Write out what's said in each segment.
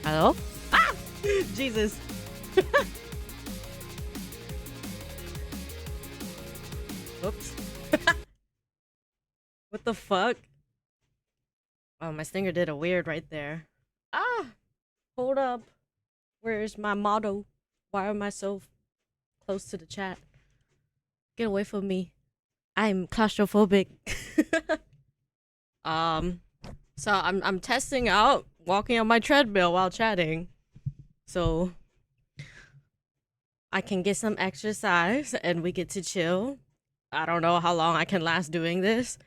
Hello? Ah! Jesus. Whoops. What the fuck? Oh, my stinger did a weird right there. Ah! Hold up. Where's my motto? Why am I so close to the chat? Get away from me. I'm claustrophobic. um, so I'm testing out walking on my treadmill while chatting. So I can get some exercise and we get to chill. I don't know how long I can last doing this.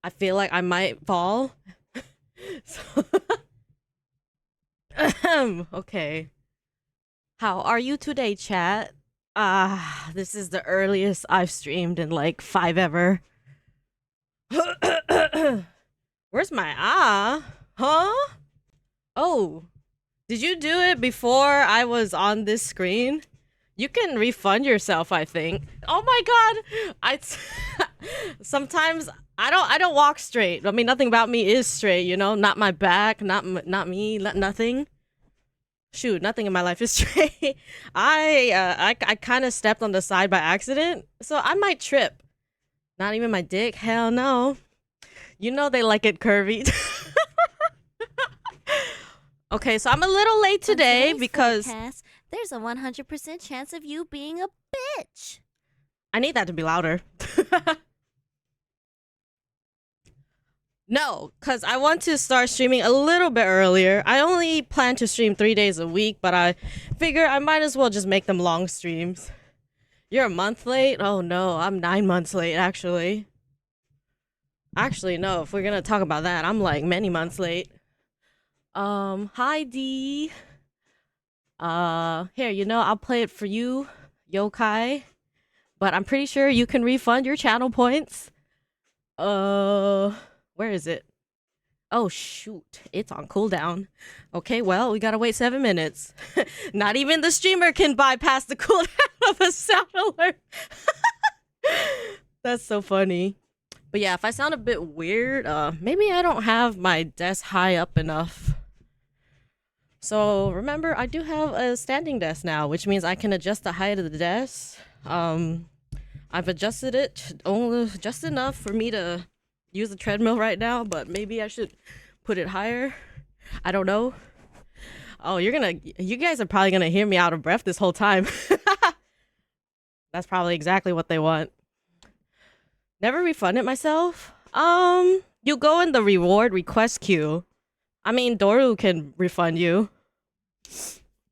I feel like I might fall. So okay. How are you today, chat? This is the earliest I've streamed in like 5 ever. Where's my Huh? Oh, did you do it before I was on this screen? You can refund yourself, I think. Oh my god! Sometimes I don't walk straight. I mean, nothing about me is straight, you know? Not my back, not me, nothing. Shoot, nothing in my life is straight. I kind of stepped on the side by accident, so I might trip. Not even my dick? Hell no. You know they like it curvy. Okay, so I'm a little late today because there's a 100% chance of you being a bitch. I need that to be louder. No, because I want to start streaming a little bit earlier. I only plan to stream 3 days a week, but I figure I might as well just make them long streams. You're a month late? Oh no, I'm 9 months late, actually. Actually, no, if we're gonna talk about that, I'm like many months late. Hi D. Here, you know, I'll play it for you, Yokai. But I'm pretty sure you can refund your channel points. Where is it? Oh shoot, it's on cooldown. Okay, well, we gotta wait 7 minutes. Not even the streamer can bypass the cooldown of a sound alert. That's so funny. But yeah, if I sound a bit weird, maybe I don't have my desk high up enough. So remember, I do have a standing desk now, which means I can adjust the height of the desk. I've adjusted it only just enough for me to use the treadmill right now, but maybe I should put it higher. I don't know. Oh, you guys are probably gonna hear me out of breath this whole time. That's probably exactly what they want. Never refunded myself? You go in the reward request queue. I mean, Doru can refund you.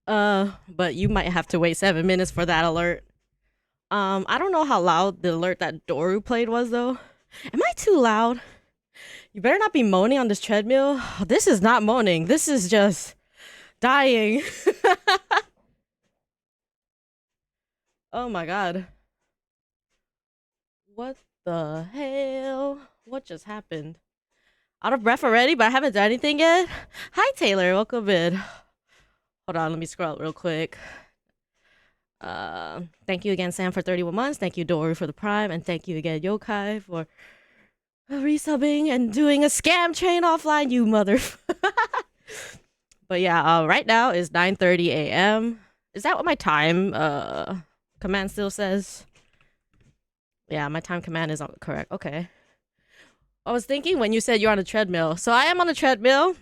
But you might have to wait 7 minutes for that alert. I don't know how loud the alert that Doru played was, though. Am I too loud? You better not be moaning on this treadmill. This is not moaning. This is just dying. Oh my god. What the hell? What just happened? Out of breath already, but I haven't done anything yet? Hi, Taylor. Welcome in. Hold on, let me scroll real quick. Thank you again, Sam, for 31 months. Thank you, Doru, for the prime. And thank you again, Yokai, for resubbing and doing a scam train offline, you mother. But yeah, right now is 9:30 a.m. Is that what my time command still says? Yeah, my time command is correct. Okay. I was thinking when you said you're on a treadmill. So I am on a treadmill.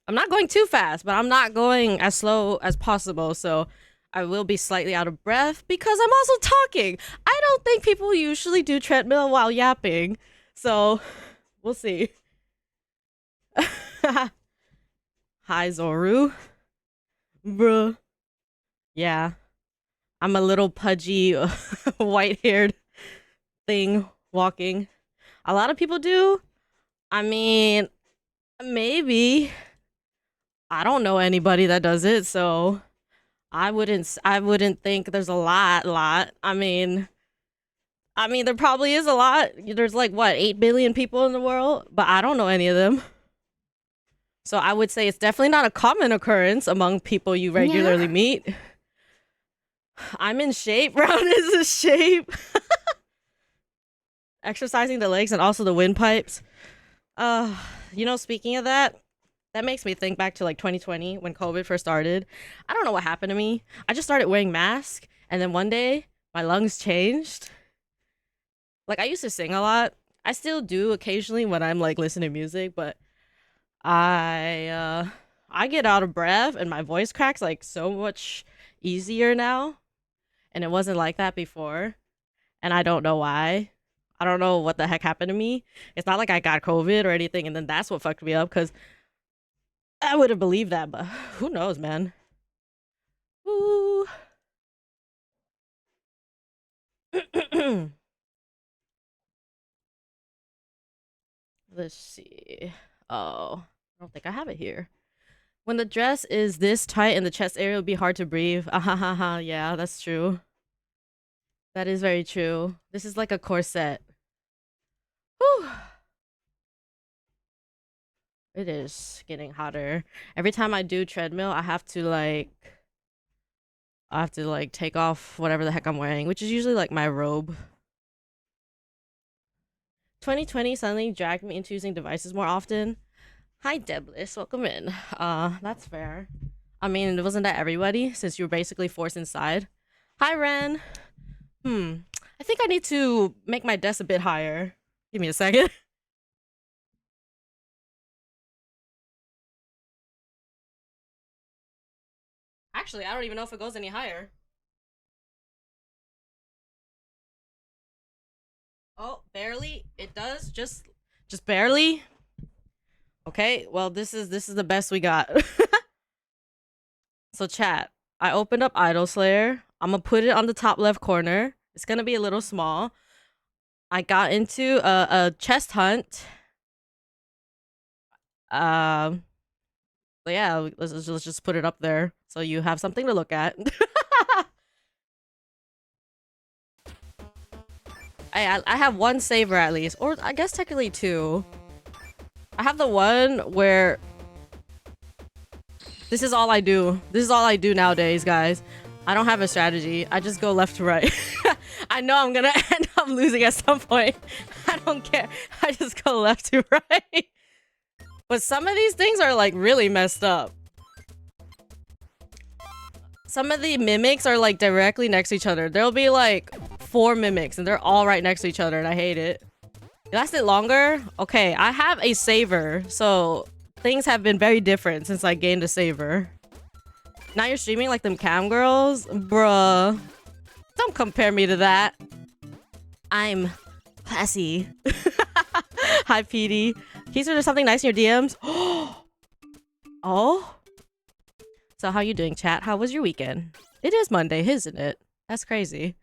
I'm not going too fast, but I'm not going as slow as possible. So I will be slightly out of breath because I'm also talking. I don't think people usually do treadmill while yapping. So we'll see. Hi, Zoru. Bruh. Yeah. I'm a little pudgy, white-haired thing walking. A lot of people do. I mean, maybe. I don't know anybody that does it, so I wouldn't think there's a lot. I mean there probably is a lot. There's like what, 8 billion people in the world, but I don't know any of them. So I would say it's definitely not a common occurrence among people you regularly meet. I'm in shape. Brown is in shape. Exercising the legs and also the windpipes. You know, speaking of that, That makes me think back to like 2020 when COVID first started. I don't know what happened to me. I just started wearing masks, and then one day my lungs changed. Like I used to sing a lot. I still do occasionally when I'm like listening to music, but I get out of breath and my voice cracks like so much easier now, and it wasn't like that before, and I don't know why. I don't know what the heck happened to me. It's not like I got COVID or anything, and then that's what fucked me up because I would have believed that, but who knows, man. Ooh. Let's see. Oh, I don't think I have it here. When the dress is this tight in the chest area, it would be hard to breathe. Ah ha ha ha. Yeah, that's true. That is very true. This is like a corset. Whew. It is getting hotter. Every time I do treadmill, I have to like take off whatever the heck I'm wearing, which is usually like my robe. 2020 suddenly dragged me into using devices more often. Hi Deblis, welcome in. That's fair. I mean, wasn't that everybody since you were basically forced inside? Hi Ren. I think I need to make my desk a bit higher. Give me a second. Actually, I don't even know if it goes any higher. Oh, barely. It does. Just barely. Okay. Well, this is the best we got. So chat. I opened up Idol Slayer. I'm gonna put it on the top left corner. It's gonna be a little small. I got into a chest hunt. Um, but yeah, let's just put it up there so you have something to look at. I have one saver at least, or I guess technically two. I have the one where this is all I do. This is all I do nowadays, guys. I don't have a strategy. I just go left to right. I know I'm gonna end up losing at some point. I don't care. I just go left to right. But some of these things are like really messed up. Some of the mimics are like directly next to each other. There'll be like 4 mimics and they're all right next to each other and I hate it. It lasted longer? Okay, I have a saver, so things have been very different since I gained a saver. Now you're streaming like them cam girls? Bruh. Don't compare me to that. I'm classy. Hi, PD. Keys, there's something nice in your DMs? Oh? So how you doing, chat? How was your weekend? It is Monday, isn't it? That's crazy.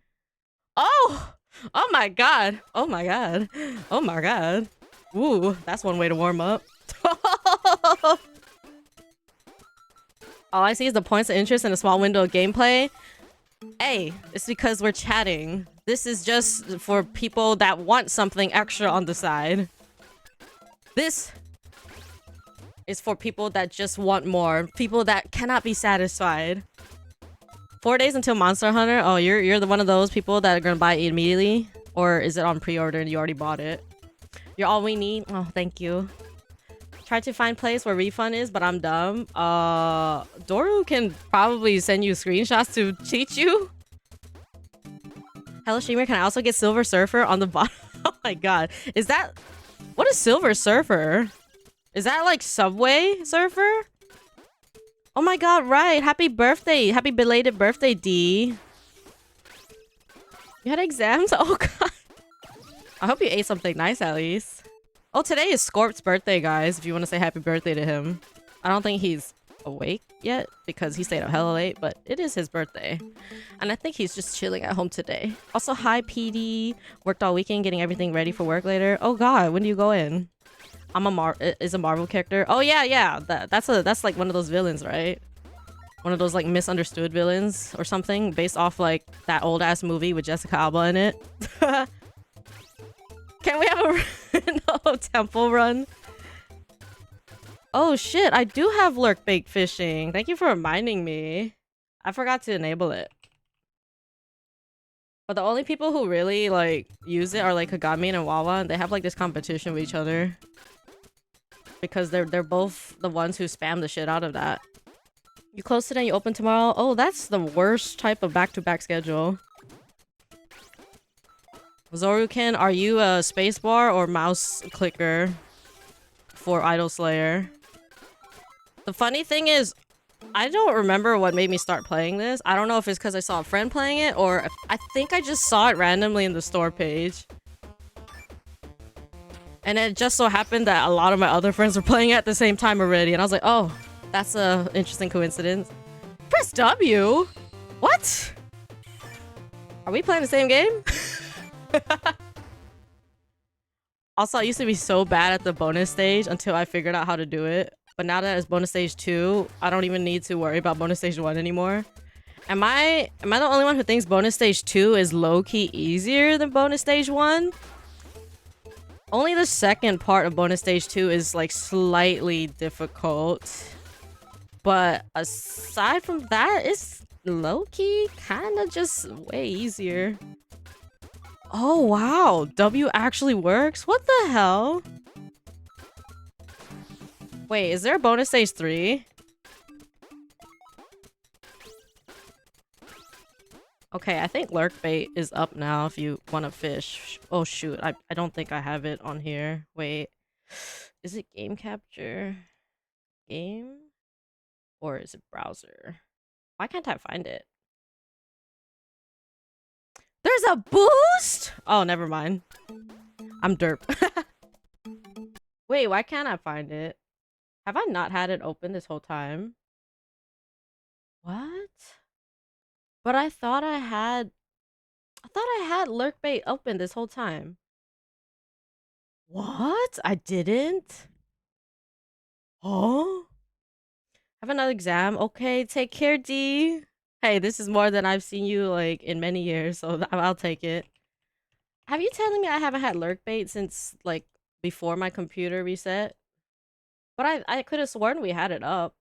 Oh! Oh my god. Oh my god. Oh my god. Ooh, that's one way to warm up. All I see is the points of interest in a small window of gameplay. Hey, it's because we're chatting. This is just for people that want something extra on the side. This is for people that just want more. People that cannot be satisfied. 4 days until Monster Hunter? Oh, you're the one of those people that are gonna buy it immediately? Or is it on pre-order and you already bought it? You're all we need? Oh, thank you. Try to find place where refund is, but I'm dumb. Doru can probably send you screenshots to teach you. Hello streamer, can I also get Silver Surfer on the bottom? Oh my god. Is that... What is Silver Surfer? Is that like Subway Surfer? Oh my god, right. Happy birthday. Happy belated birthday, D. You had exams? Oh god. I hope you ate something nice at least. Oh, today is Scorp's birthday, guys, if you want to say happy birthday to him. I don't think he's awake yet because he stayed up hella late, but it is his birthday. And I think he's just chilling at home today. Also, hi, PD. Worked all weekend getting everything ready for work later. Oh god, when do you go in? I'm a Marvel character. Oh yeah. That's like one of those villains, right? One of those like misunderstood villains or something based off like that old ass movie with Jessica Alba in it. Can we have a no, temple run? Oh shit, I do have lurk bait fishing. Thank you for reminding me. I forgot to enable it. But the only people who really like use it are like Kagami and Wawa, and they have like this competition with each other. because they're both the ones who spam the shit out of that. You close today, you open tomorrow? Oh, that's the worst type of back-to-back schedule. Zoruken, are you a spacebar or mouse clicker for Idol Slayer? The funny thing is, I don't remember what made me start playing this. I don't know if it's because I saw a friend playing it, or if, I think I just saw it randomly in the store page. And it just so happened that a lot of my other friends were playing it at the same time already, and I was like, oh, that's a interesting coincidence. Press W? What? Are we playing the same game? Also, I used to be so bad at the bonus stage until I figured out how to do it. But now that it's bonus stage 2, I don't even need to worry about bonus stage 1 anymore. Am I the only one who thinks bonus stage 2 is low-key easier than bonus stage 1? Only the second part of bonus stage 2 is like slightly difficult. But aside from that, it's low-key kind of just way easier. Oh wow, W actually works? What the hell? Wait, is there a bonus stage 3? Okay, I think lurk bait is up now if you want to fish. Oh shoot, I don't think I have it on here. Wait, is it game capture? Game? Or is it browser? Why can't I find it? There's a boost? Oh, never mind. I'm derp. Wait, why can't I find it? Have I not had it open this whole time? What? But I thought I had lurk bait open this whole time. What? I didn't? Huh? Have another exam? Okay, take care, D. Hey, this is more than I've seen you like in many years, so I'll take it. Have you telling me I haven't had lurk bait since like before my computer reset? But I could have sworn we had it up.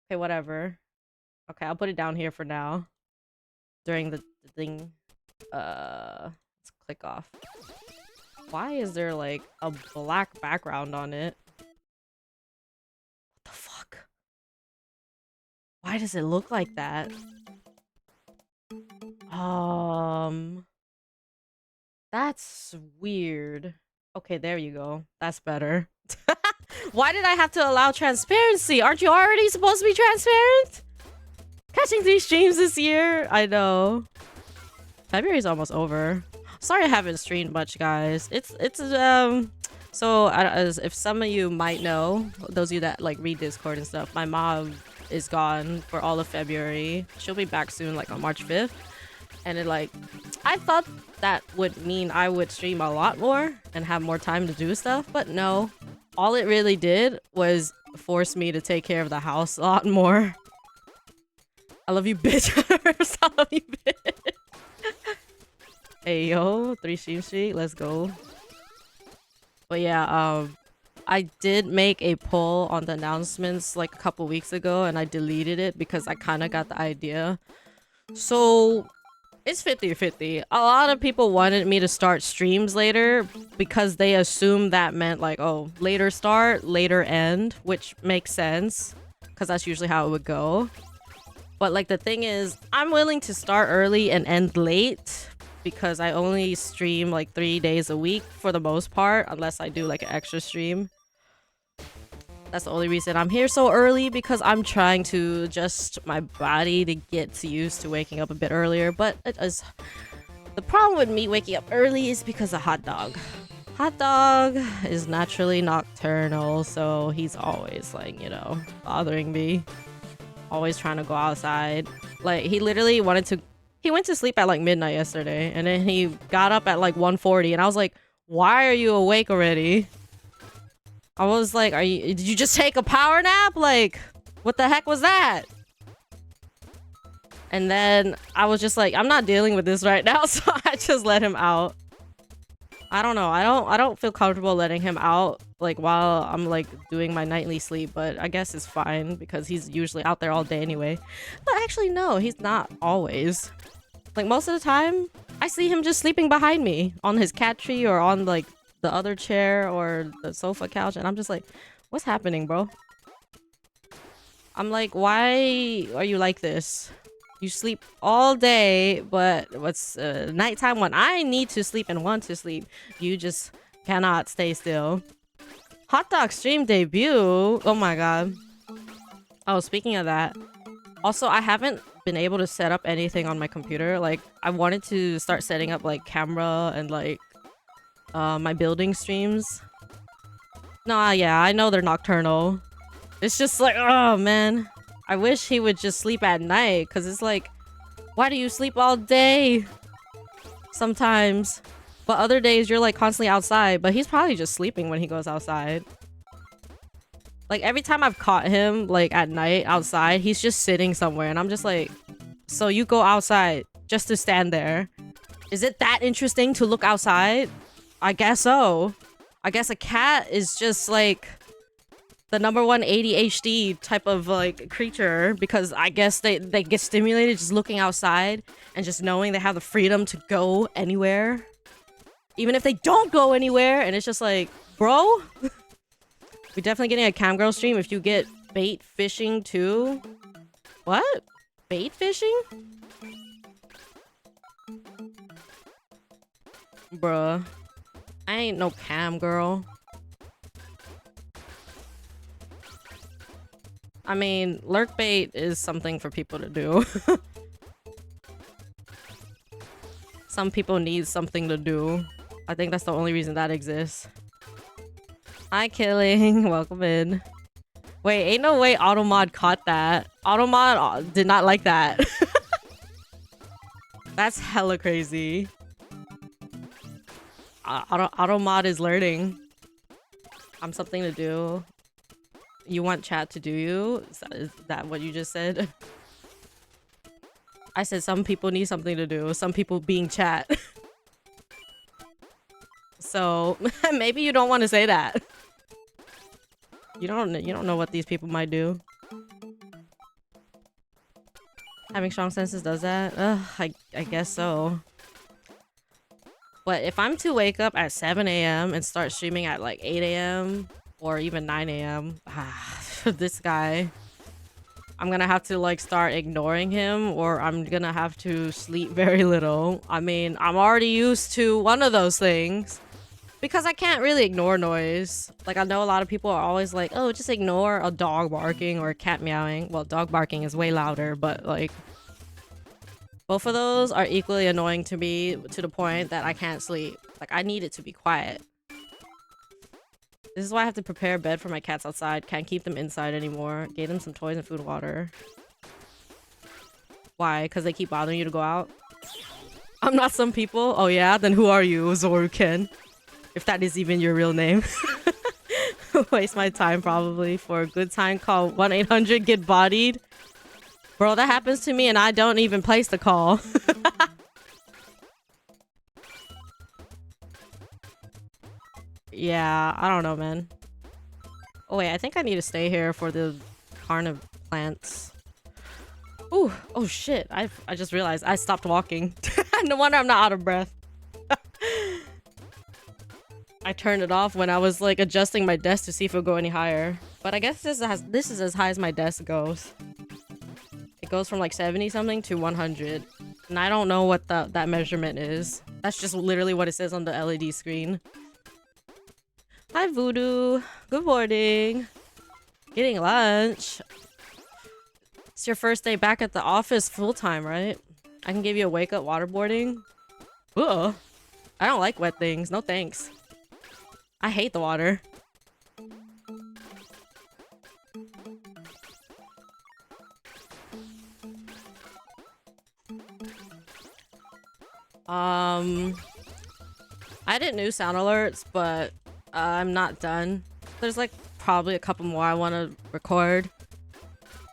Okay, whatever. Okay, I'll put it down here for now. During the thing. Let's click off. Why is there like a black background on it? What the fuck? Why does it look like that? That's weird. Okay, there you go. That's better. Why did I have to allow transparency? Aren't you already supposed to be transparent? Catching 3 streams this year? I know. February's almost over. Sorry I haven't streamed much, guys. So as if some of you might know, those of you that like read Discord and stuff, my mom is gone for all of February. She'll be back soon, like on March 5th. And it like, I thought that would mean I would stream a lot more and have more time to do stuff, but no. All it really did was force me to take care of the house a lot more. I love you, bitch. I love you, bitch. Hey, yo, 3 stream streak. Let's go. But yeah, I did make a poll on the announcements like a couple weeks ago, and I deleted it because I kind of got the idea. So it's 50-50. A lot of people wanted me to start streams later because they assumed that meant like, oh, later start, later end, which makes sense because that's usually how it would go. But like the thing is, I'm willing to start early and end late because I only stream like 3 days a week for the most part, unless I do like an extra stream. That's the only reason I'm here so early, because I'm trying to adjust my body to get used to waking up a bit earlier. But it is, the problem with me waking up early is because of Hot Dog. Hot Dog is naturally nocturnal, so he's always like, you know, bothering me. Always trying to go outside. Like, he literally he went to sleep at like midnight yesterday, and then he got up at like 1:40, and I was like, why are you awake already? I was like, did you just take a power nap? Like, what the heck was that? And then I was just like, I'm not dealing with this right now, so I just let him out. I don't know. I don't feel comfortable letting him out like while I'm like doing my nightly sleep, but I guess it's fine because he's usually out there all day anyway. But actually no, he's not always. Like most of the time, I see him just sleeping behind me on his cat tree or on like the other chair or the sofa couch, and I'm just like, what's happening, bro? I'm like, why are you like this? You sleep all day, but what's nighttime when I need to sleep and want to sleep, you just cannot stay still. Hot dog stream debut. Oh my god. Oh, speaking of that, also I haven't been able to set up anything on my computer. Like, I wanted to start setting up like camera and like my building streams. Nah, yeah, I know they're nocturnal. It's just like, oh man, I wish he would just sleep at night, because it's like, why do you sleep all day? Sometimes. But other days you're like constantly outside, but he's probably just sleeping when he goes outside. Like every time I've caught him like at night outside, he's just sitting somewhere and I'm just like, so you go outside just to stand there? Is it that interesting to look outside? I guess so. I guess a cat is just like the #1 ADHD type of like creature, because I guess they get stimulated just looking outside and just knowing they have the freedom to go anywhere. Even if they don't go anywhere, and it's just like, bro, we're definitely getting a cam girl stream if you get bait fishing too. What? Bait fishing? Bruh. I ain't no cam girl. I mean, lurk bait is something for people to do. Some people need something to do. I think that's the only reason that exists. Hi, Killing. Welcome in. Wait, ain't no way Automod caught that. Automod did not like that. That's hella crazy. Automod is learning. I'm something to do. You want chat to do you? Is that what you just said? I said some people need something to do. Some people being chat. So maybe you don't want to say that. You don't know what these people might do. Having strong senses does that? I guess so. But if I'm to wake up at 7 a.m. and start streaming at like 8 a.m. or even 9 a.m. This guy, I'm gonna have to like start ignoring him, or I'm gonna have to sleep very little. I mean, I'm already used to one of those things because I can't really ignore noise. Like, I know a lot of people are always like, oh, just ignore a dog barking or a cat meowing. Well, dog barking is way louder, but like both of those are equally annoying to me, to the point that I can't sleep. Like, I need it to be quiet. This is why I have to prepare a bed for my cats outside. Can't keep them inside anymore. Gave them some toys and food and water. Why? Because they keep bothering you to go out? I'm not some people? Oh yeah? Then who are you, Zoruken? If that is even your real name. Waste my time probably for a good time. Call 1-800 get bodied. Bro, that happens to me and I don't even place the call. Yeah, I don't know, man. Oh wait, I think I need to stay here for the carniv plants. Ooh, oh shit. I just realized I stopped walking. No wonder I'm not out of breath. I turned it off when I was like adjusting my desk to see if it would go any higher. But I guess this is as high as my desk goes. It goes from like 70 something to 100. And I don't know what that measurement is. That's just literally what it says on the LED screen. Hi Voodoo. Good morning. Getting lunch. It's your first day back at the office full-time, right? I can give you a wake-up waterboarding. Ugh. I don't like wet things. No thanks. I hate the water. I did new sound alerts, but I'm not done. There's like probably a couple more I want to record.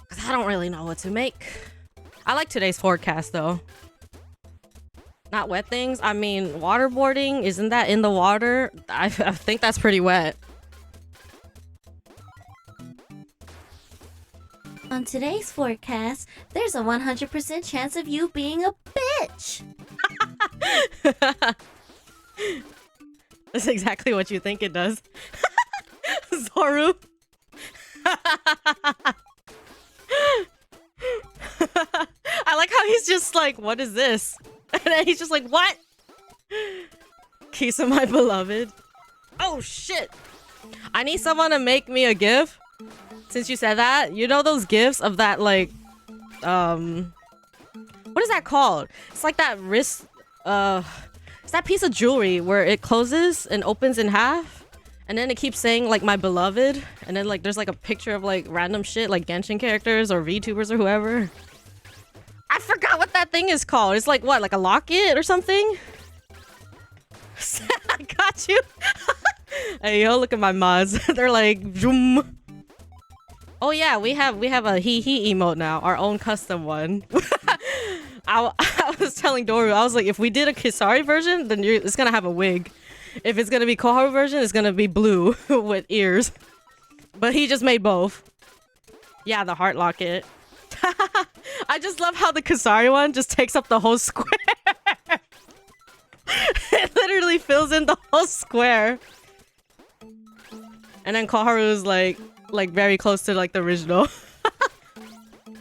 Because I don't really know what to make. I like today's forecast though. Not wet things. I mean, waterboarding, isn't that in the water? I think that's pretty wet. On today's forecast, there's a 100% chance of you being a bitch. That's exactly what you think it does. Zoru. I like how he's just like, what is this? And then he's just like, what? Kisa, my beloved. Oh shit. I need someone to make me a gif. Since you said that, you know those gifs of that like, what is that called? It's like that wrist, it's that piece of jewelry where it closes and opens in half. And then it keeps saying like my beloved. And then like there's like a picture of like random shit like Genshin characters or VTubers or whoever. I forgot what that thing is called. It's like what, like a locket or something? I got you. Hey yo, look at my mods. They're like zoom. Oh yeah, we have a he emote now, our own custom one. I was telling Doru, I was like, if we did a Kisari version, then it's gonna have a wig. If it's gonna be Koharu version, it's gonna be blue with ears. But he just made both. Yeah, the heart locket. I just love how the Kisari one just takes up the whole square. It literally fills in the whole square. And then Koharu is like very close to like the original.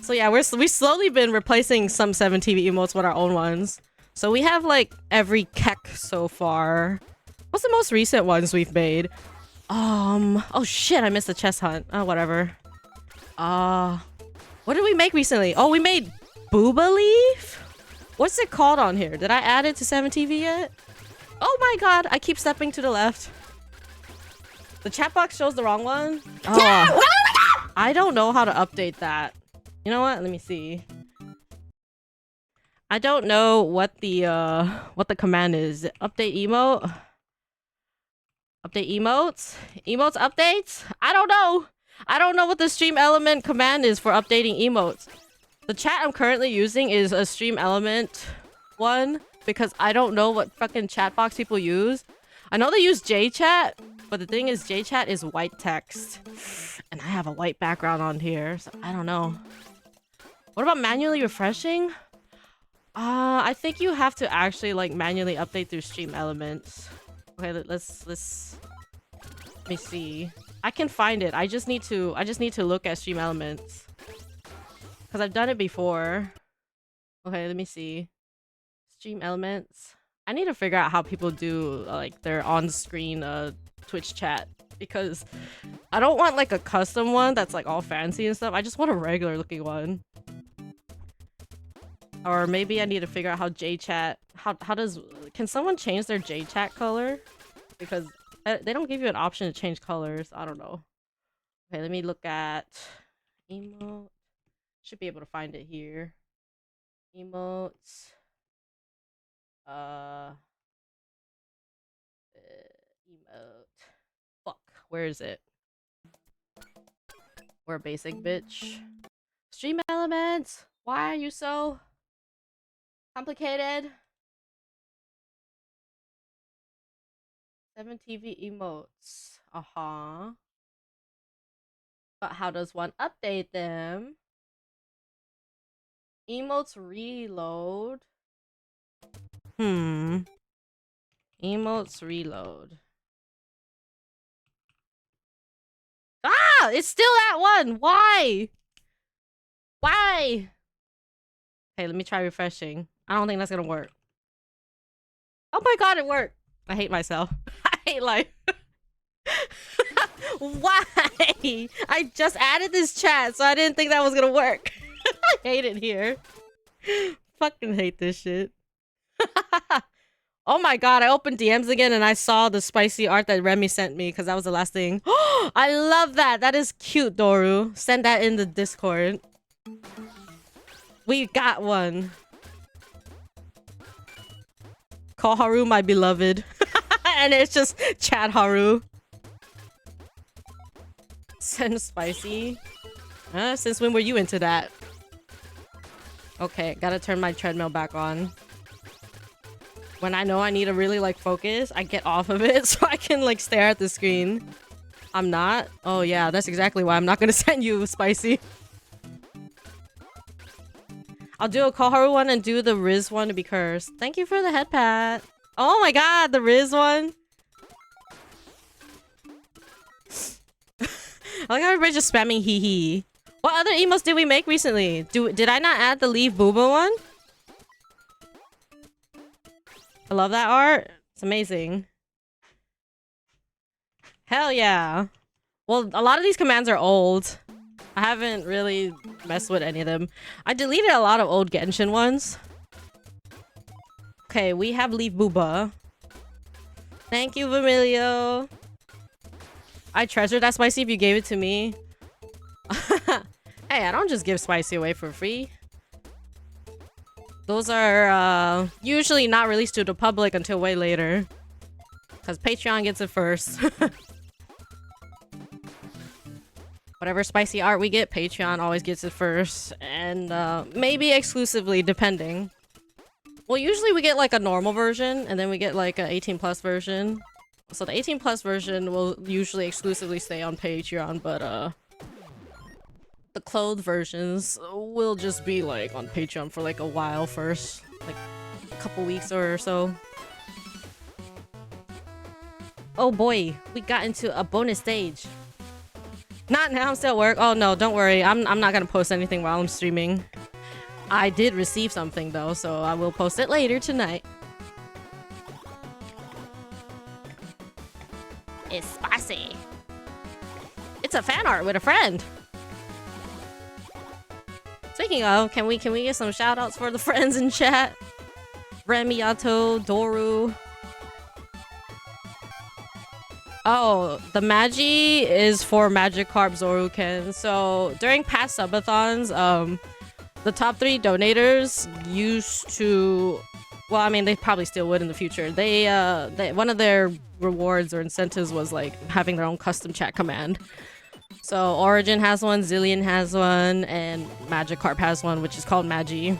So yeah, we've slowly been replacing some 7TV emotes with our own ones. So we have like every kek so far. What's the most recent ones we've made? Oh shit, I missed the chest hunt. Oh, whatever. What did we make recently? Oh, we made Booba Leaf? What's it called on here? Did I add it to 7TV yet? Oh my god, I keep stepping to the left. The chat box shows the wrong one? Oh, I don't know how to update that. You know what? Let me see. I don't know what the command is. Update emote? Update emotes? Emotes updates? I don't know. I don't know what the stream element command is for updating emotes. The chat I'm currently using is a stream element one because I don't know what fucking chat box people use. I know they use JChat, but the thing is JChat is white text. And I have a white background on here, so I don't know. What about manually refreshing? I think you have to actually like manually update through stream elements. Okay, let's let me see. I can find it. I just need to look at stream elements. Cause I've done it before. Okay, let me see. Stream elements. I need to figure out how people do like their on-screen Twitch chat because I don't want like a custom one that's like all fancy and stuff. I just want a regular looking one. Or maybe I need to figure out how JChat can someone change their JChat color? Because they don't give you an option to change colors. I don't know. Okay, let me look at emote. Should be able to find it here. Emotes. Emote. Fuck, where is it? We're a basic bitch. Stream elements. Why are you so complicated? 7TV emotes. Uh-huh. But how does one update them? Emotes reload. Emotes reload. Ah! It's still that one! Why? Why? Okay, let me try refreshing. I don't think that's gonna work. Oh my god, it worked! I hate myself. I hate life. Why? I just added this chat, so I didn't think that was gonna work. I hate it here. Fucking hate this shit. Oh my god, I opened DMs again and I saw the spicy art that Remy sent me because that was the last thing. I love that. That is cute, Doru. Send that in the Discord. We got one. Call Haru my beloved. And it's just Chad Haru. Send spicy. Since when were you into that? Okay, gotta turn my treadmill back on. When I know I need to really like focus, I get off of it so I can like stare at the screen. I'm not? Oh yeah, that's exactly why I'm not gonna send you spicy. I'll do a Koharu one and do the Riz one to be cursed. Thank you for the head pat. Oh my god, the Riz one. I like how everybody's just spamming hee hee. What other emotes did we make recently? Did I not add the Leave Booba one? I love that art. It's amazing. Hell yeah. Well, a lot of these commands are old. I haven't really messed with any of them. I deleted a lot of old Genshin ones. Okay, we have Leave Booba. Thank you, Vermilio. I treasured that spicy if you gave it to me. Hey, I don't just give spicy away for free. Those are usually not released to the public until way later. Because Patreon gets it first. Whatever spicy art we get, Patreon always gets it first. And maybe exclusively, depending. Well, usually we get like a normal version, and then we get like an 18+ version. So the 18+ version will usually exclusively stay on Patreon, but the clothed versions will just be like on Patreon for like a while first. Like a couple weeks or so. Oh boy, we got into a bonus stage. Not now, I'm still at work. Oh no, don't worry. I'm not gonna post anything while I'm streaming. I did receive something though, so I will post it later tonight. It's spicy. It's a fan art with a friend. Speaking of, can we get some shout outs for the friends in chat? Remiato, Doru. Oh, the Magi is for Magikarp Zoruken. So during past subathons, the top 3 donators used to, well, I mean, they probably still would in the future. They one of their rewards or incentives was like having their own custom chat command. So Origin has one, Zillion has one, and Magikarp has one, which is called Magi.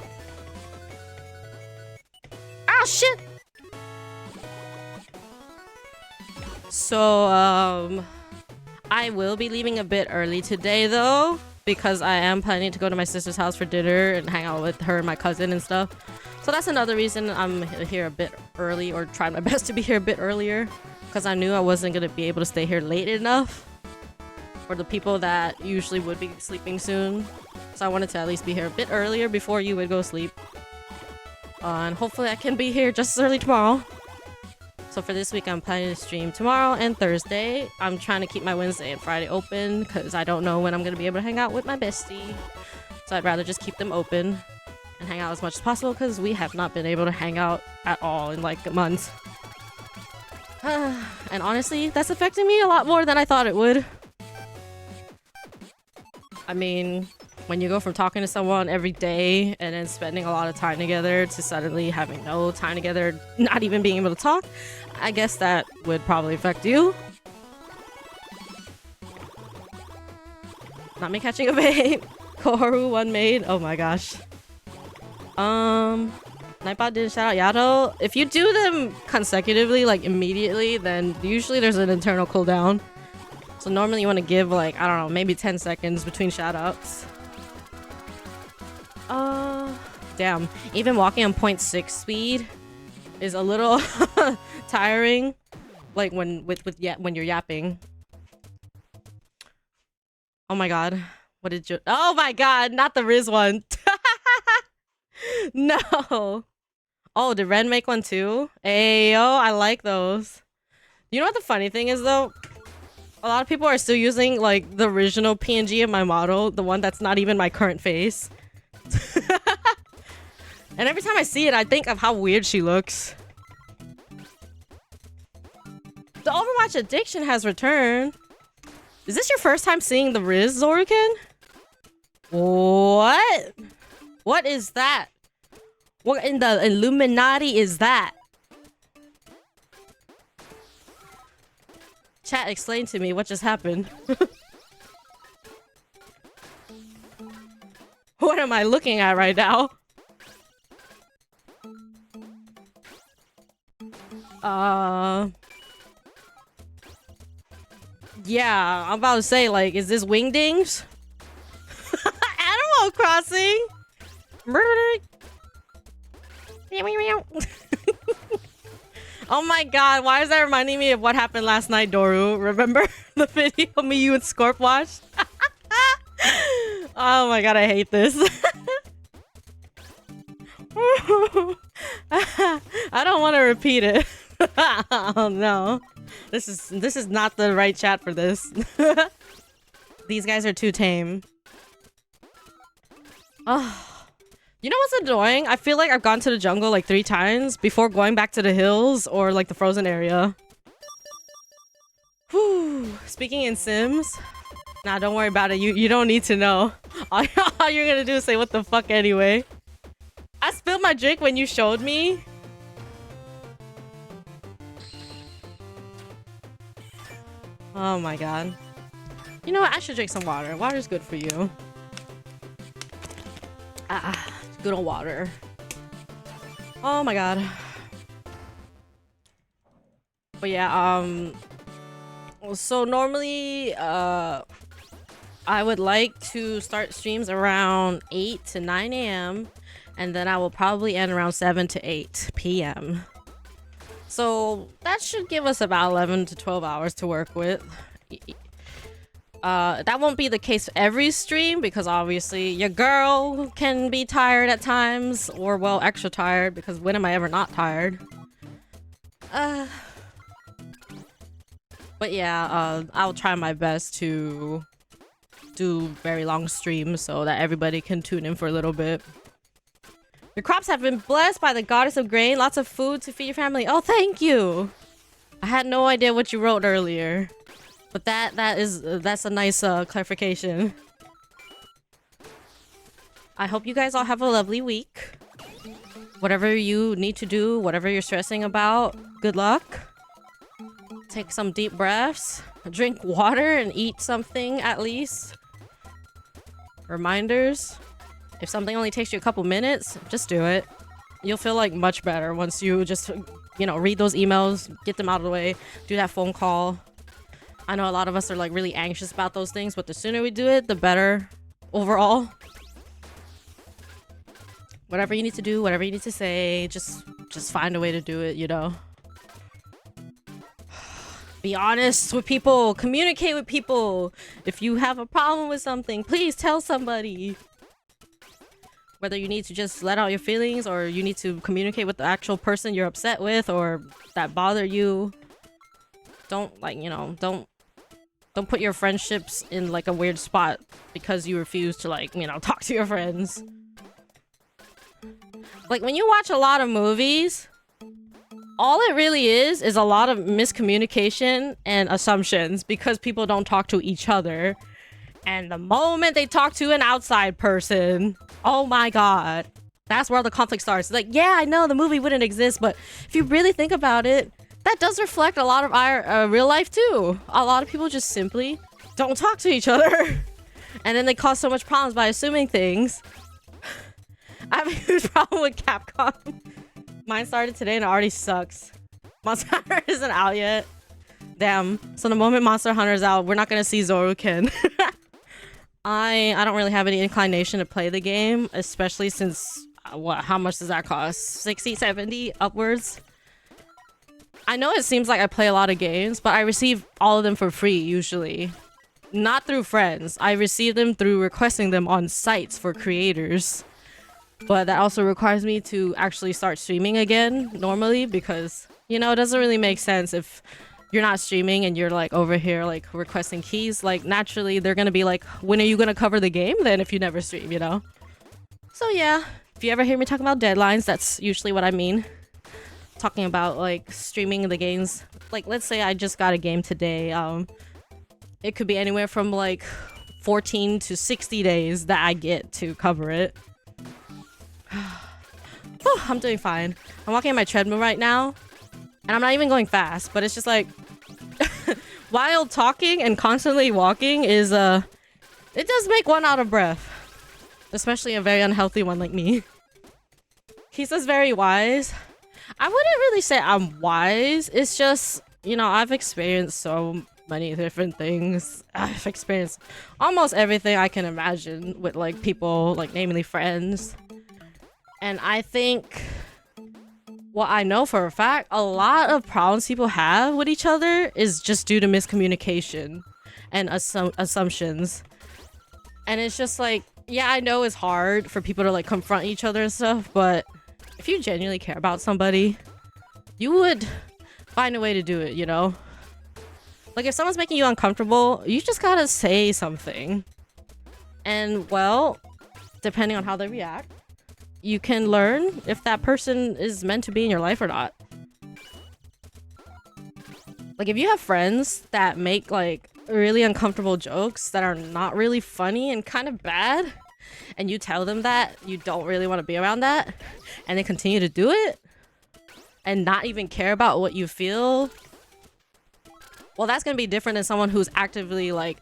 Ah, shit! So, I will be leaving a bit early today, though, because I am planning to go to my sister's house for dinner and hang out with her and my cousin and stuff. So that's another reason I'm here a bit early, or trying my best to be here a bit earlier, because I knew I wasn't going to be able to stay here late enough for the people that usually would be sleeping soon. So I wanted to at least be here a bit earlier before you would go sleep. And hopefully I can be here just as early tomorrow. So for this week, I'm planning to stream tomorrow and Thursday. I'm trying to keep my Wednesday and Friday open because I don't know when I'm going to be able to hang out with my bestie. So I'd rather just keep them open and hang out as much as possible because we have not been able to hang out at all in like a month. And honestly, that's affecting me a lot more than I thought it would. I mean, when you go from talking to someone every day and then spending a lot of time together to suddenly having no time together, not even being able to talk, I guess that would probably affect you. Not me catching a vape. Koharu, one maid. Oh my gosh. Nightbot didn't shout out Yato. If you do them consecutively, like immediately, then usually there's an internal cooldown. So normally you want to give like, I don't know, maybe 10 seconds between shoutouts. Damn. Even walking on 0.6 speed is a little tiring. Like when you're yapping. Oh my god. What did you— oh my god, not the Riz one. No. Oh, did Ren make one too? Ayo, I like those. You know what the funny thing is though? A lot of people are still using like the original PNG of my model, the one that's not even my current face. And every time I see it, I think of how weird she looks. The Overwatch addiction has returned. Is this your first time seeing the Riz Zoruken? What? What is that? What in the Illuminati is that? Chat, explain to me what just happened. What am I looking at right now? Yeah, I'm about to say, like, is this Wingdings? Animal Crossing? Murder. Oh my god, why is that reminding me of what happened last night, Doru? Remember the video me, you, and Scorp watched? Oh my god, I hate this. I don't want to repeat it. Oh no. This is not the right chat for this. These guys are too tame. Oh. You know what's annoying? I feel like I've gone to the jungle like 3 times before going back to the hills or like the frozen area. Whew. Speaking in Sims. Nah, don't worry about it. You don't need to know. All you're gonna do is say what the fuck anyway. I spilled my drink when you showed me. Oh my god. You know what? I should drink some water. Water's good for you. Ah, good old water. Oh my god. But yeah, so normally, I would like to start streams around 8 to 9 a.m. and then I will probably end around 7 to 8 p.m. So that should give us about 11 to 12 hours to work with. That won't be the case every stream because obviously your girl can be tired at times or, well, extra tired because when am I ever not tired? But yeah, I'll try my best to do very long streams so that everybody can tune in for a little bit. Your crops have been blessed by the goddess of grain. Lots of food to feed your family. Oh, thank you! I had no idea what you wrote earlier. But that's a nice clarification. I hope you guys all have a lovely week. Whatever you need to do, whatever you're stressing about, good luck. Take some deep breaths, drink water, and eat something at least. Reminders. If something only takes you a couple minutes, just do it. You'll feel like much better once you just, you know, read those emails, get them out of the way, do that phone call. I know a lot of us are like really anxious about those things, but the sooner we do it, the better overall. Whatever you need to do, whatever you need to say, just find a way to do it, you know. Be honest with people, communicate with people. If you have a problem with something, please tell somebody. Whether you need to just let out your feelings or you need to communicate with the actual person you're upset with or that bother you. Don't, like, you know, don't put your friendships in like a weird spot because you refuse to, like, you know, talk to your friends. Like when you watch a lot of movies, all it really is a lot of miscommunication and assumptions because people don't talk to each other. And the moment they talk to an outside person, oh my god, that's where the conflict starts. Like, yeah, I know the movie wouldn't exist, but if you really think about it, that does reflect a lot of our real life too. A lot of people just simply don't talk to each other. And then they cause so much problems by assuming things. I have a huge problem with Capcom. Mine started today and it already sucks. Monster Hunter isn't out yet. Damn. So the moment Monster Hunter's out, we're not gonna see Zoruken. I don't really have any inclination to play the game, especially since, how much does that cost? 60, 70 upwards? I know it seems like I play a lot of games, but I receive all of them for free usually. Not through friends. I receive them through requesting them on sites for creators. But that also requires me to actually start streaming again normally because, you know, it doesn't really make sense if you're not streaming and you're like over here like requesting keys. Like naturally they're gonna be like, when are you gonna cover the game then if you never stream, you know? So yeah, if you ever hear me talking about deadlines, that's usually what I mean. Talking about like streaming the games. Like let's say I just got a game today. It could be anywhere from like 14 to 60 days that I get to cover it. Whew, I'm doing fine. I'm walking on my treadmill right now. And I'm not even going fast, but it's just like while talking and constantly walking is it does make one out of breath. Especially a very unhealthy one like me. He says very wise. I wouldn't really say I'm wise. It's just, you know, I've experienced so many different things. I've experienced almost everything I can imagine with like people, like namely friends. And I think what I know for a fact, a lot of problems people have with each other is just due to miscommunication and assumptions. And it's just like, yeah, I know it's hard for people to like confront each other and stuff, but if you genuinely care about somebody, you would find a way to do it, you know? Like if someone's making you uncomfortable, you just gotta say something. And well, depending on how they react, you can learn if that person is meant to be in your life or not. Like if you have friends that make like really uncomfortable jokes that are not really funny and kind of bad, and you tell them that you don't really want to be around that, and they continue to do it and not even care about what you feel, well, that's gonna be different than someone who's actively like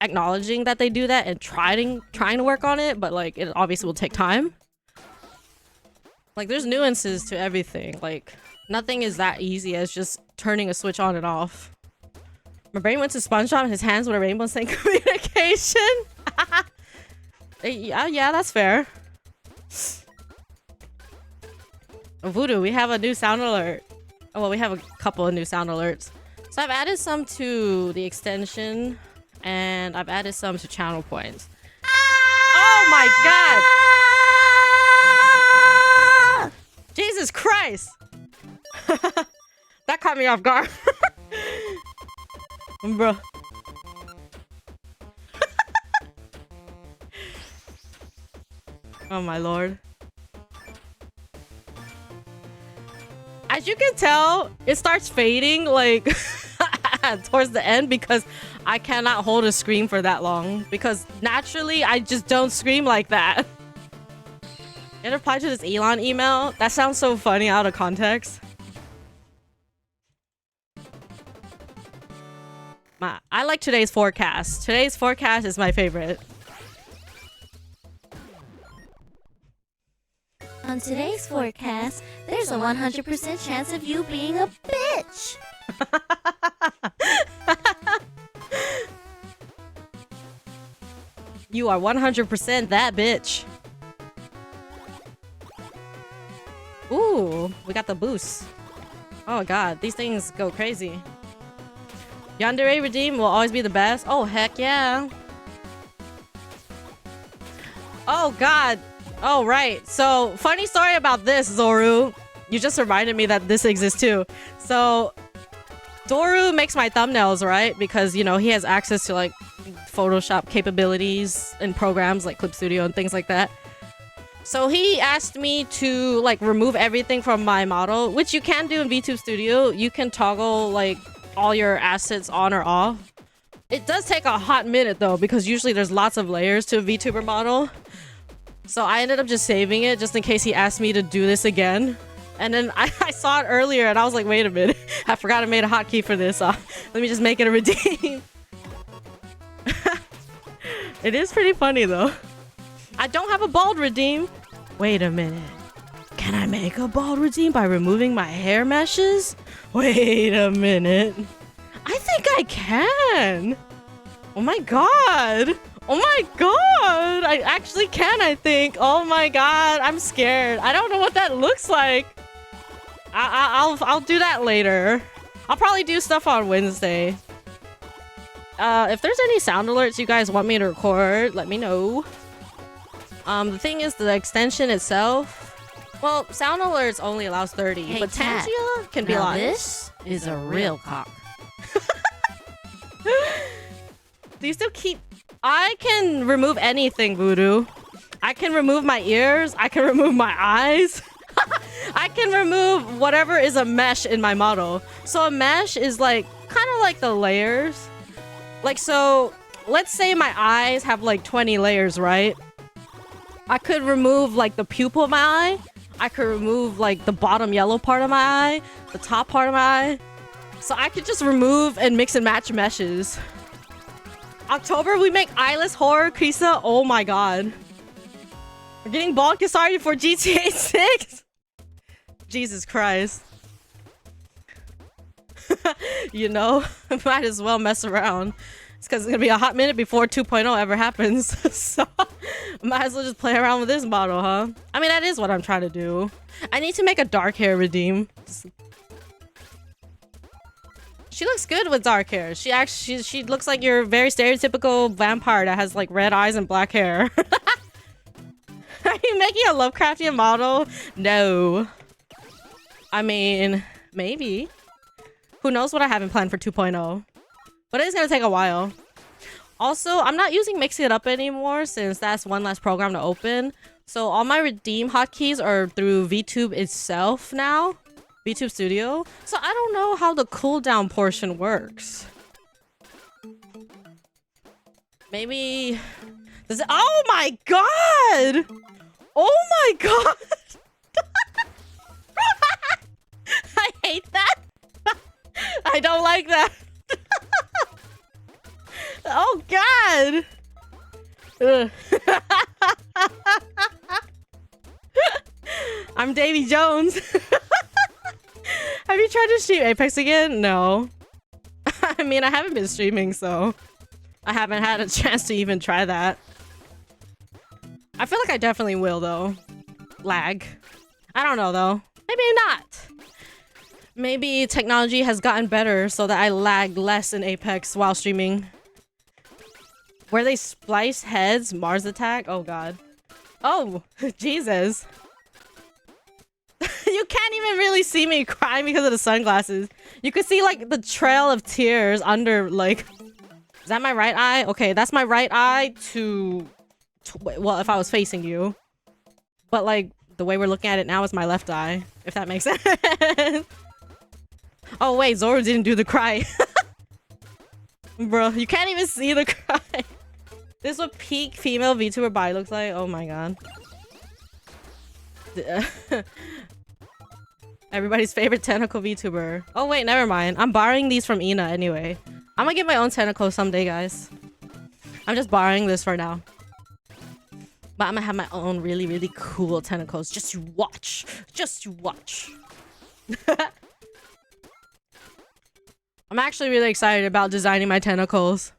acknowledging that they do that and trying to work on it, but like it obviously will take time. Like there's nuances to everything. Like nothing is that easy as just turning a switch on and off. My brain went to SpongeBob and his hands with a rainbow saying communication. Yeah, that's fair. Voodoo, we have a new sound alert. Oh, well, we have a couple of new sound alerts. So I've added some to the extension and I've added some to channel points. Oh my god! Jesus Christ! That caught me off guard. Bro. Oh my lord. As you can tell, it starts fading like towards the end because I cannot hold a scream for that long because naturally I just don't scream like that. It replied to this Elon email. That sounds so funny out of context. I like today's forecast. Today's forecast is my favorite. On today's forecast, there's a 100% chance of you being a bitch. You are 100% that bitch. Ooh, we got the boost. Oh god, these things go crazy. Yandere Redeem will always be the best. Oh, heck yeah. Oh god. Oh, right. So, funny story about this, Zoru. You just reminded me that this exists too. So, Doru makes my thumbnails, right? Because, you know, he has access to like Photoshop capabilities and programs like Clip Studio and things like that. So he asked me to like remove everything from my model, which you can do in VTube Studio. You can toggle like all your assets on or off. It does take a hot minute though, because usually there's lots of layers to a VTuber model. So I ended up just saving it just in case he asked me to do this again. And then I saw it earlier and I was like, wait a minute. I forgot I made a hotkey for this. Let me just make it a redeem. It is pretty funny though. I don't have a bald redeem. Wait a minute. Can I make a bald redeem by removing my hair meshes? Wait a minute. I think I can. Oh my god. Oh my god. I actually can, I think. Oh my god. I'm scared. I don't know what that looks like. I'll do that later. I'll probably do stuff on Wednesday. If there's any sound alerts you guys want me to record, let me know. The thing is, the extension itself... Well, sound alerts only allows 30, Hey, but Cat, Tangia can be now live. this is a real cock. Do you still keep... I can remove anything, Voodoo. I can remove my ears. I can remove my eyes. I can remove whatever is a mesh in my model. So a mesh is like, kind of like the layers. Like, so, let's say my eyes have like 20 layers, right? I could remove like the pupil of my eye. I could remove like the bottom yellow part of my eye, the top part of my eye. So I could just remove and mix and match meshes. October, we make eyeless horror, Krisa. Oh my god. We're getting bald Kisari for GTA 6. Jesus Christ. You know, might as well mess around. It's because it's gonna be a hot minute before 2.0 ever happens. So might as well just play around with this model, huh? I mean, that is what I'm trying to do. I need to make a dark hair redeem. She looks good with dark hair. She looks like your very stereotypical vampire that has like red eyes and black hair. Are you making a Lovecraftian model? No. I mean, maybe. Who knows what I haven't planned for 2.0. But it's gonna take a while. Also, I'm not using Mix It Up anymore since that's one last program to open. So all my redeem hotkeys are through VTube itself now. VTube Studio. So I don't know how the cooldown portion works. Maybe... Does it... Oh my god! Oh my god! I hate that! I don't like that! Oh god! Ugh. I'm Davy Jones. Have you tried to stream Apex again? No. I mean, I haven't been streaming, so I haven't had a chance to even try that. I feel like I definitely will, though. Lag. I don't know, though. Maybe not. Maybe technology has gotten better so that I lag less in Apex while streaming. Where they splice heads, Mars attack? Oh god. Oh, Jesus. You can't even really see me crying because of the sunglasses. You could see like the trail of tears under like... Is that my right eye? Okay, that's my right eye to... Well, if I was facing you. But like, the way we're looking at it now is my left eye. If that makes sense. Oh wait, Zoru didn't do the cry. Bro, you can't even see the cry. This is what peak female VTuber body looks like. Oh my god. Everybody's favorite tentacle VTuber. Oh wait, never mind. I'm borrowing these from Ina anyway. I'm gonna get my own tentacle someday, guys. I'm just borrowing this for now. But I'm gonna have my own really, really cool tentacles. Just you watch. Just you watch. I'm actually really excited about designing my tentacles.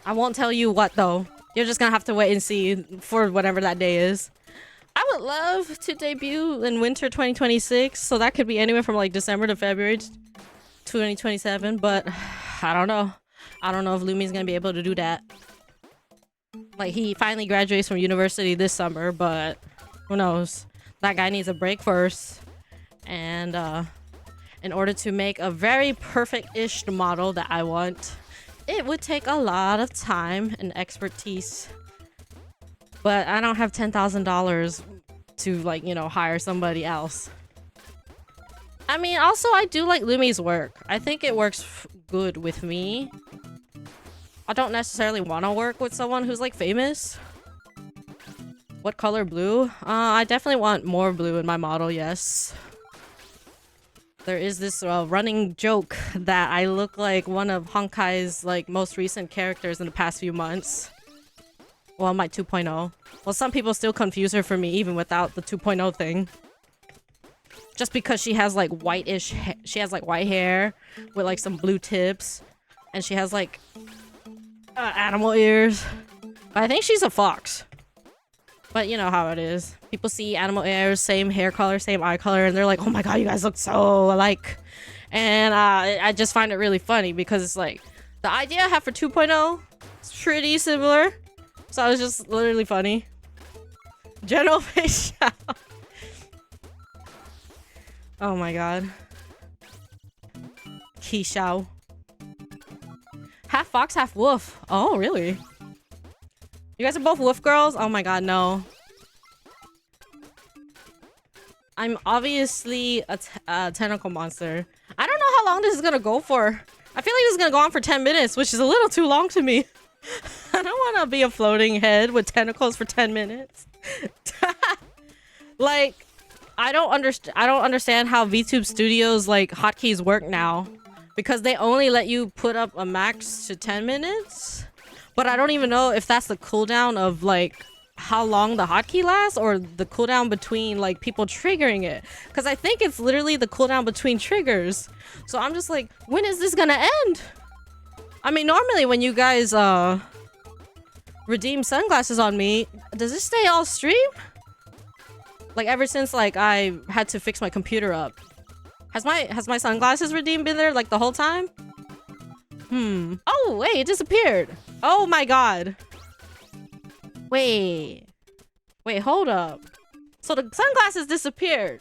I won't tell you what though. You're just gonna have to wait and see for whatever that day is. I would love to debut in winter 2026, so that could be anywhere from like December to February 2027, but I don't know. I don't know if Lumi's gonna be able to do that. Like, he finally graduates from university this summer, but who knows? That guy needs a break first. And in order to make a very perfect-ish model that I want, it would take a lot of time and expertise. But I don't have $10,000 to, like, you know, hire somebody else. I mean, also, I do like Lumi's work. I think it works good with me. I don't necessarily want to work with someone who's, like, famous. What color blue? I definitely want more blue in my model, yes. There is this running joke that I look like one of Honkai's, like, most recent characters in the past few months. Well, my 2.0. Well, some people still confuse her for me even without the 2.0 thing. Just because she has like whitish she has like white hair with like some blue tips, and she has like animal ears. But I think she's a fox. But you know how it is. People see animal ears, same hair color, same eye color, and they're like, oh my god, you guys look so alike. And I just find it really funny because it's like the idea I have for 2.0 is pretty similar. So it was just literally funny. General face shout. Oh my god. Key Xiao. Half fox, half wolf. Oh, really? You guys are both wolf girls? Oh my god, no. I'm obviously a tentacle monster. I don't know how long this is gonna go for. I feel like this is gonna go on for 10 minutes, which is a little too long to me. I don't want to be a floating head with tentacles for 10 minutes. Like, I don't understand how VTube Studios like hotkeys work now, because they only let you put up a max to 10 minutes. But I don't even know if that's the cooldown of like how long the hotkey lasts, or the cooldown between like people triggering it, because I think it's literally the cooldown between triggers. So I'm just like, when is this gonna end? I mean, normally when you guys redeem sunglasses on me, does this stay all stream? Like ever since like I had to fix my computer up. Has my sunglasses redeem been there like the whole time? Oh wait, it disappeared. Oh my god. Wait, hold up. So the sunglasses disappeared,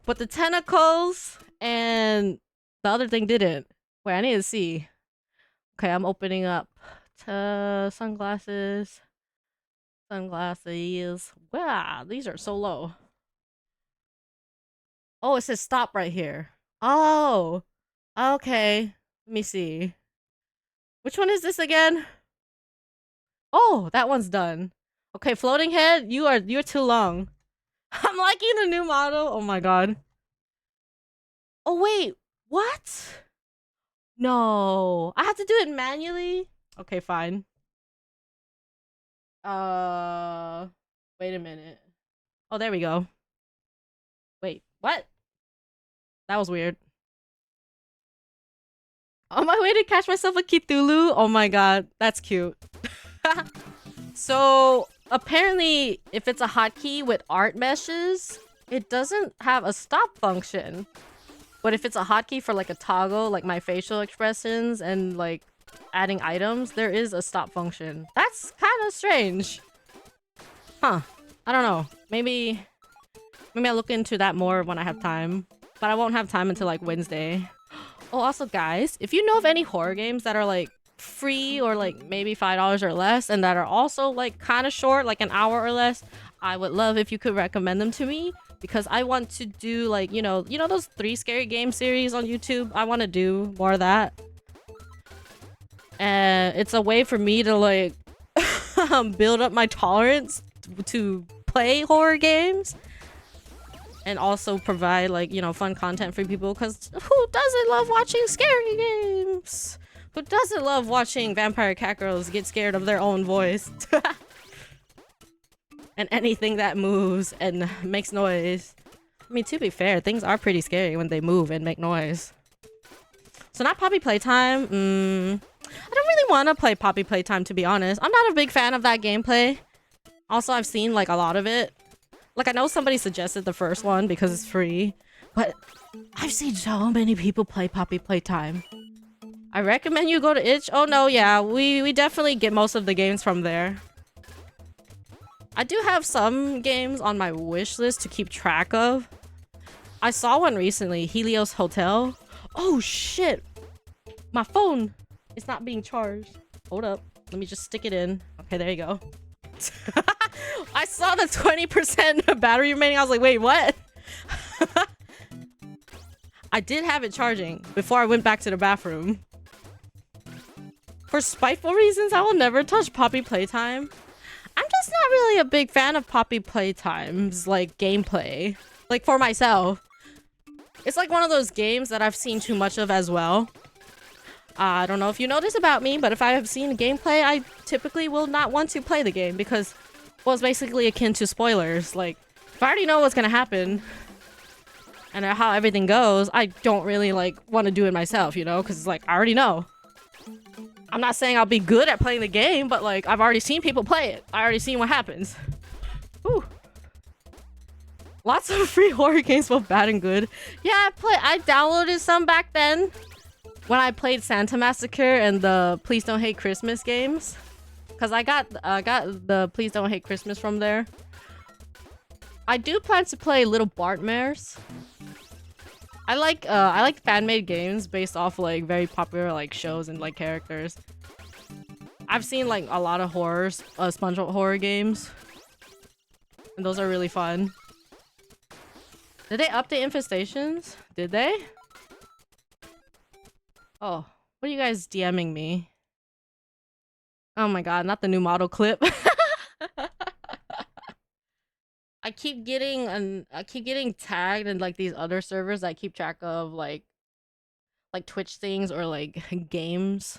but the tentacles and the other thing didn't. Wait, I need to see. Okay, I'm opening up sunglasses. Sunglasses. Wow, these are so low. Oh, it says stop right here. Oh, okay. Let me see. Which one is this again? Oh, that one's done. Okay, floating head, you're too long. I'm liking the new model. Oh my god. Oh wait, what? No, I have to do it manually. Okay, fine. Wait a minute. Oh, there we go. Wait, what? That was weird. On my way to catch myself a Cthulhu. Oh my god, that's cute. So apparently, if it's a hotkey with art meshes, it doesn't have a stop function. But if it's a hotkey for like a toggle, like my facial expressions and like adding items, there is a stop function. That's kind of strange. Huh. I don't know. Maybe I'll look into that more when I have time. But I won't have time until like Wednesday. Oh, also guys, if you know of any horror games that are like free or like maybe $5 or less and that are also like kind of short, like an hour or less, I would love if you could recommend them to me because I want to do like, you know those 3 scary game series on YouTube? I want to do more of that. And it's a way for me to like build up my tolerance to play horror games. And also provide like, fun content for people because who doesn't love watching scary games? Who doesn't love watching vampire cat girls get scared of their own voice? And anything that moves and makes noise. I mean, to be fair, things are pretty scary when they move and make noise. So not Poppy Playtime. I don't really want to play Poppy Playtime, to be honest. I'm not a big fan of that gameplay. Also, I've seen like a lot of it. Like, I know somebody suggested the first one because it's free, but I've seen so many people play Poppy Playtime. I recommend you go to itch. Oh no, yeah, we definitely get most of the games from there. I do have some games on my wish list to keep track of. I saw one recently, Helios Hotel. Oh shit! My phone is not being charged. Hold up, let me just stick it in. Okay, there you go. I saw the 20% battery remaining. I was like, wait, what? I did have it charging before I went back to the bathroom. For spiteful reasons, I will never touch Poppy Playtime. I'm just not really a big fan of Poppy Playtime's like gameplay. Like for myself. It's like one of those games that I've seen too much of as well. I don't know if you know this about me, but if I have seen gameplay, I typically will not want to play the game because, well, it's basically akin to spoilers. Like, if I already know what's gonna happen and how everything goes, I don't really, like, want to do it myself, you know? Because it's like, I already know. I'm not saying I'll be good at playing the game, but, like, I've already seen people play it. I already seen what happens. Whew. Lots of free horror games, both bad and good. Yeah, I downloaded some back then. When I played Santa Massacre and the Please Don't Hate Christmas games, because I got the Please Don't Hate Christmas from there. I do plan to play Little Bartmares. I like fan-made games based off like very popular like shows and like characters. I've seen like a lot of horrors, SpongeBob horror games, and those are really fun. Did they update infestations? Did they? Oh, what are you guys DMing me? Oh my god, not the new model clip. I keep getting tagged in like these other servers that I keep track of like Twitch things or like games.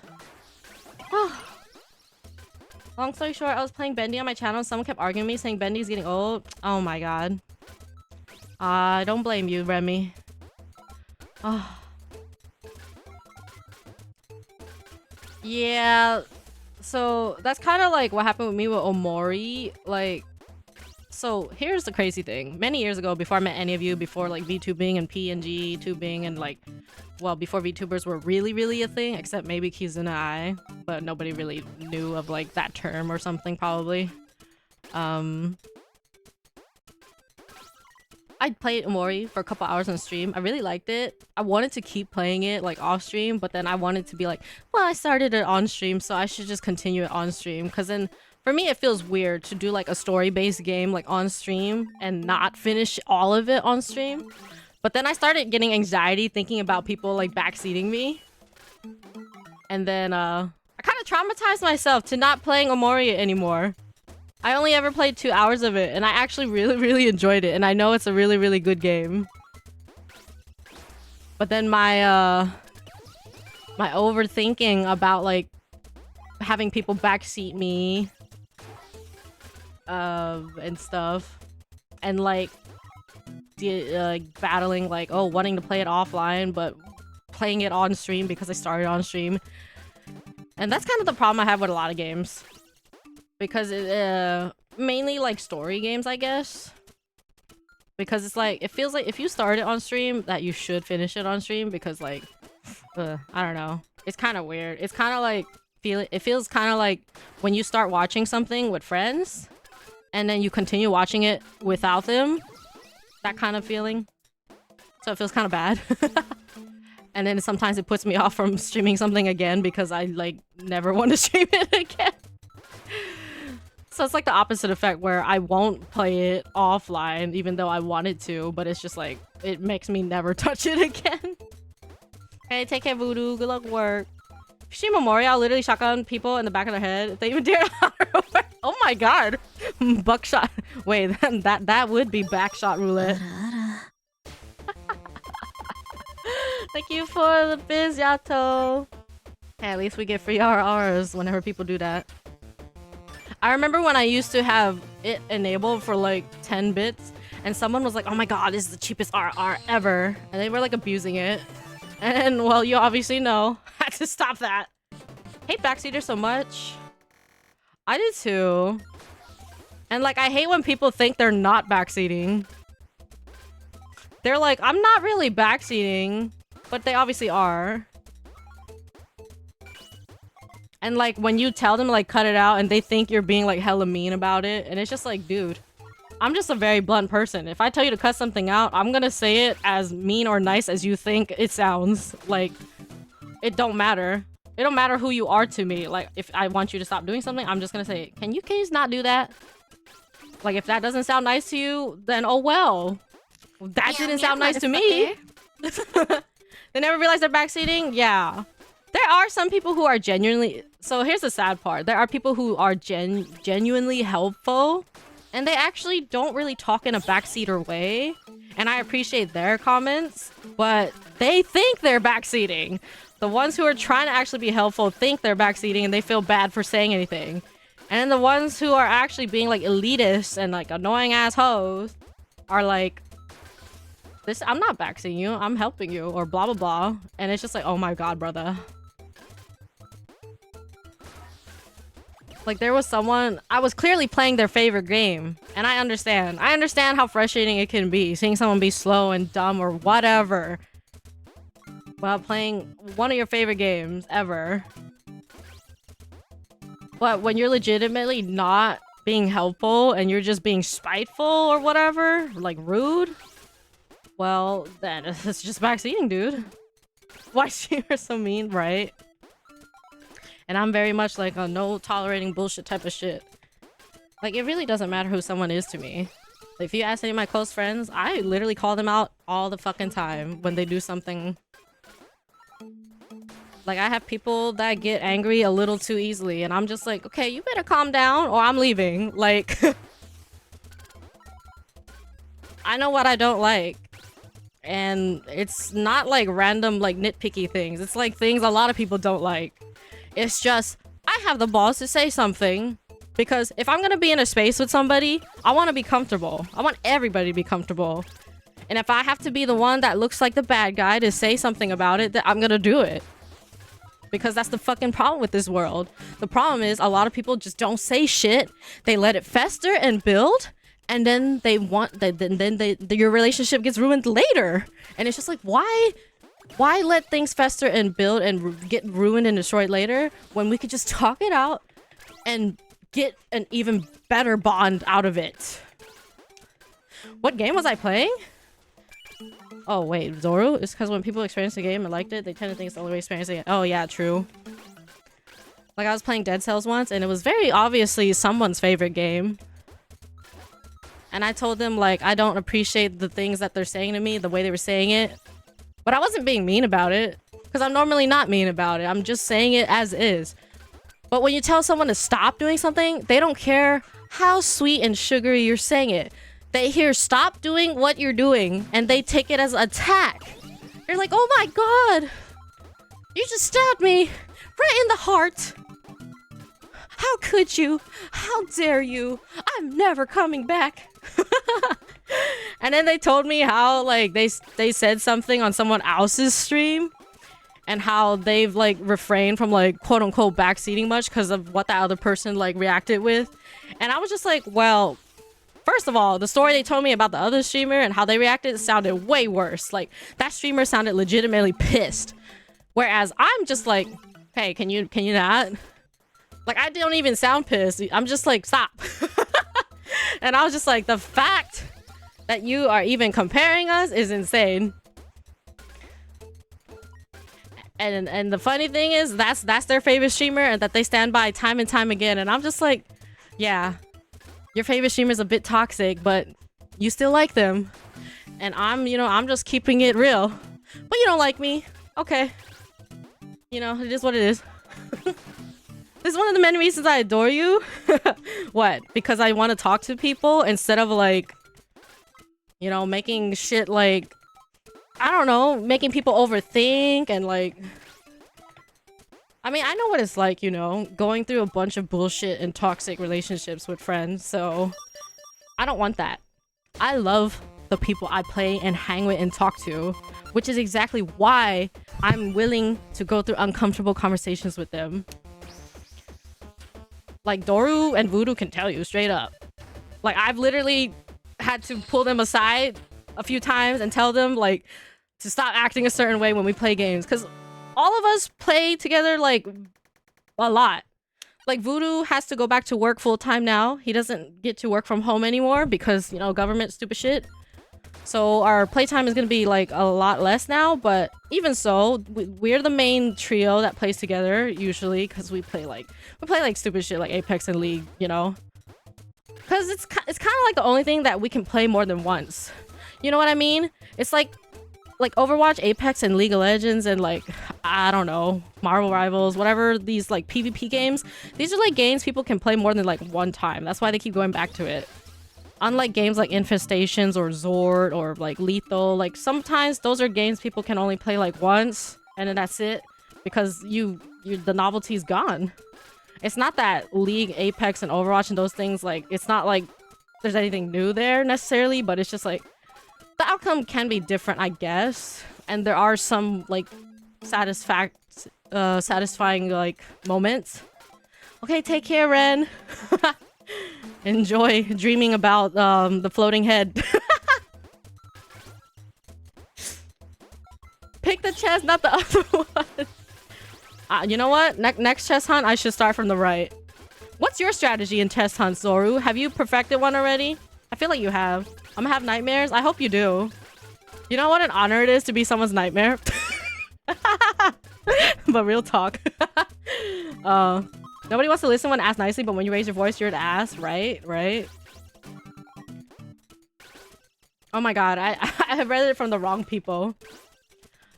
Long story short, I was playing Bendy on my channel and someone kept arguing with me saying Bendy's getting old. Oh my god. I don't blame you, Remy. Yeah, so that's kind of like what happened with me with Omori. Like, so here's the crazy thing. Many years ago, before I met any of you, before like VTubing and PNG tubing and like, well, before VTubers were really a thing, except maybe Kizuna I, but nobody really knew of like that term or something probably. I played Omori for a couple hours on stream. I really liked it. I wanted to keep playing it like off stream, but then I wanted to be like, well, I started it on stream, so I should just continue it on stream. Because then for me, it feels weird to do like a story-based game like on stream and not finish all of it on stream. But then I started getting anxiety thinking about people like backseating me. And then I kind of traumatized myself to not playing Omori anymore. I only ever played 2 hours of it, and I actually really enjoyed it, and I know it's a really good game. But then my my overthinking about like having people backseat me and stuff, and like battling like, oh, wanting to play it offline but playing it on stream because I started on stream. And that's kind of the problem I have with a lot of games. Because it, mainly like story games, I guess. Because it's like, it feels like if you start it on stream, that you should finish it on stream. Because like, I don't know. It's kind of weird. It's kind of like, it feels kind of like when you start watching something with friends, and then you continue watching it without them. That kind of feeling. So it feels kind of bad. And then sometimes it puts me off from streaming something again because I like never want to stream it again. So it's like the opposite effect where I won't play it offline even though I wanted to, but it's just like, it makes me never touch it again. Hey, take care, Voodoo. Good luck work. Stream Omori, I'll literally shotgun people in the back of their head if they even dare to. Oh my god. Buckshot. Wait, that would be backshot roulette. Thank you for the biz, Yato. Hey, at least we get free RRs whenever people do that. I remember when I used to have it enabled for like 10 bits and someone was like, oh my god, this is the cheapest RR ever. And they were like abusing it. And well, you obviously know. I had to stop that. I hate backseaters so much. I did too. And like, I hate when people think they're not backseating. They're like, I'm not really backseating. But they obviously are. And like when you tell them like cut it out and they think you're being like hella mean about it, and it's just like, dude, I'm just a very blunt person. If I tell you to cut something out, I'm gonna say it as mean or nice as you think it sounds. Like, it don't matter. It don't matter who you are to me. Like, if I want you to stop doing something, I'm just gonna say, can you please not do that? Like, if that doesn't sound nice to you, then oh well. That didn't sound nice to me. They never realize they're backseating? Yeah. There are some people who are genuinely... So here's the sad part. There are people who are genuinely helpful, and they actually don't really talk in a backseater way. And I appreciate their comments, but they think they're backseating. The ones who are trying to actually be helpful think they're backseating, and they feel bad for saying anything. And then the ones who are actually being like elitist and like annoying assholes are like, this, I'm not backseating you, I'm helping you, or blah blah blah. And it's just like, oh my god, brother. Like, there was someone, I was clearly playing their favorite game, and I understand how frustrating it can be seeing someone be slow and dumb or whatever while playing one of your favorite games ever. But when you're legitimately not being helpful and you're just being spiteful or whatever, like rude, well, then it's just backseating, dude. Why she was so mean, right? And I'm very much like a no tolerating bullshit type of shit. Like, it really doesn't matter who someone is to me. Like, if you ask any of my close friends, I literally call them out all the fucking time when they do something. Like, I have people that get angry a little too easily, and I'm just like, okay, you better calm down or I'm leaving. Like, I know what I don't like. And it's not like random, like nitpicky things. It's like things a lot of people don't like. It's just, I have the balls to say something. Because if I'm gonna be in a space with somebody, I want to be comfortable. I want everybody to be comfortable. And if I have to be the one that looks like the bad guy to say something about it, then I'm gonna do it. because that's the fucking problem with this world. The problem is a lot of people just don't say shit. They let it fester and build, and then your relationship gets ruined later. And it's just like, why let things fester and build and get ruined and destroyed later when we could just talk it out and get an even better bond out of it? What game was I playing? Oh wait, Zoru? It's because when people experience the game and liked it, they tend to think it's the only way experiencing it. Oh yeah, true. Like I was playing Dead Cells once and it was very obviously someone's favorite game. And I told them like I don't appreciate the things that they're saying to me, the way they were saying it. But I wasn't being mean about it, because I'm normally not mean about it. I'm just saying it as is. But when you tell someone to stop doing something, they don't care how sweet and sugary you're saying it. They hear stop doing what you're doing and they take it as an attack. You're like, oh my god, you just stabbed me right in the heart. How could you? How dare you? I'm never coming back. And then they told me how like they said something on someone else's stream and how they've like refrained from like quote unquote backseating much because of what that other person like reacted with. And I was just like, well, first of all, the story they told me about the other streamer and how they reacted sounded way worse. Like, that streamer sounded legitimately pissed. Whereas I'm just like, hey, can you not? Like, I don't even sound pissed. I'm just like, stop. And I was just like, the fact that you are even comparing us is insane. And the funny thing is, that's their favorite streamer and that they stand by time and time again. And I'm just like, yeah. Your favorite streamer's a bit toxic, but you still like them. And I'm just keeping it real. But you don't like me. Okay. You know, it is what it is. This is one of the many reasons I adore you. What? Because I want to talk to people instead of like, you know, making shit like, I don't know, making people overthink and like... I mean, I know what it's like, you know, going through a bunch of bullshit and toxic relationships with friends, so I don't want that. I love the people I play and hang with and talk to, which is exactly why I'm willing to go through uncomfortable conversations with them. Like, Doru and Voodoo can tell you straight up. Like, I've literally had to pull them aside a few times and tell them, like, to stop acting a certain way when we play games, because all of us play together, like, a lot. Like, Voodoo has to go back to work full-time now. He doesn't get to work from home anymore because, you know, government stupid shit. So our playtime is gonna be, like, a lot less now, but even so, we're the main trio that plays together, usually, because we play, like, stupid shit like Apex and League, you know? Because it's kind of like the only thing that we can play more than once. You know what I mean? It's like Overwatch, Apex, and League of Legends, and like, I don't know, Marvel Rivals, whatever, these like PvP games. These are like games people can play more than like one time. That's why they keep going back to it. Unlike games like Infestations or Zord or like Lethal, like sometimes those are games people can only play like once and then that's it, because the novelty's gone. It's not that League, Apex, and Overwatch and those things, like, it's not like there's anything new there necessarily, but it's just like the outcome can be different, I guess. And there are some, like, satisfying, like, moments. Okay, take care, Ren. Enjoy dreaming about, the floating head. Pick the chest, not the other one. You know what? Next chest hunt, I should start from the right. What's your strategy in chest hunts, Zoru? Have you perfected one already? I feel like you have. I'm gonna have nightmares. I hope you do. You know what an honor it is to be someone's nightmare? But real talk. Nobody wants to listen when asked nicely, but when you raise your voice, you're an ass, right? Right? Oh my god, I have read it from the wrong people.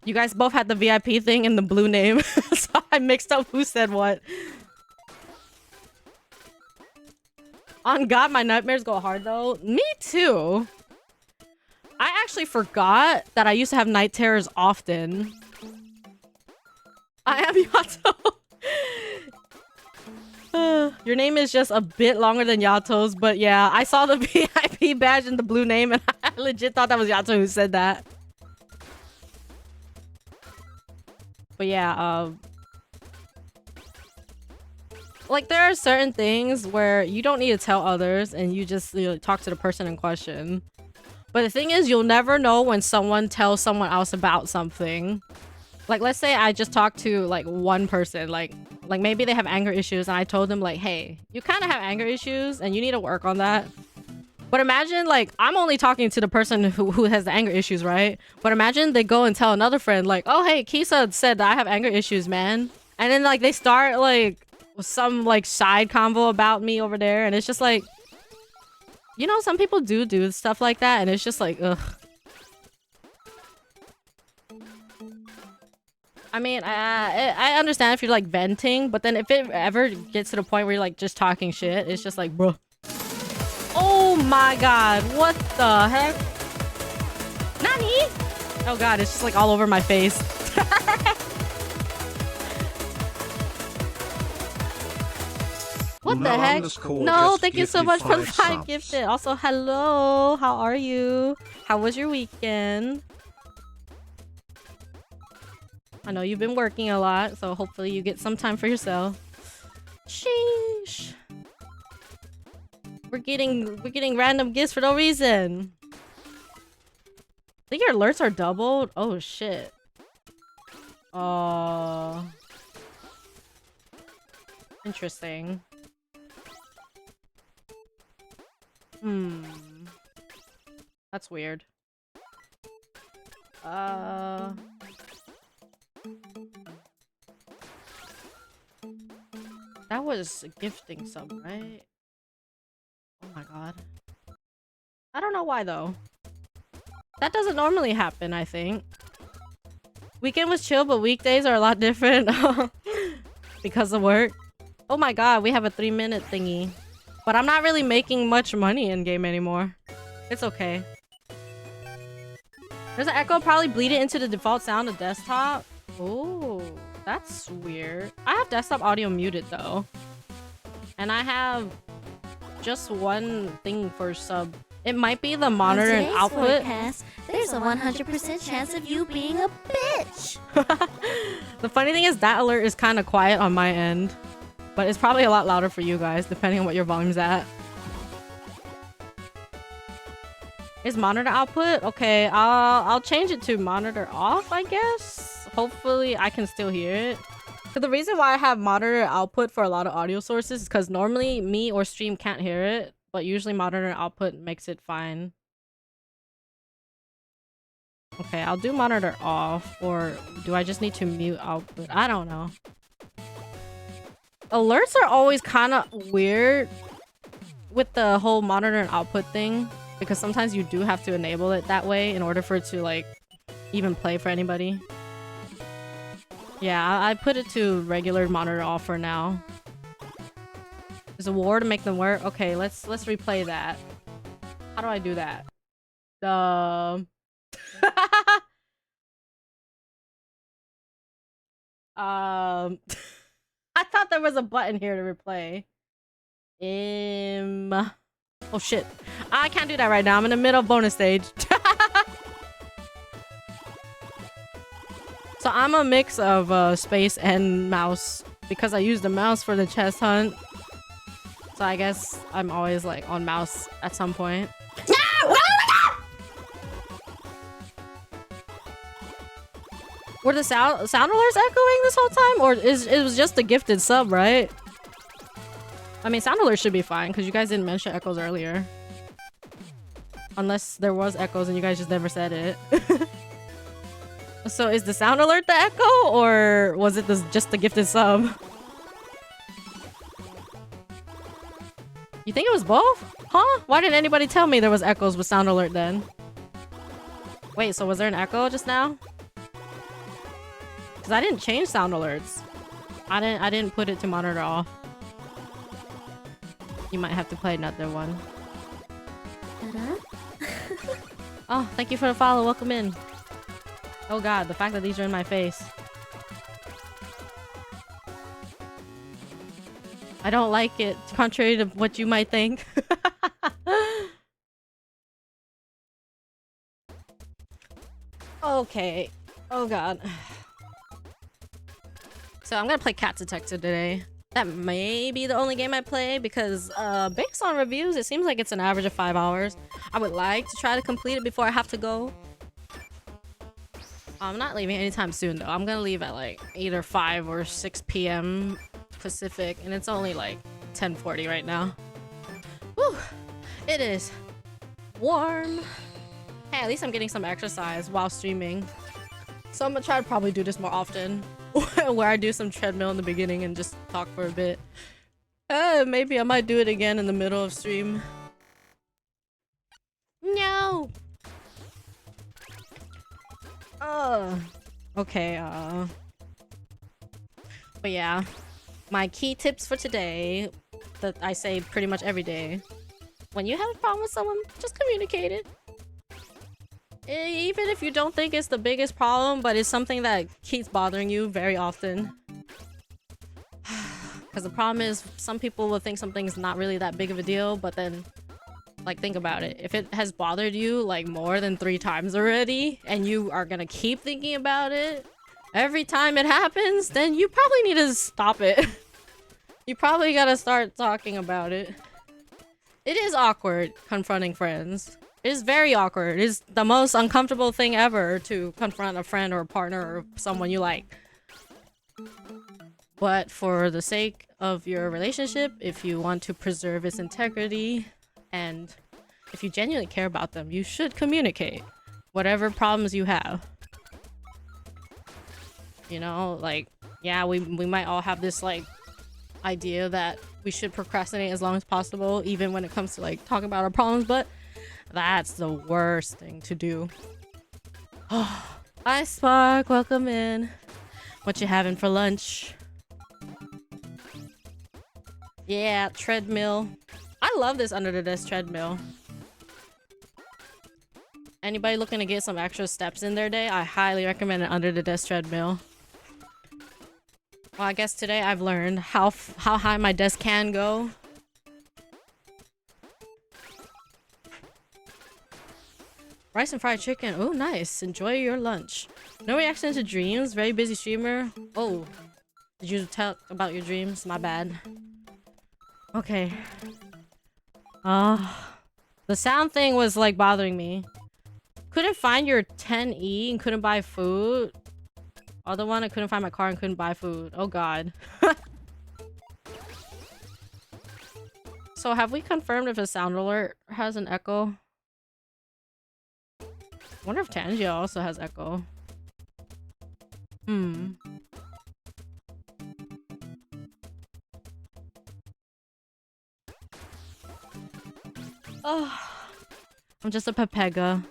You guys both had the VIP thing in the blue name, so I mixed up who said what. On God, my nightmares go hard though. Me too. I actually forgot that I used to have night terrors often. I am Yato. Your name is just a bit longer than Yato's, but yeah, I saw the VIP badge in the blue name and I legit thought that was Yato who said that. But yeah, Like, there are certain things where you don't need to tell others and you just, you know, talk to the person in question. But the thing is, you'll never know when someone tells someone else about something. Like, let's say I just talked to, like, one person. Like maybe they have anger issues and I told them, like, hey, you kind of have anger issues and you need to work on that. But imagine, like, I'm only talking to the person who has the anger issues, right? But imagine they go and tell another friend, like, oh, hey, Kisa said that I have anger issues, man. And then, like, they start, like, some, like, side convo about me over there. And it's just like, you know, some people do stuff like that. And it's just like, ugh. I mean, I understand if you're, like, venting. But then if it ever gets to the point where you're, like, just talking shit, it's just like, bro. Oh my god, what the heck? Nani? Oh god, it's just like all over my face. What the heck? No, thank you so much for the 5 gifted. Also, hello, how are you? How was your weekend? I know you've been working a lot, so hopefully you get some time for yourself. Sheesh. We're getting random gifts for no reason. I think your alerts are doubled. Oh shit. Interesting. That's weird. That was a gifting sub, right? Oh my god. I don't know why though. That doesn't normally happen, I think. Weekend was chill, but weekdays are a lot different. Because of work. Oh my god, we have a 3-minute thingy. But I'm not really making much money in game anymore. It's okay. There's an echo, probably bleed it into the default sound of desktop. Oh, that's weird. I have desktop audio muted though. And I have just one thing for sub. It might be the monitor and output. Forecast, there's a 100% chance of you being a bitch. The funny thing is that alert is kind of quiet on my end. But it's probably a lot louder for you guys, depending on what your volume's at. Is monitor output? Okay, I'll change it to monitor off, I guess. Hopefully I can still hear it. So the reason why I have monitor output for a lot of audio sources is because normally me or stream can't hear it. But usually monitor output makes it fine. Okay, I'll do monitor off. Or do I just need to mute output? I don't know. Alerts are always kind of weird with the whole monitor and output thing. Because sometimes you do have to enable it that way in order for it to, like, even play for anybody. Yeah, I put it to regular monitor off for now. There's a war to make them work. Okay, let's replay that. How do I do that? I thought there was a button here to replay. Oh shit. I can't do that right now. I'm in the middle of bonus stage. So I'm a mix of space and mouse because I use the mouse for the chest hunt. So I guess I'm always like on mouse at some point. No! Were the sound alerts echoing this whole time? Or it was just a gifted sub, right? I mean, sound alerts should be fine because you guys didn't mention echoes earlier. Unless there was echoes and you guys just never said it. So is the sound alert the echo or was it just the gifted sub? You think it was both? Huh? Why didn't anybody tell me there was echoes with sound alert then? Wait, so was there an echo just now? Because I didn't change sound alerts. I didn't put it to monitor off. You might have to play another one. Oh, thank you for the follow. Welcome in. Oh god, the fact that these are in my face. I don't like it, contrary to what you might think. Okay. Oh god. So I'm gonna play Cat Detective today. That may be the only game I play because based on reviews, it seems like it's an average of 5 hours. I would like to try to complete it before I have to go. I'm not leaving anytime soon though. I'm gonna leave at like either 5 or 6 p.m. Pacific, and it's only like 10:40 right now. Whew, it is warm. Hey, at least I'm getting some exercise while streaming. So I'm gonna try to probably do this more often. Where I do some treadmill in the beginning and just talk for a bit. Maybe I might do it again in the middle of stream. No! Okay, but yeah. My key tips for today that I say pretty much every day. When you have a problem with someone, just communicate it. Even if you don't think it's the biggest problem, but it's something that keeps bothering you very often. Because the problem is, some people will think something's not really that big of a deal, but then, like, think about it. If it has bothered you, like, more than 3 times already, and you are gonna keep thinking about it every time it happens, then you probably need to stop it. You probably gotta start talking about it. It is awkward confronting friends. It is very awkward. It is the most uncomfortable thing ever to confront a friend or a partner or someone you like. But for the sake of your relationship, if you want to preserve its integrity, and if you genuinely care about them, you should communicate whatever problems you have. You know, like, yeah, we might all have this, like, idea that we should procrastinate as long as possible, even when it comes to, like, talking about our problems, but that's the worst thing to do. Hi, Spark. Welcome in. What you having for lunch? Yeah, treadmill. I love this under the desk treadmill. Anybody looking to get some extra steps in their day, I highly recommend an under the desk treadmill. Well, I guess today I've learned how high my desk can go. Rice and fried chicken. Oh, nice. Enjoy your lunch. No reaction to dreams. Very busy streamer. Oh, did you tell about your dreams? My bad. Okay. The sound thing was like bothering me. Couldn't find your 10E and couldn't buy food. Other one, I couldn't find my car and couldn't buy food. Oh god. So have we confirmed if a sound alert has an echo? Wonder if Tangia also has echo. Oh, I'm just a pepega.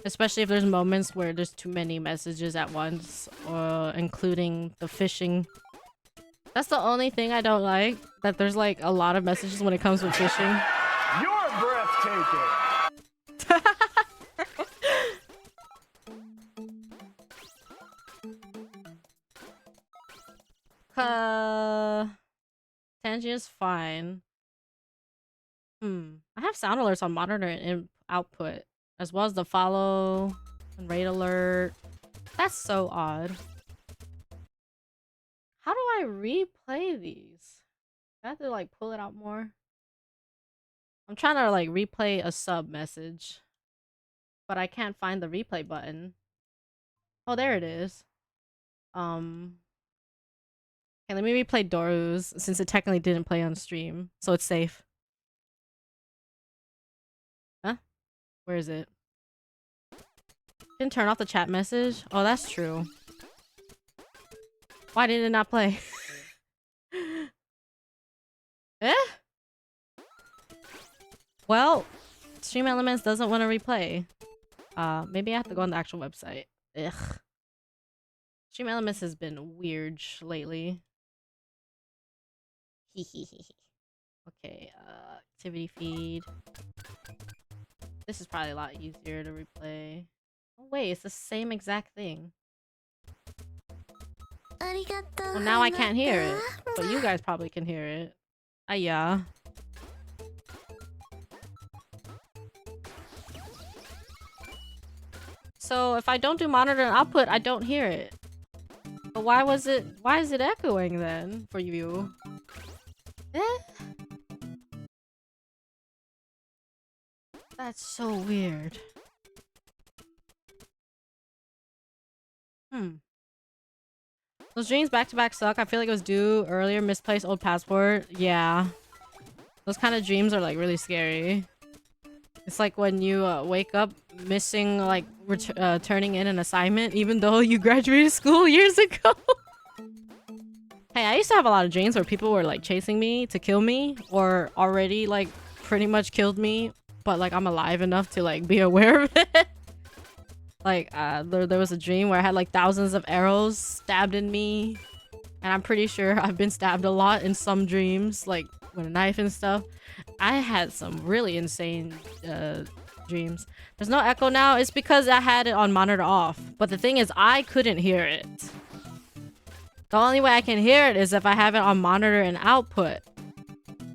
Especially if there's moments where there's too many messages at once, including the fishing. That's the only thing I don't like. That there's like a lot of messages when it comes to fishing. You're breathtaking. Tangia's fine. I have sound alerts on monitor and output, as well as the follow and rate alert. That's so odd. How do I replay these? I have to like pull it out more. I'm trying to like replay a sub message, but I can't find the replay button. Oh, there it is. Okay, let me replay Doru's since it technically didn't play on stream, so it's safe. Huh? Where is it? Didn't turn off the chat message? Oh, that's true. Why did it not play? Eh? Well, Stream Elements doesn't want to replay. Maybe I have to go on the actual website. Ugh. Stream Elements has been weird lately. Okay, activity feed. This is probably a lot easier to replay. Oh wait, it's the same exact thing. Well, now I can't hear it, but you guys probably can hear it. Yeah. So if I don't do monitor and output, I don't hear it. But why is it echoing then for you? Eh? That's so weird. Hmm. Those dreams back to back suck. I feel like it was due earlier. Misplaced old passport. Yeah. Those kind of dreams are like really scary. It's like when you wake up missing like turning in an assignment even though you graduated school years ago. Hey, I used to have a lot of dreams where people were like chasing me to kill me or already like pretty much killed me, but like I'm alive enough to like be aware of it. Like there was a dream where I had like thousands of arrows stabbed in me, and I'm pretty sure I've been stabbed a lot in some dreams, like with a knife and stuff. I had some really insane dreams. There's no echo now. It's because I had it on monitor off, but the thing is I couldn't hear it. The only way I can hear it is if I have it on monitor and output.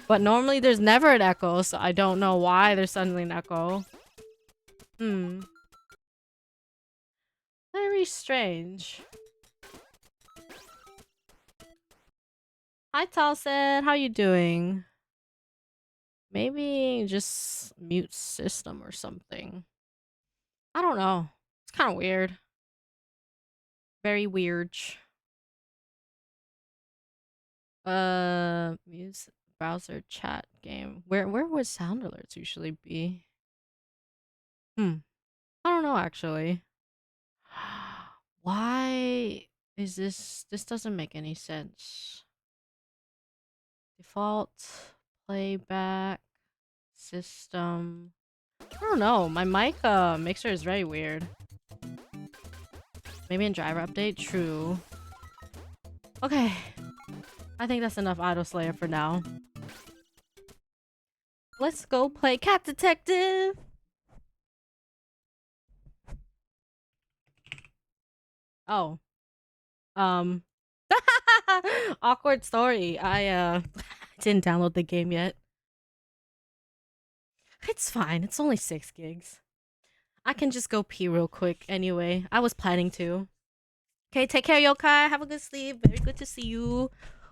But normally there's never an echo, so I don't know why there's suddenly an echo. Very strange. Hi Talsed, how you doing? Maybe just mute system or something. I don't know. It's kind of weird. Very weird. Music browser chat game. Where would sound alerts usually be? I don't know actually. Why is this doesn't make any sense. Default playback system. I don't know. My mic mixer is very weird. Maybe in driver update? True. Okay. I think that's enough Auto Slayer for now. Let's go play Cat Detective! Oh. Um. Awkward story. I didn't download the game yet. It's fine. It's only 6 gigs. I can just go pee real quick anyway. I was planning to. Okay, take care, Yokai. Have a good sleep. Very good to see you.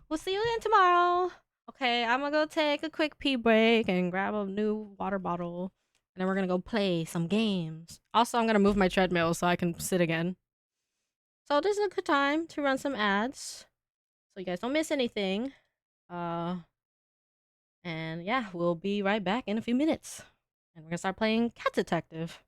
We'll see you again tomorrow. Okay, I'm gonna go take a quick pee break and grab a new water bottle. And then we're gonna go play some games. Also, I'm gonna move my treadmill so I can sit again. So this is a good time to run some ads. So you guys don't miss anything. And yeah, we'll be right back in a few minutes. And we're gonna start playing Cat Detective.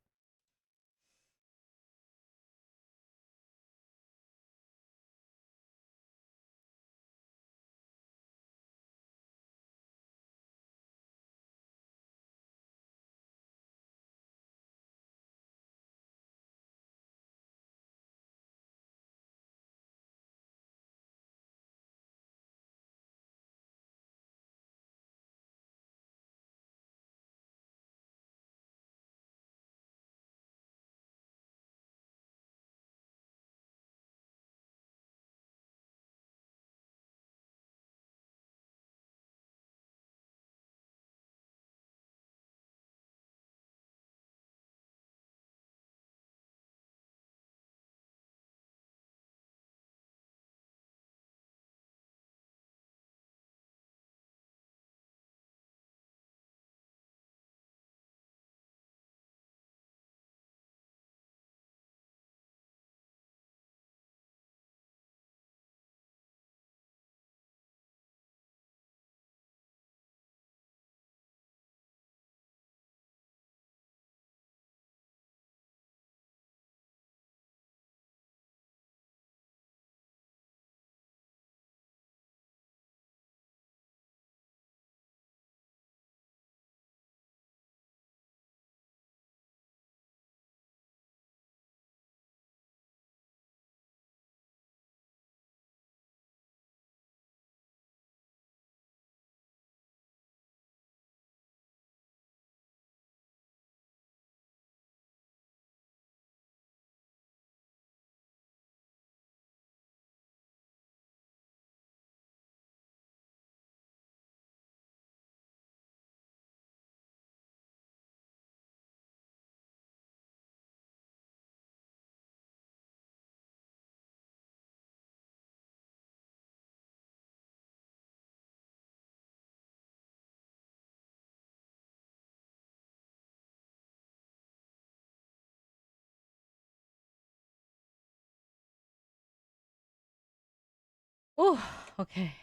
Oh, okay.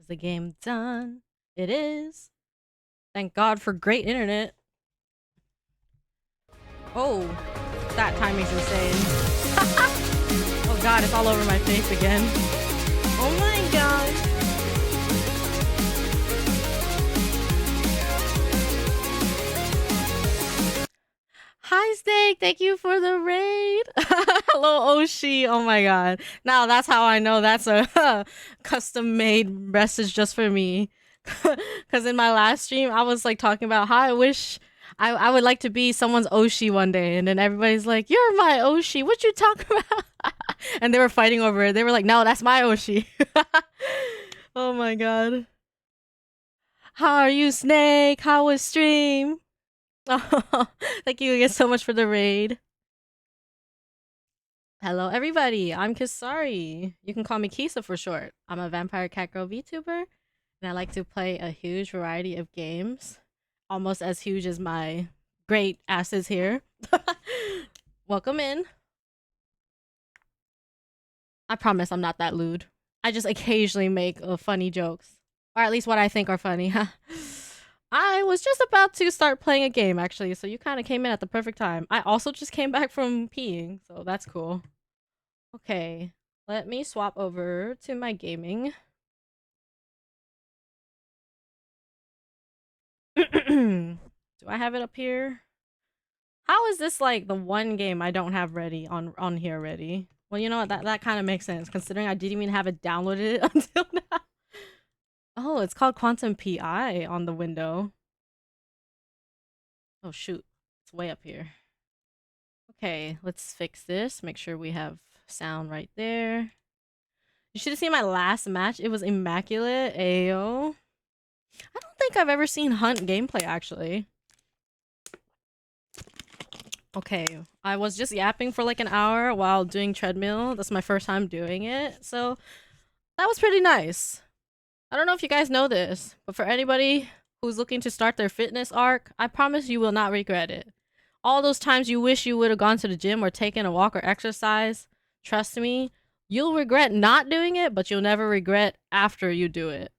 Is the game done? It is. Thank God for great internet. Oh, that timing's insane. Oh God, it's all over my face again. Oh my God. Hi, Steak. Thank you for the raid. Hello, Oshi. Oh my God. Now that's how I know that's a custom made message just for me. Because in my last stream, I was like talking about how I wish I would like to be someone's Oshi one day. And then everybody's like, you're my Oshi. What you talking about? And they were fighting over it. They were like, no, that's my Oshi. Oh my God. How are you, Snake? How was stream? Oh, thank you again so much for the raid. Hello, everybody. I'm Kisari. You can call me Kisa for short. I'm a vampire cat girl VTuber, and I like to play a huge variety of games, almost as huge as my great asses here. Welcome in. I promise I'm not that lewd. I just occasionally make funny jokes, or at least what I think are funny. I was just about to start playing a game, actually, so you kind of came in at the perfect time. I also just came back from peeing, so that's cool. Okay, let me swap over to my gaming. Do I have it up here? How is this like the one game I don't have ready on here already? Well, you know what? That kind of makes sense considering I didn't even have it downloaded until now. Oh, it's called Quantum PI on the window. Oh shoot, it's way up here. Okay, let's fix this. Make sure we have sound right there. You should have seen my last match. It was immaculate. Ayo. I don't think I've ever seen Hunt gameplay, actually. Okay, I was just yapping for like an hour while doing treadmill. That's my first time doing it, so that was pretty nice. I don't know if you guys know this, but for anybody who's looking to start their fitness arc, I promise you will not regret it. All those times you wish you would have gone to the gym or taken a walk or exercise, trust me, you'll regret not doing it, but you'll never regret after you do it.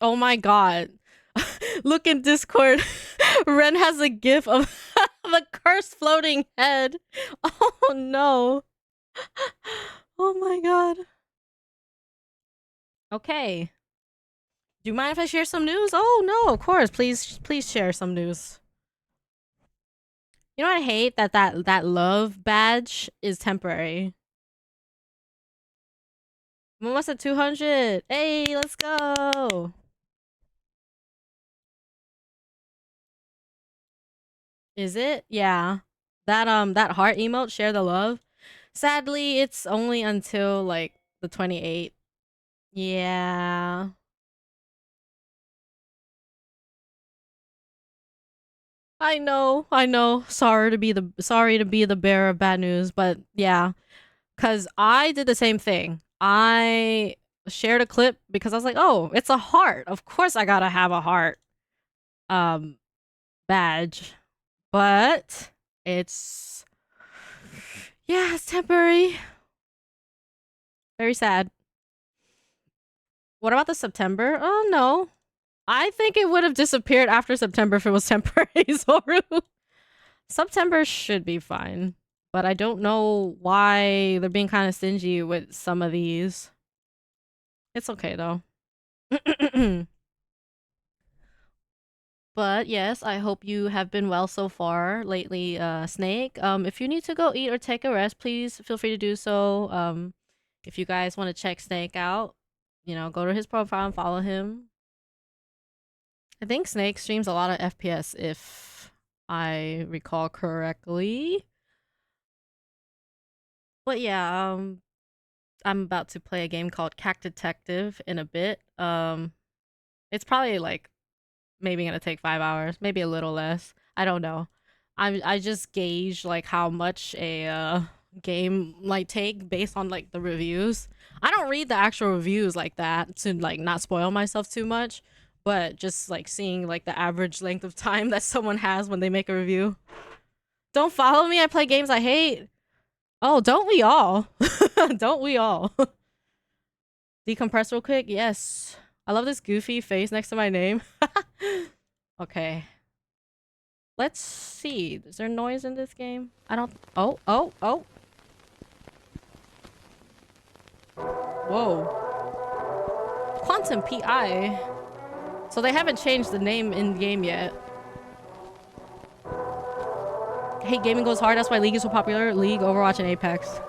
Oh my God. Look in Discord. Ren has a gif of the cursed floating head. Oh no. Oh my God. Okay. Do you mind if I share some news? Oh no, of course. Please share some news. You know what I hate? That love badge is temporary. I'm almost at 200. Hey, let's go. Is it? Yeah. That heart emote, share the love. Sadly, it's only until like the 28th. Yeah. I know. Sorry to be the bearer of bad news, but yeah. Cause I did the same thing. I shared a clip because I was like, oh, it's a heart. Of course I gotta have a heart badge. But it's it's temporary. Very sad. What about the September? Oh no. I think it would have disappeared after September if it was temporary, Zoru. September should be fine. But I don't know why they're being kind of stingy with some of these. It's okay though. But yes, I hope you have been well so far lately, Snake. If you need to go eat or take a rest, please feel free to do so. If you guys want to check Snake out, you know, go to his profile and follow him. I think Snake streams a lot of FPS if I recall correctly. But yeah, I'm about to play a game called Cat Detective in a bit. It's probably like maybe gonna take 5 hours, maybe a little less. I don't know. I just gauge like how much a game might take based on like the reviews. I don't read the actual reviews like that to like not spoil myself too much, but just like seeing like the average length of time that someone has when they make a review. Don't follow me. I play games I hate. Oh, don't we all? Don't we all? Decompress real quick? Yes. I love this goofy face next to my name. Okay. Let's see. Is there noise in this game? I don't... Oh. Whoa. Quantum PI. So they haven't changed the name in game yet. Hey, gaming goes hard. That's why League is so popular. League, Overwatch, and Apex.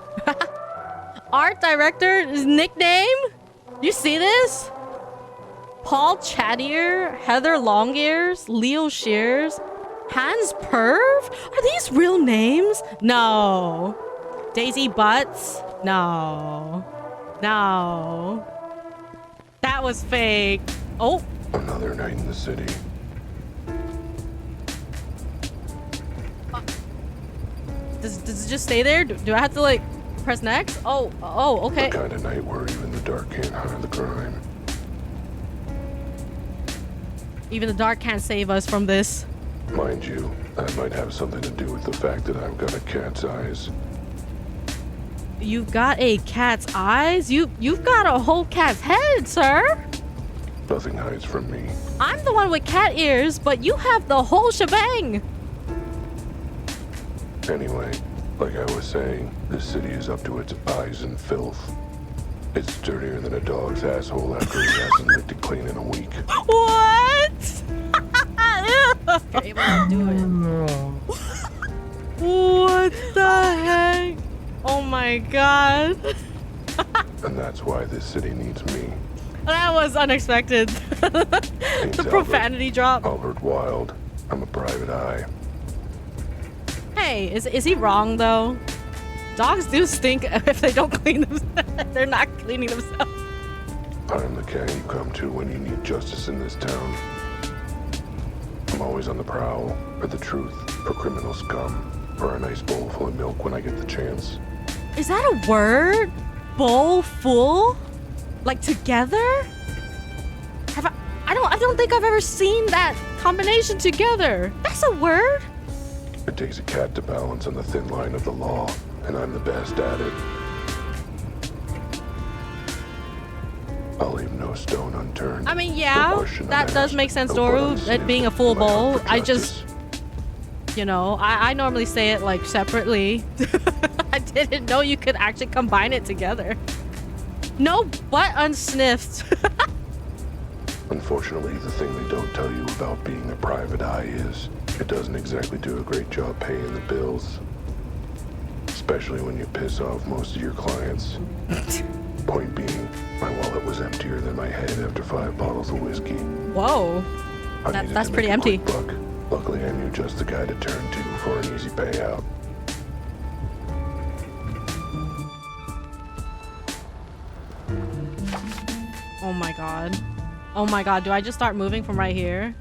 Art director's nickname? You see this? Paul Chattier, Heather Longears, Leo Shears, Hans Perv? Are these real names? No. Daisy Butts? No. No. That was fake. Oh. Another night in the city. Does it just stay there? Do I have to like press next? Oh, okay. The kind of night where even the dark can't hide the crime. Even the dark can't save us from this. Mind you, that might have something to do with the fact that I've got a cat's eyes. You've got a cat's eyes? You've got a whole cat's head, sir. Nothing hides from me. I'm the one with cat ears, but you have the whole shebang. Anyway, like I was saying, this city is up to its eyes in filth. It's dirtier than a dog's asshole after he hasn't licked it clean in a week. What? You're able to do it. What the heck? Oh my god. And that's why this city needs me. That was unexpected. The profanity drop. Albert Wild. I'm a private eye. Hey, is he wrong though? Dogs do stink if they don't clean themselves. They're not cleaning themselves. I'm the cat you come to when you need justice in this town. I'm always on the prowl for the truth, for criminal scum, for a nice bowl full of milk when I get the chance. Is that a word? Bowl full? Like together? I don't think I've ever seen that combination together. That's a word? It takes a cat to balance on the thin line of the law, and I'm the best at it. I'll leave no stone unturned. I mean, yeah, that does make sense, Doru, it being a full bowl. I just, you know, I normally say it like separately. I didn't know you could actually combine it together. No butt unsniffed. Unfortunately, the thing they don't tell you about being a private eye is it doesn't exactly do a great job paying the bills. Especially when you piss off most of your clients. Point being, my wallet was emptier than my head after 5 bottles of whiskey. Whoa. That's pretty empty. Buck. Luckily, I knew just the guy to turn to for an easy payout. Oh my god. Oh my god, do I just start moving from right here?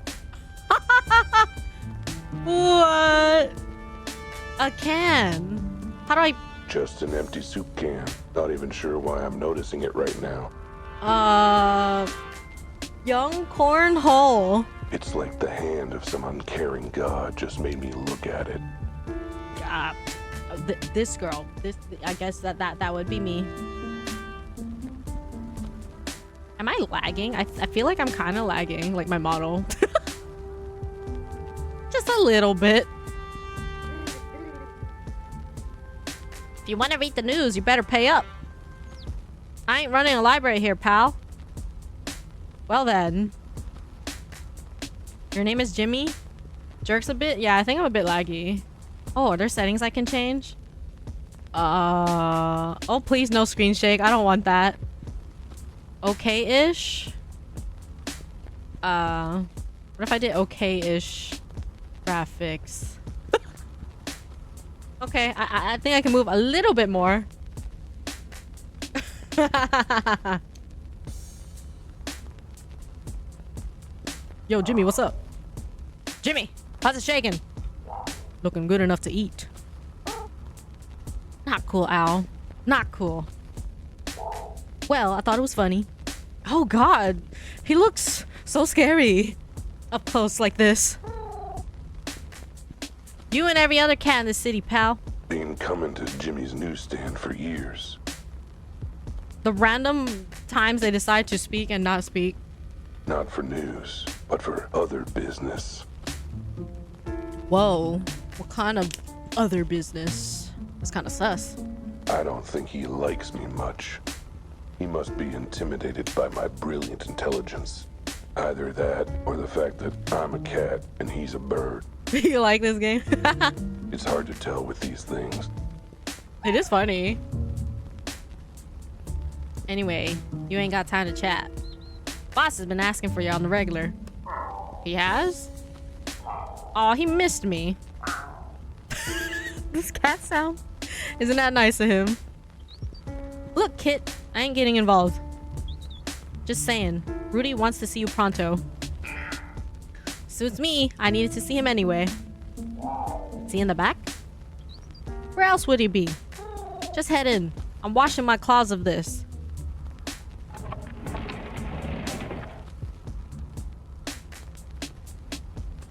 What? A can? How do I... Just an empty soup can. Not even sure why I'm noticing it right now. Young cornhole. It's like the hand of some uncaring god just made me look at it. This girl. I guess that would be me. Am I lagging? I feel like I'm kind of lagging, like my model. Just a little bit. If you want to read the news, you better pay up. I ain't running a library here, pal. Well then. Your name is Jimmy? Jerks a bit? Yeah, I think I'm a bit laggy. Oh, are there settings I can change? Oh, please no screen shake. I don't want that. Okay-ish? What if I did okay-ish graphics? Okay, I think I can move a little bit more. Yo, Jimmy, what's up? Jimmy, how's it shaking? Looking good enough to eat. Not cool, Al. Not cool. Well, I thought it was funny. Oh god, he looks so scary up close like this. You and every other cat in the city, pal. Been coming to Jimmy's newsstand for years. The random times they decide to speak and not speak. Not for news, but for other business. Whoa. What kind of other business? That's kind of sus. I don't think he likes me much. He must be intimidated by my brilliant intelligence. Either that, or the fact that I'm a cat and he's a bird. You like this game? It's hard to tell with these things. It is funny. Anyway, you ain't got time to chat. Boss has been asking for you on the regular. He has? Oh, he missed me. This cat sound. Isn't that nice of him? Look, Kit, I ain't getting involved. Just saying, Rudy wants to see you pronto. Suits me. I needed to see him anyway. Is he in the back? Where else would he be? Just head in. I'm washing my claws of this.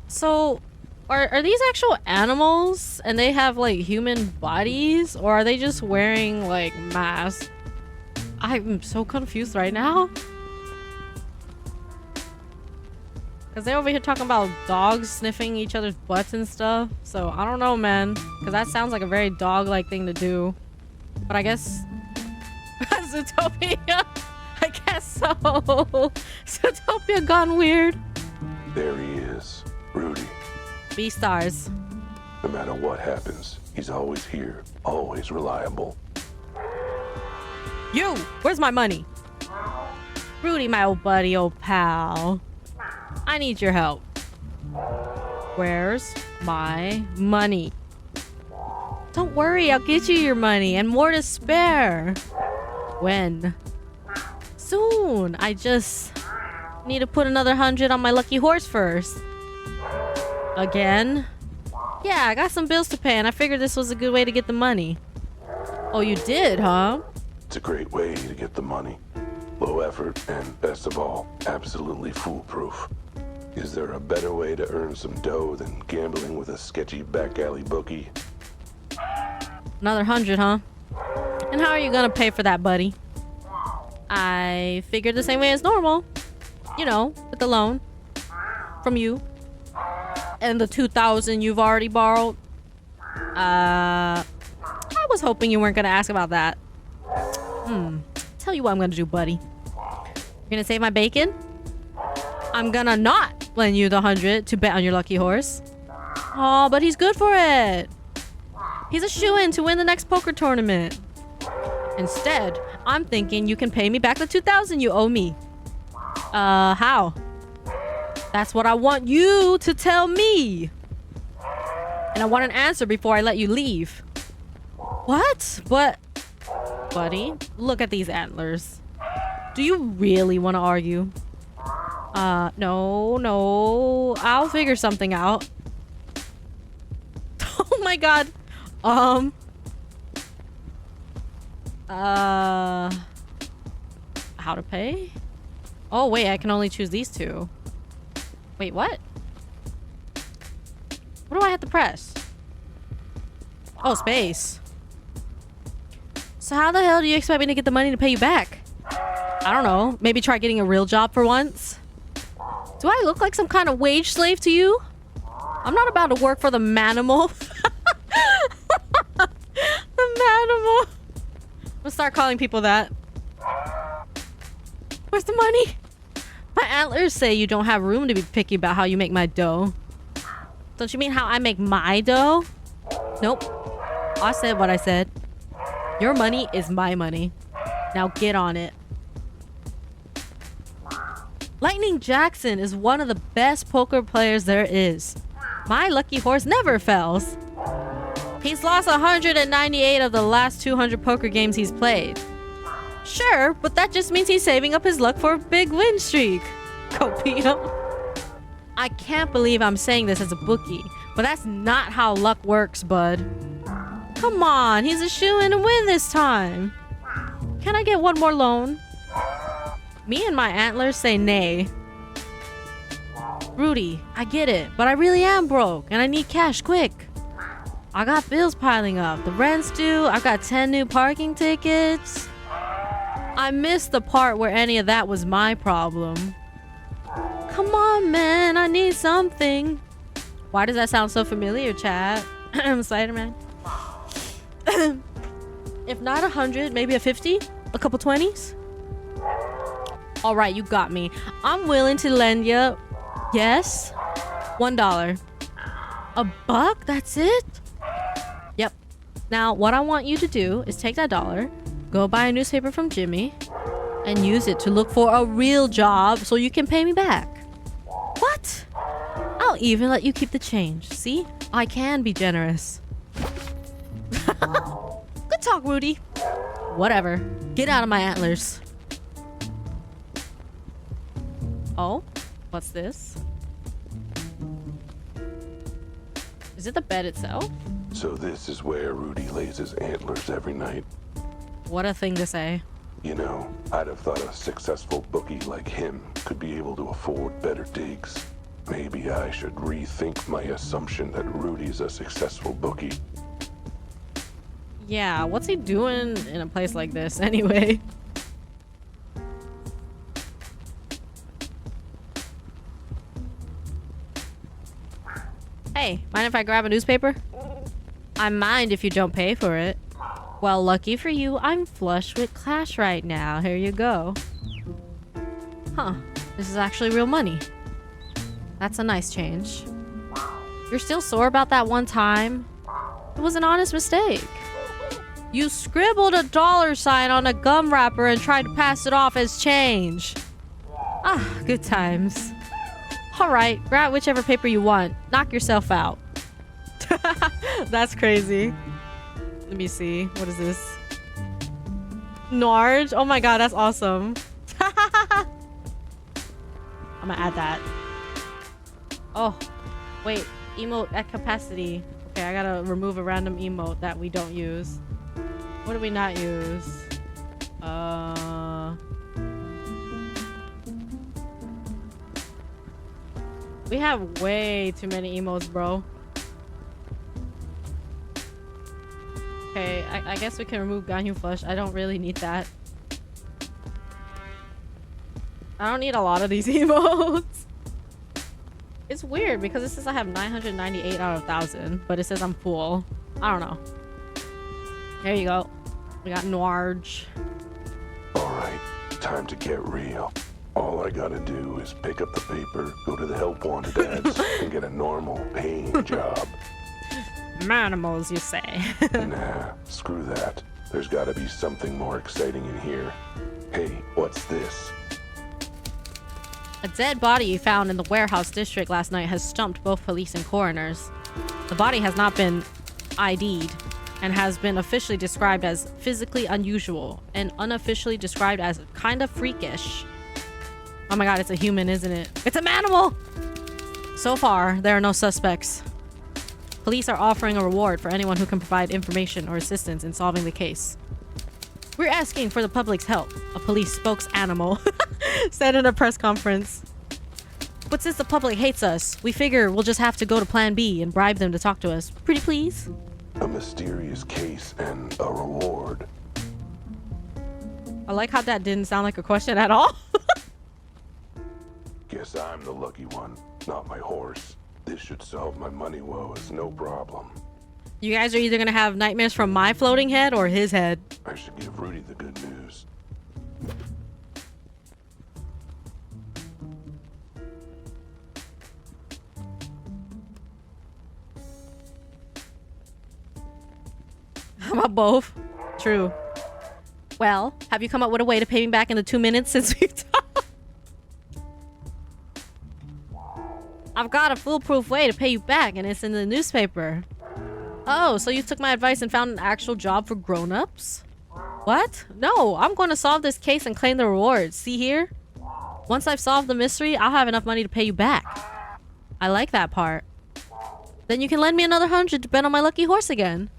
So, are these actual animals and they have like human bodies, or are they just wearing like masks? I'm so confused right now. Because they're over here talking about dogs sniffing each other's butts and stuff. So, I don't know, man. Because that sounds like a very dog-like thing to do. But I guess... Zootopia! I guess so. Zootopia gone weird. There he is, Rudy. B-stars. No matter what happens, he's always here, always reliable. You! Where's my money? Rudy, my old buddy, old pal. I need your help. Where's my money? Don't worry, I'll get you your money and more to spare. When? Soon. I just need to put another 100 on my lucky horse first. Again? Yeah, I got some bills to pay and I figured this was a good way to get the money. Oh, you did, huh? It's a great way to get the money. Low effort and, best of all, absolutely foolproof. Is there a better way to earn some dough than gambling with a sketchy back alley bookie? Another 100, huh? And how are you gonna pay for that, buddy? I figured the same way as normal. You know, with the loan. From you. And the 2,000 you've already borrowed. I was hoping you weren't gonna ask about that. Tell you what I'm gonna do, buddy. You're gonna save my bacon? I'm gonna not lend you the 100 to bet on your lucky horse. Oh, but he's good for it. He's a shoo-in to win the next poker tournament. Instead, I'm thinking you can pay me back the 2,000 you owe me. How? That's what I want you to tell me. And I want an answer before I let you leave. What? But... Buddy, look at these antlers. Do you really want to argue? No. I'll figure something out. Oh my god. How to pay? Oh, wait, I can only choose these two. Wait, what? What do I have to press? Oh, space. So how the hell do you expect me to get the money to pay you back? I don't know. Maybe try getting a real job for once? Do I look like some kind of wage slave to you? I'm not about to work for the manimal. The manimal. I'm gonna start calling people that. Where's the money? My antlers say you don't have room to be picky about how you make my dough. Don't you mean how I make my dough? Nope. I said what I said. Your money is my money. Now get on it. Lightning Jackson is one of the best poker players there is. My lucky horse never fails. He's lost 198 of the last 200 poker games he's played. Sure, but that just means he's saving up his luck for a big win streak. Copio. I can't believe I'm saying this as a bookie, but that's not how luck works, bud. Come on, he's a shoo-in to win this time. Can I get one more loan? Me and my antlers say nay. Rudy, I get it, but I really am broke and I need cash quick. I got bills piling up. The rent's due. I've got 10 new parking tickets. I missed the part where any of that was my problem. Come on, man. I need something. Why does that sound so familiar, chat? Spider-Man. If not 100, maybe a 50? A couple 20s? All right, you got me. I'm willing to lend you. Yes? $1. A buck? That's it? Yep. Now, what I want you to do is take that dollar, go buy a newspaper from Jimmy, and use it to look for a real job so you can pay me back. What? I'll even let you keep the change. See? I can be generous. Good talk, Rudy. Whatever. Get out of my antlers. Oh? What's this? Is it the bed itself? So this is where Rudy lays his antlers every night. What a thing to say. You know, I'd have thought a successful bookie like him could be able to afford better digs. Maybe I should rethink my assumption that Rudy's a successful bookie. Yeah, what's he doing in a place like this anyway? Hey, mind if I grab a newspaper? I mind if you don't pay for it. Well, lucky for you, I'm flush with cash right now. Here you go. Huh, this is actually real money. That's a nice change. You're still sore about that one time? It was an honest mistake. You scribbled a $sign on a gum wrapper and tried to pass it off as change. Ah, good times. Alright, grab whichever paper you want. Knock yourself out. That's crazy. Let me see. What is this? Narge? Oh my god, that's awesome. I'm gonna add that. Oh, wait. Emote at capacity. Okay, I gotta remove a random emote that we don't use. What do we not use? We have way too many emotes, bro. Okay, I guess we can remove Ganyu Flush. I don't really need that. I don't need a lot of these emotes. It's weird because it says I have 998 out of 1,000, but it says I'm full. I don't know. There you go. We got Noirge. Alright, time to get real. All I gotta do is pick up the paper, go to the help wanted ads, and get a normal paying job. Manimals, you say? Nah, screw that. There's gotta be something more exciting in here. Hey, what's this? A dead body found in the warehouse district last night has stumped both police and coroners. The body has not been ID'd and has been officially described as physically unusual and unofficially described as kind of freakish. Oh my god, it's a human, isn't it? It's a manimal! So far, there are no suspects. Police are offering a reward for anyone who can provide information or assistance in solving the case. We're asking for the public's help, a police spokes-animal said in a press conference. But since the public hates us, we figure we'll just have to go to Plan B and bribe them to talk to us. Pretty please? A mysterious case and a reward. I like how that didn't sound like a question at all. Guess I'm the lucky one, not my horse. This should solve my money woes, no problem. You guys are either gonna have nightmares from my floating head or his head. I should give Rudy the good news. How about both? True. Well, have you come up with a way to pay me back in the 2 minutes since we've talked? I've got a foolproof way to pay you back, and it's in the newspaper. Oh, so you took my advice and found an actual job for grown-ups? What? No, I'm going to solve this case and claim the rewards. See here? Once I've solved the mystery, I'll have enough money to pay you back. I like that part. Then you can lend me another 100 to bet on my lucky horse again.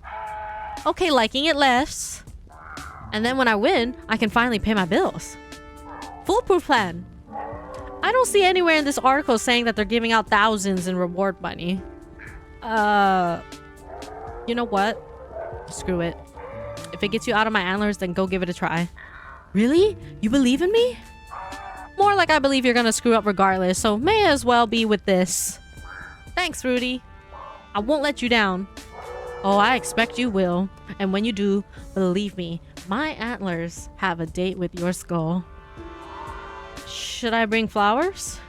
Okay, liking it less. And then when I win, I can finally pay my bills. Foolproof plan. I don't see anywhere in this article saying that they're giving out thousands in reward money. You know what? Screw it. If it gets you out of my antlers, then go give it a try. Really? You believe in me? More like I believe you're gonna screw up regardless, so may as well be with this. Thanks, Rudy. I won't let you down. Oh, I expect you will. And when you do, believe me, my antlers have a date with your skull. Should I bring flowers?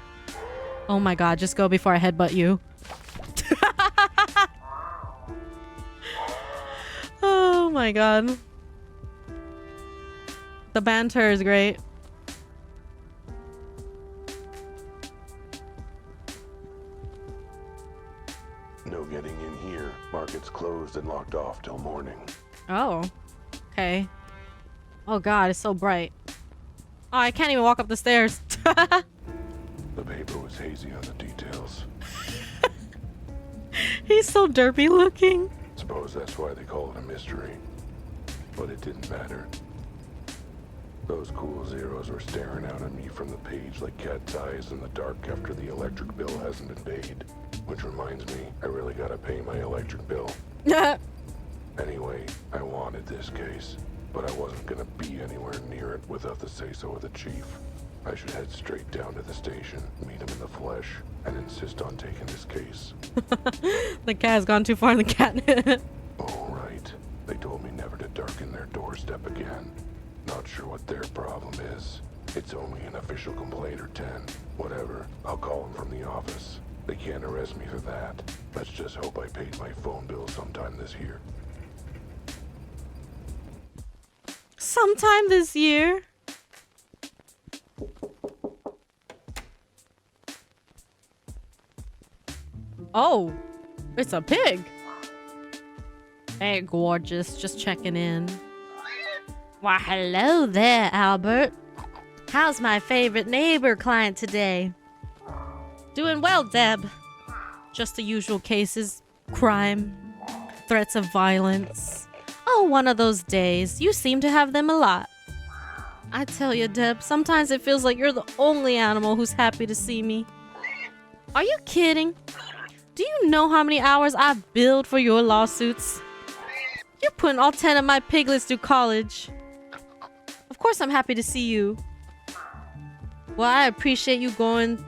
Oh my god, just go before I headbutt you. Oh my god. The banter is great. No getting in here. Market's closed and locked off till morning. Oh. Okay. Oh god, it's so bright. Oh, I can't even walk up the stairs. The paper was hazy on the details. He's so derpy looking. Suppose that's why they call it a mystery. But it didn't matter. Those cool zeros were staring out at me from the page like cat's eyes in the dark after the electric bill hasn't been paid. Which reminds me, I really gotta pay my electric bill. Anyway, I wanted this case, but I wasn't gonna be anywhere near it without the say-so of the chief. I should head straight down to the station, meet him in the flesh, and insist on taking this case. The cat has gone too far in the catnip. Oh, right. They told me never to darken their doorstep again. Not sure what their problem is. It's only an official complaint or 10. Whatever. I'll call them from the office. They can't arrest me for that. Let's just hope I paid my phone bill sometime this year. Sometime this year. Oh, it's a pig. Hey, gorgeous. Just checking in. Why, hello there, Albert. How's my favorite neighbor client today? Doing well, Deb. Just the usual cases. Crime. Threats of violence. Oh, one of those days. You seem to have them a lot. I tell you, Deb, sometimes it feels like you're the only animal who's happy to see me. Are you kidding? Do you know how many hours I've billed for your lawsuits? You're putting all 10 of my piglets through college. Of course I'm happy to see you. Well, I appreciate you going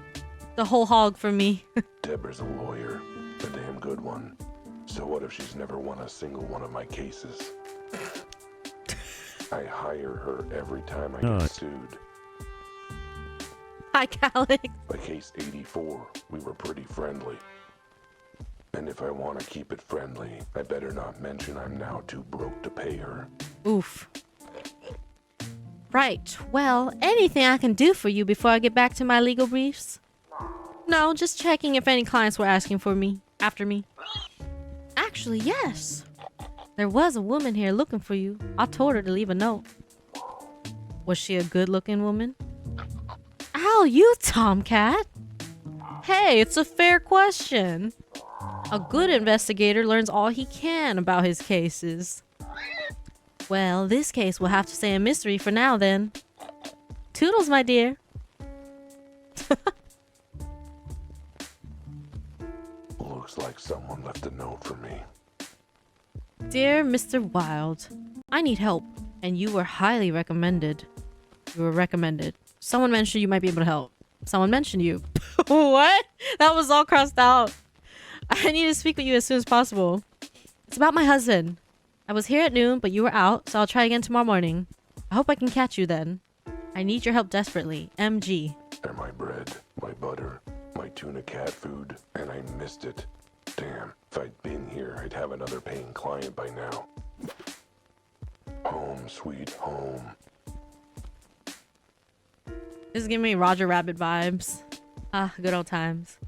the whole hog for me. Deborah's a lawyer. A damn good one. So what if she's never won a single one of my cases? I hire her every time I get sued. Hi, Alex. By case 84, we were pretty friendly. And if I want to keep it friendly, I better not mention I'm now too broke to pay her. Oof. Right. Well, anything I can do for you before I get back to my legal briefs? No, just checking if any clients were asking for me, after me. Actually, yes. There was a woman here looking for you. I told her to leave a note. Was she a good-looking woman? Ow, you tomcat. Hey, it's a fair question. A good investigator learns all he can about his cases. Well, this case will have to stay a mystery for now then. Toodles, my dear. Looks like someone left a note for me. Dear Mr. Wilde, I need help, and you were highly recommended. You were recommended. Someone mentioned you might be able to help. Someone mentioned you. What? That was all crossed out. I need to speak with you as soon as possible. It's about my husband. I was here at noon, but you were out, so I'll try again tomorrow morning. I hope I can catch you then. I need your help desperately. MG. They're my bread, my butter, my tuna cat food, and I missed it. Damn, if I'd been here, I'd have another paying client by now. Home, sweet home. This is giving me Roger Rabbit vibes. Ah, good old times.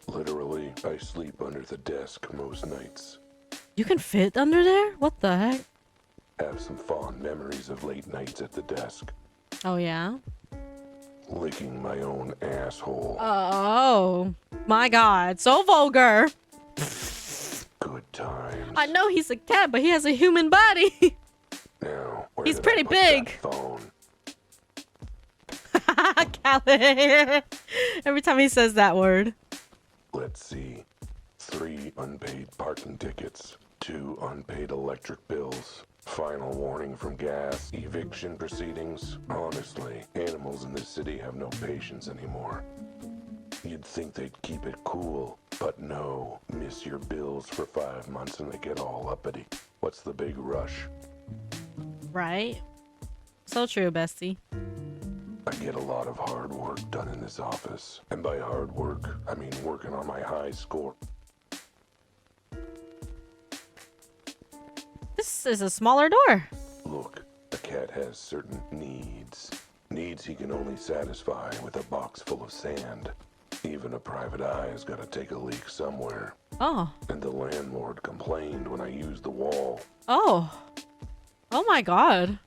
Literally, I sleep under the desk most nights. You can fit under there? What the heck? Have some fond memories of late nights at the desk. Oh, yeah? Licking my own asshole. Oh, my God. So vulgar. Good times. I know he's a cat, but he has a human body. Now, where He's did pretty I put big. that phone? Callie. Every time he says that word. Let's see. 3 unpaid parking tickets. 2 unpaid electric bills. Final warning from gas. Eviction proceedings. Honestly, animals in this city have no patience anymore. You'd think they'd keep it cool, but no. Miss your bills for 5 months and they get all uppity. What's the big rush? Right? So true, bestie. I get a lot of hard work done in this office. And by hard work, I mean working on my high score. This is a smaller door. Look, a cat has certain needs. Needs he can only satisfy with a box full of sand. Even a private eye has got to take a leak somewhere. Oh. And the landlord complained when I used the wall. Oh. Oh my god.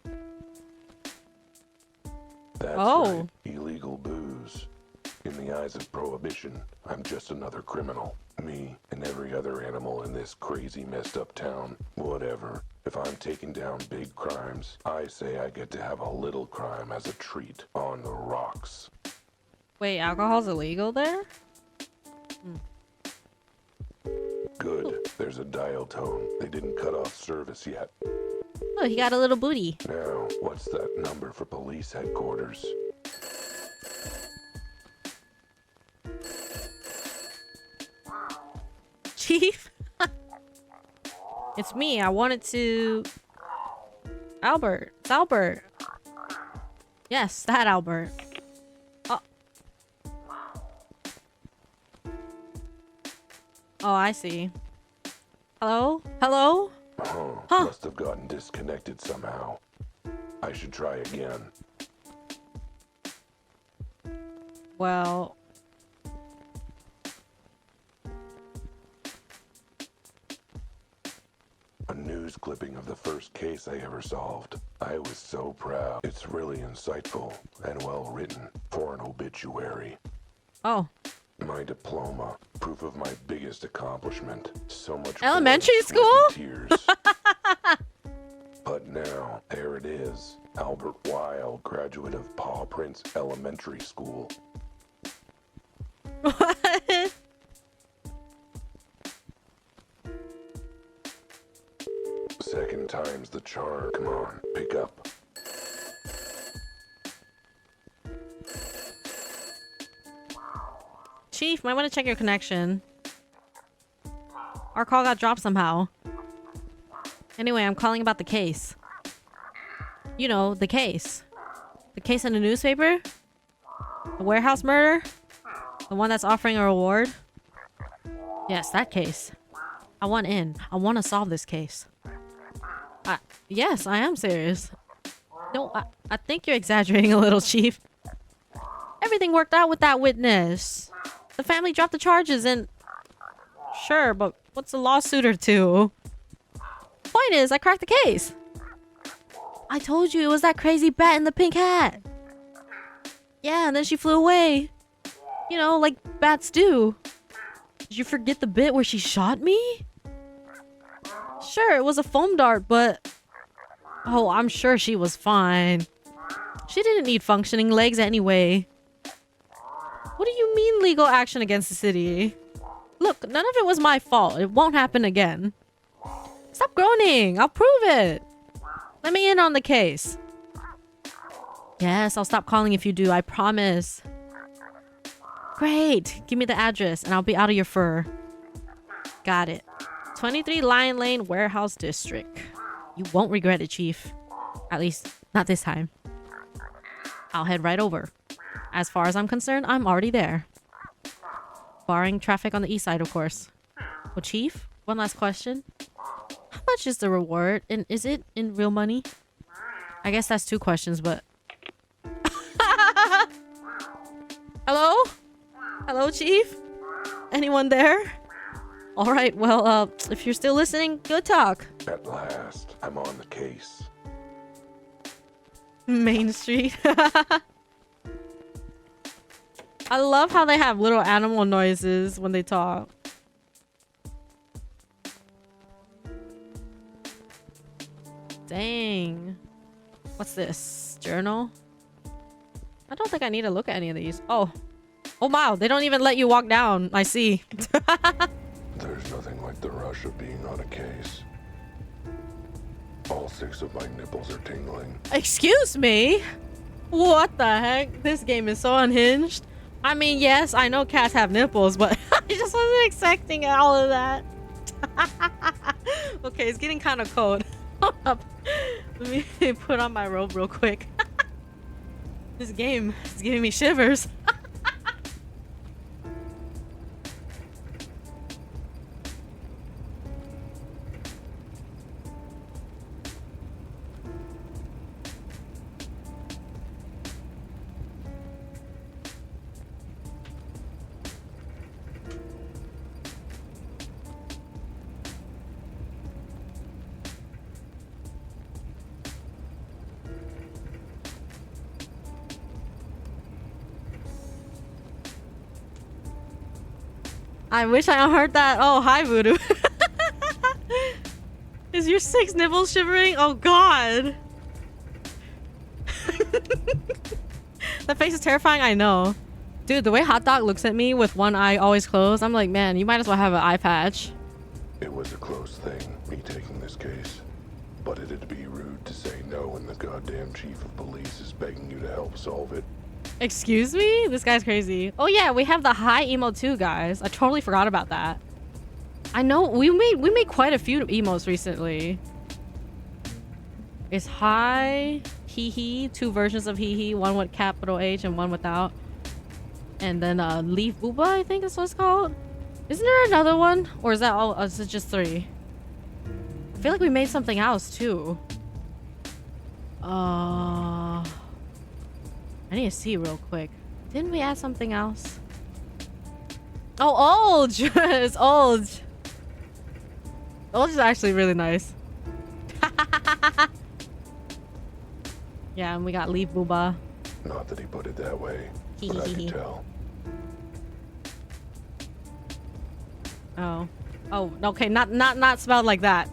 That's Oh. right, illegal booze. In the eyes of prohibition, I'm just another criminal. Me and every other animal in this crazy messed up town. Whatever. If I'm taking down big crimes, I say I get to have a little crime as a treat on the rocks. Wait, alcohol's illegal there? Good. There's a dial tone. They didn't cut off service yet. Oh, he got a little booty. Now, what's that number for police headquarters? Chief? It's me. I wanted to... Albert. It's Albert. Yes, that Albert. Oh. Oh, I see. Hello? Hello? Huh. Must have gotten disconnected somehow. I should try again. Well... A news clipping of the first case I ever solved. I was so proud. It's really insightful and well written for an obituary. Oh. My diploma, proof of my biggest accomplishment. So much Elementary blood, sweat, school? and tears. But now, there it is. Albert Weil, graduate of Paw Prince Elementary School. What? Second time's the charm. Come on, pick up. Chief, might want to check your connection. Our call got dropped somehow. Anyway, I'm calling about the case. You know, the case. The case in the newspaper? The warehouse murder? The one that's offering a reward? Yes, that case. I want in. I want to solve this case. Yes, I am serious. No, I think you're exaggerating a little, Chief. Everything worked out with that witness. The family dropped the charges and... Sure, but what's a lawsuit or two? Point is, I cracked the case. I told you it was that crazy bat in the pink hat. Yeah, and then she flew away. You know, like bats do. Did you forget the bit where she shot me? Sure, it was a foam dart, but... Oh, I'm sure she was fine. She didn't need functioning legs anyway. What do you mean legal action against the city? Look, none of it was my fault. It won't happen again. Stop groaning. I'll prove it. Let me in on the case. Yes, I'll stop calling if you do. I promise. Great. Give me the address and I'll be out of your fur. Got it. 23 Lion Lane, Warehouse District. You won't regret it, Chief. At least, not this time. I'll head right over. As far as I'm concerned, I'm already there. Barring traffic on the east side, of course. Well, Chief, one last question. How much is the reward? And is it in real money? I guess that's 2 questions, but... Hello? Hello, Chief? Anyone there? Alright, well, if you're still listening, good talk. At last, I'm on the case. Main Street. I love how they have little animal noises when they talk. Dang. What's this? Journal? I don't think I need to look at any of these. Oh. Oh wow, they don't even let you walk down. I see. There's nothing like the rush of being on a case. All 6 of my nipples are tingling. Excuse me? What the heck? This game is so unhinged. I mean, yes, I know cats have nipples, but I just wasn't expecting all of that. Okay, it's getting kind of cold. Hold up. Let me put on my robe real quick. This game is giving me shivers. I wish I heard that. Oh, hi, Voodoo. Is your 6 nipples shivering? Oh, God. That face is terrifying. I know. Dude, the way Hot Dog looks at me with one eye always closed, I'm like, man, you might as well have an eye patch. It was a close thing, me taking this case. But it'd be rude to say no when the goddamn chief of police is begging you to help solve it. Excuse me? This guy's crazy. Oh yeah, we have the high emo too, guys. I totally forgot about that. I know we made quite a few emos recently. It's high, hee hee, 2 versions of hee hee, one with capital H and one without. And then Leaf Booba, I think is what it's called. Isn't there another one? Or is that all? Is it just 3? I feel like we made something else too. I need to see real quick. Didn't we add something else? Oh, Olge! It's Olge. Olge is actually really nice. Yeah, and we got Leaf Booba. Not that he put it that way, but I can tell. Oh. Oh, okay, not spelled like that.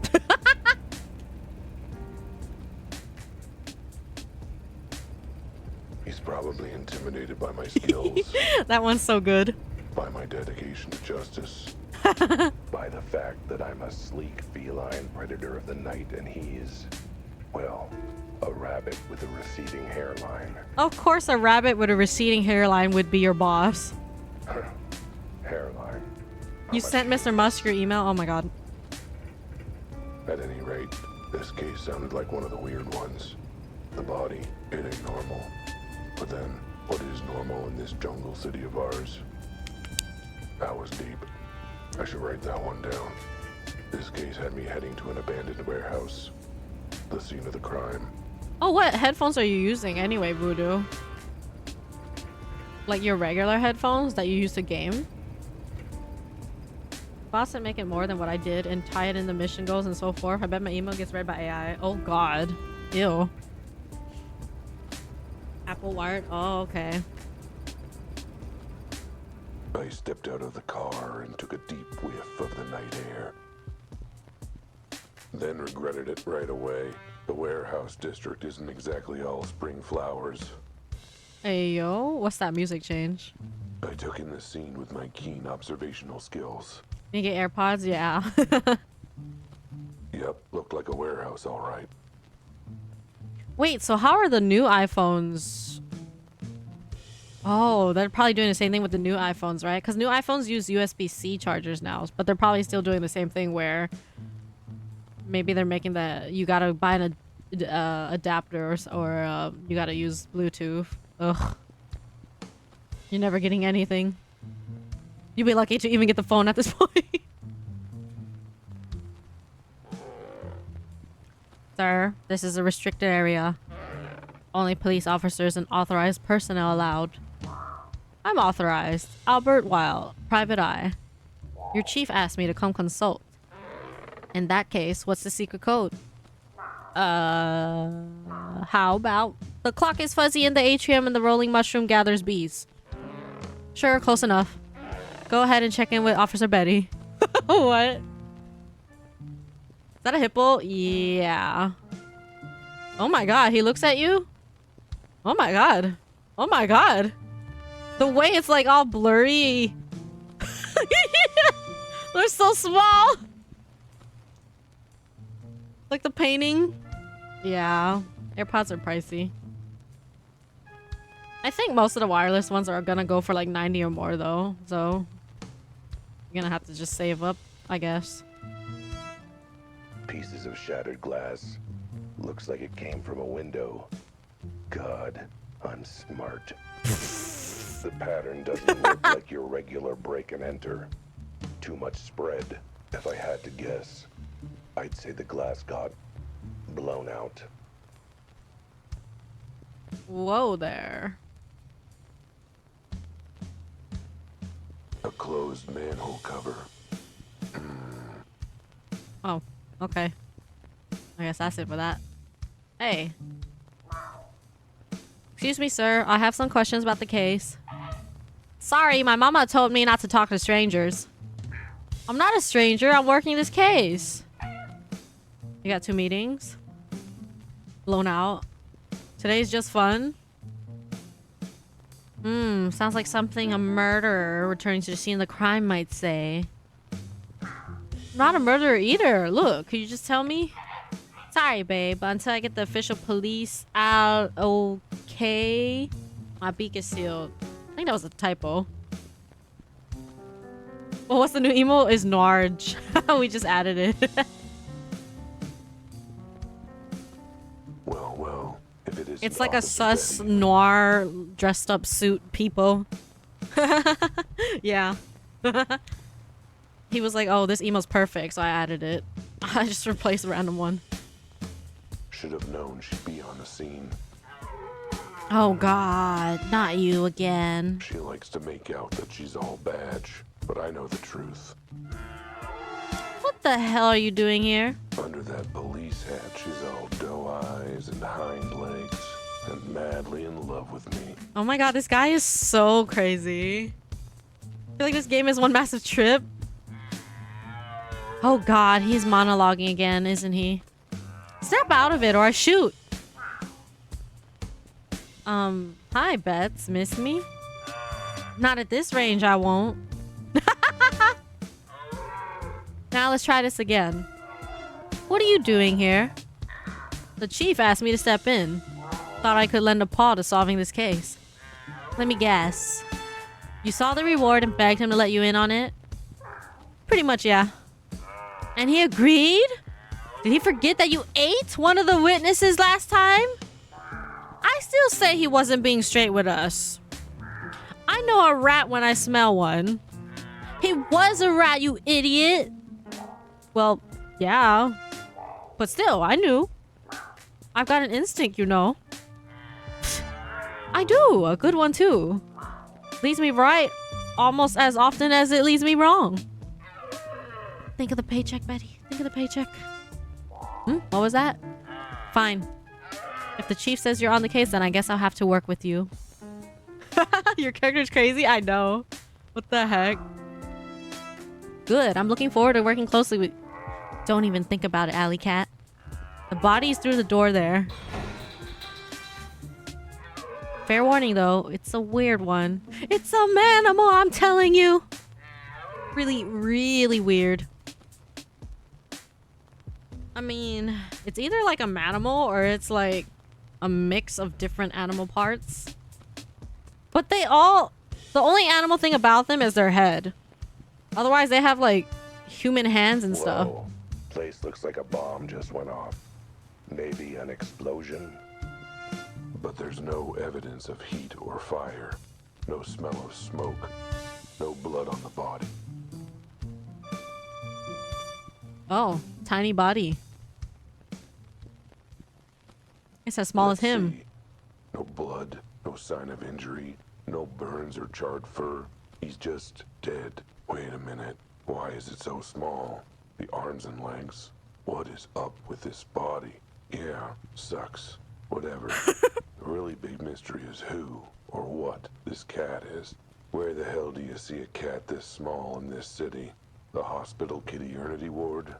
He's probably intimidated by my skills. That one's so good. By my dedication to justice. By the fact that I'm a sleek feline predator of the night and he's, well, a rabbit with a receding hairline. Of course, a rabbit with a receding hairline would be your boss. Hairline. You sent Mr. Musk your email? Oh my god. At any rate, this case sounded like one of the weird ones. The body, it ain't normal. But then, what is normal in this jungle city of ours? That was deep. I should write that one down. This case had me heading to an abandoned warehouse. The scene of the crime. Oh, what headphones are you using anyway, Voodoo? Like your regular headphones that you use to game? Boss and make it more than what I did and tie it in the mission goals and so forth. I bet my email gets read by AI. Oh god. Ew. Apple wired. Oh, okay. I stepped out of the car and took a deep whiff of the night air. Then regretted it right away. The warehouse district isn't exactly all spring flowers. Hey yo, what's that music change? I took in the scene with my keen observational skills. You get AirPods? Yeah. Yep, looked like a warehouse, all right. Wait, so how are the new iPhones? Oh, they're probably doing the same thing with the new iPhones, right? Because new iPhones use USB-C chargers now, but they're probably still doing the same thing where maybe they're making the you gotta buy an adapter or you gotta use Bluetooth. Ugh. You're never getting anything. You'll be lucky to even get the phone at this point. Sir, this is a restricted area. Only police officers and authorized personnel allowed. I'm authorized. Albert Wilde, private eye. Your chief asked me to come consult. In that case, what's the secret code? How about the clock is fuzzy in the atrium and the rolling mushroom gathers bees? Sure, close enough. Go ahead and check in with Officer Betty. What? Is that a hippo? Yeah. Oh my god, he looks at you? Oh my god. Oh my god. The way it's like all blurry. They're so small. Like the painting. Yeah. AirPods are pricey. I think most of the wireless ones are gonna go for like 90 or more though. So you're gonna have to just save up, I guess. Pieces of shattered glass. Looks like it came from a window. God, I'm smart. The pattern doesn't look like your regular break and enter. Too much spread. If I had to guess, I'd say the glass got blown out. Whoa there. A closed manhole cover. Oh, okay. I guess that's it for that. Hey. Excuse me, sir. I have some questions about the case. Sorry, my mama told me not to talk to strangers. I'm not a stranger. I'm working this case. You got 2 meetings. Blown out. Today's just fun. Sounds like something a murderer returning to the scene of the crime might say. I'm not a murderer either. Look, could you just tell me? Sorry, babe, but until I get the official police out, okay? My beak is sealed. I think that was a typo. Well, what's the new emo? Is Narge. We just added it. Well, if it is. It's like a sus noir dressed up suit people. Yeah. He was like, oh, this emo's perfect, so I added it. I just replaced a random one. Should have known she'd be on the scene. Oh god, not you again. She likes to make out that she's all badge, but I know the truth. What the hell are you doing here? Under that police hat, she's all doe eyes and hind legs, and madly in love with me. Oh my god, this guy is so crazy. I feel like this game is one massive trip. Oh god, he's monologuing again, isn't he? Step out of it or I shoot. Hi, Bets. Miss me? Not at this range, I won't. Now let's try this again. What are you doing here? The chief asked me to step in. Thought I could lend a paw to solving this case. Let me guess. You saw the reward and begged him to let you in on it? Pretty much, yeah. And he agreed? Did he forget that you ate one of the witnesses last time? I still say he wasn't being straight with us. I know a rat when I smell one. He was a rat, you idiot. Well, yeah. But still, I knew. I've got an instinct, you know. I do. A good one, too. Leads me right almost as often as it leads me wrong. Think of the paycheck, Betty. Think of the paycheck. What was that? Fine. If the chief says you're on the case, then I guess I'll have to work with you. Your character's crazy? I know. What the heck? Good. I'm looking forward to working closely with... Don't even think about it, Alley Cat. The body's through the door there. Fair warning, though. It's a weird one. It's a manimal, I'm telling you. Really, really weird. I mean, it's either like a manimal or it's like a mix of different animal parts. But they all... The only animal thing about them is their head. Otherwise, they have like human hands and stuff. Whoa. Place looks like a bomb just went off. Maybe an explosion. But there's no evidence of heat or fire. No smell of smoke. No blood on the body. Oh, tiny body. It's as small as him. See. No blood, no sign of injury, no burns or charred fur. He's just dead. Wait a minute. Why is it so small? The arms and legs. What is up with this body? Yeah, sucks. Whatever. The really big mystery is who or what this cat is. Where the hell do you see a cat this small in this city? The hospital kitty-ernity ward?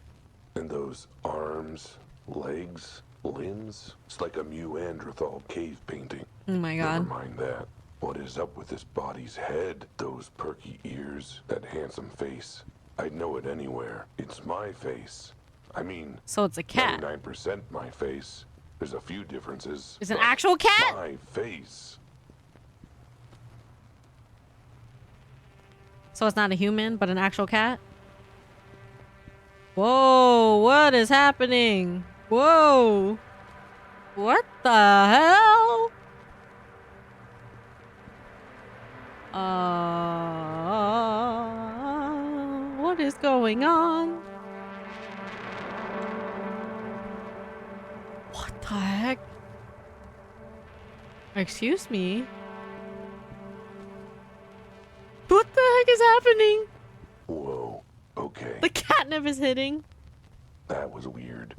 And those arms, legs, limbs? It's like a Neanderthal cave painting. Oh my god. Never mind that. What is up with this body's head? Those perky ears, that handsome face. I'd know it anywhere. It's my face. I mean, So it's a cat. 99% my face. There's a few differences. It's an but actual cat? My face. So it's not a human, but an actual cat? Whoa, what is happening? Whoa. What the hell? What is going on? What the heck? Excuse me? What the heck is happening? Whoa. Okay. The catnip is hitting. That was weird.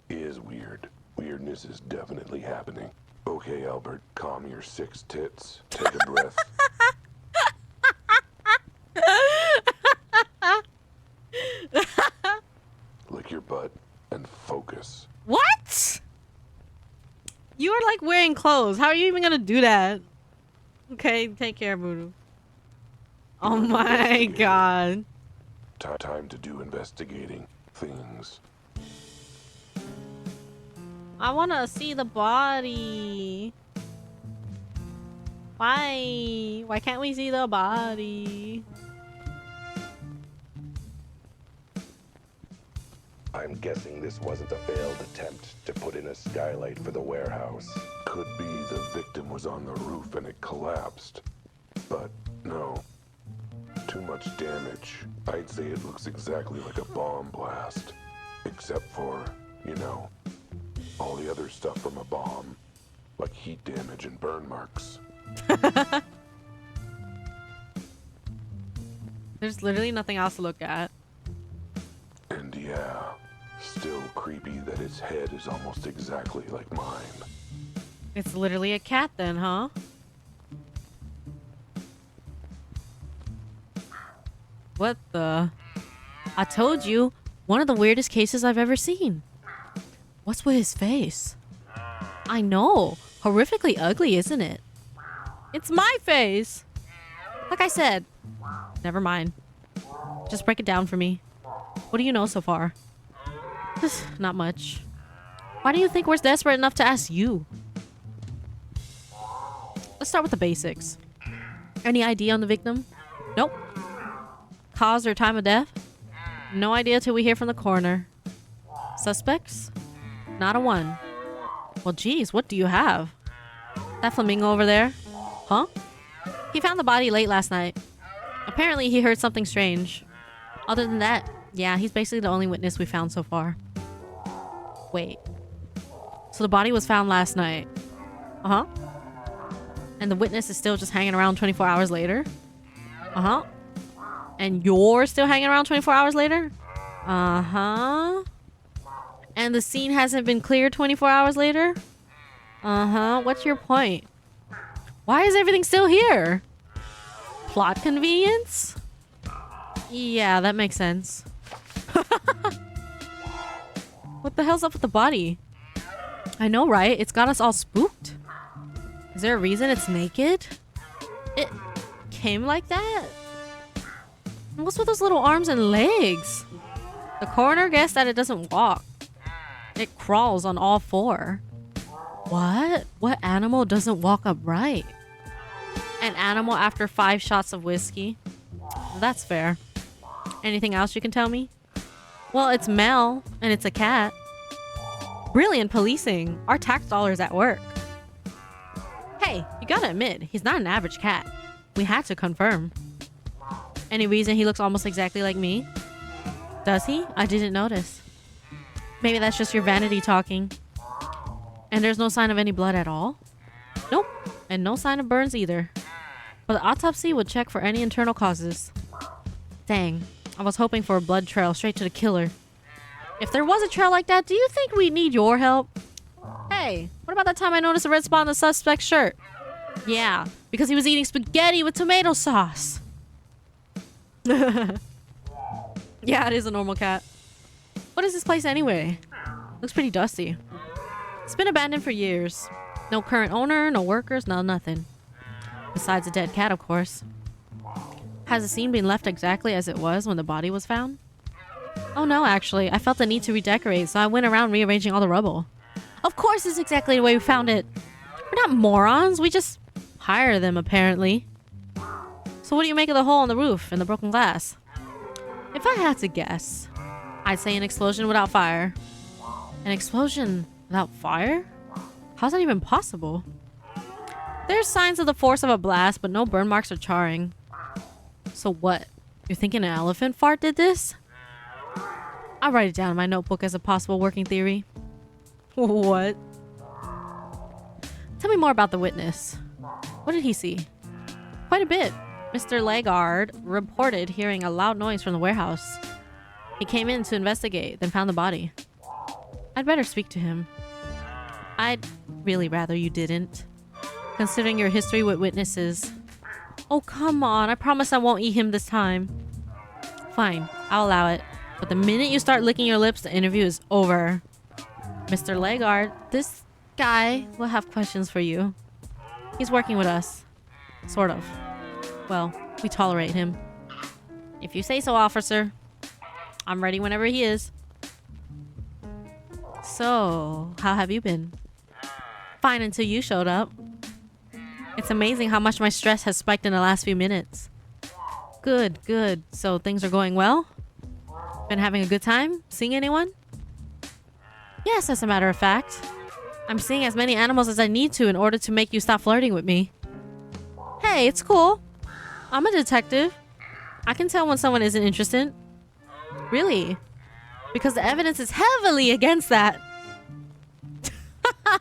Is weird. Weirdness is definitely happening. Okay, Albert, calm your 6 tits. Take a breath. Lick your butt and focus. What? You are like wearing clothes. How are you even gonna do that? Okay, take care, Voodoo. Oh my god. Time to do investigating things. I wanna see the body. Why? Why can't we see the body? I'm guessing this wasn't a failed attempt to put in a skylight for the warehouse. Could be the victim was on the roof and it collapsed. But no. Too much damage. I'd say it looks exactly like a bomb blast. Except for, you know, all the other stuff from a bomb. Like heat damage and burn marks. There's literally nothing else to look at. And yeah, still creepy that its head is almost exactly like mine. It's literally a cat then, huh? What the? I told you, one of the weirdest cases I've ever seen. What's with his face? I know, horrifically ugly, isn't it? It's my face! Like I said. Never mind. Just break it down for me. What do you know so far? Not much. Why do you think we're desperate enough to ask you? Let's start with the basics. Any idea on the victim? Nope. Cause or time of death? No idea till we hear from the coroner. Suspects? Not a one. Well, geez, what do you have? That flamingo over there? Huh? He found the body late last night. Apparently he heard something strange. Other than that, yeah, he's basically the only witness we found so far. Wait. So the body was found last night. Uh-huh. And the witness is still just hanging around 24 hours later? Uh-huh. And you're still hanging around 24 hours later? Uh-huh. And the scene hasn't been cleared 24 hours later? Uh-huh. What's your point? Why is everything still here? Plot convenience? Yeah, that makes sense. What the hell's up with the body? I know, right? It's got us all spooked. Is there a reason it's naked? It came like that? What's with those little arms and legs? The coroner guessed that it doesn't walk. It crawls on all 4. What? What animal doesn't walk upright? An animal after 5 shots of whiskey? That's fair. Anything else you can tell me? Well, it's Mel, and it's a cat. Brilliant policing. Our tax dollars at work. Hey, you gotta admit, he's not an average cat. We had to confirm. Any reason he looks almost exactly like me? Does he? I didn't notice. Maybe that's just your vanity talking. And there's no sign of any blood at all? Nope. And no sign of burns either. But the autopsy would check for any internal causes. Dang. I was hoping for a blood trail straight to the killer. If there was a trail like that, do you think we'd need your help? Hey, what about that time I noticed a red spot on the suspect's shirt? Yeah, because he was eating spaghetti with tomato sauce. Yeah, it is a normal cat. What is this place anyway? Looks pretty dusty. It's been abandoned for years. No current owner, no workers, no nothing. Besides a dead cat, of course. Has the scene been left exactly as it was when the body was found? Oh no, actually. I felt the need to redecorate, so I went around rearranging all the rubble. Of course it's exactly the way we found it. We're not morons. We just hire them, apparently. So what do you make of the hole in the roof and the broken glass? If I had to guess, I'd say an explosion without fire. An explosion without fire? How's that even possible? There's signs of the force of a blast, but no burn marks or charring. So what? You're thinking an elephant fart did this? I'll write it down in my notebook as a possible working theory. What? Tell me more about the witness. What did he see? Quite a bit. Mr. Legard reported hearing a loud noise from the warehouse. He came in to investigate, then found the body. I'd better speak to him. I'd really rather you didn't, considering your history with witnesses. Oh, come on. I promise I won't eat him this time. Fine, I'll allow it. But the minute you start licking your lips, the interview is over. Mr. Legard, this guy will have questions for you. He's working with us. Sort of. Well, we tolerate him. If you say so, officer. I'm ready whenever he is. So, how have you been? Fine until you showed up. It's amazing how much my stress has spiked in the last few minutes. Good, good. So things are going well? Been having a good time? Seeing anyone? Yes, as a matter of fact. I'm seeing as many animals as I need to in order to make you stop flirting with me. Hey, it's cool. I'm a detective. I can tell when someone isn't interested. Really? Because the evidence is heavily against that. I'm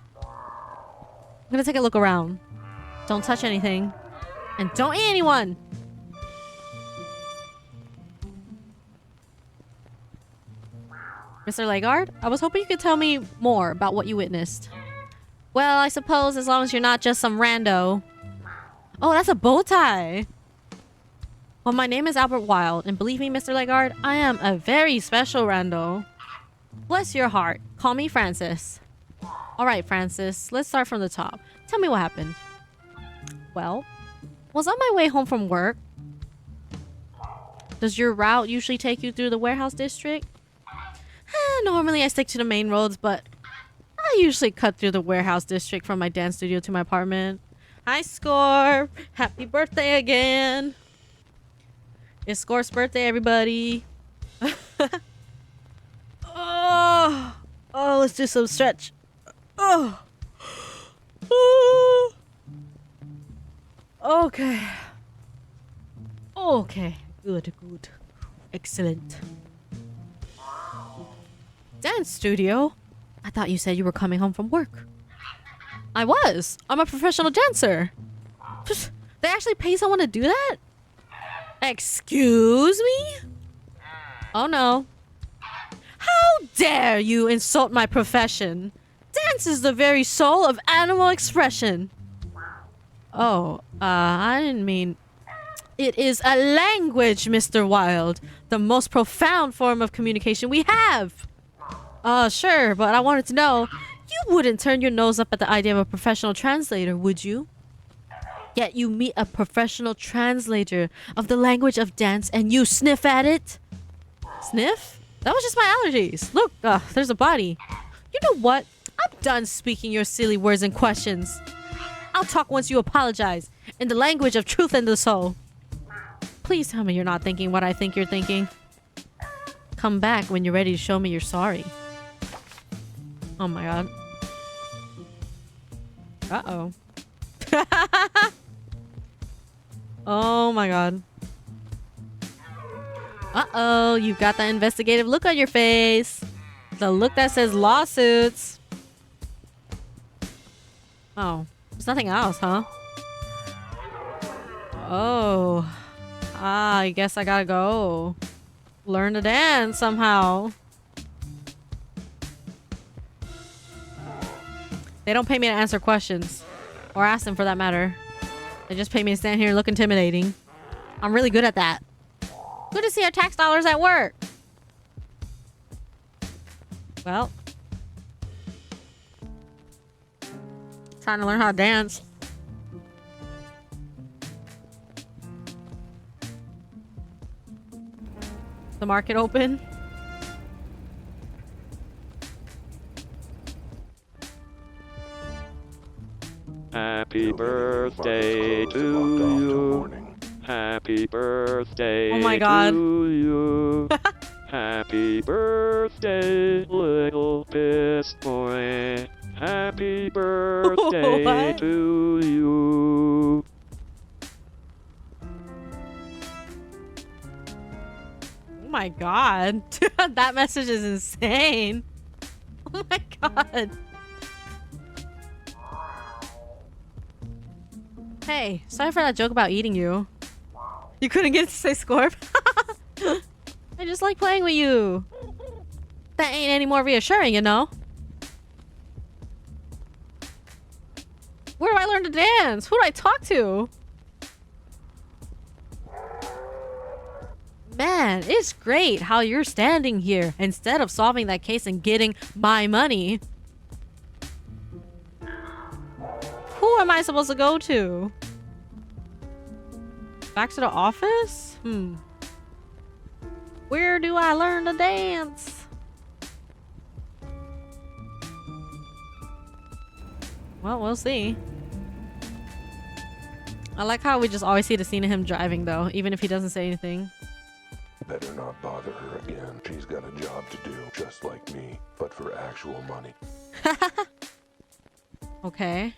gonna take a look around. Don't touch anything. And don't eat anyone! Mr. Legard, I was hoping you could tell me more about what you witnessed. Well, I suppose as long as you're not just some rando. Oh, that's a bow tie! Well, my name is Albert Wilde, and believe me, Mr. Legard, I am a very special rando. Bless your heart. Call me Francis. Alright, Francis, let's start from the top. Tell me what happened. Well, was on my way home from work. Does your route usually take you through the warehouse district? Normally I stick to the main roads, but I usually cut through the warehouse district from my dance studio to my apartment. Hi, Score! Happy birthday again! It's Score's birthday, everybody! Oh, let's do some stretch. Oh. Okay. Okay. Good. Excellent. Dance studio? I thought you said you were coming home from work. I was. I'm a professional dancer. They actually pay someone to do that? Excuse me? Oh no. How dare you insult my profession? Dance is the very soul of animal expression. Oh, I didn't mean... It is a language, Mr. Wilde. The most profound form of communication we have. Sure, but I wanted to know, you wouldn't turn your nose up at the idea of a professional translator, would you? Yet you meet a professional translator of the language of dance and you sniff at it? Sniff? That was just my allergies. Look, there's a body. You know what? I'm done speaking your silly words and questions. I'll talk once you apologize, in the language of truth and the soul. Please tell me you're not thinking what I think you're thinking. Come back when you're ready to show me you're sorry. Oh my god. Uh-oh. Oh my god. Uh-oh, you've got that investigative look on your face. The look that says lawsuits. Oh, there's nothing else, huh? Oh. I guess I gotta go. Learn to dance somehow. They don't pay me to answer questions. Or ask them for that matter. They just pay me to stand here and look intimidating. I'm really good at that. Good to see our tax dollars at work. Well. Trying to learn how to dance. The market open? Happy It'll get any birthday markets closed and locked to off till you. morning. Happy birthday Oh my God. to you. Happy birthday, little pissed boy. Happy birthday What? to you. Oh my God. That message is insane. Oh my God. Hey, sorry for that joke about eating you. You couldn't get to say Scorp? I just like playing with you. That ain't any more reassuring, you know? Where do I learn to dance? Who do I talk to? Man, it's great how you're standing here instead of solving that case and getting my money. Who am I supposed to go to? Back to the office? Where do I learn to dance? Well, we'll see. I like how we just always see the scene of him driving though, even if he doesn't say anything. Better not bother her again. She's got a job to do, just like me, but for actual money. Okay.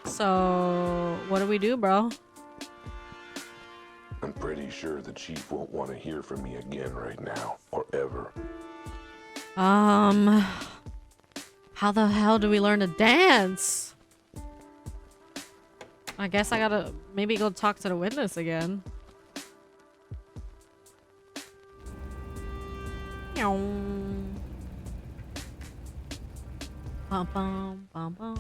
So, what do we do, bro? I'm pretty sure the chief won't want to hear from me again right now, or ever. How the hell do we learn to dance? I guess I gotta maybe go talk to the witness again. Bum, bum, bum, bum.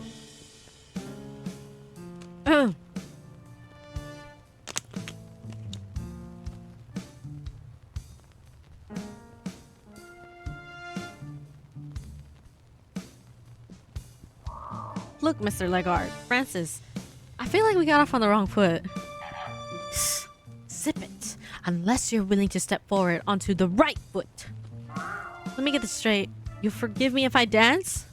Look, Mr. Legard, Francis, I feel like we got off on the wrong foot. Zip it, unless you're willing to step forward onto the right foot. Let me get this straight. You'll forgive me if I dance?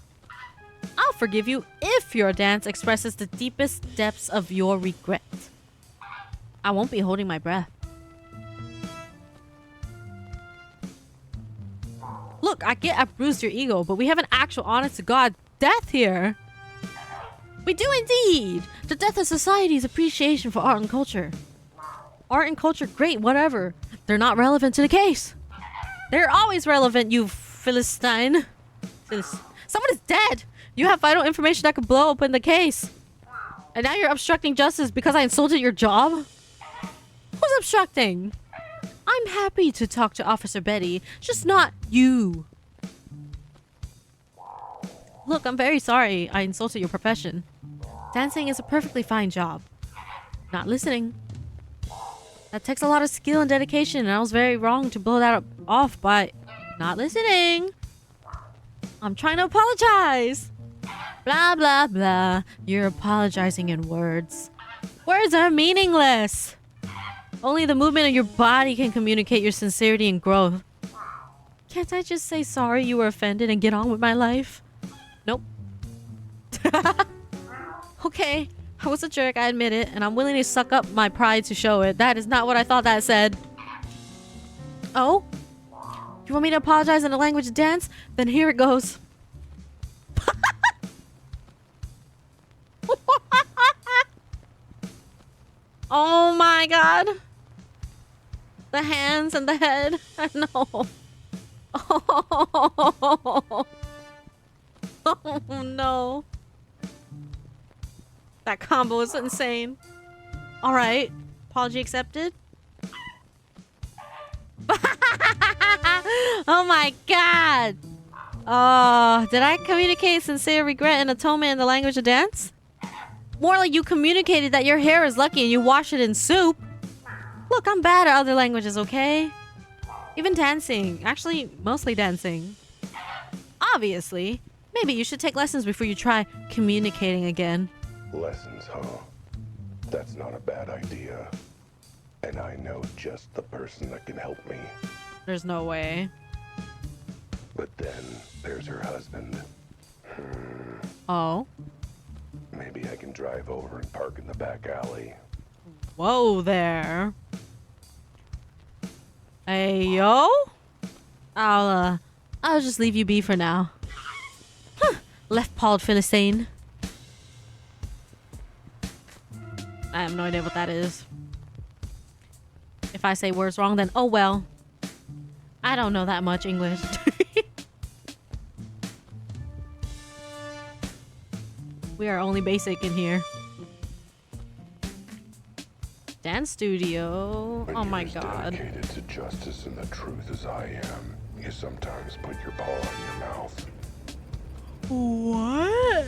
I'll forgive you if your dance expresses the deepest depths of your regret. I won't be holding my breath. Look, I get I bruised your ego, but we have an actual honest-to-God death here. We do indeed! The death of society's appreciation for art and culture. Art and culture, great, whatever. They're not relevant to the case. They're always relevant, you Philistine. Someone is dead! You have vital information that could blow open the case. And now you're obstructing justice because I insulted your job? Who's obstructing? I'm happy to talk to Officer Betty, just not you. Look, I'm very sorry I insulted your profession. Dancing is a perfectly fine job. Not listening. That takes a lot of skill and dedication, and I was very wrong to blow that off by not listening. I'm trying to apologize. Blah, blah, blah. You're apologizing in words. Words are meaningless. Only the movement of your body can communicate your sincerity and growth. Can't I just say sorry you were offended and get on with my life? Nope. Okay, I was a jerk, I admit it, and I'm willing to suck up my pride to show it. That is not what I thought that said. Oh? You want me to apologize in the language of dance? Then here it goes. Oh my god. The hands and the head. I know. Oh. Oh no. That combo is insane. Alright. Apology accepted. Oh my god. Oh, did I communicate sincere regret and atonement in the language of dance? More like you communicated that your hair is lucky and you wash it in soup. Look, I'm bad at other languages, okay? Even dancing. Actually, mostly dancing. Obviously. Maybe you should take lessons before you try communicating again. Lessons, huh? That's not a bad idea. And I know just the person that can help me. There's no way. But then there's her husband. Oh. Maybe I can drive over and park in the back alley. Whoa there. Hey, yo. I'll just leave you be for now. Huh. Left-pawed Philistine. I have no idea what that is. If I say words wrong, then oh well. I don't know that much English. We are only basic in here. Dance studio. When Oh my you're as god. dedicated to justice and the truth as I am, you sometimes put your paw in your mouth. What?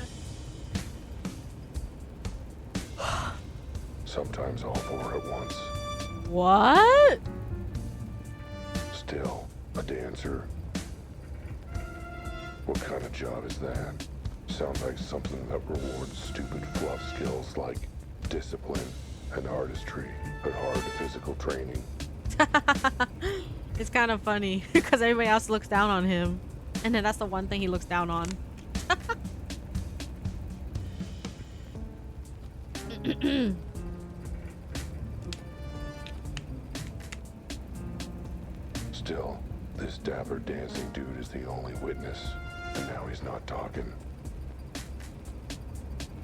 Sometimes all four at once. What? Still, a dancer. What kind of job is that? Sounds like something that rewards stupid fluff skills like discipline and artistry, but hard physical training. It's kind of funny because everybody else looks down on him. And then that's the one thing he looks down on. Still, this dapper dancing dude is the only witness, and now he's not talking.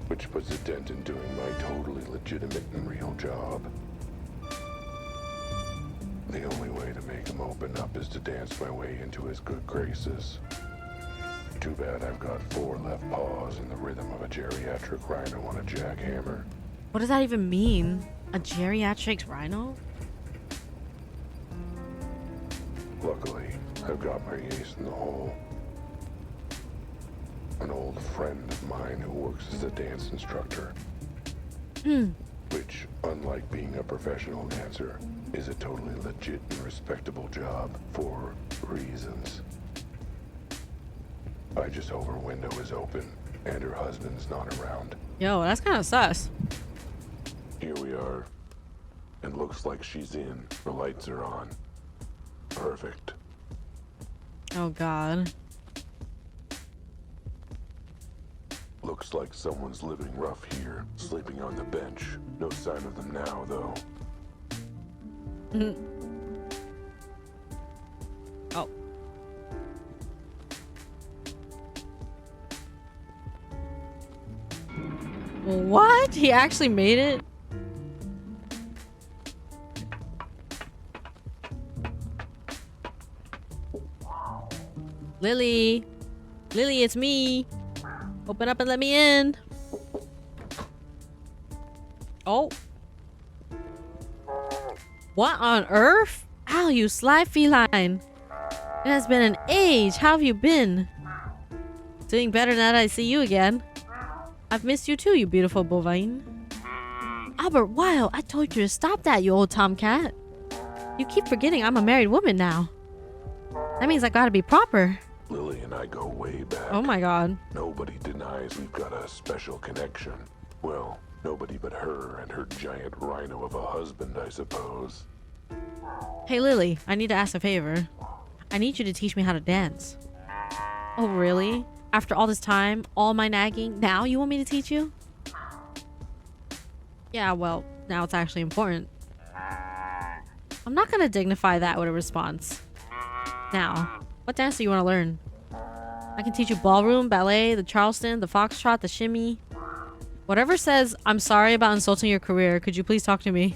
Which puts a dent in doing my totally legitimate and real job. The only way to make him open up is to dance my way into his good graces. Too bad I've got 4 left paws in the rhythm of a geriatric rhino on a jackhammer. What does that even mean? A geriatric rhino? Luckily, I've got my ace in the hole. An old friend of mine who works as a dance instructor. Which, unlike being a professional dancer, is a totally legit and respectable job for reasons. I just hope her window is open and her husband's not around. Yo, that's kind of sus. Here we are. It looks like she's in. The lights are on. Perfect. Oh god. Looks like someone's living rough here, sleeping on the bench. No sign of them now, though. Oh. What? He actually made it? Lily. Lily, it's me. Open up and let me in. Oh. What on earth? Ow, you sly feline. It has been an age. How have you been? Doing better now that I see you again. I've missed you too, you beautiful bovine. Albert, wow, I told you to stop that, you old tomcat. You keep forgetting I'm a married woman now. That means I gotta be proper. Lily and I go way back. Oh my god. Nobody denies we've got a special connection. Well, nobody but her and her giant rhino of a husband, I suppose. Hey Lily, I need to ask a favor. I need you to teach me how to dance. Oh really? After all this time, all my nagging, now you want me to teach you? Yeah, well, now it's actually important. I'm not gonna dignify that with a response. Now, what dance do you want to learn? I can teach you ballroom, ballet, the Charleston, the foxtrot, the shimmy. Whatever says, I'm sorry about insulting your career. Could you please talk to me?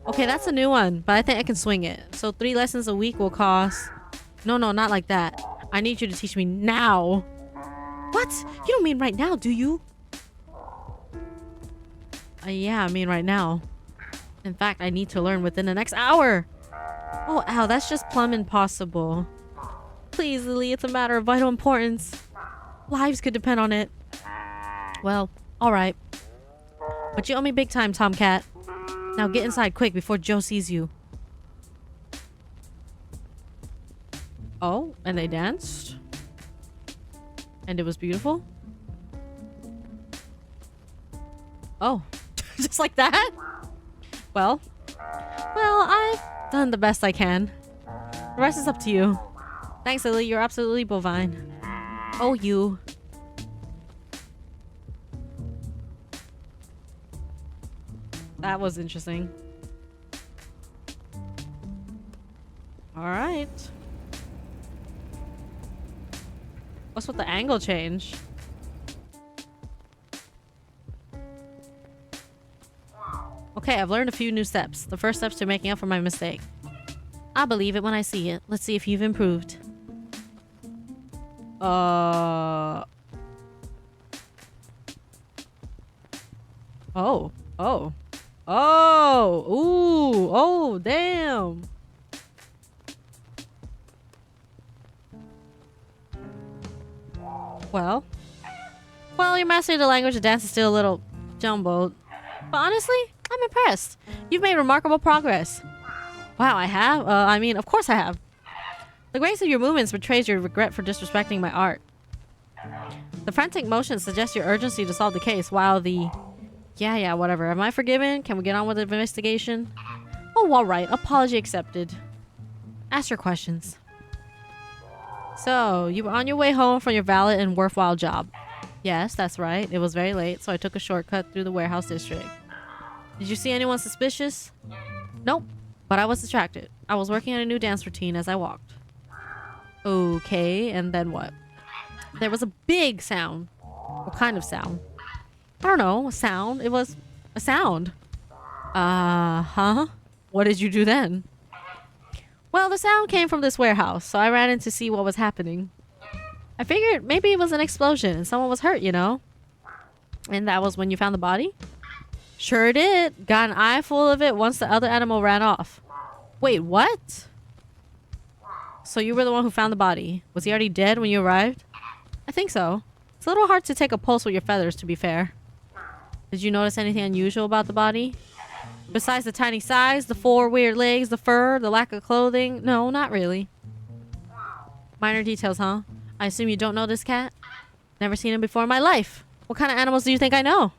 Okay, that's a new one, but I think I can swing it. So 3 lessons a week will cost... No, not like that. I need you to teach me now. What? You don't mean right now, do you? Yeah, I mean right now. In fact, I need to learn within the next hour. Oh, ow, that's just plumb impossible. Please, Lily, it's a matter of vital importance. Lives could depend on it. Well, alright. But you owe me big time, Tomcat. Now get inside quick before Joe sees you. Oh, and they danced? And it was beautiful? Oh, just like that? Well, I've done the best I can. The rest is up to you. Thanks, Lily. You're absolutely bovine. Oh, you. That was interesting. All right. What's with the angle change? Okay, I've learned a few new steps. The first step's to making up for my mistake. I'll believe it when I see it. Let's see if you've improved. Oh. Oh. Oh. Ooh. Oh, damn. Well, your mastery of the language of dance is still a little jumbled. But honestly, I'm impressed. You've made remarkable progress. Wow, I have? I mean, of course I have. The grace of your movements betrays your regret for disrespecting my art. The frantic motion suggests your urgency to solve the case, while the... Yeah, whatever. Am I forgiven? Can we get on with the investigation? Oh, alright. Apology accepted. Ask your questions. So, you were on your way home from your valid and worthwhile job. Yes, that's right. It was very late, so I took a shortcut through the warehouse district. Did you see anyone suspicious? Nope, but I was distracted. I was working on a new dance routine as I walked. Okay, and then what? There was a big sound. What kind of sound? I don't know, a sound. It was a sound. Huh? What did you do then? Well, the sound came from this warehouse, so I ran in to see what was happening. I figured maybe it was an explosion and someone was hurt, you know? And that was when you found the body? Sure did. Got an eye full of it once the other animal ran off. Wait, what? So you were the one who found the body. Was he already dead when you arrived? I think so. It's a little hard to take a pulse with your feathers, to be fair. Did you notice anything unusual about the body? Besides the tiny size, the 4 weird legs, the fur, the lack of clothing? No, not really. Minor details, huh? I assume you don't know this cat? Never seen him before in my life. What kind of animals do you think I know?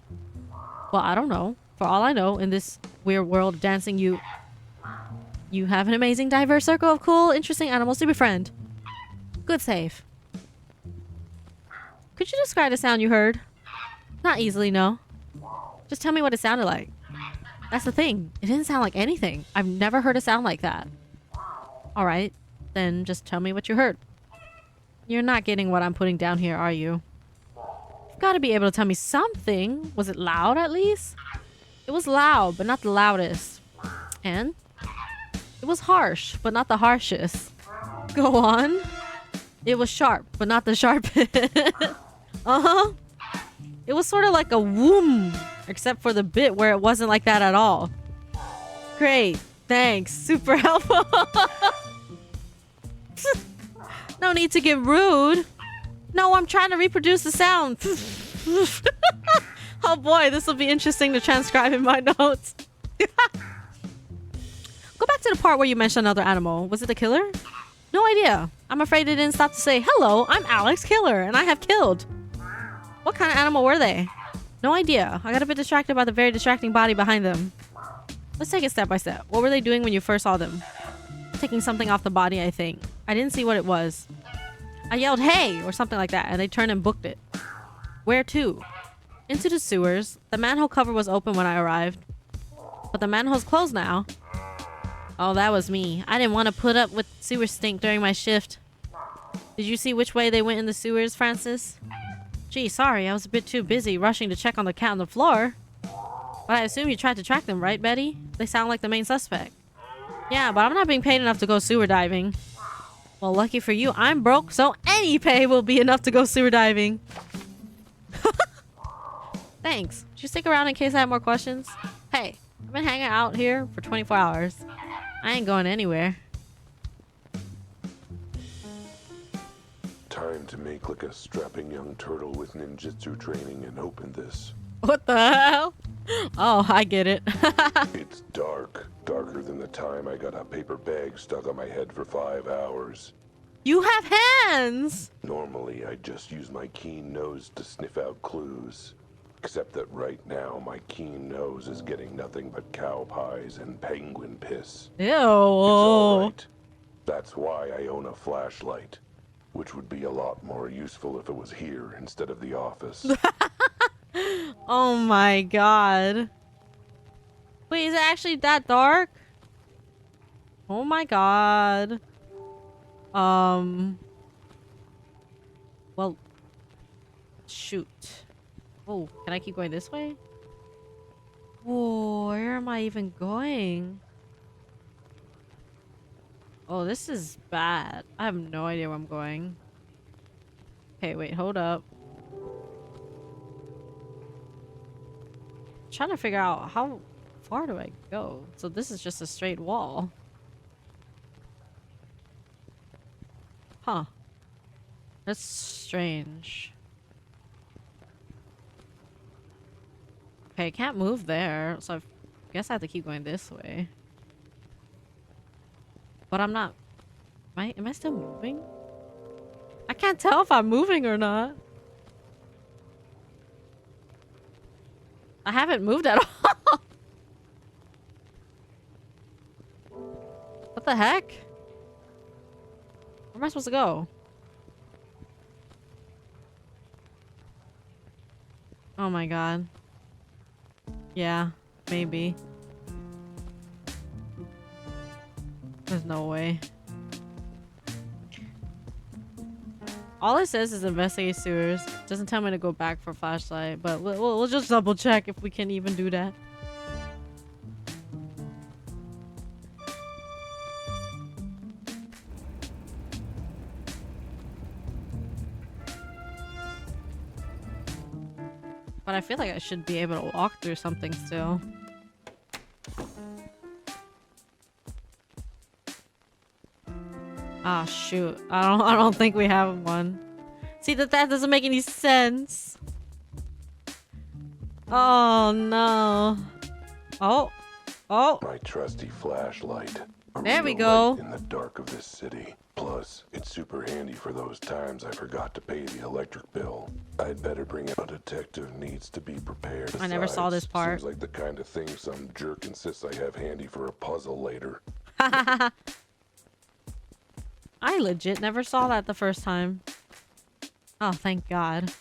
Well, I don't know. For all I know, in this weird world of dancing, you have an amazing, diverse circle of cool, interesting animals to befriend. Good save. Could you describe the sound you heard? Not easily, no. Just tell me what it sounded like. That's the thing. It didn't sound like anything. I've never heard a sound like that. Alright, then just tell me what you heard. You're not getting what I'm putting down here, are you? You've got to be able to tell me something. Was it loud, at least? It was loud, but not the loudest. And? It was harsh, but not the harshest. Go on. It was sharp, but not the sharpest. Uh-huh. It was sort of like a whoom, except for the bit where it wasn't like that at all. Great. Thanks. Super helpful. No need to get rude. No, I'm trying to reproduce the sound. Oh boy, this will be interesting to transcribe in my notes. Go back to the part where you mentioned another animal. Was it the killer? No idea. I'm afraid they didn't stop to say, hello, I'm Alex Killer, and I have killed. What kind of animal were they? No idea. I got a bit distracted by the very distracting body behind them. Let's take it step by step. What were they doing when you first saw them? Taking something off the body, I think. I didn't see what it was. I yelled, hey, or something like that, and they turned and booked it. Where to? Into the sewers. The manhole cover was open when I arrived. But the manhole's closed now. Oh, that was me. I didn't want to put up with sewer stink during my shift. Did you see which way they went in the sewers, Francis? Gee, sorry, I was a bit too busy rushing to check on the cat on the floor. But I assume you tried to track them, right, Betty? They sound like the main suspect. Yeah, but I'm not being paid enough to go sewer diving. Well, lucky for you, I'm broke, so any pay will be enough to go sewer diving. Thanks. Would you stick around in case I have more questions? Hey, I've been hanging out here for 24 hours. I ain't going anywhere. Time to make like a strapping young turtle with ninjutsu training and open this. What the hell? Oh, I get it. It's dark. Darker than the time I got a paper bag stuck on my head for 5 hours. You have hands! Normally, I just use my keen nose to sniff out clues. Except that right now, my keen nose is getting nothing but cow pies and penguin piss. Ew. It's all right. That's why I own a flashlight, which would be a lot more useful if it was here instead of the office. Oh my god. Wait, is it actually that dark? Oh my god. Well, shoot. Oh, can I keep going this way? Whoa, where am I even going? Oh, this is bad. I have no idea where I'm going. Okay, wait, hold up. Trying to figure out how far do I go? So this is just a straight wall. Huh. That's strange. Okay, I can't move there, so I guess I have to keep going this way. But I'm not... Am I still moving? I can't tell if I'm moving or not. I haven't moved at all. What the heck? Where am I supposed to go? Oh my god. Yeah, maybe. There's no way. All it says is investigate sewers. Doesn't tell me to go back for flashlight, but we'll just double check if we can even do that. But I feel like I should be able to walk through something still. Ah, shoot. I don't think we have one. See, that doesn't make any sense. Oh no. Oh. Oh. My trusty flashlight. A There we real go. light in the dark of this city. Plus, it's super handy for those times I forgot to pay the electric bill. I'd better bring it. A detective needs to be prepared. I never saw this part. Seems like the kind of thing some jerk insists I have handy for a puzzle later. I legit never saw that the first time. Oh, thank God.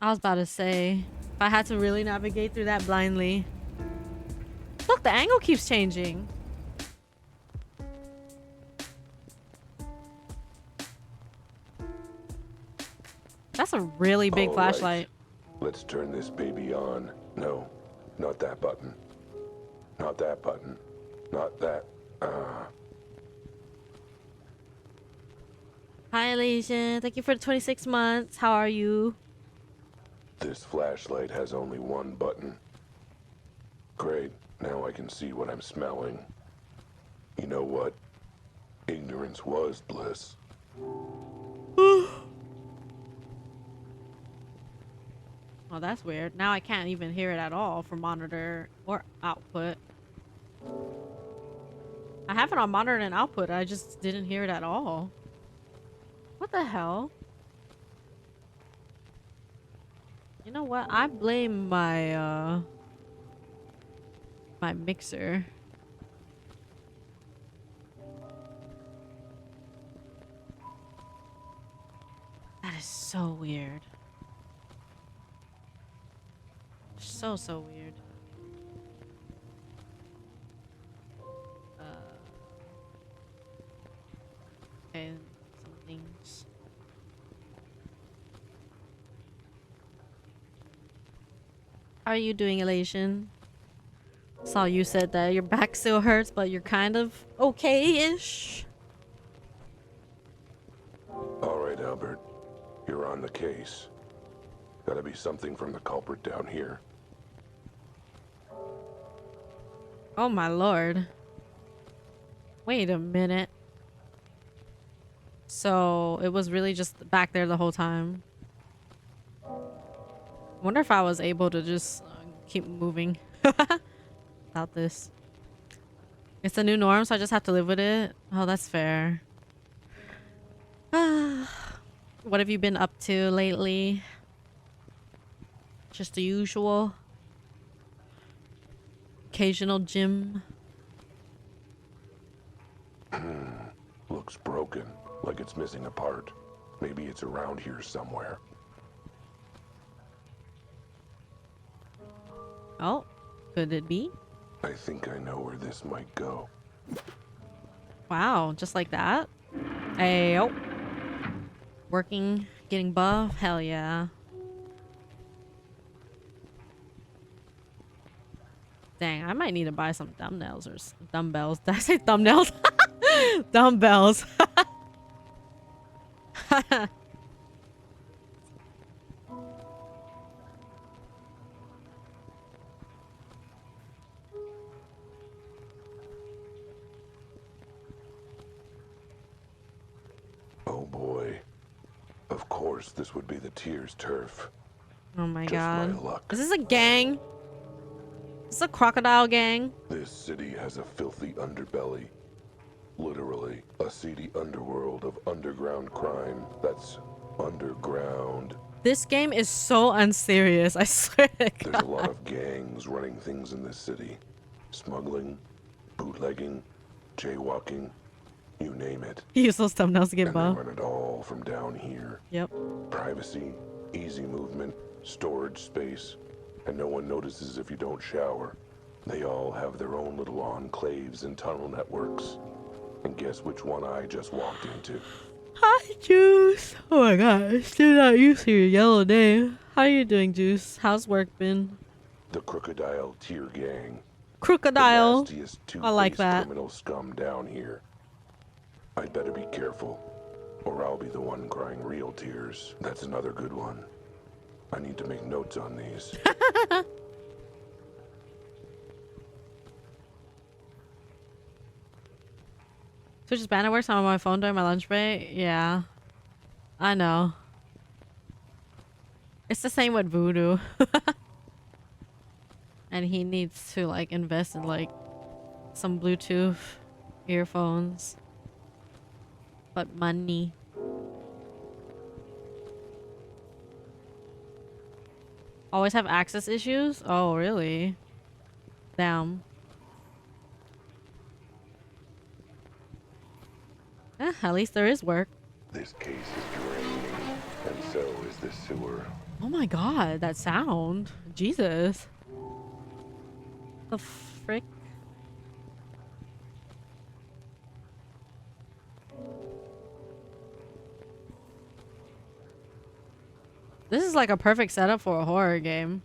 I was about to say, if I had to really navigate through that blindly. Look, the angle keeps changing. That's a really big All right. flashlight. Let's turn this baby on. No, not that button. Not that button. Not that. Hi, Alicia. Thank you for the 26 months. How are you? This flashlight has only one button. Great. Now I can see what I'm smelling. You know what? Ignorance was bliss. Oh, that's weird. Now I can't even hear it at all for monitor or output. I have it on monitor and output. I just didn't hear it at all. What the hell? You know what? I blame my my mixer. That is so weird. So weird. Okay, some things. How are you doing, Elation? Saw you said that your back still hurts, but you're kind of okay-ish. All right, Albert. You're on the case. Gotta be something from the culprit down here. Oh my lord. Wait a minute. So it was really just back there the whole time. Wonder if I was able to just keep moving without this. It's a new norm, so I just have to live with it. Oh, that's fair. What have you been up to lately? Just the usual. Occasional gym. Looks broken, like it's missing a part. Maybe it's around here somewhere. Oh, could it be? I think I know where this might go. Wow, just like that? Hey, oh. Working, getting buff? Hell yeah. Dang, I might need to buy some thumbnails or dumbbells. Did I say thumbnails? Dumbbells. Oh boy. Of course, this would be the Tears turf. Oh my Just god. my luck. Is this a gang? Is this a crocodile gang? This city has a filthy underbelly. Literally, a seedy underworld of underground crime that's underground. This game is so unserious, I swear to There's a God. lot of gangs running things in this city. Smuggling, bootlegging, jaywalking, you name it. Use those thumbnails to get And they buff. run it all from down here. Yep. Privacy, easy movement, storage space, and no one notices if you don't shower. They all have their own little enclaves and tunnel networks. And guess which one I just walked into? Hi, Juice. Oh my god, still not used to your yellow name. How you doing, Juice? How's work been? The Crocodile Tier Gang. Crocodile. The nastiest I like two-faced that. criminal scum down here. I'd better be careful, or I'll be the one crying real tears. That's another good one. I need to make notes on these. Switch's banner works on my phone during my lunch break. Yeah, I know. It's the same with Voodoo. And he needs to like invest in like some Bluetooth earphones. But money. Always have access issues? Oh, really? Damn. At least there is work. This case is draining, and so is the sewer. Oh my god, that sound. Jesus. The frick? This is like a perfect setup for a horror game.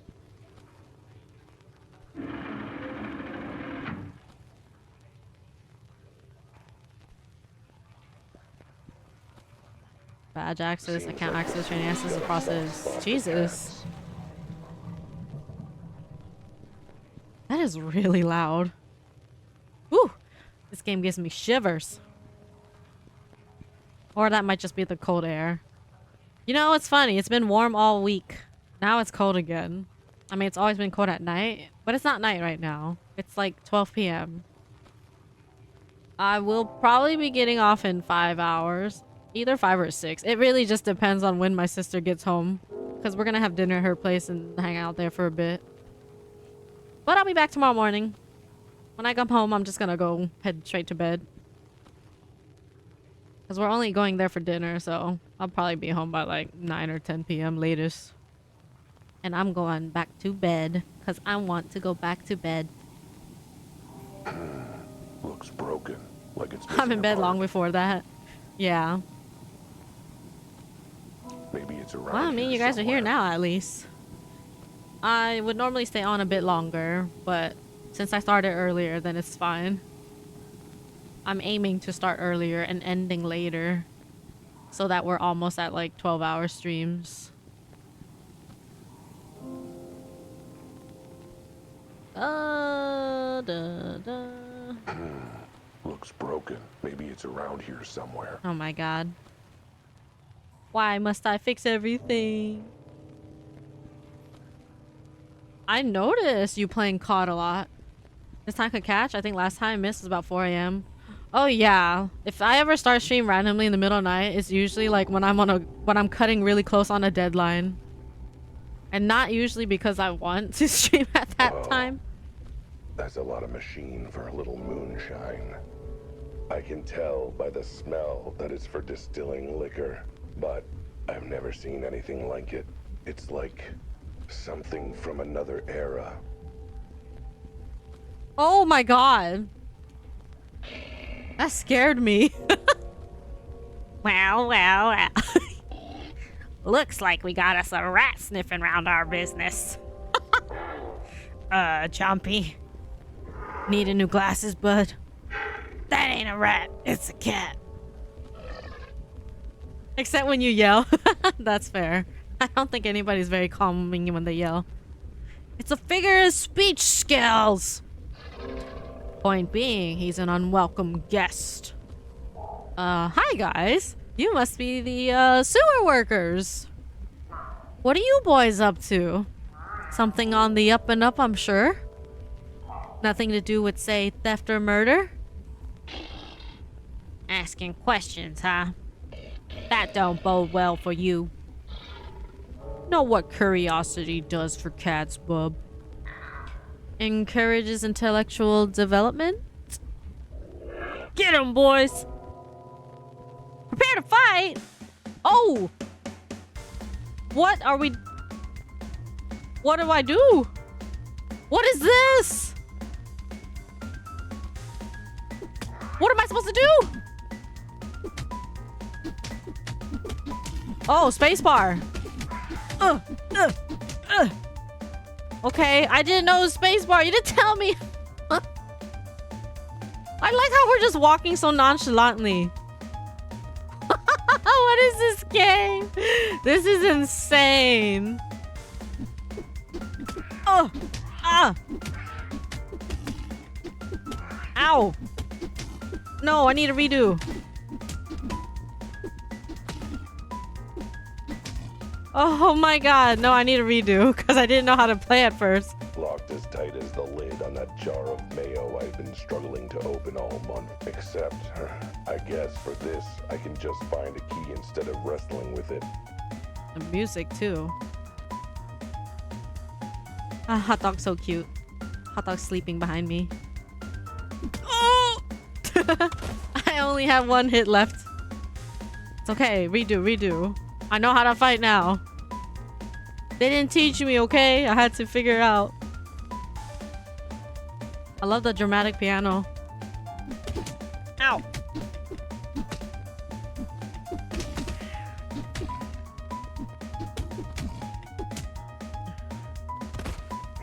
Badge access, account access, training access, the process. Jesus. That is really loud. Whew. This game gives me shivers. Or that might just be the cold air. You know, it's funny. It's been warm all week. Now it's cold again. I mean, it's always been cold at night, but it's not night right now. It's like 12 p.m. I will probably be getting off in 5 hours. Either 5 or 6. It really just depends on when my sister gets home. Because we're going to have dinner at her place and hang out there for a bit. But I'll be back tomorrow morning. When I come home, I'm just going to go head straight to bed. Because we're only going there for dinner, so I'll probably be home by like 9 or 10 p.m. latest. And I'm going back to bed. Because I want to go back to bed. Looks broken, like it's I'm in missing a bed part. long before that. Yeah. Maybe it's around Well, I mean, here you guys are here somewhere. now, at least. I would normally stay on a bit longer, but since I started earlier, then it's fine. I'm aiming to start earlier and ending later, so that we're almost at like 12-hour streams. Da, da. Looks broken. Maybe it's around here somewhere. Oh my god. Why must I fix everything? I noticed you playing COD a lot. This time could catch. I think last time I missed was about 4 a.m. Oh yeah. If I ever start stream randomly in the middle of the night, it's usually like when I'm cutting really close on a deadline. And not usually because I want to stream at that Whoa. time. That's a lot of machine for a little moonshine. I can tell by the smell that it's for distilling liquor, but I've never seen anything like it. It's like something from another era. Oh my god. That scared me. Well, well, well. Looks like we got us a rat sniffing around our business. Jumpy. Need a new glasses, bud? That ain't a rat, it's a cat. Except when you yell. That's fair. I don't think anybody's very calming when they yell. It's a figure of speech skills. Point being, he's an unwelcome guest. Hi guys. You must be the sewer workers. What are you boys up to? Something on the up and up, I'm sure. Nothing to do with, say, theft or murder? Asking questions, huh? That don't bode well for you. Know what curiosity does for cats, bub? Encourages intellectual development? Get 'em, boys! Prepare to fight! Oh! What are we... What do I do? What is this? What am I supposed to do? Oh, spacebar. Okay, I didn't know it was spacebar. You didn't tell me. I like how we're just walking so nonchalantly. What is this game? This is insane. Oh, ah. Ow. No, I need a redo. Oh my god, no, I need a redo because I didn't know how to play at first. Locked as tight as the lid on that jar of mayo I've been struggling to open all month. Except, I guess for this, I can just find a key instead of wrestling with it. The music too. Ah, hot dog's so cute. Hot dog's sleeping behind me. Oh! I only have one hit left. It's okay, redo. I know how to fight now. They didn't teach me, okay? I had to figure it out. I love the dramatic piano. Ow!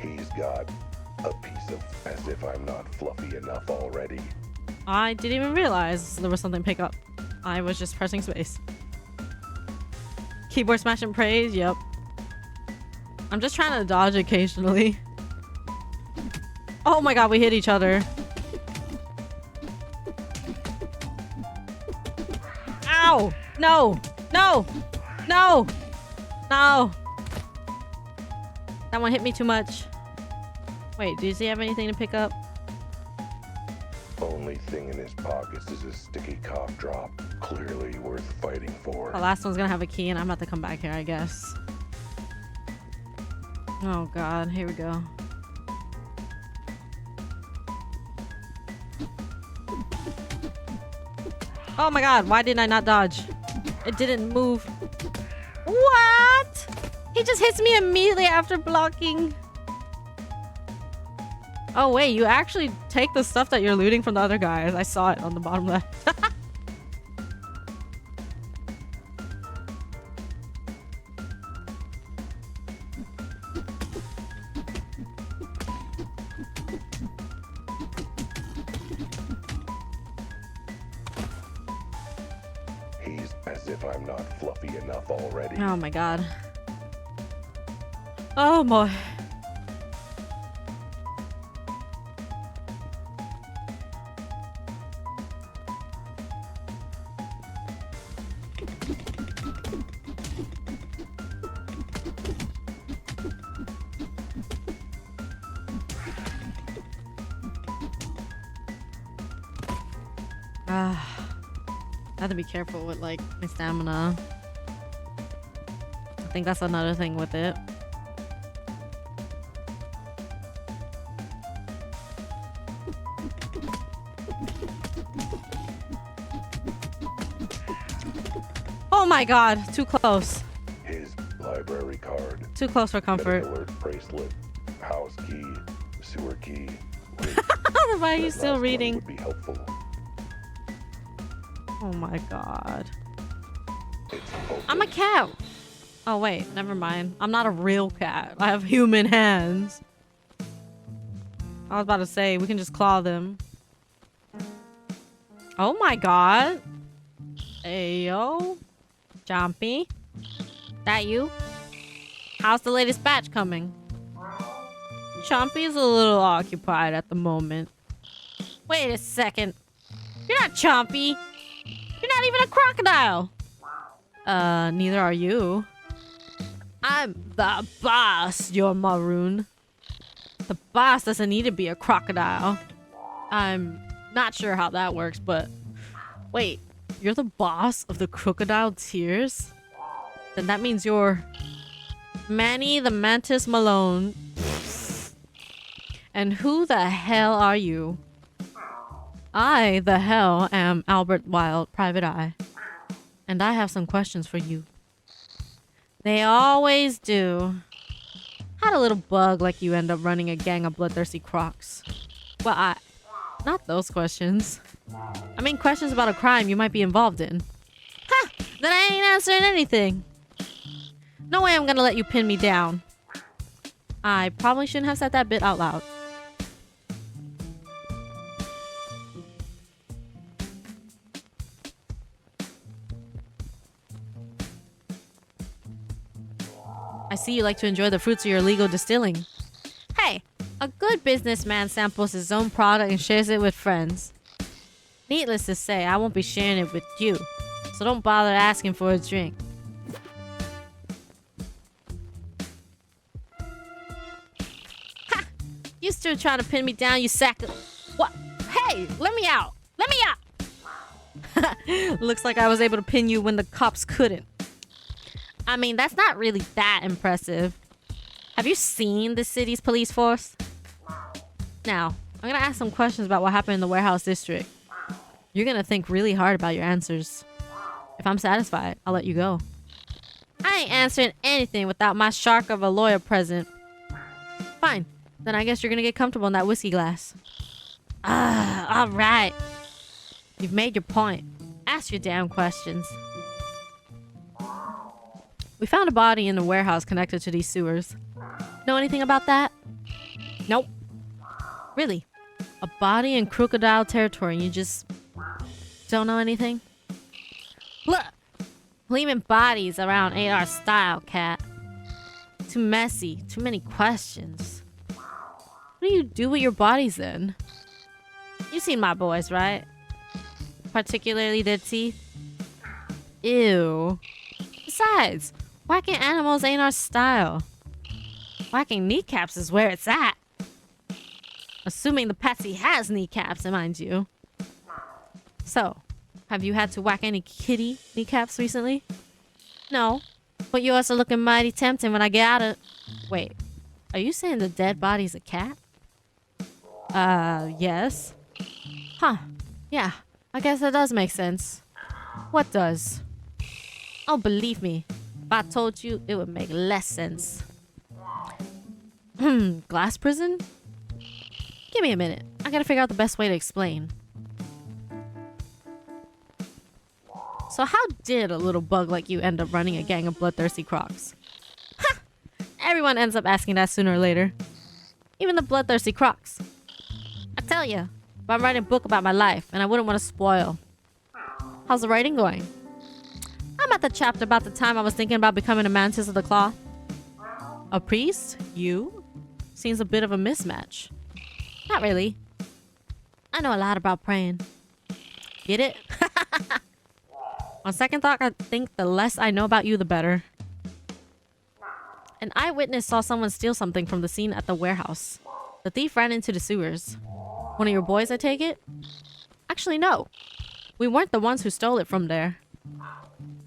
He's got a piece of as if I'm not fluffy enough already. I didn't even realize there was something to pick up. I was just pressing space. Keyboard smash and praise, yep. I'm just trying to dodge occasionally. Oh my god, we hit each other. Ow! No! No! No! No! That one hit me too much. Wait, does he have anything to pick up? Only thing in his pockets is a sticky cough drop. Clearly worth fighting for. The last one's gonna have a key and I'm about to come back here, I guess. Oh god, here we go. Oh my god, why didn't I not dodge? It didn't move. What? He just hits me immediately after blocking. Oh wait, you actually take the stuff that you're looting from the other guys. I saw it on the bottom left. He's as if I'm not fluffy enough already. Oh my god. Oh boy. I have to be careful with like my stamina. I think that's another thing with it. Oh my god, too close. His library card, Too close for comfort. medical alert bracelet, house key, sewer key. Why are you That still last one reading? would be helpful. Oh my god. It's open. I'm a cat. Oh wait, never mind. I'm not a real cat. I have human hands. I was about to say, we can just claw them. Oh my god. Ayo. Jumpy. That you? How's the latest batch coming? Chompy's a little occupied at the moment. Wait a second. You're not Chompy. You're not even a crocodile. Neither are you. I'm the boss, you're maroon. The boss doesn't need to be a crocodile. I'm not sure how that works, but... Wait, you're the boss of the Crocodile Tears? Then that means you're... Manny the Mantis Malone. And who the hell are you? I, the hell, am Albert Wilde, Private Eye. And I have some questions for you. They always do. How'd a little bug like you end up running a gang of bloodthirsty crocs? Well, not those questions. I mean questions about a crime you might be involved in. Ha! Then I ain't answering anything. No way I'm gonna let you pin me down. I probably shouldn't have said that bit out loud. I see you like to enjoy the fruits of your illegal distilling. Hey, a good businessman samples his own product and shares it with friends. Needless to say, I won't be sharing it with you, so don't bother asking for a drink. Ha! You still trying to pin me down, you sack of... What? Hey, let me out! Let me out! Looks like I was able to pin you when the cops couldn't. I mean, that's not really that impressive. Have you seen the city's police force? Now, I'm gonna ask some questions about what happened in the warehouse district. You're gonna think really hard about your answers. If I'm satisfied, I'll let you go. I ain't answering anything without my shark of a lawyer present. Fine. Then I guess you're gonna get comfortable in that whiskey glass. Ah, alright. You've made your point. Ask your damn questions. We found a body in the warehouse connected to these sewers. Know anything about that? Nope. Really? A body in crocodile territory and you just don't know anything? Look! Leaving bodies around ain't our style, cat. Too messy. Too many questions. What do you do with your bodies then? You seen my boys, right? Particularly their teeth? Ew. Besides, whacking animals ain't our style. Whacking kneecaps is where it's at. Assuming the patsy has kneecaps, mind you. So, have you had to whack any kitty kneecaps recently? No, but yours are looking mighty tempting when I get out of... Wait, are you saying the dead body's a cat? Yes. Huh, yeah, I guess that does make sense. What does? Oh, believe me, if I told you, it would make less sense. Glass prison? Give me a minute. I gotta figure out the best way to explain. So how did a little bug like you end up running a gang of bloodthirsty crocs? Ha! Everyone ends up asking that sooner or later. Even the bloodthirsty crocs. I tell ya, but I'm writing a book about my life, and I wouldn't want to spoil. How's the writing going? I'm at the chapter about the time I was thinking about becoming a mantis of the cloth. A priest? You? Seems a bit of a mismatch. Not really. I know a lot about praying. Get it? On second thought, I think the less I know about you, the better. An eyewitness saw someone steal something from the scene at the warehouse. The thief ran into the sewers. One of your boys, I take it? Actually, no. We weren't the ones who stole it from there.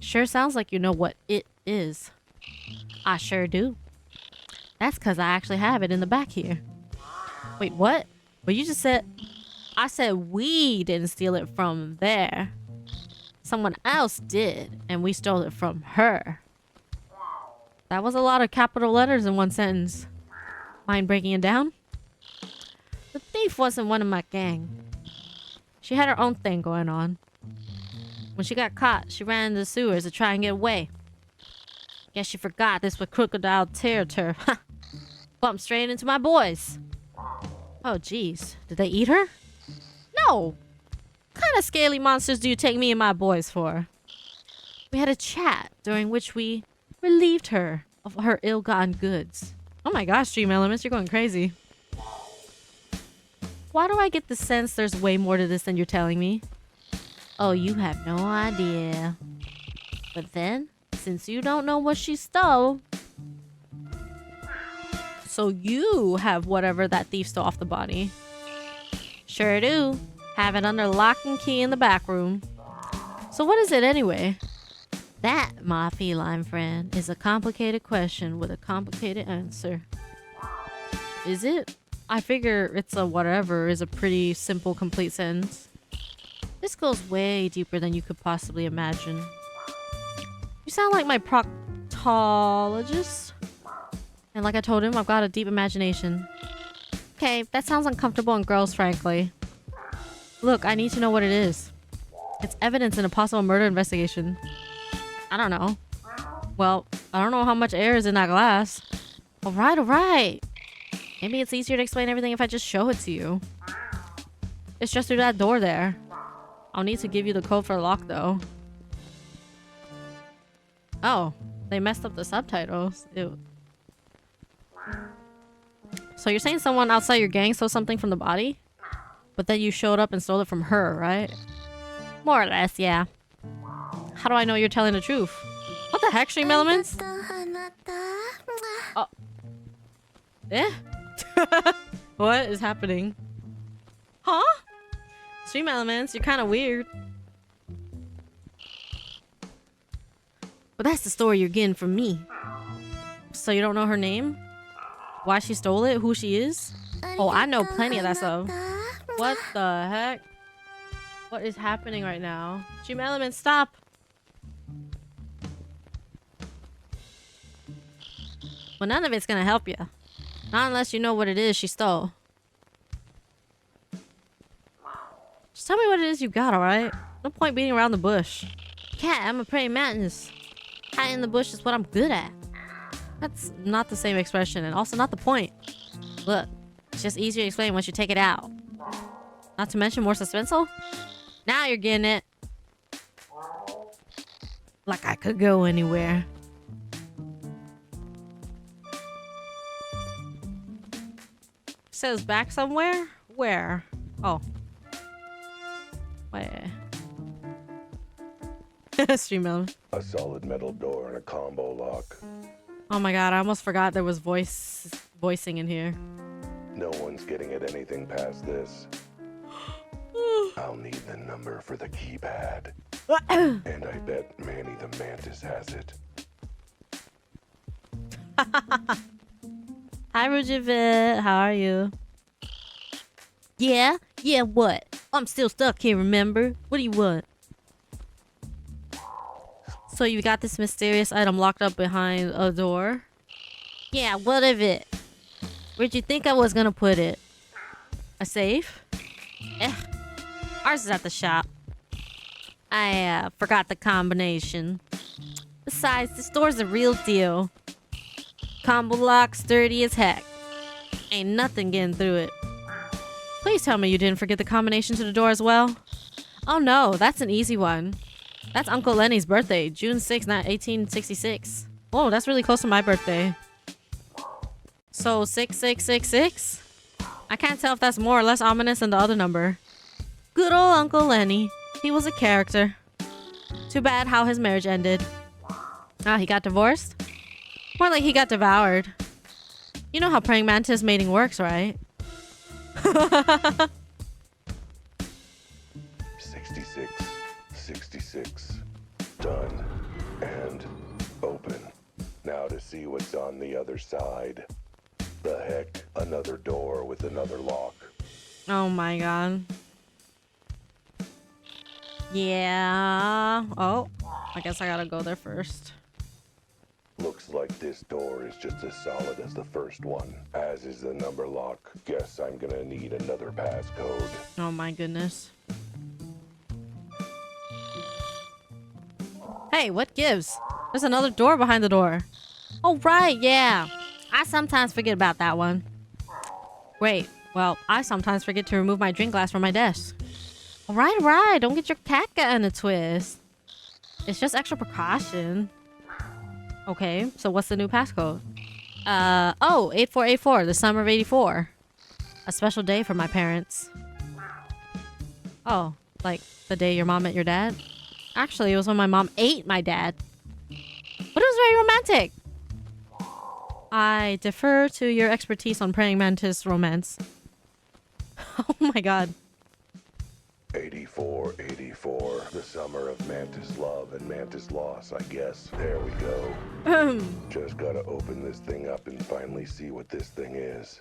Sure sounds like you know what it is. I sure do. That's because I actually have it in the back here. Wait, what? But you just said... I said we didn't steal it from there. Someone else did, and we stole it from her. That was a lot of capital letters in one sentence. Mind breaking it down? The thief wasn't one of my gang. She had her own thing going on. When she got caught, she ran into the sewers to try and get away. Guess she forgot this was crocodile territory. Bumped straight into my boys. Oh, jeez. Did they eat her? No. What kind of scaly monsters do you take me and my boys for? We had a chat during which we relieved her of her ill-gotten goods. Oh my gosh, Dream Elements, you're going crazy. Why do I get the sense there's way more to this than you're telling me? Oh, you have no idea. But then, since you don't know what she stole, so you have whatever that thief stole off the body. Sure do. Have it under lock and key in the back room. So what is it anyway? That, my feline friend, is a complicated question with a complicated answer. Is it? I figure it's a whatever is a pretty simple, complete sentence. This goes way deeper than you could possibly imagine. You sound like my proctologist. And like I told him, I've got a deep imagination. Okay, that sounds uncomfortable and gross, frankly. Look, I need to know what it is. It's evidence in a possible murder investigation. I don't know. Well, I don't know how much air is in that glass. Alright, alright. Maybe it's easier to explain everything if I just show it to you. It's just through that door there. I'll need to give you the code for the lock, though. Oh, they messed up the subtitles. Ew. So you're saying someone outside your gang stole something from the body? But then you showed up and stole it from her, right? More or less, yeah. How do I know you're telling the truth? What the heck, Stream Elements? Oh. Eh? What is happening? Huh? Stream Elements, you're kind of weird. But that's the story you're getting from me. So you don't know her name? Why she stole it? Who she is? Oh, I know plenty of that stuff. What the heck? What is happening right now? Stream Elements, stop! Well, none of it's gonna help you. Not unless you know what it is she stole. Just tell me what it is you got, alright? No point beating around the bush. Cat, I'm a praying mantis. Hiding in the bush is what I'm good at. That's not the same expression, and also not the point. Look, it's just easier to explain once you take it out. Not to mention more suspenseful? Now you're getting it. Like I could go anywhere. Says back somewhere? Where? Oh. Wait. Stream element. A solid metal door and a combo lock. Oh my god, I almost forgot there was voicing in here. No one's getting at anything past this. I'll need the number for the keypad. And I bet Manny the Mantis has it. Hi, Rujavit. How are you? Yeah? Yeah, what? I'm still stuck here, remember? What do you want? So you got this mysterious item locked up behind a door? Yeah, what of it? Where'd you think I was gonna put it? A safe? Eh. Ours is at the shop. I forgot the combination. Besides, this door's the real deal. Combo lock, sturdy as heck. Ain't nothing getting through it. Please tell me you didn't forget the combination to the door as well. Oh no, that's an easy one. That's Uncle Lenny's birthday, June 6, 1866. Whoa, that's really close to my birthday. So 6666? I can't tell if that's more or less ominous than the other number. Good old Uncle Lenny. He was a character. Too bad how his marriage ended. Ah, he got divorced? More like he got devoured. You know how praying mantis mating works, right? 66, 66. Done. And open. Now to see what's on the other side. The heck? Another door with another lock. Oh my god. Yeah. Oh, I guess I gotta go there first. Looks like this door is just as solid as the first one, as is the number lock. Guess I'm gonna need another passcode. Oh my goodness. Hey, what gives? There's another door behind the door. Oh, right, yeah. I sometimes forget about that one. Wait, well, I sometimes forget to remove my drink glass from my desk. All right. Don't get your cat in a twist. It's just extra precaution. Okay, so what's the new passcode? 8484, the summer of 84. A special day for my parents. Oh, like the day your mom met your dad? Actually, it was when my mom ate my dad. But it was very romantic. I defer to your expertise on praying mantis romance. Oh my god. 8484, the summer of mantis love and mantis loss, I guess. There we go. Just gotta open this thing up and finally see what this thing is.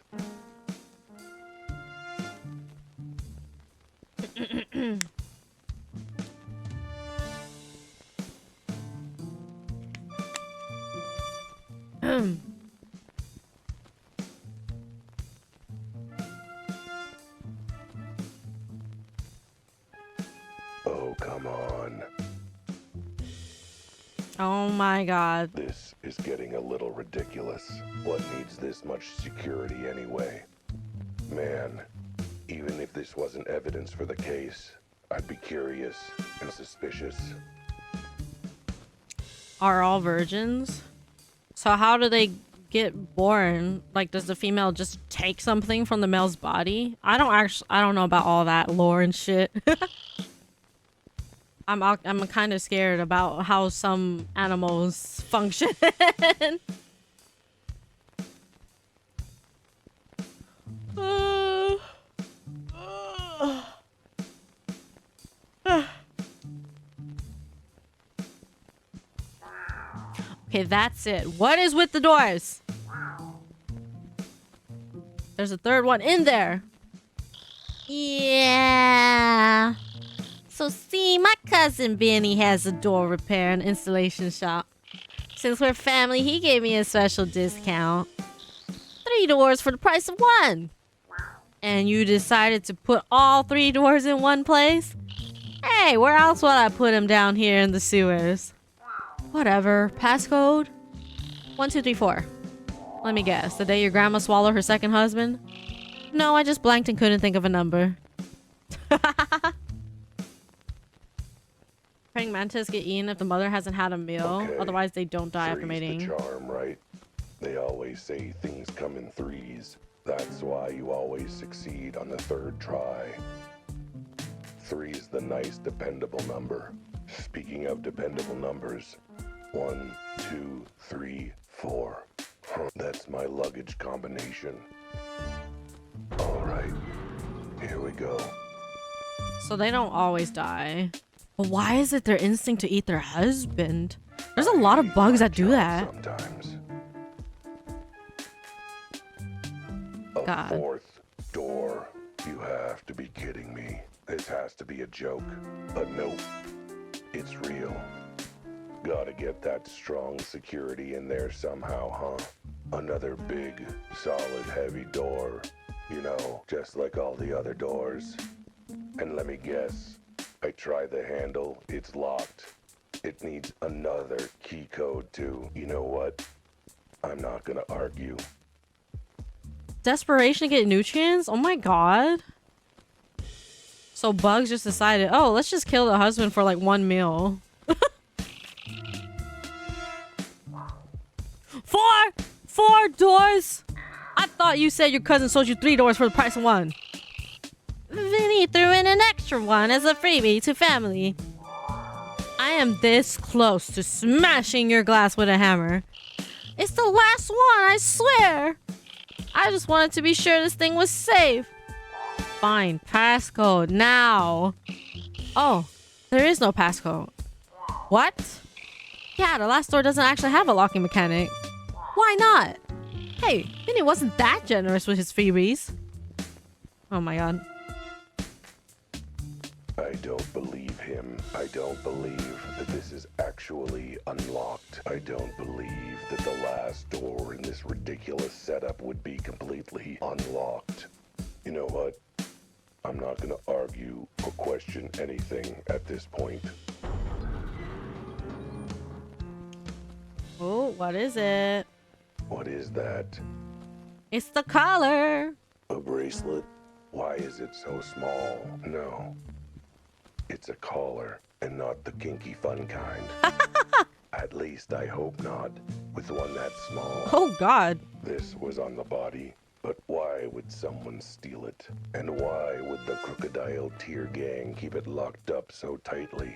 Oh, come on. Oh my god. This is getting a little ridiculous. What needs this much security anyway? Man, even if this wasn't evidence for the case, I'd be curious and suspicious. Are all virgins? So how do they get born? Like, does the female just take something from the male's body? I don't know about all that lore and shit. I'm kind of scared about how some animals function. Okay, that's it. What is with the doors? There's a third one in there. Yeah. So see, my cousin Benny has a door repair and installation shop. Since we're family, he gave me a special discount. 3 doors for the price of 1. And you decided to put all 3 doors in one place? Hey, where else would I put them down here in the sewers? Whatever. Passcode? 1234. Let me guess. The day your grandma swallowed her second husband? No, I just blanked and couldn't think of a number. Praying mantis get eaten if the mother hasn't had a meal. Okay. Otherwise, they don't die after Three's mating. the charm, right? They always say things come in threes. That's why you always succeed on the 3rd try. 3's the nice, dependable number. Speaking of dependable numbers, 1, 2, 3, 4. That's my luggage combination. All right, here we go. So they don't always die. But why is it their instinct to eat their husband? There's a lot of bugs that do that. Sometimes. God. A 4th door. You have to be kidding me. This has to be a joke. But nope, it's real. Gotta get that strong security in there somehow, huh? Another big, solid, heavy door. You know, just like all the other doors. And let me guess, I tried the handle, it's locked. It needs another key code too. You know what? I'm not gonna argue. Desperation to get nutrients? Oh my god. So bugs just decided, oh, let's just kill the husband for like 1 meal. 4 doors? I thought you said your cousin sold you 3 doors for the price of 1. Vinny threw in an extra one as a freebie to family. I am this close to smashing your glass with a hammer. It's the last one, I swear. I just wanted to be sure this thing was safe. Fine, passcode now. Oh, there is no passcode. What? Yeah, the last door doesn't actually have a locking mechanic. Why not? Hey, Vinny wasn't that generous with his freebies. Oh my god. I don't believe him. I don't believe that this is actually unlocked. I don't believe that the last door in this ridiculous setup would be completely unlocked. You know what? I'm not gonna argue or question anything at this point. Oh, what is it? What is that? It's the collar. A bracelet? Why is it so small? No. It's a collar, and not the kinky fun kind. At least I hope not, with one that small. Oh, God. This was on the body, but why would someone steal it? And why would the Crocodile Tear Gang keep it locked up so tightly?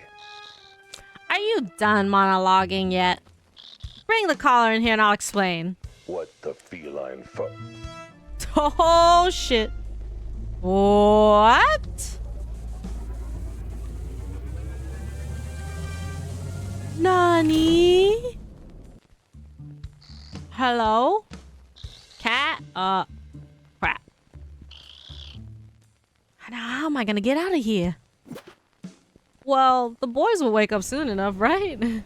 Are you done monologuing yet? Bring the collar in here and I'll explain. What the feline fu- Oh, shit. What? Nani? Hello? Cat? Crap. Now, how am I gonna get out of here? Well, the boys will wake up soon enough, right?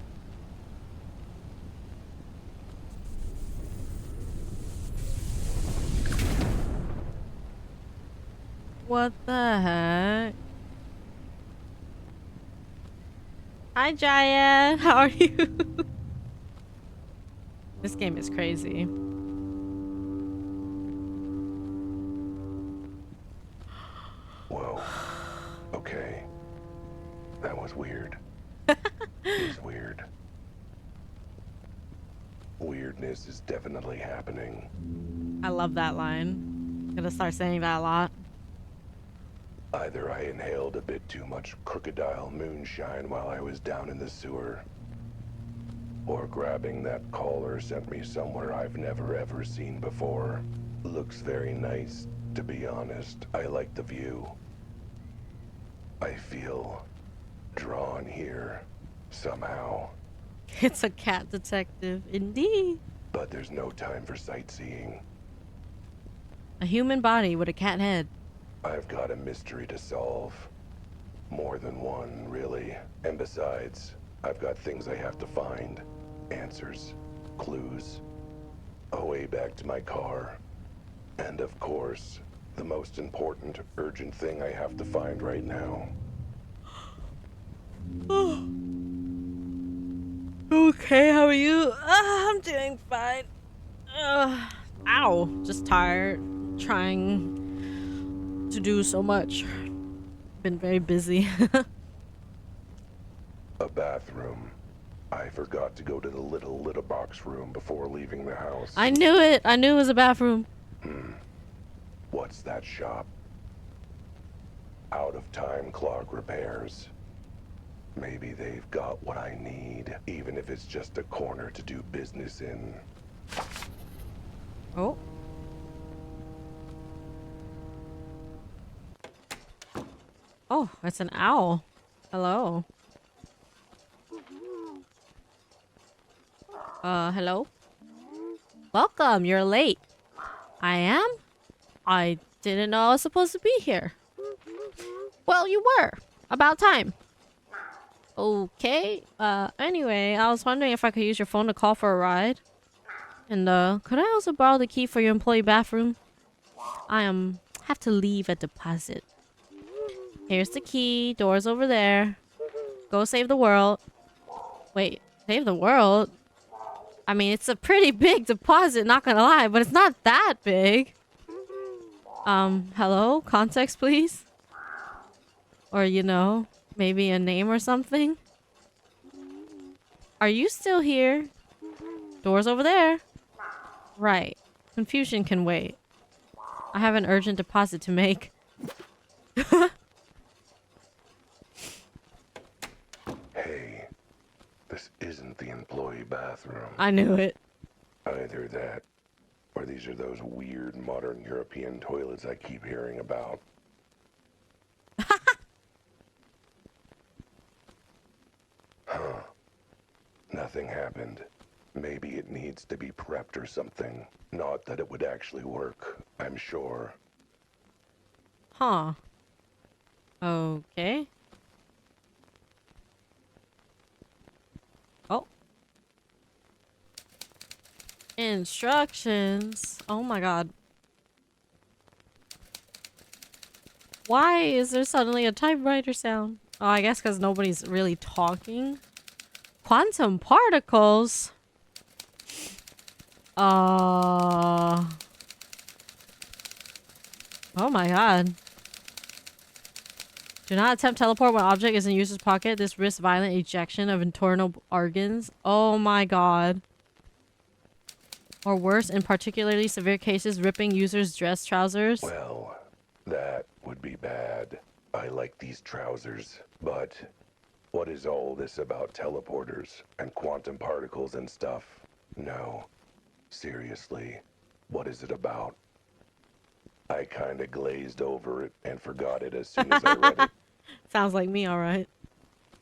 What the heck? Hi, Giant. How are you? This game is crazy. Whoa. Okay. That was weird. It's weird. Weirdness is definitely happening. I love that line. Gonna start saying that a lot. Either I inhaled a bit too much crocodile moonshine while I was down in the sewer, or grabbing that collar sent me somewhere I've never ever seen before. Looks very nice, to be honest. I like the view. I feel drawn here, somehow. It's a cat detective, indeed. But there's no time for sightseeing. A human body with a cat head. I've got a mystery to solve. More than one, really. And besides, I've got things I have to find. Answers, clues, a way back to my car. And of course, the most important, urgent thing I have to find right now. Okay, how are you? I'm doing fine. Ow, just tired. Trying to do so much. Been very busy. A bathroom. I forgot to go to the little box room before leaving the house. I knew it. I knew it was a bathroom. What's that shop? Out of time clock repairs. Maybe they've got what I need, even if it's just a corner to do business in. Oh. Oh, it's an owl. Hello. Hello? Welcome, you're late. I am? I didn't know I was supposed to be here. Well, you were. About time. Okay. Anyway, I was wondering if I could use your phone to call for a ride. And, could I also borrow the key for your employee bathroom? I, have to leave a deposit. Here's the key. Door's over there. Go save the world. Wait, save the world? I mean, it's a pretty big deposit, not gonna lie, but it's not that big. Hello? Context, please? Or, you know, maybe a name or something? Are you still here? Door's over there. Right. Confusion can wait. I have an urgent deposit to make. Hey, this isn't the employee bathroom. I knew it. Either that, or these are those weird modern European toilets I keep hearing about. Huh. Nothing happened. Maybe it needs to be prepped or something. Not that it would actually work, I'm sure. Huh. Okay. Instructions. Oh my god. Why is there suddenly a typewriter sound? Oh, I guess because nobody's really talking. Quantum particles? Oh my god. Do not attempt teleport when object is in user's pocket. This risks violent ejection of internal organs. Oh my god. Or worse, in particularly severe cases, ripping users' dress trousers. Well, that would be bad. I like these trousers, but what is all this about teleporters and quantum particles and stuff? No. Seriously, what is it about? I kinda glazed over it and forgot it as soon as I read it. Sounds like me, alright.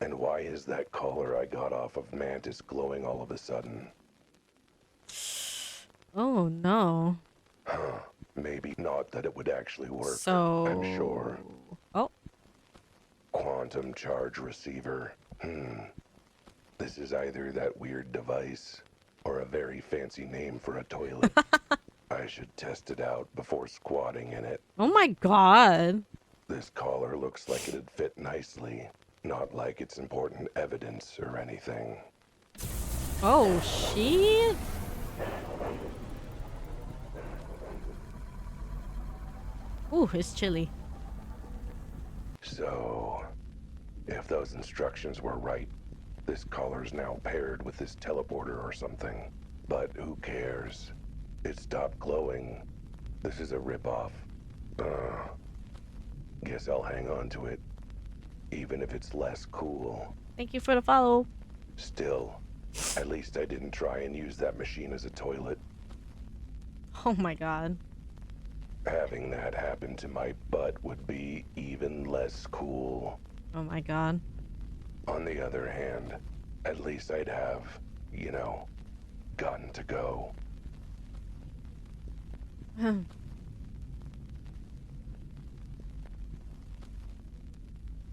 And why is that collar I got off of Mantis glowing all of a sudden? Oh no. Maybe not that it would actually work, So... I'm sure. Oh. Quantum charge receiver. This is either that weird device or a very fancy name for a toilet. I should test it out before squatting in it. Oh my god. This collar looks like it'd fit nicely, not like it's important evidence or anything. Oh shit. Ooh, it's chilly. So, if those instructions were right, this collar's now paired with this teleporter or something. But who cares? It stopped glowing. This is a ripoff. Guess I'll hang on to it, even if it's less cool. Thank you for the follow. Still, at least I didn't try and use that machine as a toilet. Oh my god. Having that happen to my butt would be even less cool. Oh my god. On the other hand, at least I'd have, you know, gotten to go.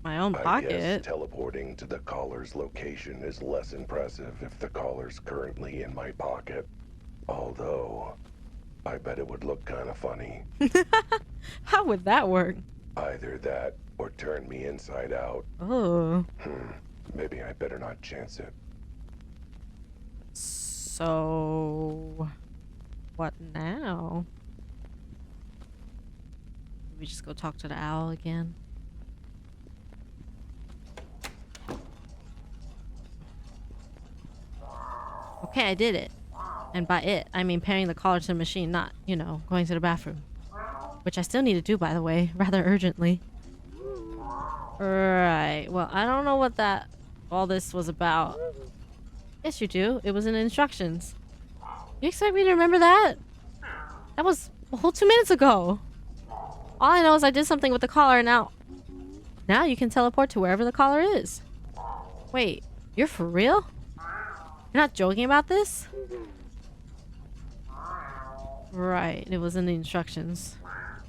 My own I guess pocket. teleporting to the collar's location is less impressive if the collar's currently in my pocket. Although, I bet it would look kind of funny. How would that work? Either that or turn me inside out. Oh. Maybe I better not chance it. So... what now? We just go talk to the owl again. Okay, I did it. And by it, I mean pairing the collar to the machine, not, you know, going to the bathroom. Which I still need to do, by the way, rather urgently. Right. Well, I don't know what all this was about. Yes, you do. It was in the instructions. You expect me to remember that? That was a whole 2 minutes ago. All I know is I did something with the collar, and now you can teleport to wherever the collar is. Wait, you're for real? You're not joking about this? Right, it was in the instructions.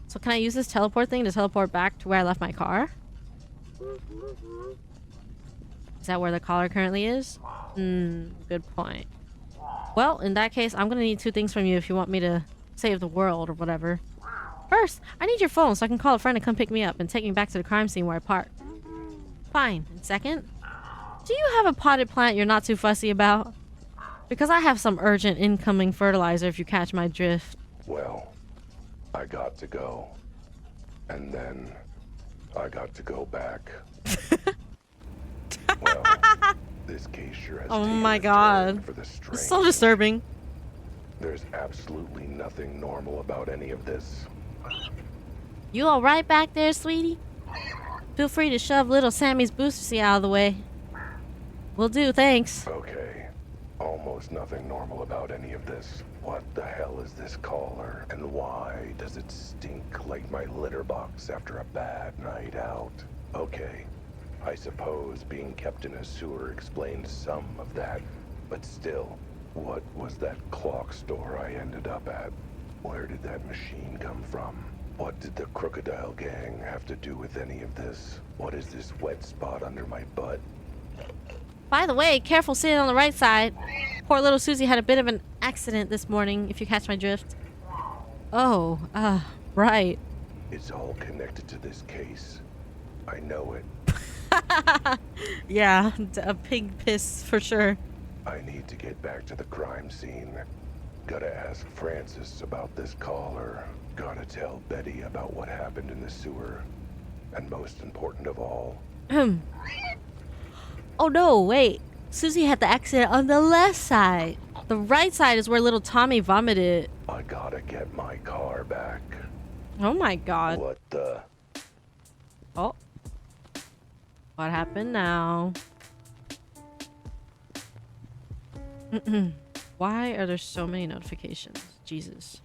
So can I use this teleport thing to teleport back to where I left my car? Is that where the collar currently is? Good point. Well, in that case, I'm gonna need 2 things from you if you want me to save the world or whatever. First, I need your phone so I can call a friend to come pick me up and take me back to the crime scene where I parked. Fine. And second, do you have a potted plant you're not too fussy about? Because I have some urgent incoming fertilizer if you catch my drift. Well, I got to go. And then I got to go back. Well, this case sure has Oh taken my a turn god. for the It's strange. so disturbing. There's absolutely nothing normal about any of this. You alright back there, sweetie? Feel free to shove little Sammy's booster seat out of the way. Will do, thanks. Okay, almost nothing normal about any of this. What the hell is this collar? And why does it stink like my litter box after a bad night out? Okay, I suppose being kept in a sewer explains some of that. But still, what was that clock store I ended up at? Where did that machine come from? What did the Crocodile Gang have to do with any of this? What is this wet spot under my butt? By the way, careful sitting on the right side. Poor little Susie had a bit of an accident this morning, if you catch my drift. Oh, right. It's all connected to this case. I know it. Yeah, a pig piss for sure. I need to get back to the crime scene. Gotta ask Francis about this caller. Gotta tell Betty about what happened in the sewer. And most important of all, Oh no, wait. Susie had the accident on the left side. The right side is where little Tommy vomited. I gotta get my car back. Oh my god. What the? Oh. What happened now? Why are there so many notifications? Jesus.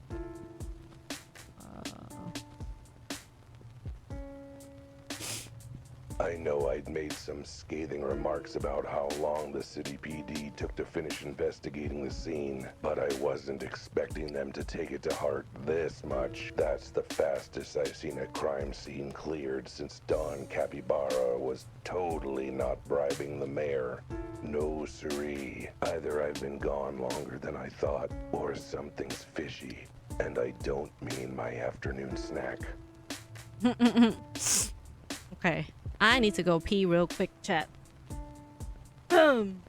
I know I'd made some scathing remarks about how long the city PD took to finish investigating the scene, but I wasn't expecting them to take it to heart this much. That's the fastest I've seen a crime scene cleared since Don Capybara was totally not bribing the mayor. No siree. Either I've been gone longer than I thought, or something's fishy. And I don't mean my afternoon snack. Okay. I need to go pee real quick, chat. Boom.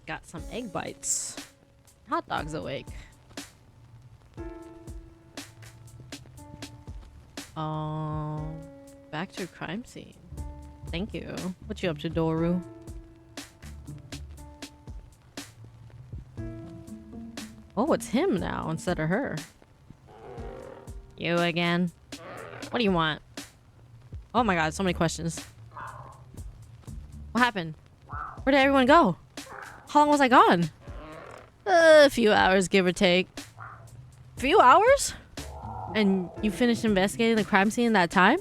Got some egg bites. Hot dogs awake. Back to crime scene. Thank you. What you up to, Doru? Oh, it's him now instead of her. You again? What do you want? Oh my god, so many questions. What happened? Where did everyone go? How long was I gone? A few hours, give or take. Few hours? And you finished investigating the crime scene in that time?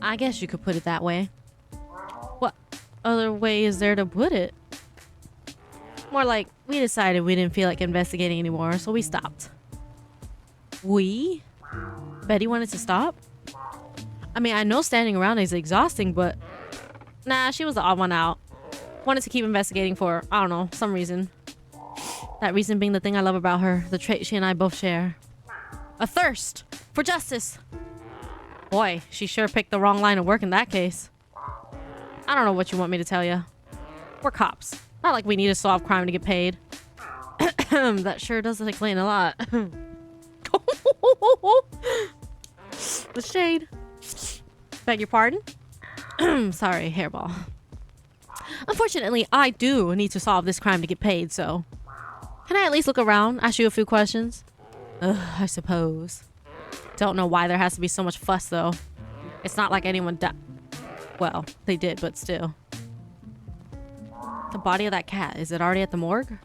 I guess you could put it that way. What other way is there to put it? More like, we decided we didn't feel like investigating anymore, so we stopped. We? Betty wanted to stop? I mean, I know standing around is exhausting, but... Nah, she was the odd one out. Wanted to keep investigating for, I don't know, some reason. That reason being the thing I love about her, the trait she and I both share. A thirst for justice. Boy, she sure picked the wrong line of work in that case. I don't know what you want me to tell you. We're cops. Not like we need to solve crime to get paid. That sure does explain a lot. The shade. Beg your pardon? Sorry, hairball. Unfortunately, I do need to solve this crime to get paid, so... Can I at least look around, ask you a few questions? I suppose. Don't know why there has to be so much fuss, though. It's not like anyone died. Well, they did, but still. The body of that cat, is it already at the morgue?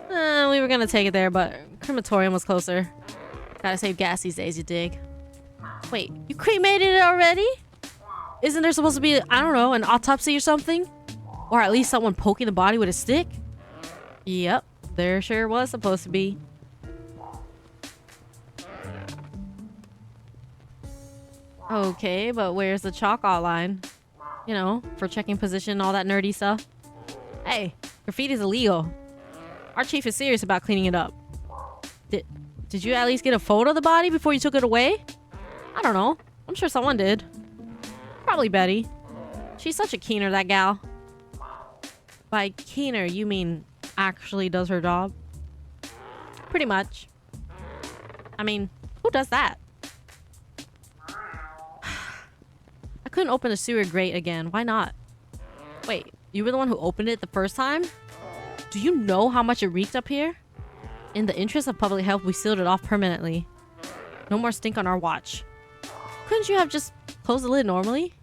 We were gonna take it there, but crematorium was closer. Gotta save gas these days, you dig. Wait, you cremated it already? Isn't there supposed to be, I don't know, an autopsy or something? Or at least someone poking the body with a stick? Yep, there sure was supposed to be. Okay, but where's the chalk outline? You know, for checking position, all that nerdy stuff. Hey, graffiti's illegal. Our chief is serious about cleaning it up. Did you at least get a photo of the body before you took it away? I don't know. I'm sure someone did. Probably Betty. She's such a keener, that gal. By keener, you mean actually does her job? Pretty much. I mean, who does that? I couldn't open the sewer grate again. Why not? Wait, you were the one who opened it the first time? Do you know how much it reeked up here? In the interest of public health, we sealed it off permanently. No more stink on our watch. Couldn't you have just closed the lid normally?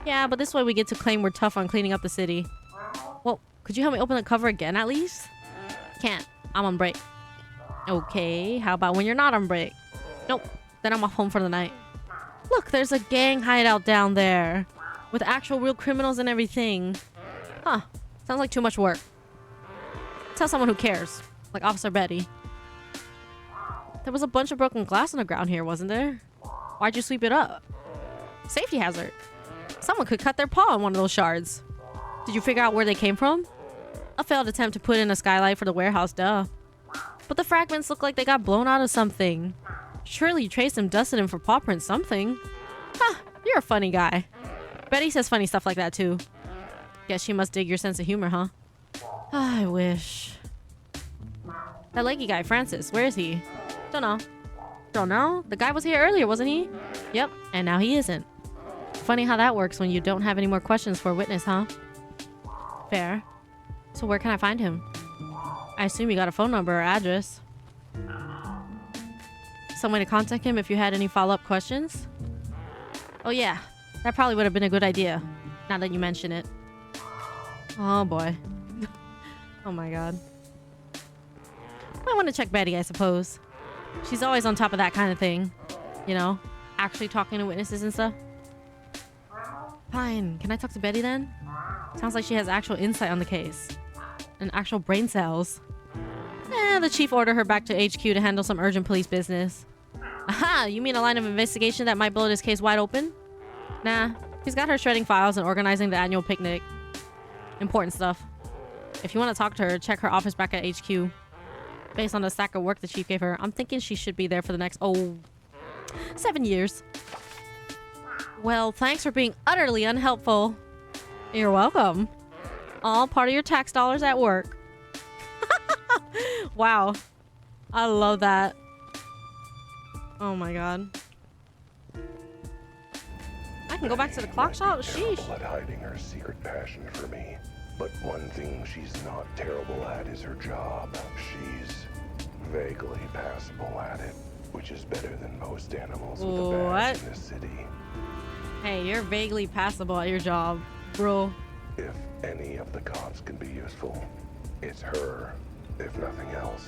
Yeah, but this way we get to claim we're tough on cleaning up the city. Well, could you help me open the cover again at least? Can't. I'm on break. Okay, how about when you're not on break? Nope, then I'm off home for the night. Look, there's a gang hideout down there. With actual real criminals and everything. Huh, sounds like too much work. Tell someone who cares. Like Officer Betty. There was a bunch of broken glass on the ground here, wasn't there? Why'd you sweep it up? Safety hazard. Someone could cut their paw on one of those shards. Did you figure out where they came from? A failed attempt to put in a skylight for the warehouse, duh. But the fragments look like they got blown out of something. Surely you traced them, dusted them for paw prints, something. Huh, you're a funny guy. Betty says funny stuff like that too. Guess she must dig your sense of humor, huh? I wish. That leggy guy, Francis, where is he? Don't know. Don't know? The guy was here earlier, wasn't he? Yep, and now he isn't. Funny how that works when you don't have any more questions for a witness, huh? Fair. So where can I find him? I assume you got a phone number or address. Some way to contact him if you had any follow-up questions? Oh yeah, that probably would have been a good idea, now that you mention it. Oh boy. Oh my god. Might want to check Betty, I suppose. She's always on top of that kind of thing. You know, actually talking to witnesses and stuff. Fine, can I talk to Betty then? Sounds like she has actual insight on the case. And actual brain cells. The chief ordered her back to HQ to handle some urgent police business. Aha, you mean a line of investigation that might blow this case wide open? Nah, he's got her shredding files and organizing the annual picnic. Important stuff. If you want to talk to her, check her office back at HQ. Based on the stack of work the chief gave her, I'm thinking she should be there for the next, 7 years. Well, thanks for being utterly unhelpful. You're welcome. All part of your tax dollars at work. Wow. I love that. Oh my god. I can go back to the clock shop? Sheesh. Terrible at hiding her secret passion for me. But one thing she's not terrible at is her job. She's vaguely passable at it, which is better than most animals with a badge in the city. Hey, you're vaguely passable at your job, bro. If any of the cops can be useful, it's her, if nothing else.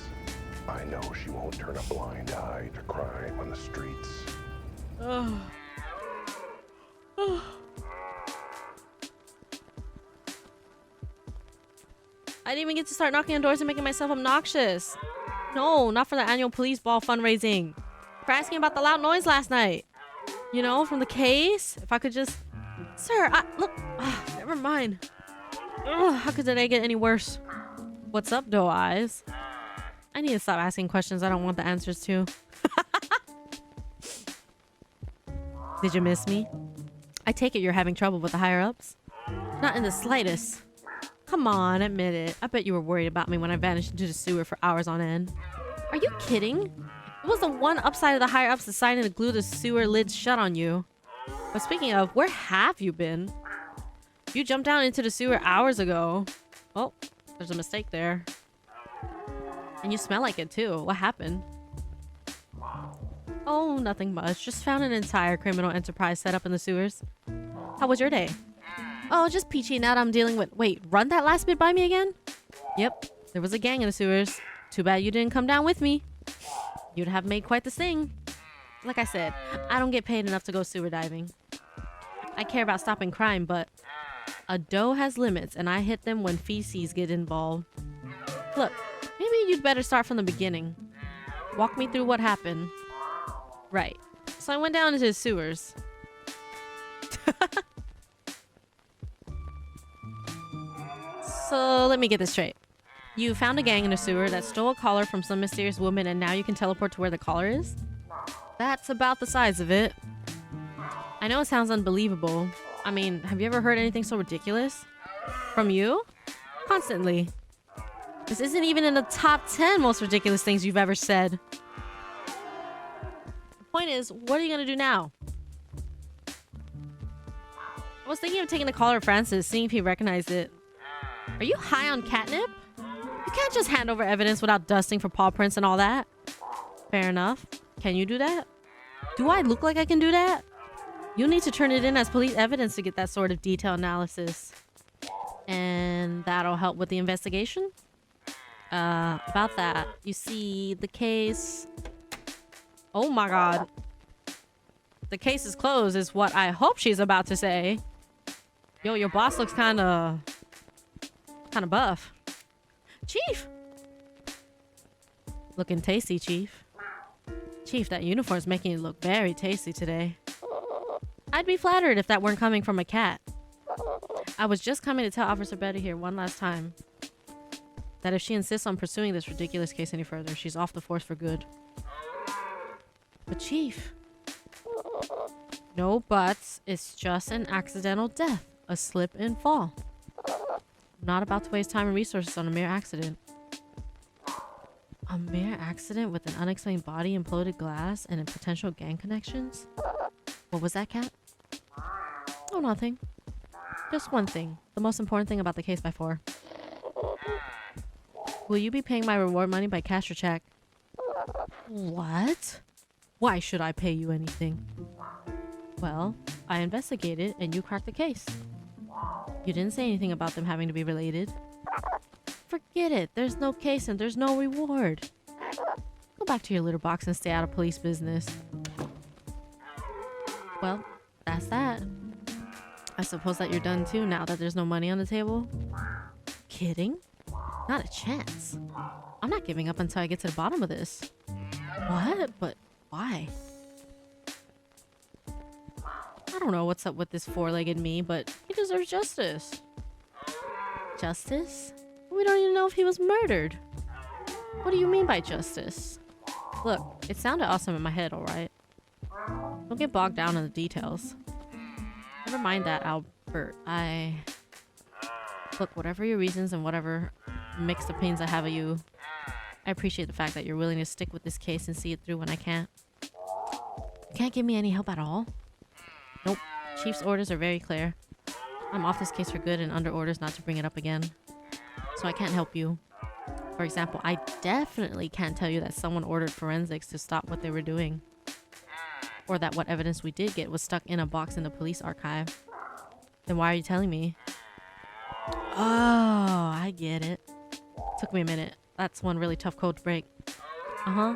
I know she won't turn a blind eye to crime on the streets. Ugh. I didn't even get to start knocking on doors and making myself obnoxious. No, not for the annual police ball fundraising. For asking about the loud noise last night. You know, from the case. If I could just... Sir, look. Never mind. Ugh, how could today get any worse? What's up, doe eyes? I need to stop asking questions I don't want the answers to. Did you miss me? I take it you're having trouble with the higher-ups? Not in the slightest. Come on, admit it. I bet you were worried about me when I vanished into the sewer for hours on end. Are you kidding? It was the one upside of the higher-ups deciding to glue the sewer lids shut on you. But speaking of, where have you been? You jumped down into the sewer hours ago. Oh, there's a mistake there. And you smell like it too. What happened? Oh, nothing much. Just found an entire criminal enterprise set up in the sewers. How was your day? Oh, just peachy. Now that I'm dealing with... Wait, run that last bit by me again? Yep, there was a gang in the sewers. Too bad you didn't come down with me. You'd have made quite the sting. Like I said, I don't get paid enough to go sewer diving. I care about stopping crime, but a doe has limits, and I hit them when feces get involved. Look, maybe you'd better start from the beginning. Walk me through what happened. Right. So I went down into the sewers. So let me get this straight. You found a gang in a sewer that stole a collar from some mysterious woman, and now you can teleport to where the collar is? That's about the size of it. I know it sounds unbelievable. I mean, have you ever heard anything so ridiculous? From you? Constantly. This isn't even in the top 10 most ridiculous things you've ever said. The point is, what are you gonna do now? I was thinking of taking the collar of Francis, seeing if he recognized it. Are you high on catnip? You can't just hand over evidence without dusting for paw prints and all that. Fair enough. Can you do that? Do I look like I can do that? You'll need to turn it in as police evidence to get that sort of detail analysis. And that'll help with the investigation? About that. You see, the case... Oh my god. The case is closed is what I hope she's about to say. Yo, your boss looks kind of buff. Chief! Looking tasty, Chief. Chief, that uniform's making you look very tasty today. I'd be flattered if that weren't coming from a cat. I was just coming to tell Officer Betty here one last time that if she insists on pursuing this ridiculous case any further, she's off the force for good. But Chief... No buts. It's just an accidental death. A slip and fall. I'm not about to waste time and resources on a mere accident. A mere accident with an unexplained body, imploded glass, and potential gang connections? What was that, Cat? Oh, nothing. Just one thing. The most important thing about the case by far. Will you be paying my reward money by cash or check? What? Why should I pay you anything? Well, I investigated and you cracked the case. You didn't say anything about them having to be related. Forget it. There's no case and there's no reward. Go back to your litter box and stay out of police business. Well, that's that. I suppose that you're done too now that there's no money on the table. Kidding? Not a chance. I'm not giving up until I get to the bottom of this. What? But why? I don't know what's up with this four-legged me, but he deserves justice. Justice? We don't even know if he was murdered. What do you mean by justice? Look, it sounded awesome in my head, alright? Don't get bogged down in the details. Never mind that, Albert. Look, whatever your reasons and whatever mixed opinions I have of you, I appreciate the fact that you're willing to stick with this case and see it through when I can't. You can't give me any help at all? Nope. Chief's orders are very clear. I'm off this case for good and under orders not to bring it up again. So I can't help you. For example, I definitely can't tell you that someone ordered forensics to stop what they were doing. Or that what evidence we did get was stuck in a box in the police archive. Then why are you telling me? Oh, I get it. Took me a minute. That's one really tough code to break. Uh-huh.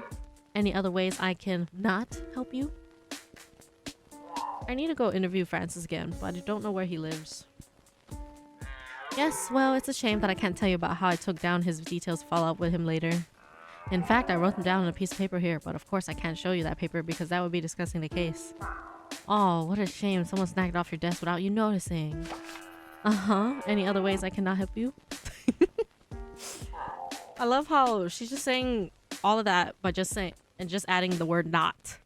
Any other ways I can not help you? I need to go interview Francis again, but I don't know where he lives. Yes, well, it's a shame that I can't tell you about how I took down his details fallout with him later. In fact, I wrote them down on a piece of paper here, but of course I can't show you that paper because that would be discussing the case. Oh, what a shame. Someone snagged it off your desk without you noticing. Uh-huh. Any other ways I cannot help you? I love how she's just saying all of that by just saying and just adding the word not.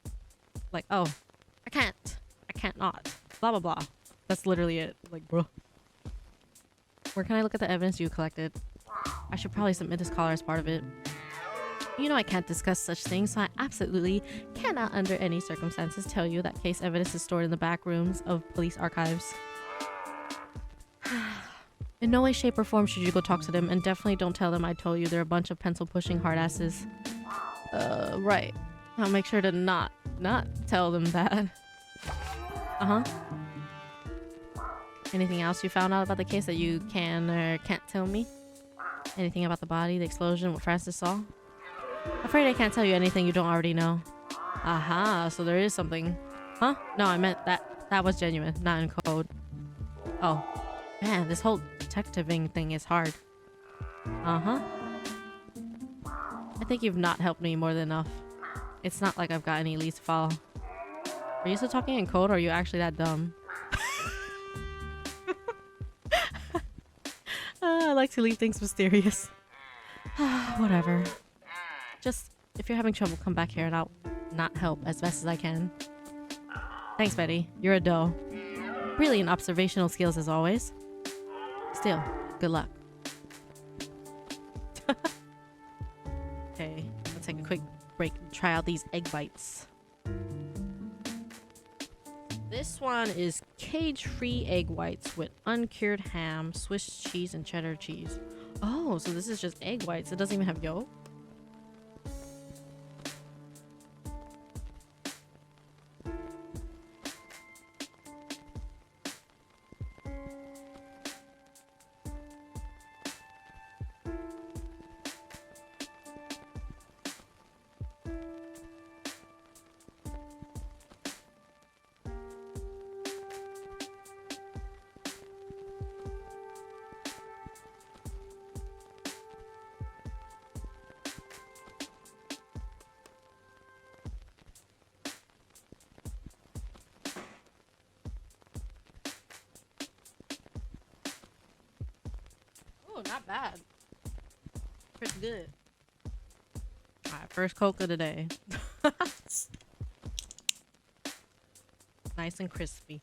Like, oh, I can't not. Blah blah blah. That's literally it. Like, bro. Where can I look at the evidence you collected? I should probably submit this caller as part of it. You know I can't discuss such things, so I absolutely cannot under any circumstances tell you that case evidence is stored in the back rooms of police archives. In no way, shape, or form should you go talk to them, and definitely don't tell them I told you they're a bunch of pencil-pushing hardasses. Right. I'll make sure to not tell them that. Uh-huh. Anything else you found out about the case that you can or can't tell me? Anything about the body, the explosion, what Francis saw? Afraid I can't tell you anything you don't already know. Aha, so there is something. Huh? No, I meant that was genuine, not in code. Oh. Man, this whole detectiving thing is hard. Uh-huh. I think you've not helped me more than enough. It's not like I've got any leads to follow. Are you still talking in code or are you actually that dumb? I like to leave things mysterious. Whatever. Just, if you're having trouble, come back here and I'll not help as best as I can. Thanks, Betty. You're a doe. Brilliant observational skills as always. Still, good luck. Okay, let's take a quick break and try out these egg bites. This one is cage-free egg whites with uncured ham, Swiss cheese, and cheddar cheese. Oh, so this is just egg whites. It doesn't even have yolk? Oh, not bad. Pretty good. Alright, first Coke of the day. Nice and crispy.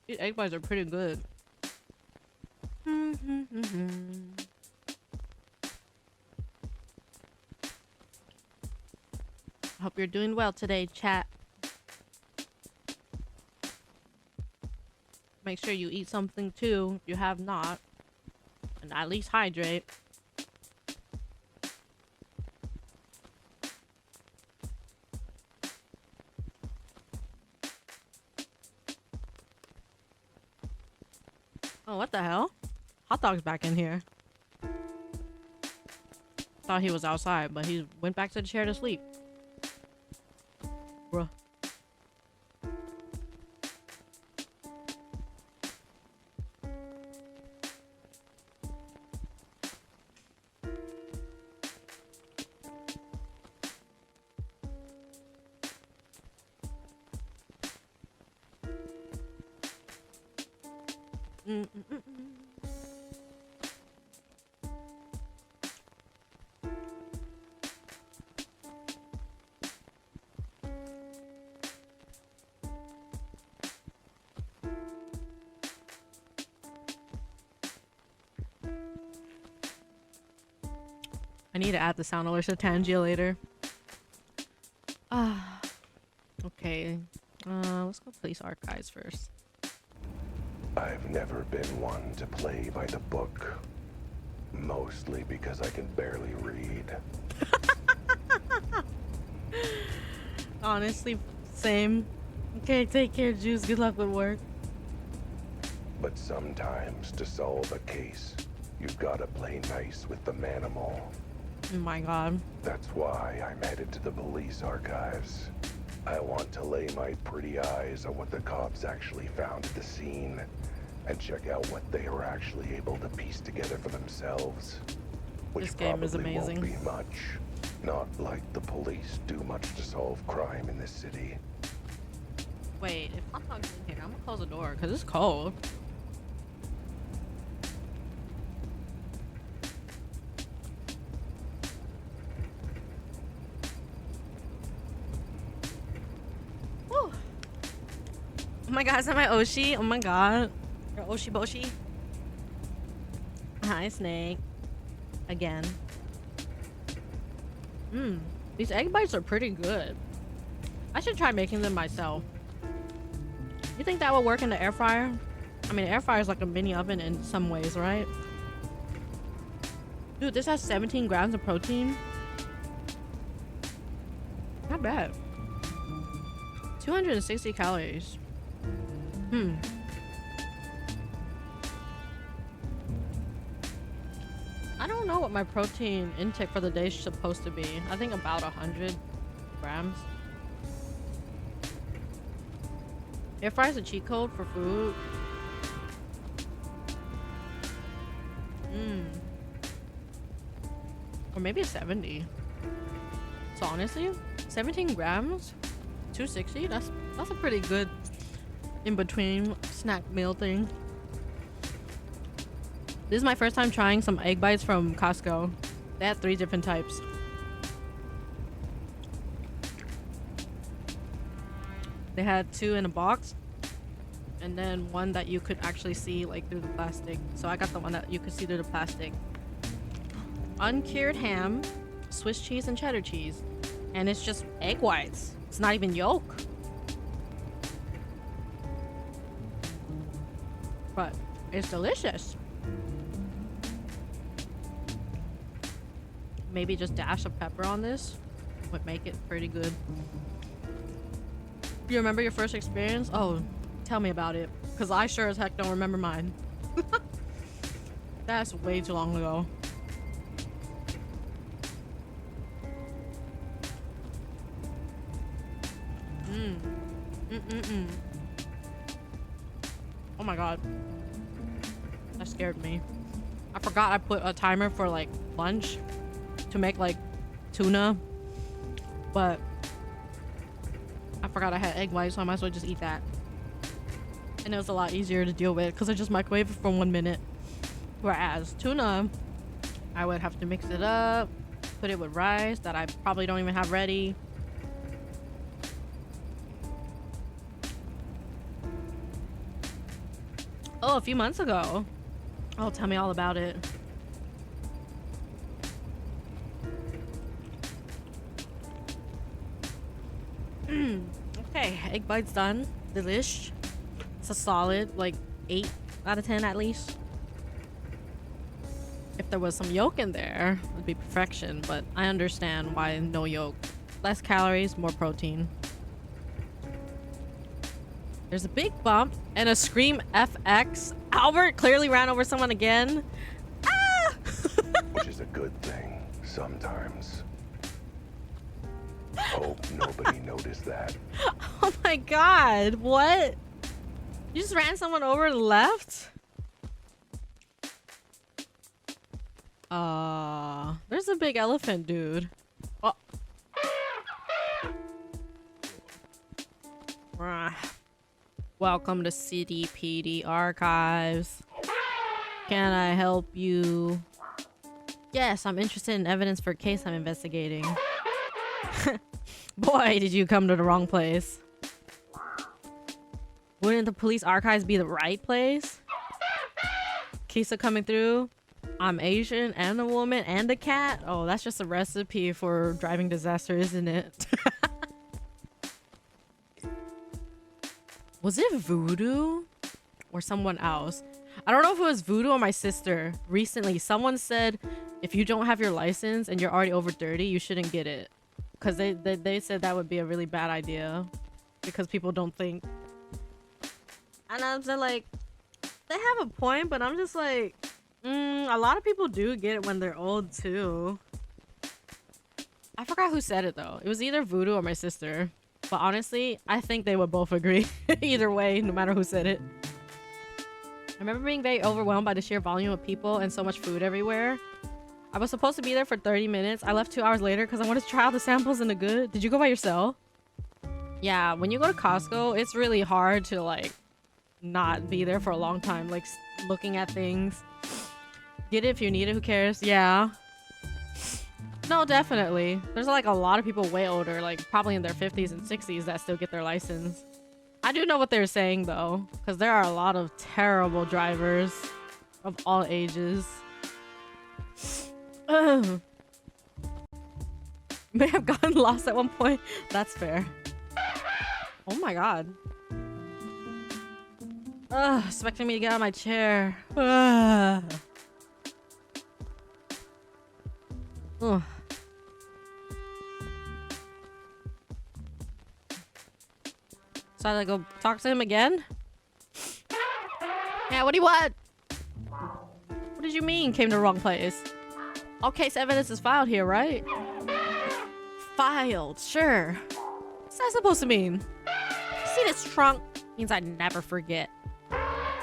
These egg bites are pretty good. Hope you're doing well today, chat. Make sure you eat something too if you have not. And at least hydrate. Oh, what the hell? Hot dog's back in here. Thought he was outside, but he went back to the chair to sleep. Bruh. I need to add the sound alerts to Tangia later. Ah. Okay. Let's go police archives first. I've never been one to play by the book. Mostly because I can barely read. Honestly, same. Okay, take care, Juice. Good luck with work. But sometimes to solve a case, you've gotta play nice with the manimal. Oh my god. That's why I'm headed to the police archives. I want to lay my pretty eyes on what the cops actually found at the scene and check out what they were actually able to piece together for themselves. Which This game is probably amazing. won't be much. Not like the police do much to solve crime in this city. Wait, if hot dog's in here, I'm gonna close the door because it's cold. Whew. Oh my god, is that my Oshi? Oh my god. Your Oshi Boshi. Hi, Snake. Again. These egg bites are pretty good. I should try making them myself. You think that would work in the air fryer? I mean, the air fryer is like a mini oven in some ways, right? Dude, this has 17 grams of protein. Not bad. 260 calories. I don't know what my protein intake for the day is supposed to be. I think about 100 grams. Air fryer is a cheat code for food. Or maybe it's 70. So honestly, 17 grams, 260. That's a pretty good in between snack meal thing. This is my first time trying some egg bites from Costco. They had 3 different types. They had 2 in a box, and then one that you could actually see like through the plastic. So I got the one that you could see through the plastic. Uncured ham, Swiss cheese, and cheddar cheese. And it's just egg whites. It's not even yolk. But it's delicious. Maybe just dash of pepper on this would make it pretty good. You remember your first experience? Oh, tell me about it. Because I sure as heck don't remember mine. That's way too long ago. Oh my god. That scared me. I forgot I put a timer for like lunch to make like tuna, but I forgot I had egg whites, so I might as well just eat that. And it was a lot easier to deal with because I just microwave it for 1 minute. Whereas tuna, I would have to mix it up, put it with rice that I probably don't even have ready. Oh, a few months ago. Oh, tell me all about it. Okay, egg bites done. Delish. It's a solid, like 8 out of 10 at least. If there was some yolk in there, it would be perfection, but I understand why no yolk. Less calories, more protein. There's a big bump and a scream FX. Albert clearly ran over someone again. Ah! Which is a good thing, sometimes. Hope nobody noticed that. Oh my god, what? You just ran someone over and left? There's a big elephant, dude. Oh. Welcome to CDPD Archives. Can I help you? Yes, I'm interested in evidence for a case I'm investigating. Boy, did you come to the wrong place. Wouldn't the police archives be the right place? Kisa coming through? I'm Asian and a woman and a cat. Oh, that's just a recipe for driving disaster, isn't it? Was it Voodoo or someone else? I don't know if it was Voodoo or my sister. Recently, someone said if you don't have your license and you're already over 30, you shouldn't get it. Because they said that would be a really bad idea. Because people don't think. And I'm just like, they have a point, but I'm just like, a lot of people do get it when they're old too. I forgot who said it though. It was either Voodoo or my sister. But honestly, I think they would both agree. Either way, no matter who said it. I remember being very overwhelmed by the sheer volume of people and so much food everywhere. I was supposed to be there for 30 minutes. I left 2 hours later because I wanted to try out the samples in the good. Did you go by yourself? Yeah, when you go to Costco, it's really hard to like not be there for a long time. Like looking at things. Get it if you need it, who cares? Yeah. No, definitely. There's like a lot of people way older, like probably in their 50s and 60s that still get their license. I do know what they're saying though, because there are a lot of terrible drivers of all ages. May have gotten lost at one point. That's fair. Oh my god. Expecting me to get out of my chair. Ugh. So I go talk to him again? Yeah, what do you want? What did you mean came to the wrong place? All case evidence is filed here, right? Filed, sure. What's that supposed to mean? See this trunk? Means I never forget.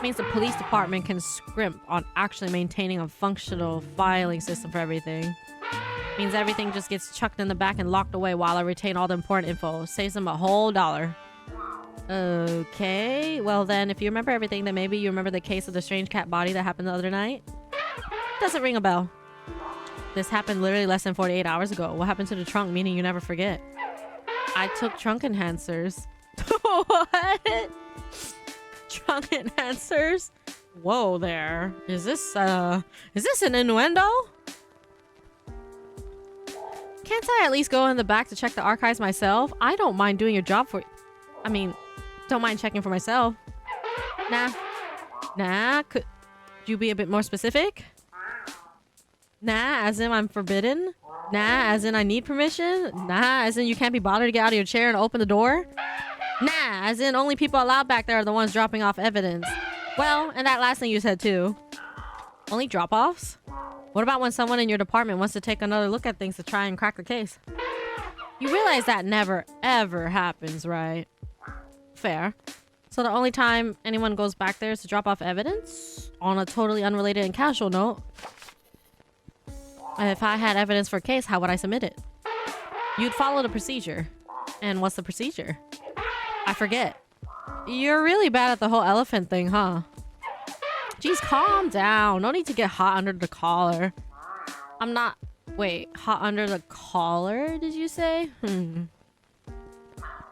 Means the police department can scrimp on actually maintaining a functional filing system for everything. Means everything just gets chucked in the back and locked away while I retain all the important info. Saves them a whole $1. Okay, well then, if you remember everything, then maybe you remember the case of the strange cat body that happened the other night? Doesn't ring a bell. This happened literally less than 48 hours ago. What happened to the trunk, meaning you never forget? I took trunk enhancers. What? Trunk enhancers? Whoa there. Is this an innuendo? Can't I at least go in the back to check the archives myself? I don't mind doing your job for... I mean, don't mind checking for myself. Nah, could you be a bit more specific? Nah, as in I'm forbidden? Nah, as in I need permission? Nah, as in you can't be bothered to get out of your chair and open the door? Nah, as in only people allowed back there are the ones dropping off evidence. Well, and that last thing you said too. Only drop-offs? What about when someone in your department wants to take another look at things to try and crack the case? You realize that never, ever happens, right? Fair. So the only time anyone goes back there is to drop off evidence? On a totally unrelated and casual note. If I had evidence for a case, how would I submit it? You'd follow the procedure. And what's the procedure? I forget. You're really bad at the whole elephant thing, huh? Jeez, calm down. No need to get hot under the collar. I'm not... Wait, hot under the collar, did you say?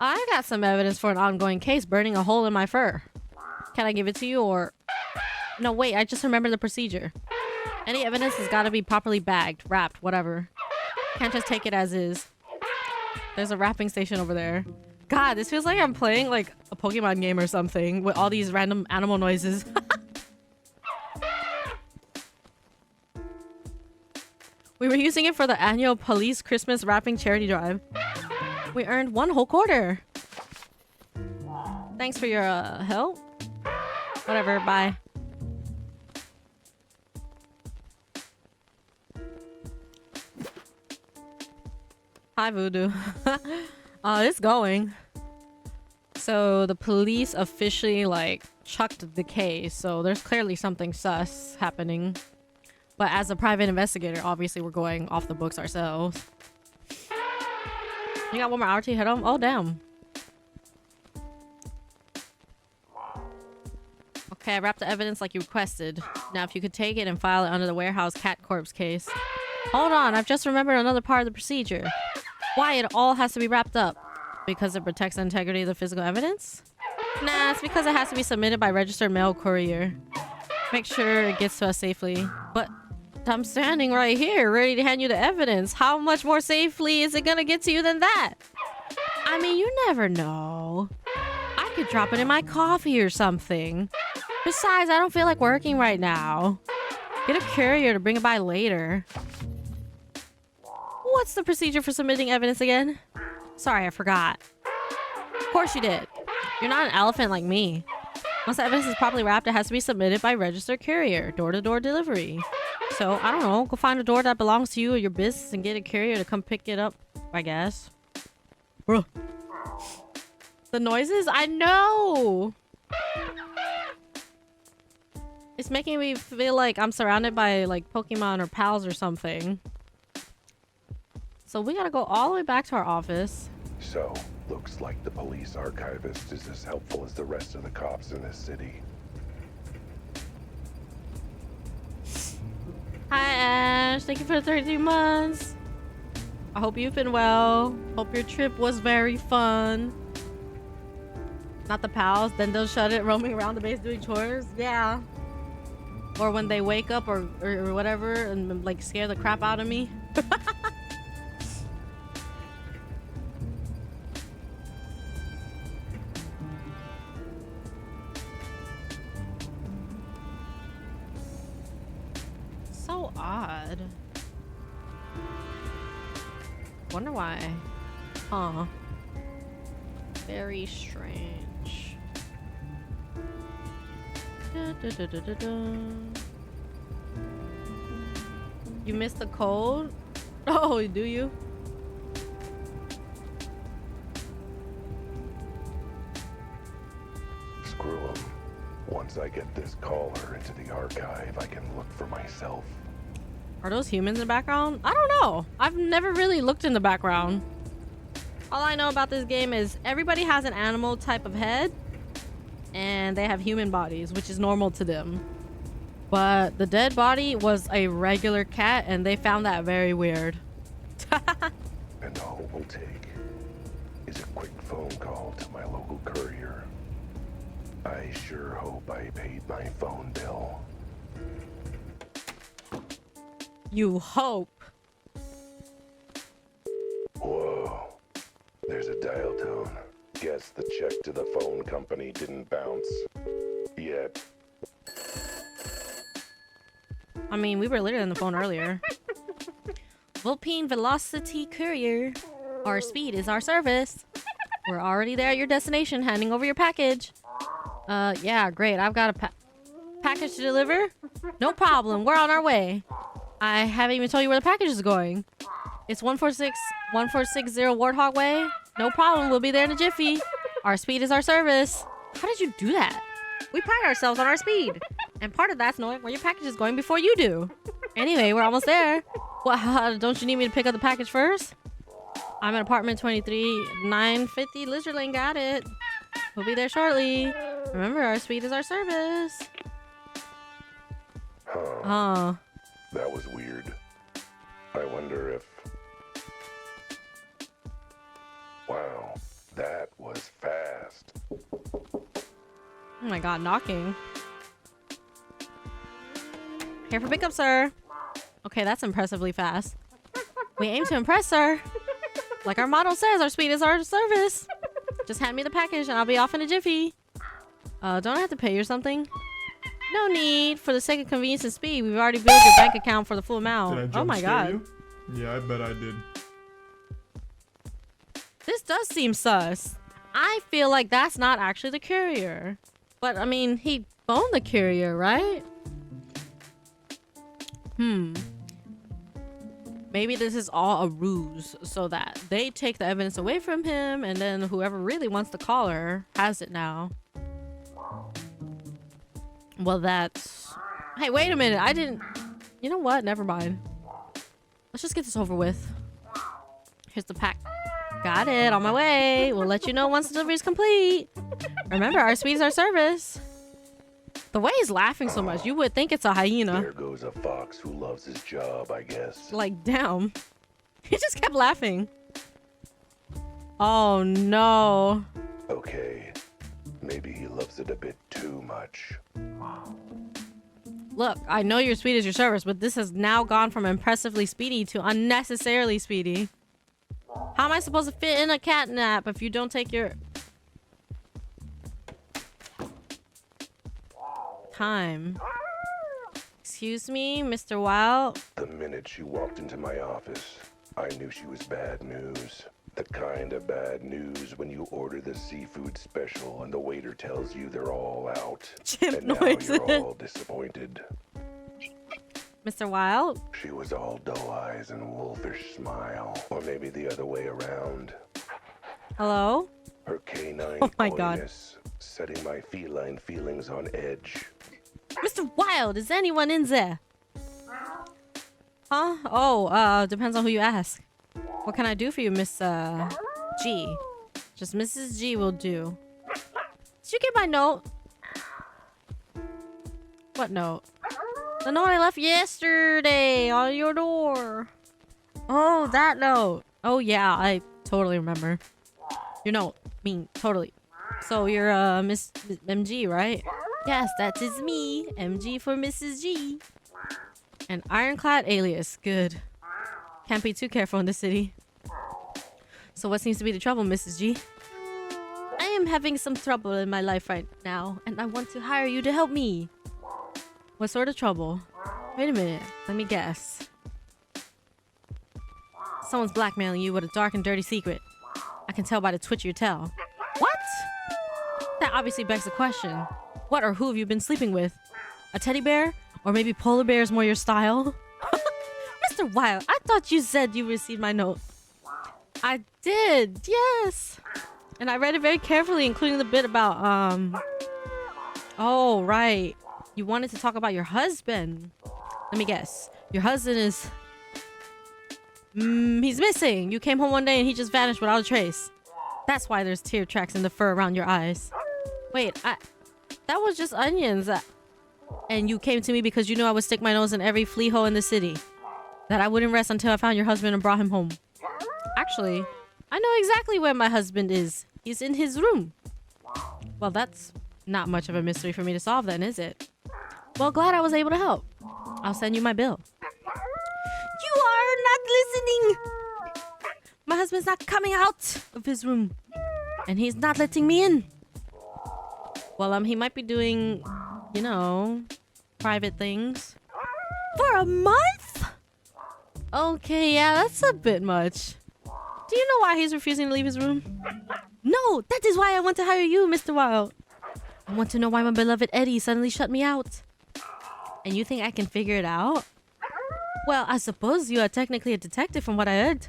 I got some evidence for an ongoing case burning a hole in my fur. Can I give it to you or... No, wait, I just remembered the procedure. Any evidence has got to be properly bagged, wrapped, whatever. Can't just take it as is. There's a wrapping station over there. God, this feels like I'm playing like a Pokemon game or something with all these random animal noises. We were using it for the annual police Christmas wrapping charity drive. We earned 1 whole quarter. Thanks for your help. Whatever, bye. Hi, Voodoo. It's going. So the police officially like chucked the case, so there's clearly something sus happening. But as a private investigator, obviously we're going off the books ourselves. You got 1 more hour to head home? Oh, damn. Okay, I wrapped the evidence like you requested. Now, if you could take it and file it under the warehouse cat corpse case. Hold on, I've just remembered another part of the procedure. Why it all has to be wrapped up? Because it protects the integrity of the physical evidence? Nah, it's because it has to be submitted by registered mail courier. Make sure it gets to us safely. But I'm standing right here, ready to hand you the evidence. How much more safely is it gonna get to you than that? I mean, you never know. I could drop it in my coffee or something. Besides, I don't feel like working right now. Get a courier to bring it by later. What's the procedure for submitting evidence again? Sorry, I forgot. Of course you did. You're not an elephant like me. Once the evidence is properly wrapped, it has to be submitted by registered courier, door-to-door delivery. So, I don't know, go find a door that belongs to you or your business and get a courier to come pick it up, I guess. Bro. The noises? I know! It's making me feel like I'm surrounded by, like, Pokemon or pals or something. So we gotta go all the way back to our office. So, looks like the police archivist is as helpful as the rest of the cops in this city. Hi, Ash. Thank you for the 33 months. I hope you've been well. Hope your trip was very fun. Not the pals. Then they'll shut it roaming around the base doing chores. Yeah. Or when they wake up or whatever and like scare the crap out of me. So odd. Wonder why. Huh. Very strange. Da, da, da, da, da, da. You missed the code? Oh, do you? Screw them. Once I get this caller into the archive, I can look for myself. Are those humans in the background? I don't know. I've never really looked in the background. All I know about this game is everybody has an animal type of head and they have human bodies, which is normal to them. But the dead body was a regular cat and they found that very weird. And all it will take is a quick phone call to my local courier. I sure hope I paid my phone bill. You hope. Whoa. There's a dial tone. Guess the check to the phone company didn't bounce. Yet. I mean, we were literally on the phone earlier. Vulpine Velocity Courier. Our speed is our service. We're already there at your destination, handing over your package. Yeah, great. I've got a package to deliver. No problem. We're on our way. I haven't even told you where the package is going. It's 1460 Warthog Way. No problem. We'll be there in a jiffy. Our speed is our service. How did you do that? We pride ourselves on our speed. And part of that's knowing where your package is going before you do. Anyway, we're almost there. What, don't you need me to pick up the package first? I'm at apartment 23, 950 Lizard Lane. Got it. We'll be there shortly. Remember, our speed is our service. Huh. That was weird. I wonder if... Wow, that was fast. Oh my god, knocking. Here for pickup, sir. Okay, that's impressively fast. We aim to impress, sir. Like our motto says, our speed is our service. Just hand me the package and I'll be off in a jiffy. Don't I have to pay you something? No need. For the sake of convenience and speed, we've already billed your bank account for the full amount. Did I Oh jump my scare god. you? Yeah, I bet I did. This does seem sus. I feel like that's not actually the courier. But, I mean, he phoned the courier, right? Maybe this is all a ruse so that they take the evidence away from him and then whoever really wants to call her has it now. Well, that's... Hey, wait a minute. I didn't... You know what? Never mind. Let's just get this over with. Here's the pack. Got it. On my way. We'll let you know once the delivery is complete. Remember, our speed is our service. The way he's laughing so much, you would think it's a hyena. There goes a fox who loves his job, I guess. Like, damn. He just kept laughing. Oh, no. Okay, maybe he loves it a bit too much. Look, I know you're speed as your service, but this has now gone from impressively speedy to unnecessarily speedy. How am I supposed to fit in a cat nap if you don't take your time? Excuse me, Mr. Wild? The minute she walked into my office, I knew she was bad news. The kind of bad news when you order the seafood special and the waiter tells you they're all out. Chimp And now noises. you're all disappointed. Mr. Wild? She was all doe eyes and wolfish smile. Or maybe the other way around. Hello? Her canine Oh my God. coyness, setting my feline feelings on edge. Mr. Wild, is anyone in there? Huh? Oh, depends on who you ask. What can I do for you, Miss, G? Just Mrs. G will do. Did you get my note? What note? The note I left yesterday on your door. Oh, that note. Oh, yeah, I totally remember. Your note. Totally. So you're, Miss MG, right? Yes, that is me. MG for Mrs. G. An ironclad alias. Good. Can't be too careful in the city. So what seems to be the trouble, Mrs. G? I am having some trouble in my life right now, and I want to hire you to help me. What sort of trouble? Wait a minute. Let me guess. Someone's blackmailing you with a dark and dirty secret. I can tell by the twitch of your tail. What? That obviously begs the question. What or who have you been sleeping with? A teddy bear? Or maybe polar bear is more your style? Mr. Wild, I thought you said you received my note. I did, yes. And I read it very carefully, including the bit about, oh, right. You wanted to talk about your husband. Let me guess. Your husband is... he's missing. You came home one day and he just vanished without a trace. That's why there's tear tracks in the fur around your eyes. Wait, that was just onions. And you came to me because you knew I would stick my nose in every flea hole in the city. That I wouldn't rest until I found your husband and brought him home. Actually, I know exactly where my husband is. He's in his room. Well, that's not much of a mystery for me to solve then, is it? Well, glad I was able to help. I'll send you my bill. You are not listening! My husband's not coming out of his room. And he's not letting me in. Well, he might be doing, you know, private things. For a month? Okay, yeah, that's a bit much. Do you know why he's refusing to leave his room? No, that is why I want to hire you, Mr. Wild. I want to know why my beloved Eddie suddenly shut me out. And you think I can figure it out? Well, I suppose you are technically a detective from what I heard.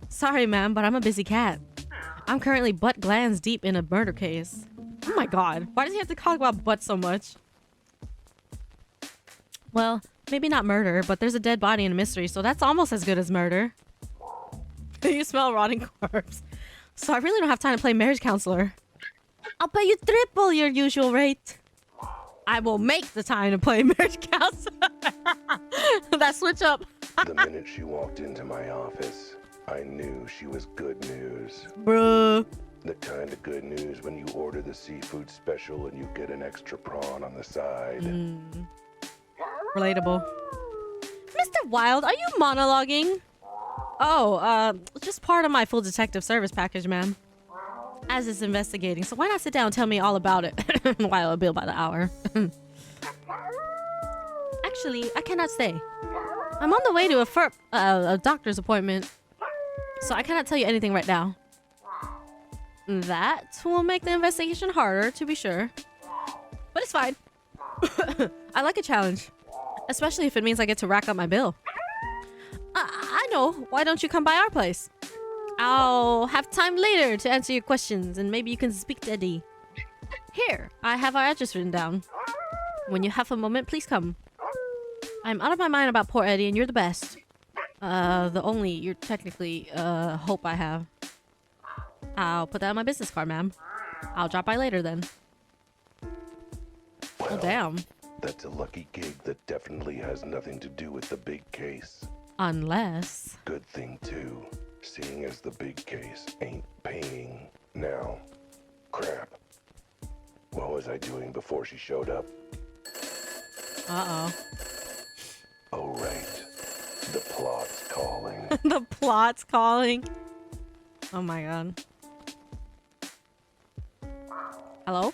Sorry, ma'am, but I'm a busy cat. I'm currently butt glands deep in a murder case. Oh my god, why does he have to talk about butt so much? Well, maybe not murder, but there's a dead body and a mystery, so that's almost as good as murder. You smell rotting corpse. So I really don't have time to play marriage counselor. I'll pay you triple your usual rate. I will make the time to play marriage counselor. That switch up. The minute she walked into my office, I knew she was good news. Bruh. The kind of good news when you order the seafood special and you get an extra prawn on the side. Relatable. Mr. Wild, are you monologuing? Oh, just part of my full detective service package, ma'am. As it's investigating, so why not sit down and tell me all about it while I bill by the hour? Actually, I cannot stay. I'm on the way to a doctor's appointment, so I cannot tell you anything right now. That will make the investigation harder, to be sure. But it's fine. I like a challenge, especially if it means I get to rack up my bill. I know. Why don't you come by our place? I'll have time later to answer your questions, and maybe you can speak to Eddie. Here, I have our address written down. When you have a moment, please come. I'm out of my mind about poor Eddie, and you're the best. You're technically, hope I have. I'll put that on my business card, ma'am. I'll drop by later, then. Well, Oh, damn. That's a lucky gig that definitely has nothing to do with the big case. Unless... Good thing, too, seeing as the big case ain't paying. Now, crap. What was I doing before she showed up? Uh-oh. Oh, right. The plot's calling. The plot's calling. Oh my god. Hello?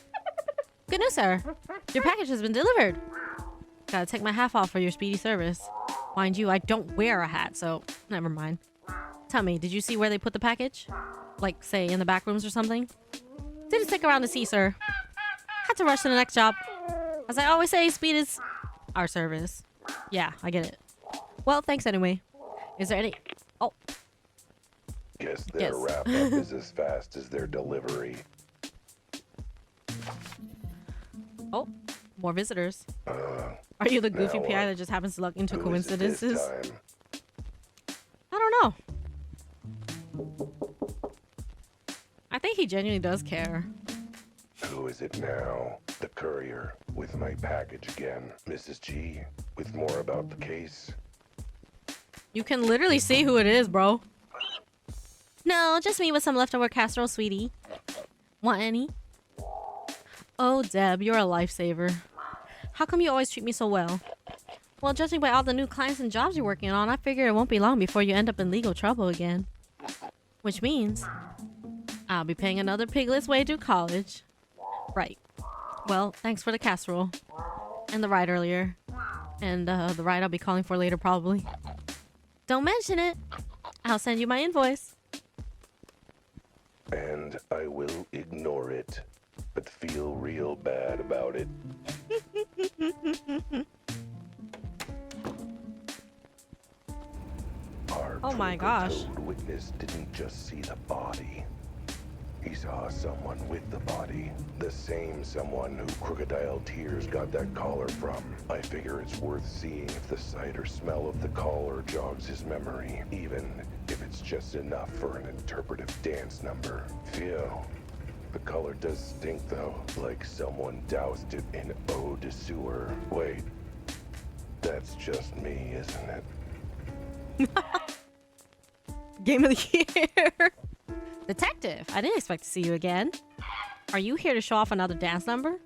Good news, sir. Your package has been delivered. Gotta take my half off for your speedy service. Mind you, I don't wear a hat, so never mind. Tell me, did you see where they put the package? Like, say, in the back rooms or something? Didn't stick around to see, sir. Had to rush to the next job. As I always say, speed is our service. Yeah, I get it. Well, thanks anyway. Is there any... Oh, Guess their Yes. wrap-up is as fast as their delivery. oh, more visitors. Uh, Are you the goofy now PI what? that just happens to luck into who is it this coincidences? time? I don't know. I think he genuinely does care. Who is it now? The courier with my package again. Mrs. G, with more about the case. You can literally see who it is, bro. No, just me with some leftover casserole, sweetie. Want any? Oh, Deb, you're a lifesaver. How come you always treat me so well? Well, judging by all the new clients and jobs you're working on, I figure it won't be long before you end up in legal trouble again. Which means I'll be paying another piglet's way through college. Right. Well, thanks for the casserole. And the ride earlier. And the ride I'll be calling for later, probably. Don't mention it. I'll send you my invoice. And I will ignore it, but feel real bad about it. Our Oh my gosh. twinkle-toed witness didn't just see the body. He saw someone with the body. The same someone who Crocodile Tears got that collar from. I figure it's worth seeing if the sight or smell of the collar jogs his memory, even if it's just enough for an interpretive dance number. Phew. The color does stink though, like someone doused it in eau de sewer. Wait, that's just me, isn't it? Game of the year. Detective, I didn't expect to see you again. Are you here to show off another dance number?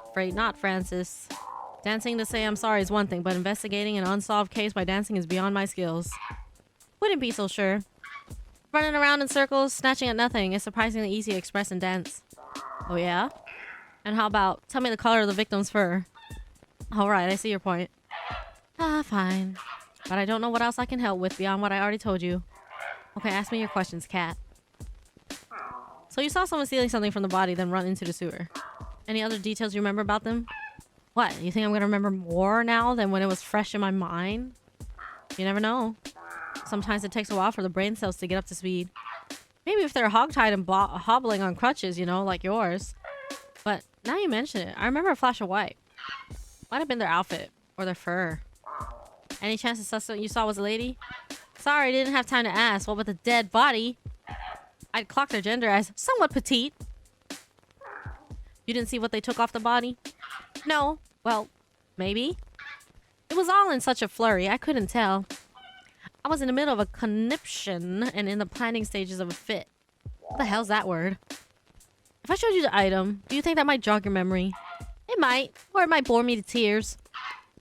Afraid not, Francis. Dancing to say I'm sorry is one thing, but investigating an unsolved case by dancing is beyond my skills. Wouldn't be so sure. Running around in circles, snatching at nothing is surprisingly easy to express and dance. Oh yeah? And how about, tell me the color of the victim's fur? Alright, I see your point. Ah, fine. But I don't know what else I can help with beyond what I already told you. Okay, ask me your questions, Kat. So you saw someone stealing something from the body, then run into the sewer. Any other details you remember about them? What, you think I'm gonna remember more now than when it was fresh in my mind? You never know. Sometimes it takes a while for the brain cells to get up to speed. Maybe if they're hogtied and hobbling on crutches, you know, like yours. But now you mention it, I remember a flash of white. Might have been their outfit, or their fur. Any chance the suspect you saw was a lady? Sorry, didn't have time to ask. What with the dead body? I'd clock their gender as somewhat petite. You didn't see what they took off the body? No. Well, maybe. It was all in such a flurry, I couldn't tell. I was in the middle of a conniption and in the planning stages of a fit. What the hell's that word? If I showed you the item, do you think that might jog your memory? It might, or it might bore me to tears.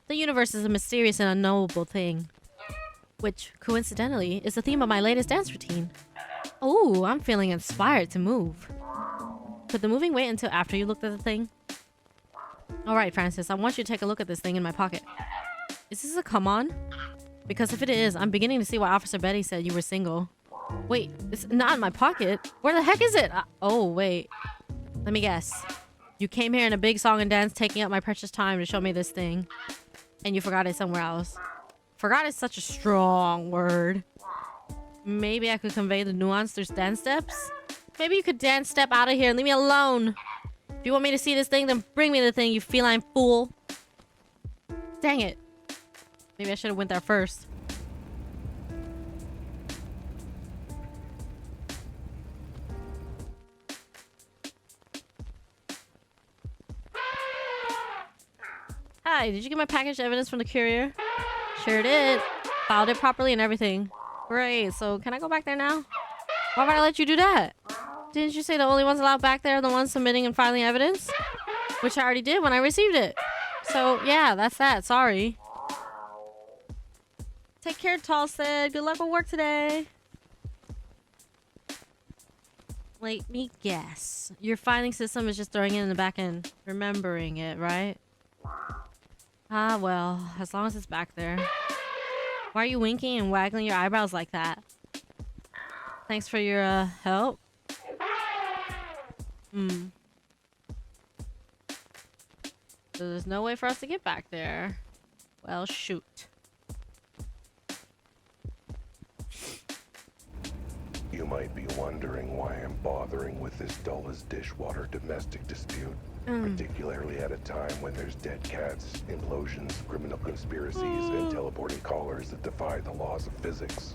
The universe is a mysterious and unknowable thing. Which, coincidentally, is the theme of my latest dance routine. Ooh, I'm feeling inspired to move. Could the moving wait until after you looked at the thing? Alright, Francis, I want you to take a look at this thing in my pocket. Is this a come-on? Because if it is, I'm beginning to see why Officer Betty said you were single. Wait, it's not in my pocket. Where the heck is it? Oh, wait. Let me guess. You came here in a big song and dance, taking up my precious time to show me this thing. And you forgot it somewhere else. Forgot is such a strong word. Maybe I could convey the nuance through dance steps? Maybe you could dance step out of here and leave me alone. If you want me to see this thing, then bring me the thing, you feline fool. Dang it. Maybe I should have went there first. Hi, did you get my package evidence from the courier? Sure did. Filed it properly and everything. Great, so can I go back there now? Why would I let you do that? Didn't you say the only ones allowed back there are the ones submitting and filing evidence? Which I already did when I received it. So, yeah, that's that. Sorry. Take care, Tulsid. Good luck with work today. Let me guess. Your filing system is just throwing it in the back end. Remembering it, right? Ah, well, as long as it's back there. Why are you winking and waggling your eyebrows like that? Thanks for your, help. So there's no way for us to get back there. Well, shoot. You might be wondering why I'm bothering with this dull as dishwater domestic dispute, particularly at a time when there's dead cats, implosions, criminal conspiracies, and teleporting callers that defy the laws of physics.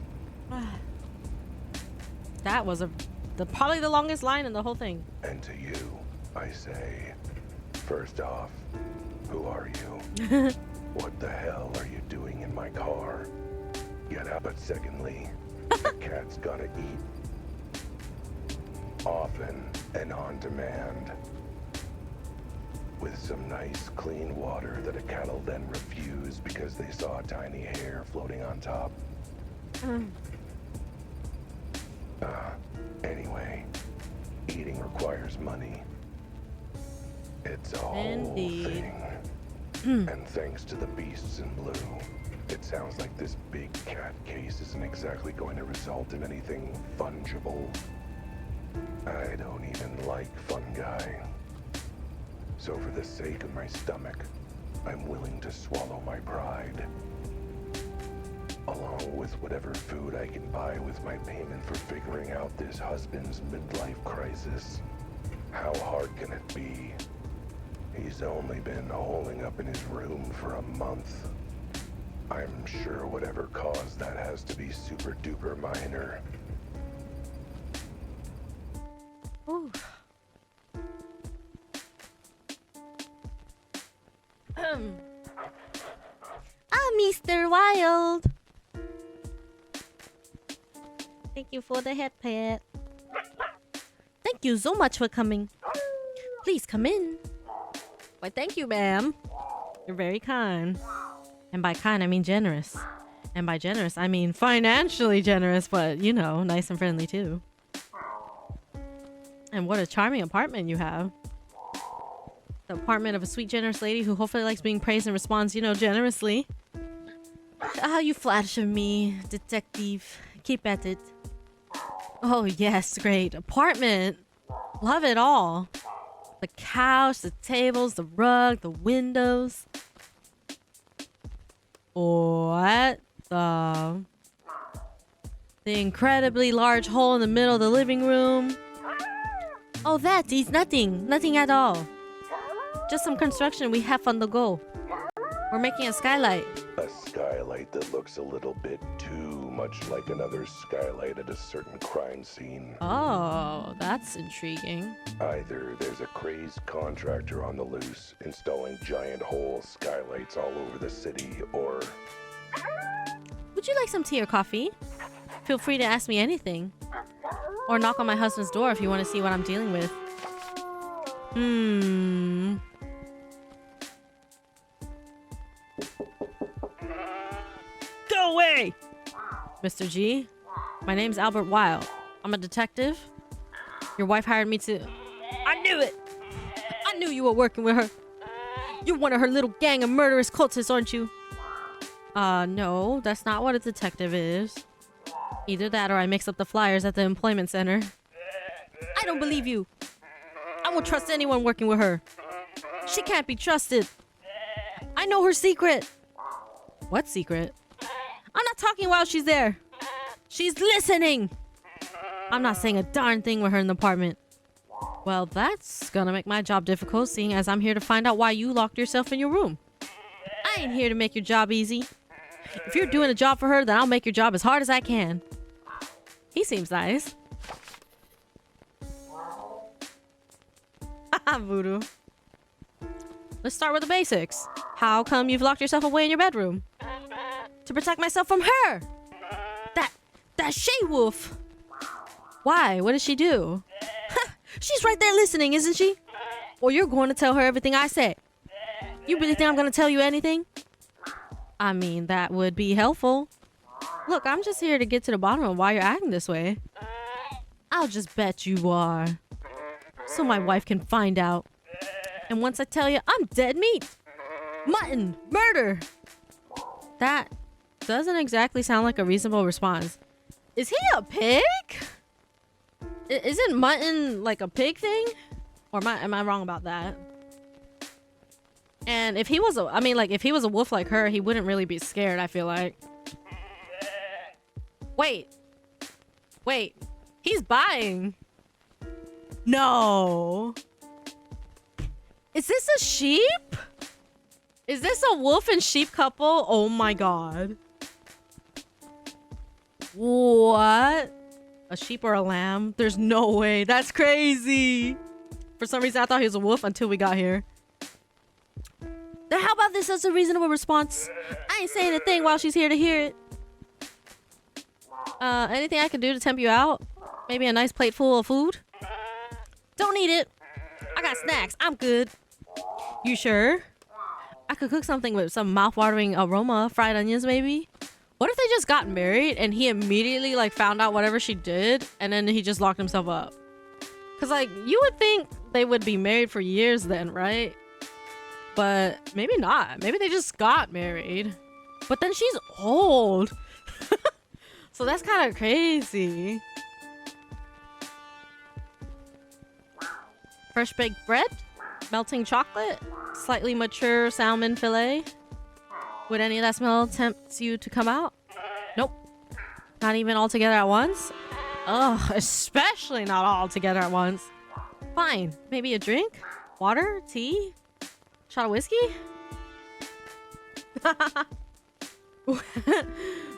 That was probably the longest line in the whole thing. And to you, I say, first off, who are you? What the hell are you doing in my car? Get out. But secondly, the cat's gonna eat. Often and on demand. With some nice clean water that a cat'll then refuse because they saw a tiny hair floating on top. Anyway, eating requires money. It's a whole Indeed. thing. And thanks to the beasts in blue, it sounds like this big cat case isn't exactly going to result in anything fungible. I don't even like fungi. So for the sake of my stomach, I'm willing to swallow my pride. Along with whatever food I can buy with my payment for figuring out this husband's midlife crisis. How hard can it be? He's only been holing up in his room for a month. I'm sure whatever caused that has to be super duper minor. Ooh. Mr. Wild. Thank you for the head pet. Thank you so much for coming. Please come in. Why, thank you, ma'am. You're very kind. And by kind, I mean generous. And by generous, I mean financially generous, but, you know, nice and friendly, too. And what a charming apartment you have. The apartment of a sweet, generous lady who hopefully likes being praised and responds, you know, generously. Ah, you flatter me, detective. Keep at it. Oh, yes, great. Apartment. Love it all. The couch, the tables, the rug, the windows. What the... The incredibly large hole in the middle of the living room. Oh, that is nothing. Nothing at all. Just some construction we have on the go. We're making a skylight. A skylight that looks a little bit too much like another skylight at a certain crime scene. Oh, that's intriguing. Either there's a crazed contractor on the loose installing giant hole skylights all over the city, or... Would you like some tea or coffee? Feel free to ask me anything. Or knock on my husband's door if you want to see what I'm dealing with. Go away! Mr. G, my name's Albert Wilde. I'm a detective. Your wife hired me to... I knew it! I knew you were working with her. You're one of her little gang of murderous cultists, aren't you? No, that's not what a detective is. Either that or I mix up the flyers at the employment center. I don't believe you. I won't trust anyone working with her. She can't be trusted. I know her secret. What secret? I'm not talking while she's there. She's listening. I'm not saying a darn thing with her in the apartment. Well, that's gonna make my job difficult, seeing as I'm here to find out why you locked yourself in your room. I ain't here to make your job easy. If you're doing a job for her, then I'll make your job as hard as I can. He seems nice. Haha, Voodoo. Let's start with the basics. How come you've locked yourself away in your bedroom? To protect myself from her! That she-wolf! Why? What did she do? She's right there listening, isn't she? Or you're going to tell her everything I say. You really think I'm gonna tell you anything? I mean, that would be helpful. Look, I'm just here to get to the bottom of why you're acting this way. I'll just bet you are. So my wife can find out. And once I tell you, I'm dead meat. Mutton. Murder. That doesn't exactly sound like a reasonable response. Is he a pig? Isn't mutton like a pig thing? Or am I wrong about that? And if he was if he was a wolf like her, he wouldn't really be scared, I feel like. Wait. He's buying. No. Is this a sheep? Is this a wolf and sheep couple? Oh my god. What? A sheep or a lamb? There's no way. That's crazy. For some reason, I thought he was a wolf until we got here. Then how about this as a reasonable response? I ain't saying a thing while she's here to hear it. Anything I can do to tempt you out? Maybe a nice plate full of food? Don't need it. I got snacks. I'm good. You sure? I could cook something with some mouth-watering aroma. Fried onions, maybe? What if they just got married and he immediately, like, found out whatever she did and then he just locked himself up? Because, like, you would think they would be married for years then, right? But maybe not. Maybe they just got married. But then she's old. So that's kind of crazy. Fresh baked bread, melting chocolate, slightly mature salmon fillet. Would any of that smell tempt you to come out? Nope. Not even all together at once? Ugh, especially not all together at once. Fine. Maybe a drink? Water? Tea? Shot of whiskey?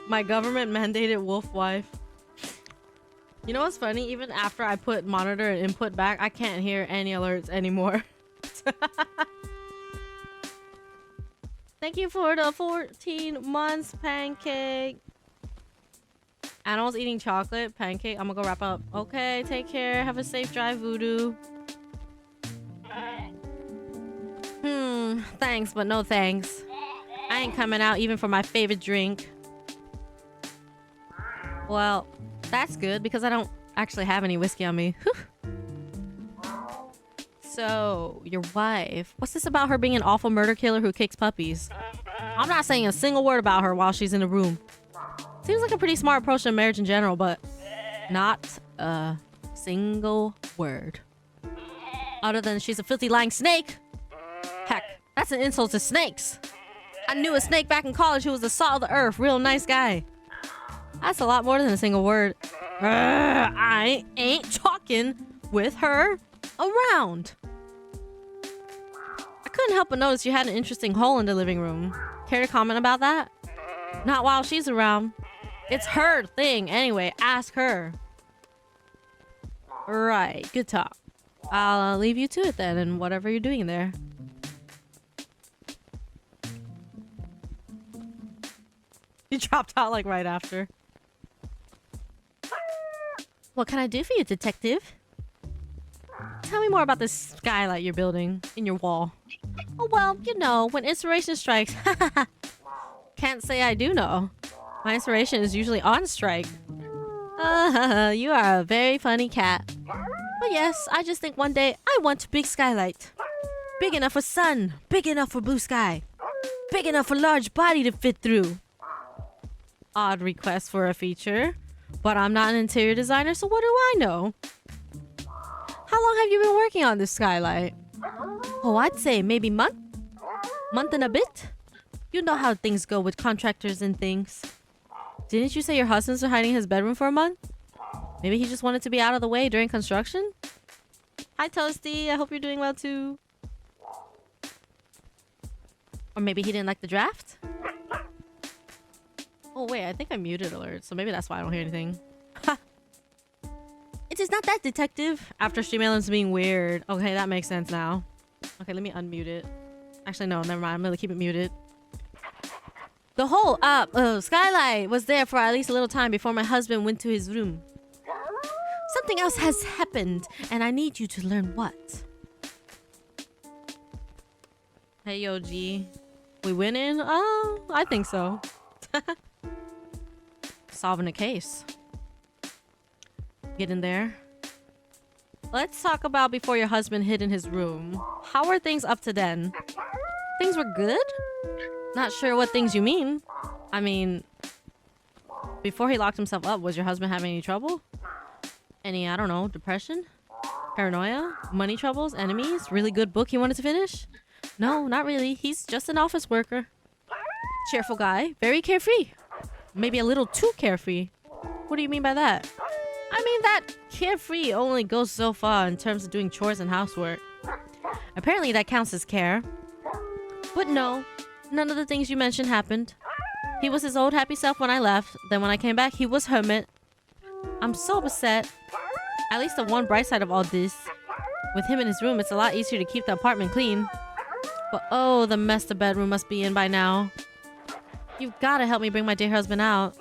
My government mandated wolf wife. You know what's funny? Even after I put monitor and input back, I can't hear any alerts anymore. Thank you for the 14 months, pancake. Animals eating chocolate, pancake. I'm gonna go wrap up. Okay, take care. Have a safe drive, Voodoo. Thanks, but no thanks. I ain't coming out even for my favorite drink. Well, that's good because I don't actually have any whiskey on me. Whew. So, your wife. What's this about her being an awful murder killer who kicks puppies? I'm not saying a single word about her while she's in the room. Seems like a pretty smart approach to marriage in general, but not a single word. Other than she's a filthy lying snake. Heck, that's an insult to snakes. I knew a snake back in college who was the salt of the earth. Real nice guy. That's a lot more than a single word. I ain't talking with her around. I couldn't help but notice you had an interesting hole in the living room. Care to comment about that? Not while she's around. It's her thing anyway. Ask her. Right. Good talk. I'll leave you to it then and whatever you're doing there. You dropped out like right after. What can I do for you, detective? Tell me more about this skylight you're building in your wall. Oh, well, you know, when inspiration strikes. Can't say I do know. My inspiration is usually on strike. You are a very funny cat. But yes, I just think one day I want a big skylight. Big enough for sun, big enough for blue sky, big enough for large body to fit through. Odd request for a feature, but I'm not an interior designer, so what do I know? How long have you been working on this skylight? Oh, I'd say maybe month and a bit. You know how things go with contractors and things. Didn't you say your husband's been hiding in his bedroom for a month? Maybe he just wanted to be out of the way during construction? Hi, Toasty. I hope you're doing well too. Or maybe he didn't like the draft? Oh wait, I think I muted alerts, so maybe that's why I don't hear anything. Ha! It is not that, detective. After stream aliens being weird. Okay, that makes sense now. Okay, let me unmute it. Actually, no, never mind. I'm gonna keep it muted. The whole skylight was there for at least a little time before my husband went to his room. Something else has happened, and I need you to learn what. Hey, yo, G. We winning? Oh, I think so. Solving a case. Get in there. Let's talk about before your husband hid in his room. How were things up to then? Things were good? Not sure what things you mean. I mean, before he locked himself up, was your husband having any trouble? Any, I don't know, depression? Paranoia? Money troubles? Enemies? Really good book he wanted to finish? No, not really. He's just an office worker. Cheerful guy. Very carefree. Maybe a little too carefree. What do you mean by that? I mean that carefree only goes so far in terms of doing chores and housework. Apparently that counts as care. But no, none of the things you mentioned happened. He was his old happy self when I left. Then when I came back, he was hermit. I'm so upset. At least the one bright side of all this. With him in his room, it's a lot easier to keep the apartment clean. But oh, the mess the bedroom must be in by now. You've gotta help me bring my dear husband out,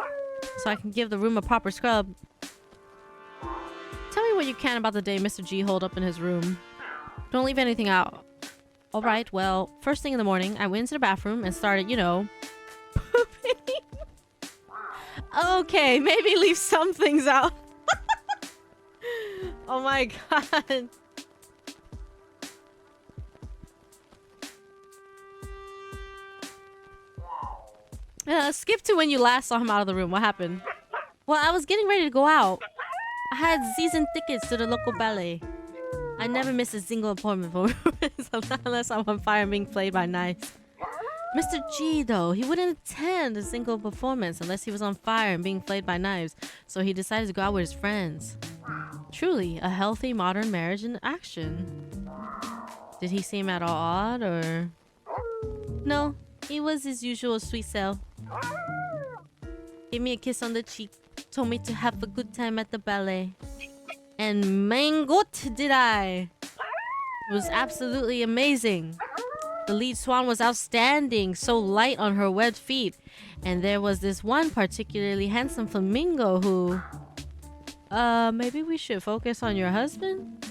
so I can give the room a proper scrub. Tell me what you can about the day Mr. G holed up in his room. Don't leave anything out. Alright, well, first thing in the morning, I went into the bathroom and started, you know, pooping. Okay, maybe leave some things out. Oh my god. Skip to when you last saw him out of the room. What happened? Well, I was getting ready to go out. I had season tickets to the local ballet. I never miss a single appointment for unless I'm on fire and being flayed by knives. Mr. G, though, he wouldn't attend a single performance unless he was on fire and being flayed by knives, so he decided to go out with his friends. Truly, a healthy modern marriage in action. Did he seem at all odd, or...? No, he was his usual sweet self. Gave me a kiss on the cheek, told me to have a good time at the ballet. And mangot did I! It was absolutely amazing. The lead swan was outstanding, so light on her webbed feet. And there was this one particularly handsome flamingo who... maybe we should focus on your husband?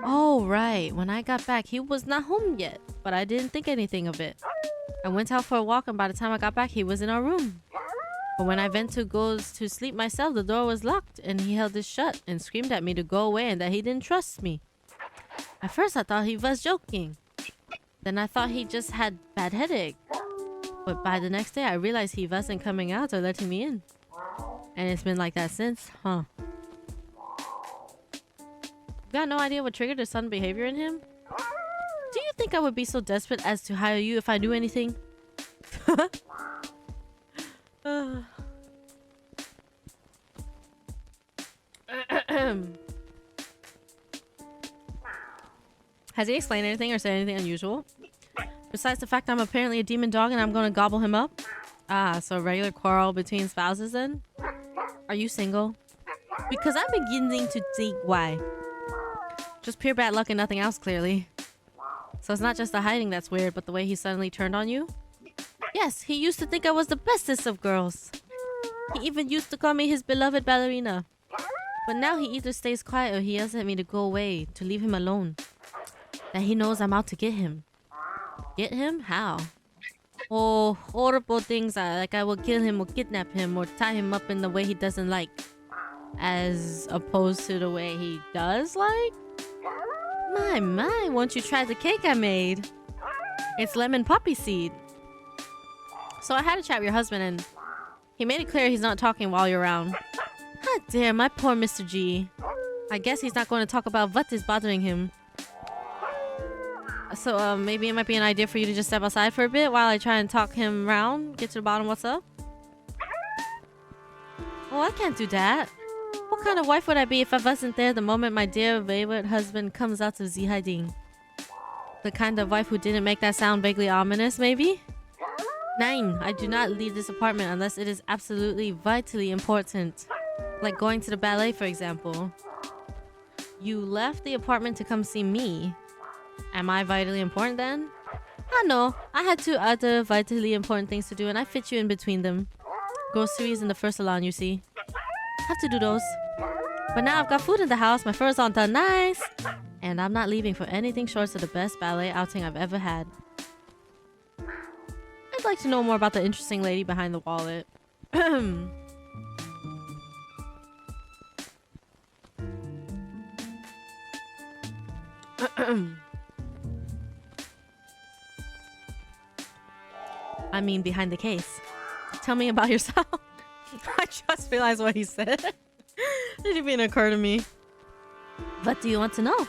Oh, right. When I got back, he was not home yet, but I didn't think anything of it. I went out for a walk, and by the time I got back, he was in our room. But when I went to go to sleep myself, the door was locked, and he held it shut and screamed at me to go away and that he didn't trust me. At first, I thought he was joking. Then I thought he just had bad headache. But by the next day, I realized he wasn't coming out or letting me in. And it's been like that since, huh? Got no idea what triggered the sudden behavior in him? Do you think I would be so desperate as to hire you if I knew anything? Has he explained anything or said anything unusual? Besides the fact I'm apparently a demon dog and I'm gonna gobble him up? Ah, so a regular quarrel between spouses then? Are you single? Because I'm beginning to think why. Just pure bad luck and nothing else, clearly. So it's not just the hiding that's weird, but the way he suddenly turned on you? Yes, he used to think I was the bestest of girls. He even used to call me his beloved ballerina. But now he either stays quiet or he yells at me to go away, to leave him alone. That he knows I'm out to get him. Get him? How? Oh, horrible things like I will kill him or kidnap him or tie him up in the way he doesn't like. As opposed to the way he does like? My, won't you try the cake I made? It's lemon poppy seed. So I had a chat with your husband and he made it clear he's not talking while you're around. God damn, my poor Mr. G. I guess he's not going to talk about what is bothering him. So maybe it might be an idea for you to just step aside for a bit while I try and talk him around, get to the bottom of what's up. Oh, I can't do that. What kind of wife would I be if I wasn't there the moment my dear wayward husband comes out of the hiding? The kind of wife who didn't make that sound vaguely ominous, maybe? 9. I do not leave this apartment unless it is absolutely vitally important. Like going to the ballet, for example. You left the apartment to come see me. Am I vitally important then? I know. I had 2 other vitally important things to do and I fit you in between them. Groceries and the first salon, you see. Have to do those. But now I've got food in the house, my fur is all done nice. And I'm not leaving for anything short of the best ballet outing I've ever had. would like to know more about the interesting lady behind the wallet. I mean, behind the case. Tell me about yourself. I just realized what he said. Didn't even occur to me. What do you want to know?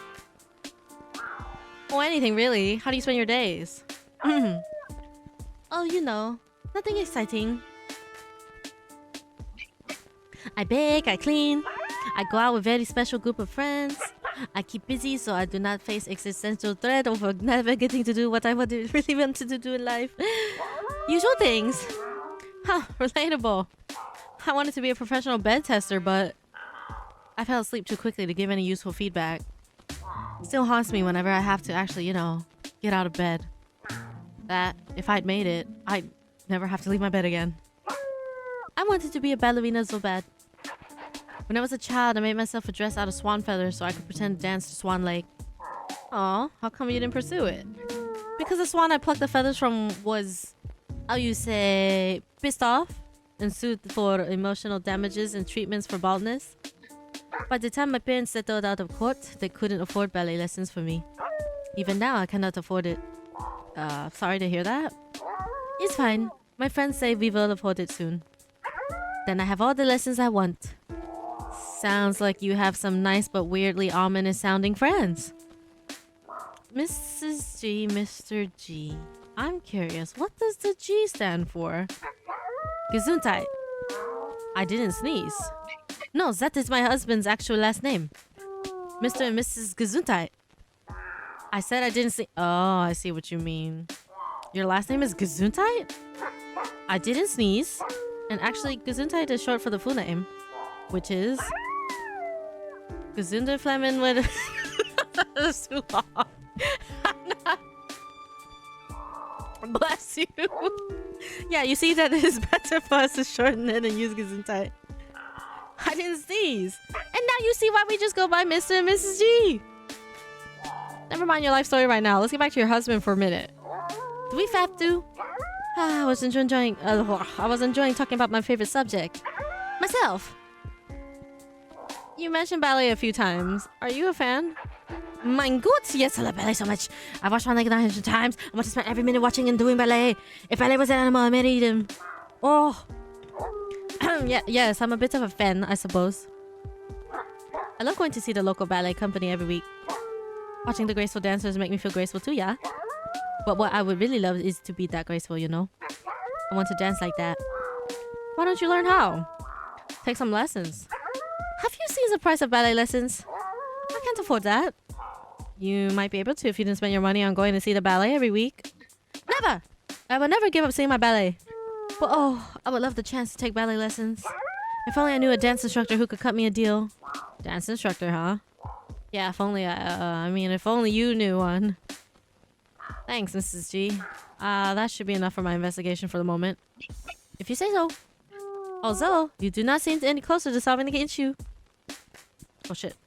Oh, anything really. How do you spend your days? Oh, you know, nothing exciting. I bake, I clean, I go out with a very special group of friends. I keep busy so I do not face existential threat over never getting to do what I really wanted to do in life. Usual things. Huh, relatable. I wanted to be a professional bed tester, but I fell asleep too quickly to give any useful feedback. Still haunts me whenever I have to actually, you know, get out of bed. That, if I'd made it, I'd never have to leave my bed again. I wanted to be a ballerina so bad. When I was a child, I made myself a dress out of swan feathers so I could pretend to dance to Swan Lake. Aw, how come you didn't pursue it? Because the swan I plucked the feathers from was, how you say, pissed off and sued for emotional damages and treatments for baldness. By the time my parents settled out of court, they couldn't afford ballet lessons for me. Even now, I cannot afford it. Sorry to hear that. It's fine. My friends say we will afford it soon. Then I have all the lessons I want. Sounds like you have some nice but weirdly ominous sounding friends. Mrs. G, Mr. G. I'm curious, what does the G stand for? Gesundheit. I didn't sneeze. No, that is my husband's actual last name. Mr. and Mrs. Gesundheit. I said I didn't sneeze. Oh, I see what you mean. Your last name is Gesundheit? I didn't sneeze. And actually, Gesundheit is short for the full name, which is Gesunder Fleming with. That's too long. Bless you. Yeah, you see that it is better for us to shorten it and use Gesundheit. I didn't sneeze. And now you see why we just go by Mr. and Mrs. G. Never mind your life story right now. Let's get back to your husband for a minute. Do we have to? I was enjoying talking about my favorite subject. Myself. You mentioned ballet a few times. Are you a fan? Mein Gott, yes, I love ballet so much. I've watched one like 900 times. I want to spend every minute watching and doing ballet. If ballet was an animal, I might eat him. Oh. Yeah, yes, I'm a bit of a fan, I suppose. I love going to see the local ballet company every week. Watching the graceful dancers make me feel graceful too, yeah? But what I would really love is to be that graceful, you know? I want to dance like that. Why don't you learn how? Take some lessons. Have you seen the price of ballet lessons? I can't afford that. You might be able to if you didn't spend your money on going to see the ballet every week. Never! I will never give up seeing my ballet. But oh, I would love the chance to take ballet lessons. If only I knew a dance instructor who could cut me a deal. Dance instructor, huh? Yeah, if only if only you knew one. Thanks, Mrs. G. That should be enough for my investigation for the moment. If you say so. Although, you do not seem any closer to solving the issue. Oh shit.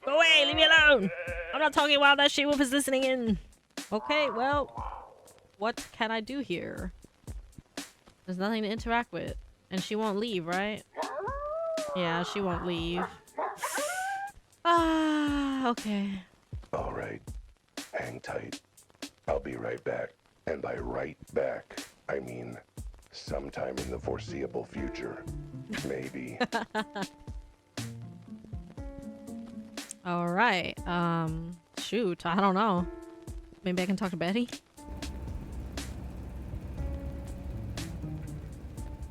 Go away, leave me alone! I'm not talking while that she wolf is listening in. Okay, well, what can I do here? There's nothing to interact with. And she won't leave, right? Yeah, she won't leave. Okay. All right. Hang tight. I'll be right back. And by right back, I mean sometime in the foreseeable future. Maybe. All right. Shoot, I don't know. Maybe I can talk to Betty.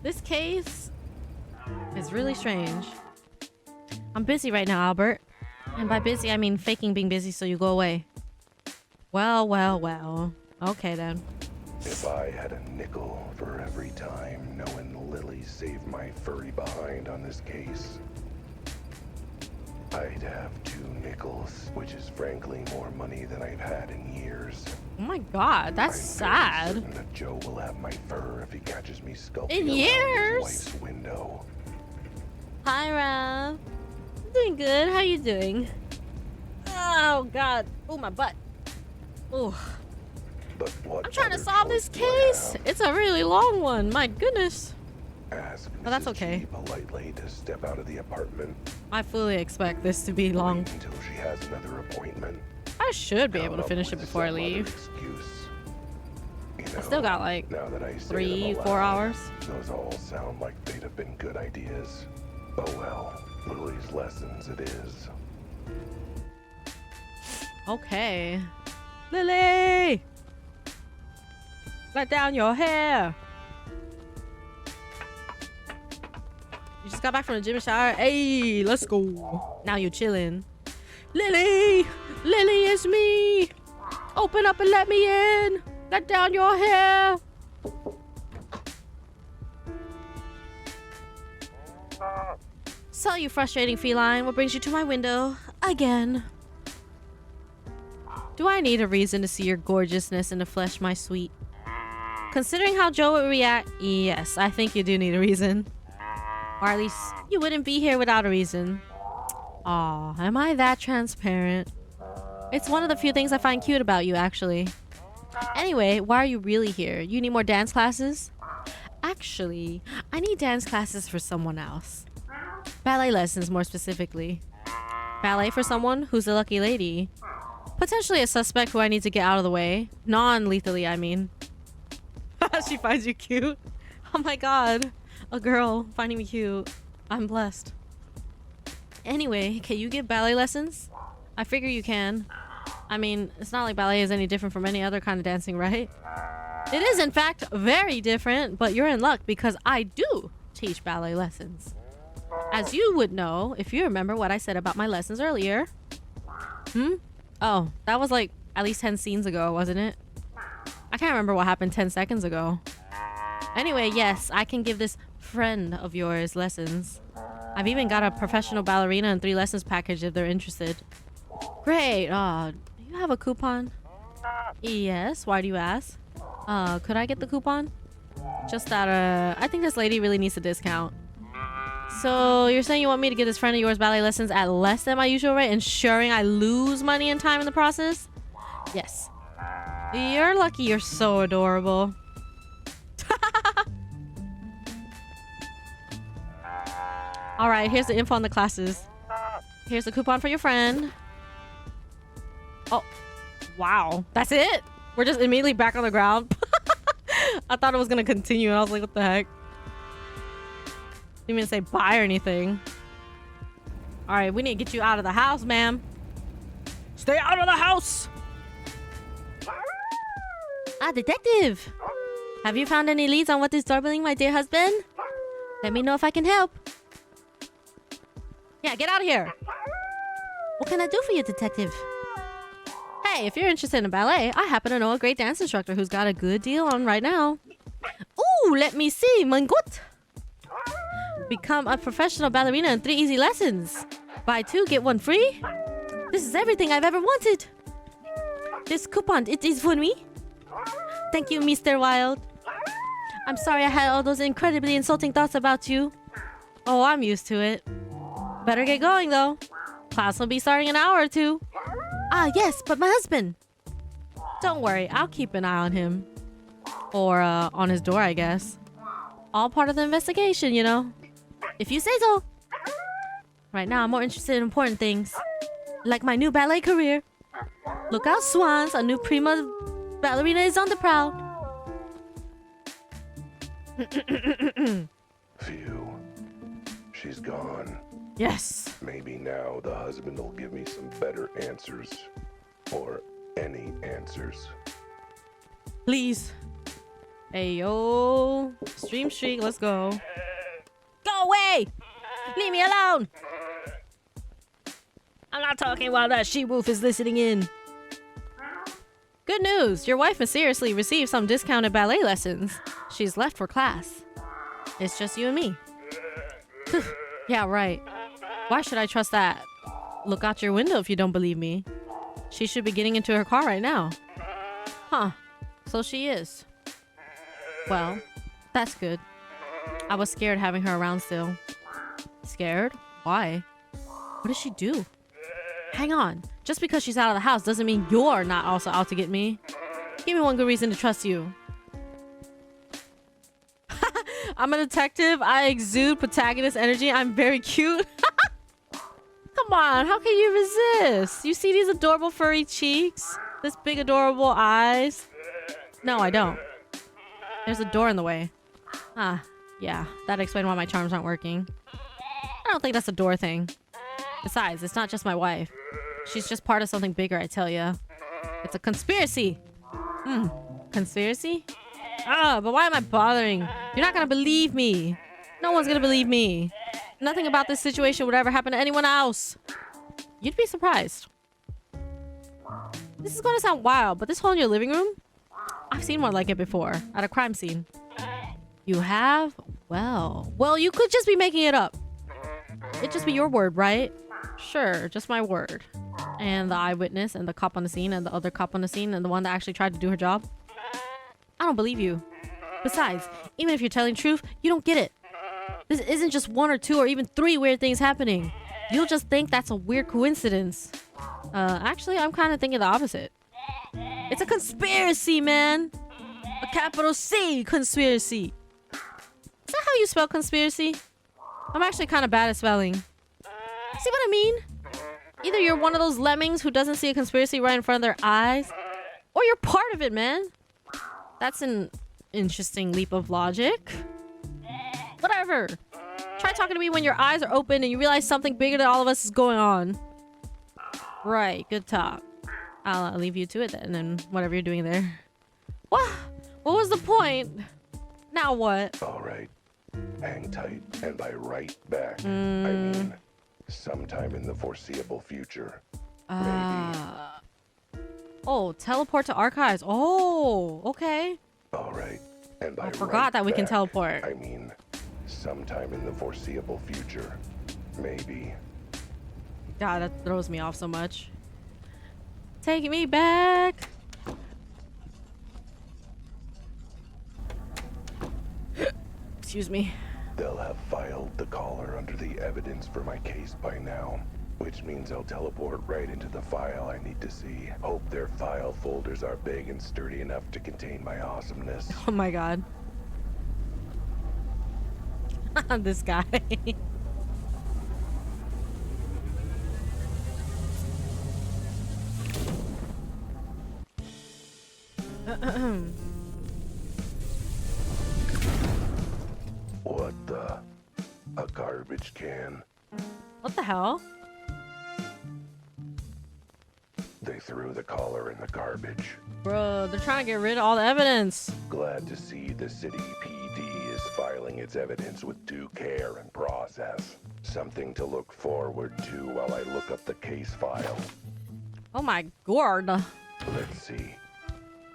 This case is really strange. I'm busy right now, Albert. And by busy, I mean faking being busy so you go away. Well, well, well. Okay, then. If I had a nickel for every time knowing Lily saved my furry behind on this case, I'd have 2 nickels, which is frankly more money than I've had in years. Oh my god, that's sad. I'm certain that Joe will have my fur if he catches me skulking In around years? his wife's window. Hi, Rob. Doing good. How you doing? Oh god. Oh, my butt. Ooh, But what I'm trying to other solve this choice do I case. have? It's a really long one. My goodness. Ask But that's Mrs. okay. G politely to step out of the apartment. I fully expect this to be long. Wait until she has another appointment. I should be able to Come up finish it with before I some other leave. Excuse. You know, I still got like now that I say them 3, 4 aloud, hours. Those all sound like they'd have been good ideas. Oh well, Lily's lessons it is. Okay. Lily! Let down your hair. You just got back from the gym and shower. Hey, let's go. Now you're chilling. Lily! Lily, it's me! Open up and let me in! Let down your hair! So, you frustrating feline, what brings you to my window again? Do I need a reason to see your gorgeousness in the flesh, my sweet? Considering how Joe would react, yes, I think you do need a reason. Or at least, you wouldn't be here without a reason. Aw, am I that transparent? It's one of the few things I find cute about you, actually. Anyway, why are you really here? You need more dance classes? Actually, I need dance classes for someone else. Ballet lessons, more specifically. Ballet for someone who's a lucky lady. Potentially a suspect who I need to get out of the way. Non-lethally, I mean. She finds you cute? Oh my god. A girl finding me cute. I'm blessed. Anyway, can you give ballet lessons? I figure you can. I mean, it's not like ballet is any different from any other kind of dancing, right? It is, in fact, very different, but you're in luck because I do teach ballet lessons. As you would know, if you remember what I said about my lessons earlier. Oh, that was like at least 10 scenes ago, wasn't it? I can't remember what happened 10 seconds ago. Anyway, yes, I can give this friend of yours lessons. I've even got a professional ballerina and 3 lessons package if they're interested. Great. Do you have a coupon? Yes. Why do you ask? Could I get the coupon? Just that, I think this lady really needs a discount. So, you're saying you want me to give this friend of yours ballet lessons at less than my usual rate, ensuring I lose money and time in the process? Yes. You're lucky you're so adorable. Alright, here's the info on the classes. Here's the coupon for your friend. Oh, wow. That's it? We're just immediately back on the ground? I thought it was gonna continue and I was like, what the heck? Didn't even say bye or anything. Alright, we need to get you out of the house, ma'am. Stay out of the house! Detective! Have you found any leads on what is troubling my dear husband? Let me know if I can help. Yeah, get out of here! What can I do for you, detective? Hey, if you're interested in ballet, I happen to know a great dance instructor who's got a good deal on right now. Ooh, let me see, mein Gott! Become a professional ballerina in 3 easy lessons. Buy 2, get 1 free? This is everything I've ever wanted. This coupon, it is for me. Thank you, Mr. Wild. I'm sorry I had all those incredibly insulting thoughts about you. Oh, I'm used to it. Better get going, though. Class will be starting in an hour or 2. Ah, yes, but my husband. Don't worry, I'll keep an eye on him. Or, on his door, I guess. All part of the investigation, you know. If you say so. Right now, I'm more interested in important things. Like my new ballet career. Look out, swans. A new prima ballerina is on the prowl. Phew. She's gone. Yes. Maybe now the husband will give me some better answers. Or any answers. Please. Hey, yo. Stream streak, let's go. Go away! Leave me alone! I'm not talking while that she-wolf is listening in. Good news! Your wife has seriously received some discounted ballet lessons. She's left for class. It's just you and me. Yeah, right. Why should I trust that? Look out your window if you don't believe me. She should be getting into her car right now. Huh. So she is. Well, that's good. I was scared having her around still. Scared? Why? What did she do? Hang on. Just because she's out of the house doesn't mean you're not also out to get me. Give me one good reason to trust you. I'm a detective. I exude protagonist energy. I'm very cute. Come on, how can you resist? You see these adorable furry cheeks? This big adorable eyes? No, I don't. There's a door in the way. Ah, yeah, that explains why my charms aren't working. I don't think that's a door thing. Besides, it's not just my wife. She's just part of something bigger, I tell ya. It's a conspiracy. Conspiracy? Ah, but why am I bothering? You're not gonna believe me. No one's gonna believe me. Nothing about this situation would ever happen to anyone else. You'd be surprised. This is gonna sound wild, but this hole in your living room? I've seen one like it before, at a crime scene. You have? Well, you could just be making it up. It'd just be your word, right? Sure, just my word. And the eyewitness, and the cop on the scene, and the other cop on the scene, and the one that actually tried to do her job. I don't believe you. Besides, even if you're telling truth, you don't get it. This isn't just 1 or 2 or even 3 weird things happening. You'll just think that's a weird coincidence. Actually, I'm kind of thinking the opposite. It's a conspiracy, man. A capital C conspiracy. Is that how you spell conspiracy? I'm actually kind of bad at spelling. See what I mean? Either you're one of those lemmings who doesn't see a conspiracy right in front of their eyes, or you're part of it, man. That's an interesting leap of logic. Whatever. Try talking to me when your eyes are open and you realize something bigger than all of us is going on. Right, good talk. I'll leave you to it then, and whatever you're doing there. What? What was the point? Now what? All right. Hang tight, and by right back, I mean sometime in the foreseeable future. Maybe. Oh, teleport to archives. Oh, okay. All right. And by I forgot that we can back, teleport. I mean sometime in the foreseeable future. Maybe. God, that throws me off so much. Take me back. Excuse me. They'll have filed the caller under the evidence for my case by now, which means I'll teleport right into the file I need to see. Hope their file folders are big and sturdy enough to contain my awesomeness. Oh my god. This guy. What the? A garbage can? What the hell? They threw the caller in the garbage. Bro, they're trying to get rid of all the evidence. Glad to see the city PD is filing its evidence with due care and process. Something to look forward to while I look up the case file. Oh my god. Let's see.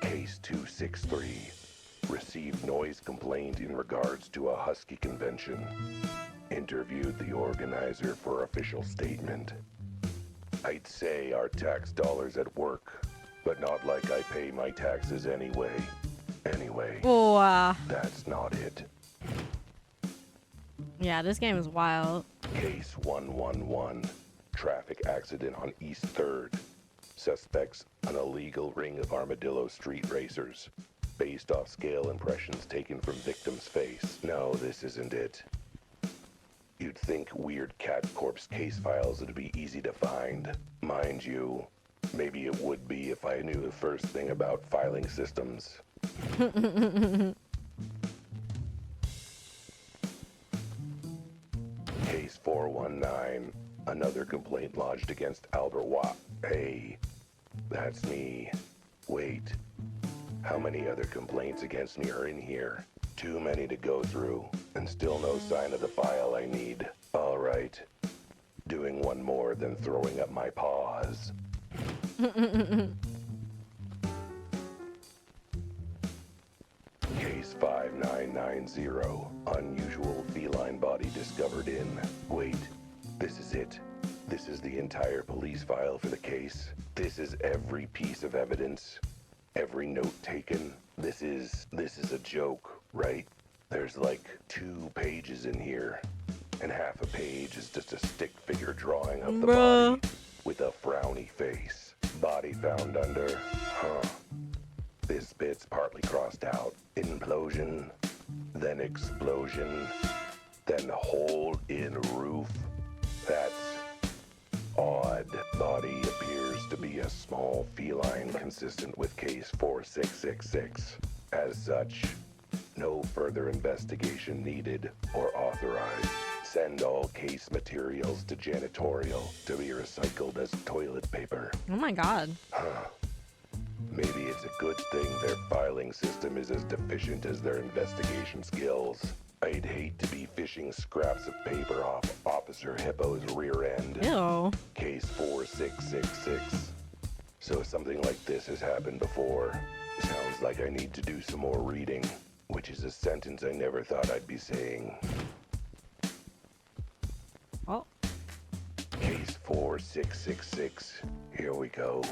Case 263. Received noise complaint in regards to a Husky convention. Interviewed the organizer for official statement. I'd say our tax dollars at work, but not like I pay my taxes anyway. Anyway, Oh, that's not it. yeah, this game is wild. Case 111. Traffic accident on East 3rd. Suspects an illegal ring of Armadillo street racers. Based off scale impressions taken from victim's face. No, this isn't it. You'd think weird cat corpse case files would be easy to find. Mind you, maybe it would be if I knew the first thing about filing systems. Case 419. Another complaint lodged against Albert Watt. Hey, that's me. Wait. How many other complaints against me are in here? Too many to go through, and still no sign of the file I need. All right. Doing one more than throwing up my paws. Case 5990. Unusual feline body discovered in... Wait, this is it. This is the entire police file for the case. This is every piece of evidence. Every note taken. This is a joke, right? There's like 2 pages in here, and half a page is just a stick figure drawing of the body. with a frowny face. Body found under, This bit's partly crossed out. Implosion, then explosion, then hole in roof. That's odd. Body appears to be a small feline consistent with case 4666. As such, no further investigation needed or authorized. Send all case materials to janitorial to be recycled as toilet paper. Oh my god. Maybe it's a good thing their filing system is as deficient as their investigation skills. I'd hate to be fishing scraps of paper off Officer Hippo's rear end. Ew. Case 4666. So something like this has happened before. Sounds like I need to do some more reading, which is a sentence I never thought I'd be saying. Oh. Case 4666. Here we go.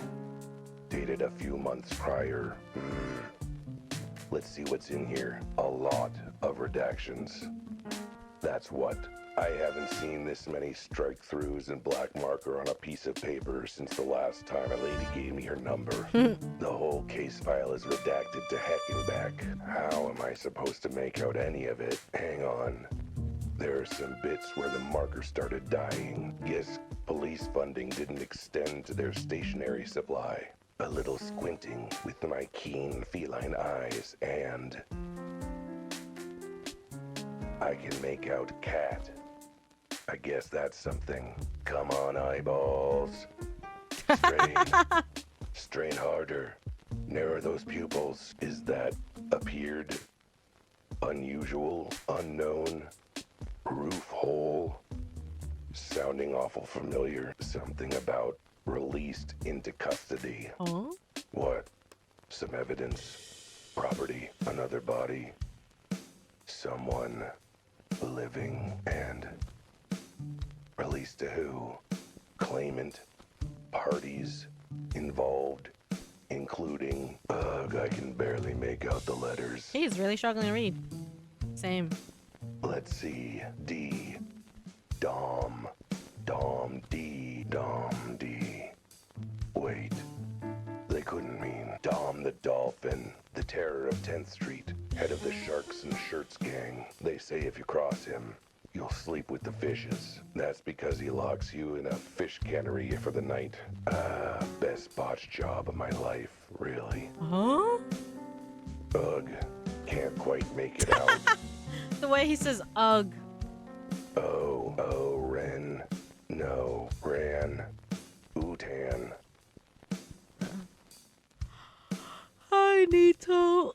Dated a few months prior. Let's see what's in here. A lot of redactions. That's what. I haven't seen this many strike-throughs and black marker on a piece of paper since the last time a lady gave me her number. The whole case file is redacted to heck and back. How am I supposed to make out any of it? Hang on. There are some bits where the marker started dying. Guess police funding didn't extend to their stationery supply. A little squinting with my keen feline eyes, and I can make out cat. I guess that's something. Come on, eyeballs. Strain. Strain harder. Narrow those pupils. Is that appeared? Unusual? Unknown? Roof hole? Sounding awful familiar. Something about released into custody. Oh. What? Some evidence. Property. Another body. Someone living and released to who? Claimant. Parties involved, including, I can barely make out the letters. He's really struggling to read. Same. Let's see. D. Dom. Dom D. Dom D. Wait. They couldn't mean Dom the Dolphin, the terror of 10th Street, head of the Sharks and Shirts gang. They say if you cross him, you'll sleep with the fishes. That's because he locks you in a fish cannery for the night. Best botch job of my life, really. Huh? Ugh. Can't quite make it out. The way he says ugh. Ren. No, Ran. Utan. I need to.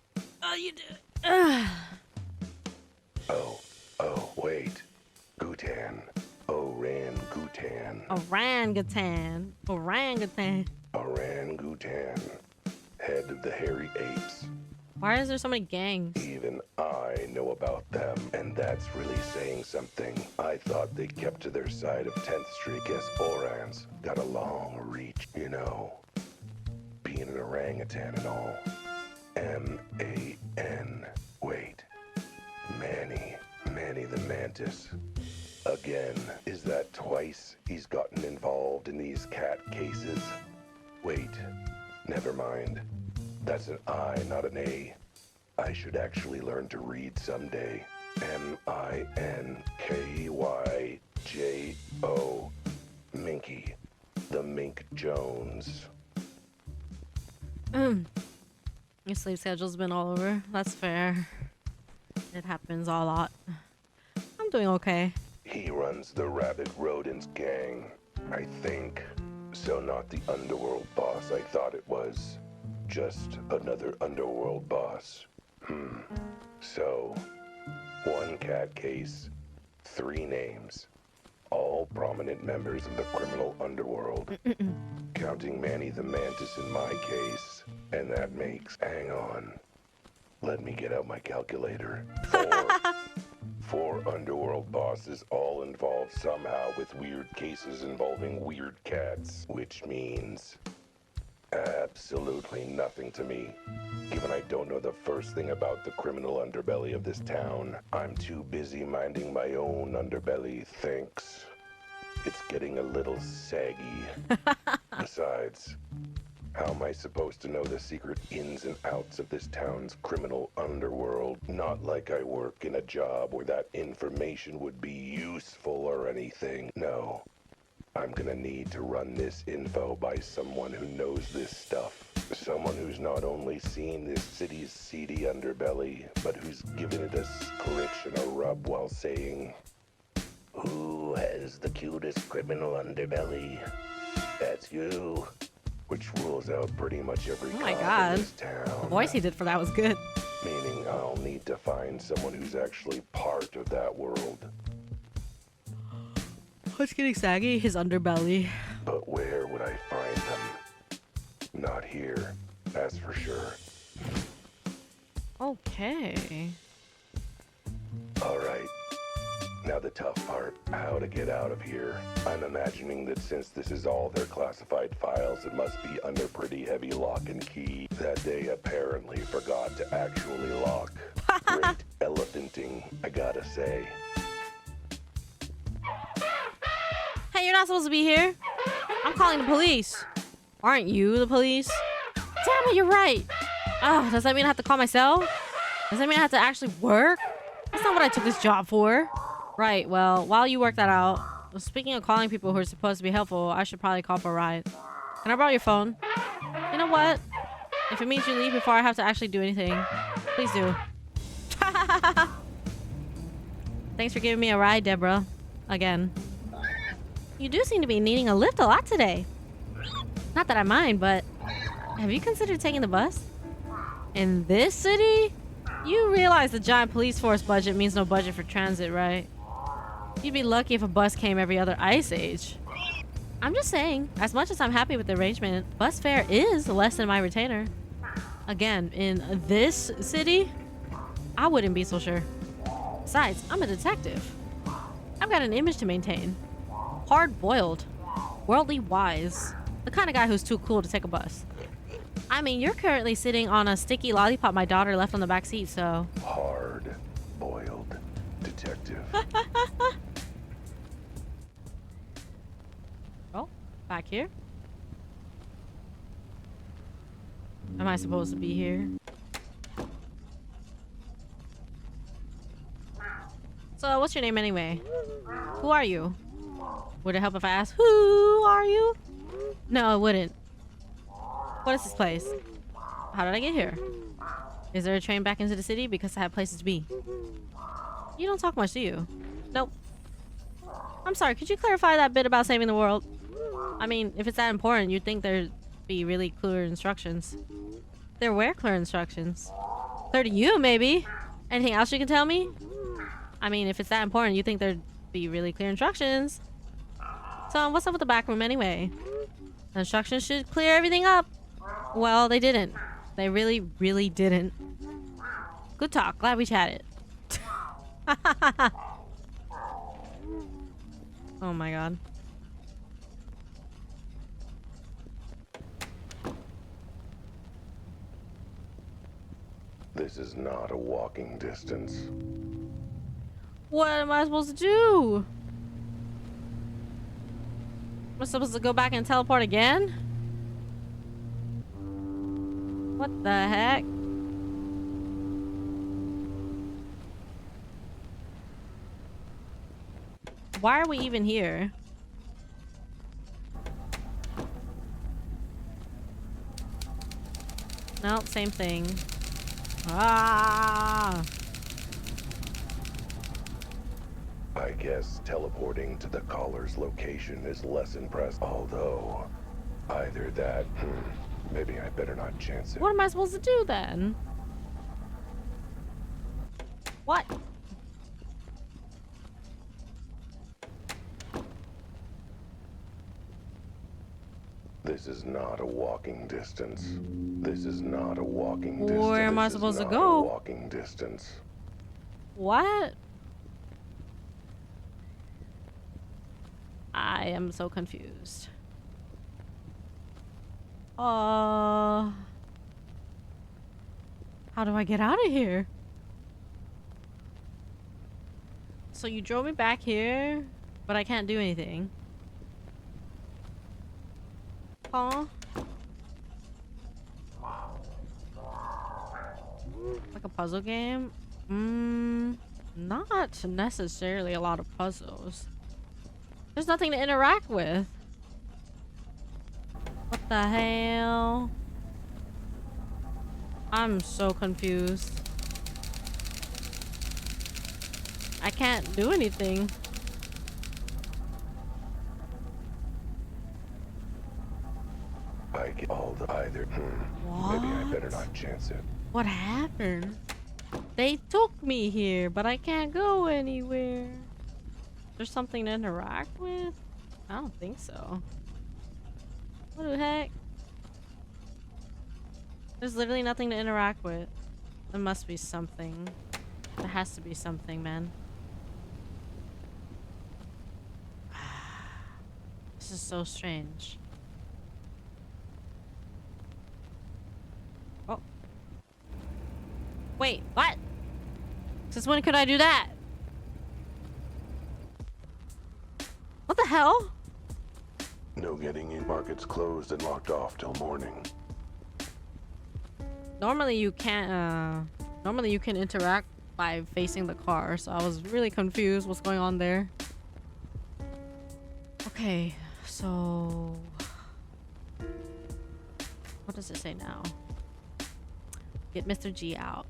You do. Wait. Gutan. Orangutan. Orangutan. Orangutan. Orangutan. Head of the hairy apes. Why is there so many gangs? Even I know about them, and that's really saying something. I thought they kept to their side of 10th Street. Guess orans got a long reach, you know. Being an orangutan and all. M-A-N. Wait. Manny the Mantis. Again, is that twice he's gotten involved in these cat cases? Wait, never mind. That's an I, not an A. I should actually learn to read someday. M-I-N-K-Y-J-O. Minky. The Mink Jones. Your sleep schedule's been all over. That's fair. It happens a lot. I'm doing okay. He runs the Rabbit Rodents gang, I think. So not the underworld boss I thought it was. Just another underworld boss. So, one cat case, 3 names. All prominent members of the criminal underworld. Counting Manny the Mantis in my case. And that makes, hang on. Let me get out my calculator. 4 underworld bosses all involved somehow with weird cases involving weird cats. Which means absolutely nothing to me. Given I don't know the first thing about the criminal underbelly of this town, I'm too busy minding my own underbelly, thanks. It's getting a little saggy. Besides, how am I supposed to know the secret ins and outs of this town's criminal underworld? Not like I work in a job where that information would be useful or anything. No. I'm gonna need to run this info by someone who knows this stuff. Someone who's not only seen this city's seedy underbelly, but who's given it a scritch and a rub while saying, "Who has the cutest criminal underbelly? That's you." Which rules out pretty much every Oh my cop God. in this town. The voice he did for that was good. Meaning I'll need to find someone who's actually part of that world. What's getting saggy? His underbelly. But where would I find them? Not here, that's for sure. Okay. All right. Now the tough part, how to get out of here. I'm imagining that since this is all their classified files, it must be under pretty heavy lock and key. That they apparently forgot to actually lock. Great elephanting, I gotta say. Hey, you're not supposed to be here. I'm calling the police. Aren't you the police? Damn it, you're right. Oh, does that mean I have to call myself? Does that mean I have to actually work? That's not what I took this job for. Right, well, while you work that out, speaking of calling people who are supposed to be helpful, I should probably call for a ride. Can I borrow your phone? You know what? If it means you leave before I have to actually do anything, please do. Thanks for giving me a ride, Deborah. Again. You do seem to be needing a lift a lot today. Not that I mind, but have you considered taking the bus? In this city? You realize the giant police force budget means no budget for transit, right? You'd be lucky if a bus came every other ice age. I'm just saying, as much as I'm happy with the arrangement, bus fare is less than my retainer. Again, in this city, I wouldn't be so sure. Besides, I'm a detective. I've got an image to maintain. Hard-boiled, worldly wise, the kind of guy who's too cool to take a bus. I mean, you're currently sitting on a sticky lollipop my daughter left on the back seat, so... Hard-boiled detective. Oh, back here? Am I supposed to be here? So, what's your name anyway? Who are you? Would it help if I asked, who are you? No, it wouldn't. What is this place? How did I get here? Is there a train back into the city? Because I have places to be. You don't talk much, do you? Nope. I'm sorry, could you clarify that bit about saving the world? I mean, if it's that important, you'd think there'd be really clear instructions. There were clear instructions. Clear to you, maybe? Anything else you can tell me? I mean, if it's that important, you'd think there'd be really clear instructions. So, what's up with the back room anyway? The instructions should clear everything up. Well, they didn't. They really, really didn't. Good talk. Glad we chatted. Oh my god. This is not a walking distance. What am I supposed to do? Am I supposed to go back and teleport again? What the heck? Why are we even here? No, same thing. Ah! I guess teleporting to the caller's location is less impressive. Although, either that, maybe I better not chance it. What am I supposed to do then? What? This is not a walking distance. This is not a walking distance. Where am I This is supposed to not go? A walking distance. What? I am so confused. How do I get out of here? So you drove me back here, but I can't do anything. Huh? Like a puzzle game? Not necessarily a lot of puzzles. There's nothing to interact with. What the hell? I'm so confused. I can't do anything. I get all the either. Maybe I better not chance it. What happened? They took me here, but I can't go anywhere. There's something to interact with? I don't think so. What the heck? There's literally nothing to interact with. There must be something. There has to be something, man. This is so strange. Oh. Wait, what? Since when could I do that? What the hell? No getting in. Market's closed and locked off till morning. Normally you can't, normally you can interact by facing the car, so I was really confused what's going on there. Okay, so... what does it say now? Get Mr. G out.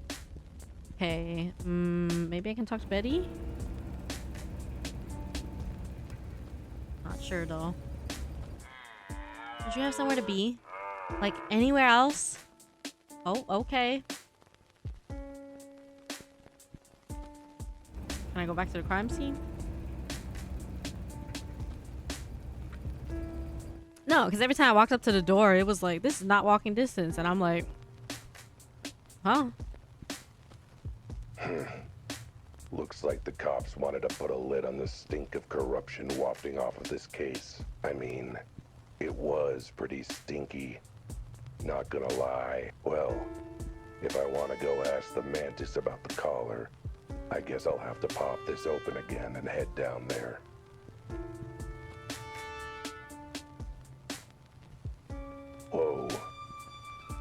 Okay, maybe I can talk to Betty? Not sure though. Did you have somewhere to be? Like anywhere else? Oh, okay. Can I go back to the crime scene? No, because every time I walked up to the door, it was like, this is not walking distance. And I'm like, huh? Looks like the cops wanted to put a lid on the stink of corruption wafting off of this case. I mean, it was pretty stinky. Not gonna lie. Well, if I want to go ask the mantis about the collar, I guess I'll have to pop this open again and head down there. Whoa.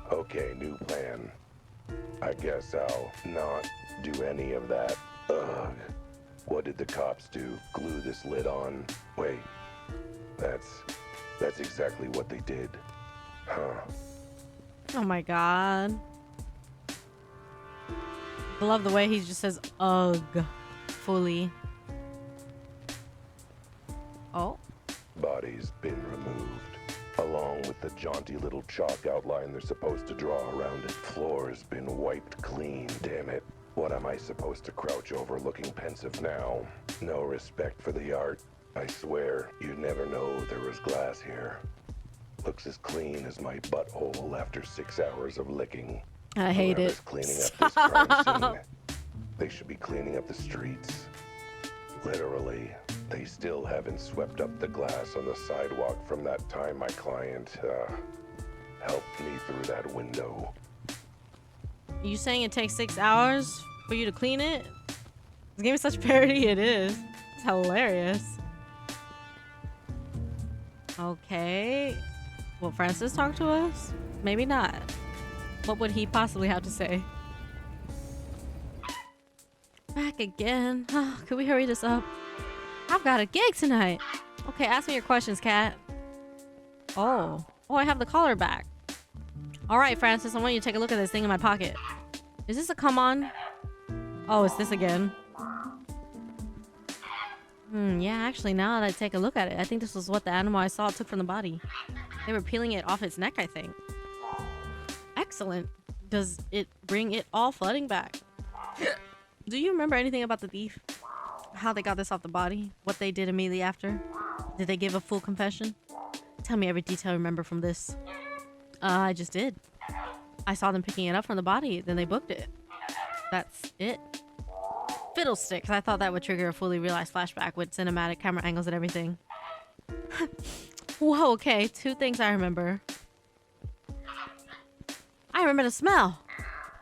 Okay, new plan. I guess I'll not do any of that. Ugh. What did the cops do? Glue this lid on? Wait. That's exactly what they did. Huh. Oh my god. I love the way he just says ugh fully. Oh. Body's been removed, along with the jaunty little chalk outline they're supposed to draw around it. Floor's been wiped clean. Damn it. What am I supposed to crouch over looking pensive now? No respect for the art. I swear, you'd never know there was glass here. Looks as clean as my butthole after 6 hours of licking. I hate Whoever's it. cleaning up this crime scene, they should be cleaning up the streets. Literally, they still haven't swept up the glass on the sidewalk from that time my client helped me through that window. You saying it takes 6 hours for you to clean it? This game is such parody, it is. It's hilarious. Okay. Will Francis talk to us? Maybe not. What would he possibly have to say? Back again. Could we hurry this up? I've got a gig tonight. Okay, ask me your questions, Kat. Oh, I have the collar back. All right, Francis, I want you to take a look at this thing in my pocket. Is this a come on? Oh, it's this again. Yeah, actually, now that I take a look at it, I think this was what the animal I saw took from the body. They were peeling it off its neck, I think. Excellent. Does it bring it all flooding back? Do you remember anything about the thief? How they got this off the body? What they did immediately after? Did they give a full confession? Tell me every detail you remember from this. I just did. I saw them picking it up from the body, then they booked it. That's it. Fiddlesticks. I thought that would trigger a fully realized flashback with cinematic camera angles and everything. Whoa, okay. 2 things I remember. I remember the smell.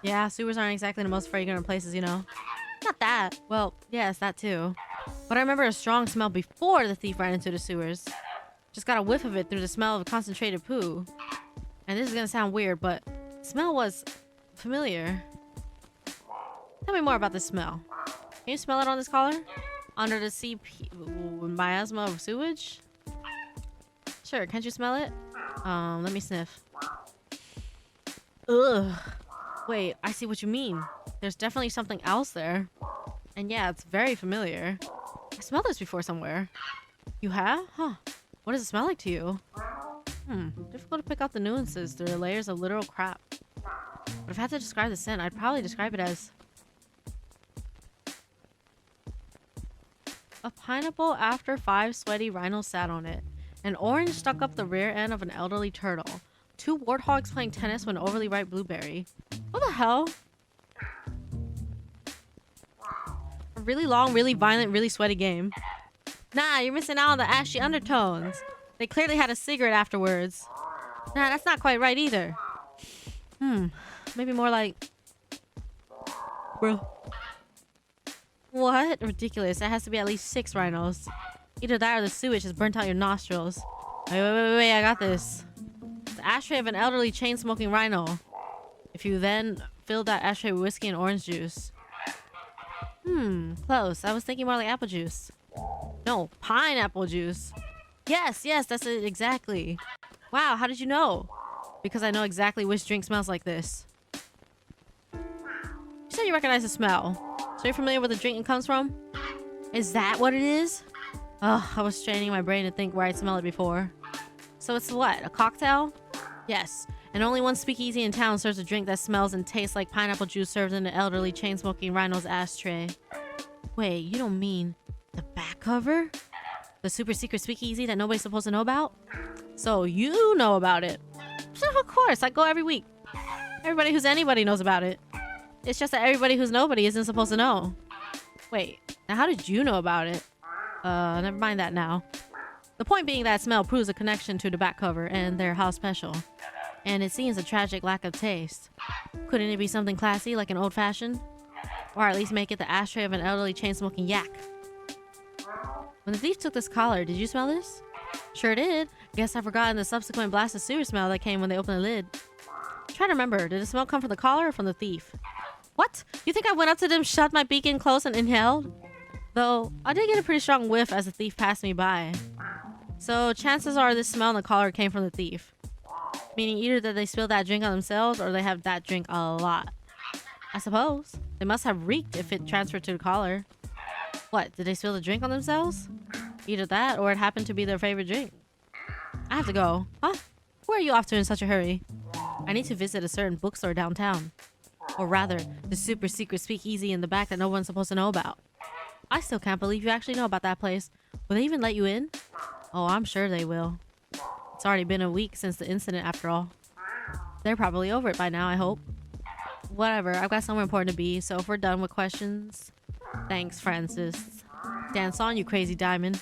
Yeah, sewers aren't exactly the most fragrant places, you know. Not that. Well, yes, that too. But I remember a strong smell before the thief ran into the sewers. Just got a whiff of it through the smell of concentrated poo. And this is gonna sound weird, but the smell was familiar. Tell me more about this smell. Can you smell it on this collar? Under the miasma of sewage? Sure, can't you smell it? Let me sniff. Ugh. Wait, I see what you mean. There's definitely something else there. And yeah, it's very familiar. I smelled this before somewhere. You have? Huh. What does it smell like to you? Difficult to pick out the nuances through the layers of literal crap. But if I had to describe the scent, I'd probably describe it as a pineapple after 5 sweaty rhinos sat on it. An orange stuck up the rear end of an elderly turtle. 2 warthogs playing tennis with an overly ripe blueberry. What the hell? A really long, really violent, really sweaty game. Nah, you're missing out on the ashy undertones. They clearly had a cigarette afterwards. Nah, that's not quite right either. Maybe more like... Bro. What? Ridiculous. That has to be at least 6 rhinos. Either that or the sewage has burnt out your nostrils. Wait, I got this. The ashtray of an elderly chain-smoking rhino. If you then fill that ashtray with whiskey and orange juice. Close. I was thinking more like apple juice. No, pineapple juice. Yes, that's it exactly. Wow, how did you know? Because I know exactly which drink smells like this. You said you recognize the smell. So you're familiar with the drink it comes from? Is that what it is? Ugh, I was straining my brain to think where I'd smelled it before. So it's what, a cocktail? Yes, and only one speakeasy in town serves a drink that smells and tastes like pineapple juice served in an elderly chain-smoking rhino's ashtray. Wait, you don't mean the back cover? The super secret speakeasy that nobody's supposed to know about? So you know about it. So of course, I go every week. Everybody who's anybody knows about it. It's just that everybody who's nobody isn't supposed to know. Wait, now how did you know about it? Never mind that now. The point being that smell proves a connection to the back cover and their house special. And it seems a tragic lack of taste. Couldn't it be something classy like an old-fashioned? Or at least make it the ashtray of an elderly chain-smoking yak? When the thief took this collar, did you smell this? Sure did. Guess I've forgotten the subsequent blast of sewer smell that came when they opened the lid. Try to remember, did the smell come from the collar or from the thief? What? You think I went up to them, shut my beak in close and inhaled? Though, I did get a pretty strong whiff as the thief passed me by. So, chances are this smell in the collar came from the thief. Meaning either that they spilled that drink on themselves or they have that drink a lot. I suppose. They must have reeked if it transferred to the collar. What, did they spill the drink on themselves? Either that or it happened to be their favorite drink. I have to go. Huh? Where are you off to in such a hurry? I need to visit a certain bookstore downtown. Or rather, the super secret speakeasy in the back that no one's supposed to know about. I still can't believe you actually know about that place. Will they even let you in? Oh, I'm sure they will. It's already been a week since the incident after all. They're probably over it by now, I hope. Whatever, I've got somewhere important to be, so if we're done with questions... Thanks, Francis. Dance on, you crazy diamond.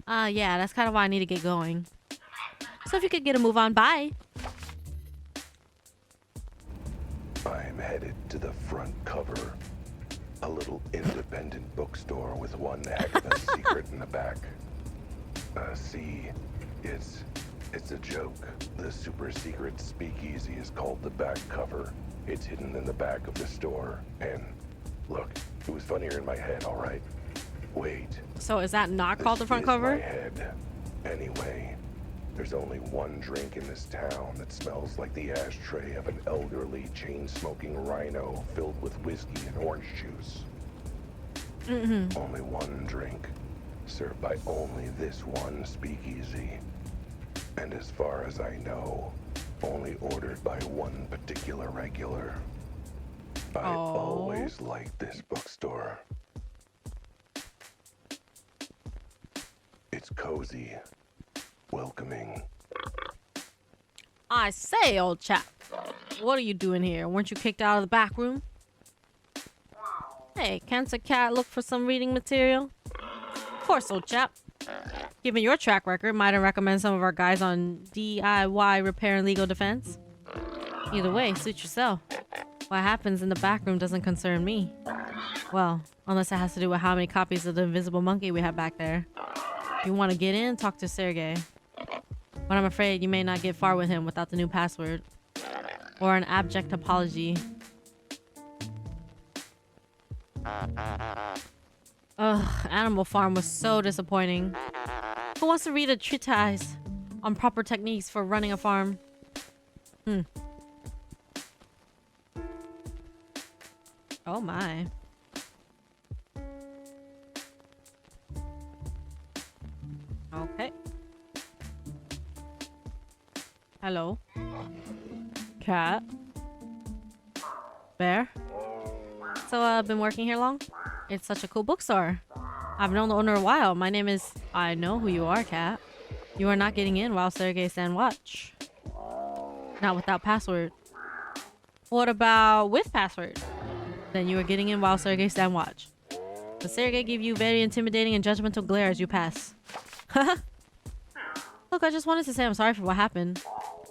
Yeah, that's kind of why I need to get going. So if you could get a move on, bye. I'm headed to the front cover. A little independent bookstore with one heck of a secret in the back. See, it's a joke. The super secret speakeasy is called the back cover. It's hidden in the back of the store. And look, it was funnier in my head, all right? Wait. So is that not called the front cover? My head. Anyway, there's only one drink in this town that smells like the ashtray of an elderly chain-smoking rhino filled with whiskey and orange juice. Only one drink, served by only this one speakeasy. And as far as I know, only ordered by one particular regular. I always liked this bookstore. It's cozy, welcoming. I say, old chap, what are you doing here? Weren't you kicked out of the back room? Hey, can't a cat look for some reading material? Of course, old chap. Given your track record, might I recommend some of our guys on DIY repair and legal defense? Either way, suit yourself. What happens in the back room doesn't concern me. Well, unless it has to do with how many copies of the Invisible Monkey we have back there. If you want to get in, talk to Sergey. But I'm afraid you may not get far with him without the new password. Or an abject apology. Ugh, Animal Farm was so disappointing. Who wants to read a treatise on proper techniques for running a farm? Oh my. Okay. Hello. Cat. Bear. So, been working here long? It's such a cool bookstore. I've known the owner a while. My name is... I know who you are, Cat. You are not getting in while Sergei stand watch. Not without password. What about with password? Then you are getting in while Sergei stand watch. But Sergei give you very intimidating and judgmental glare as you pass. Look, I just wanted to say I'm sorry for what happened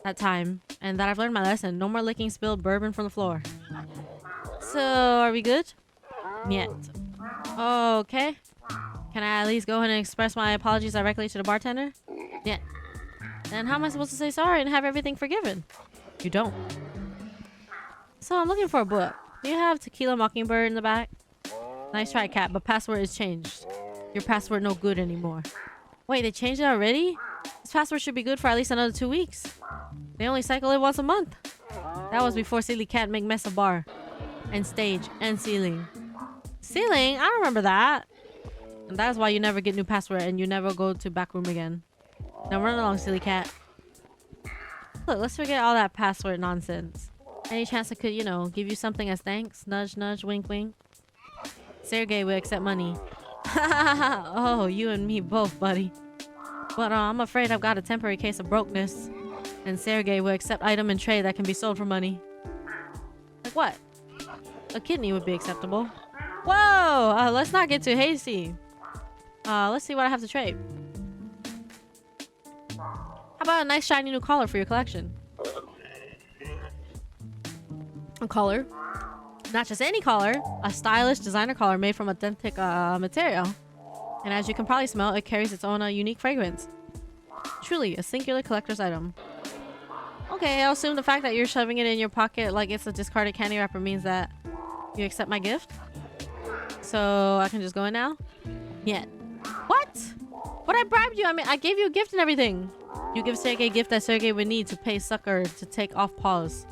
that time. And that I've learned my lesson. No more licking spilled bourbon from the floor. So, are we good? Yet. Okay. Can I at least go ahead and express my apologies directly to the bartender? Yeah. Then how am I supposed to say sorry and have everything forgiven? You don't. So I'm looking for a book. Do you have Tequila Mockingbird in the back? Nice try, Cat, but password is changed. Your password no good anymore. Wait, they changed it already? This password should be good for at least another 2 weeks. They only cycle it once a month. That was before Silly Cat make mess of bar. And stage. And ceiling. Ceiling? I don't remember that. And that's why you never get new password and you never go to back room again. Now run along, Silly Cat. Look, let's forget all that password nonsense. Any chance I could, you know, give you something as thanks? Nudge, nudge, wink, wink. Sergei will accept money. Oh, you and me both, buddy. But I'm afraid I've got a temporary case of brokenness. And Sergei will accept item and trade that can be sold for money. Like what? A kidney would be acceptable. Whoa! Let's not get too hasty. Let's see what I have to trade. How about a nice shiny new collar for your collection? A collar. Not just any collar. A stylish designer collar made from authentic material. And as you can probably smell, it carries its own unique fragrance. Truly, a singular collector's item. Okay, I'll assume the fact that you're shoving it in your pocket like it's a discarded candy wrapper means that you accept my gift. So I can just go in now? Yeah. What? But I bribed you. I mean, I gave you a gift and everything. You give Sergei a gift that Sergei would need to pay sucker to take off pause.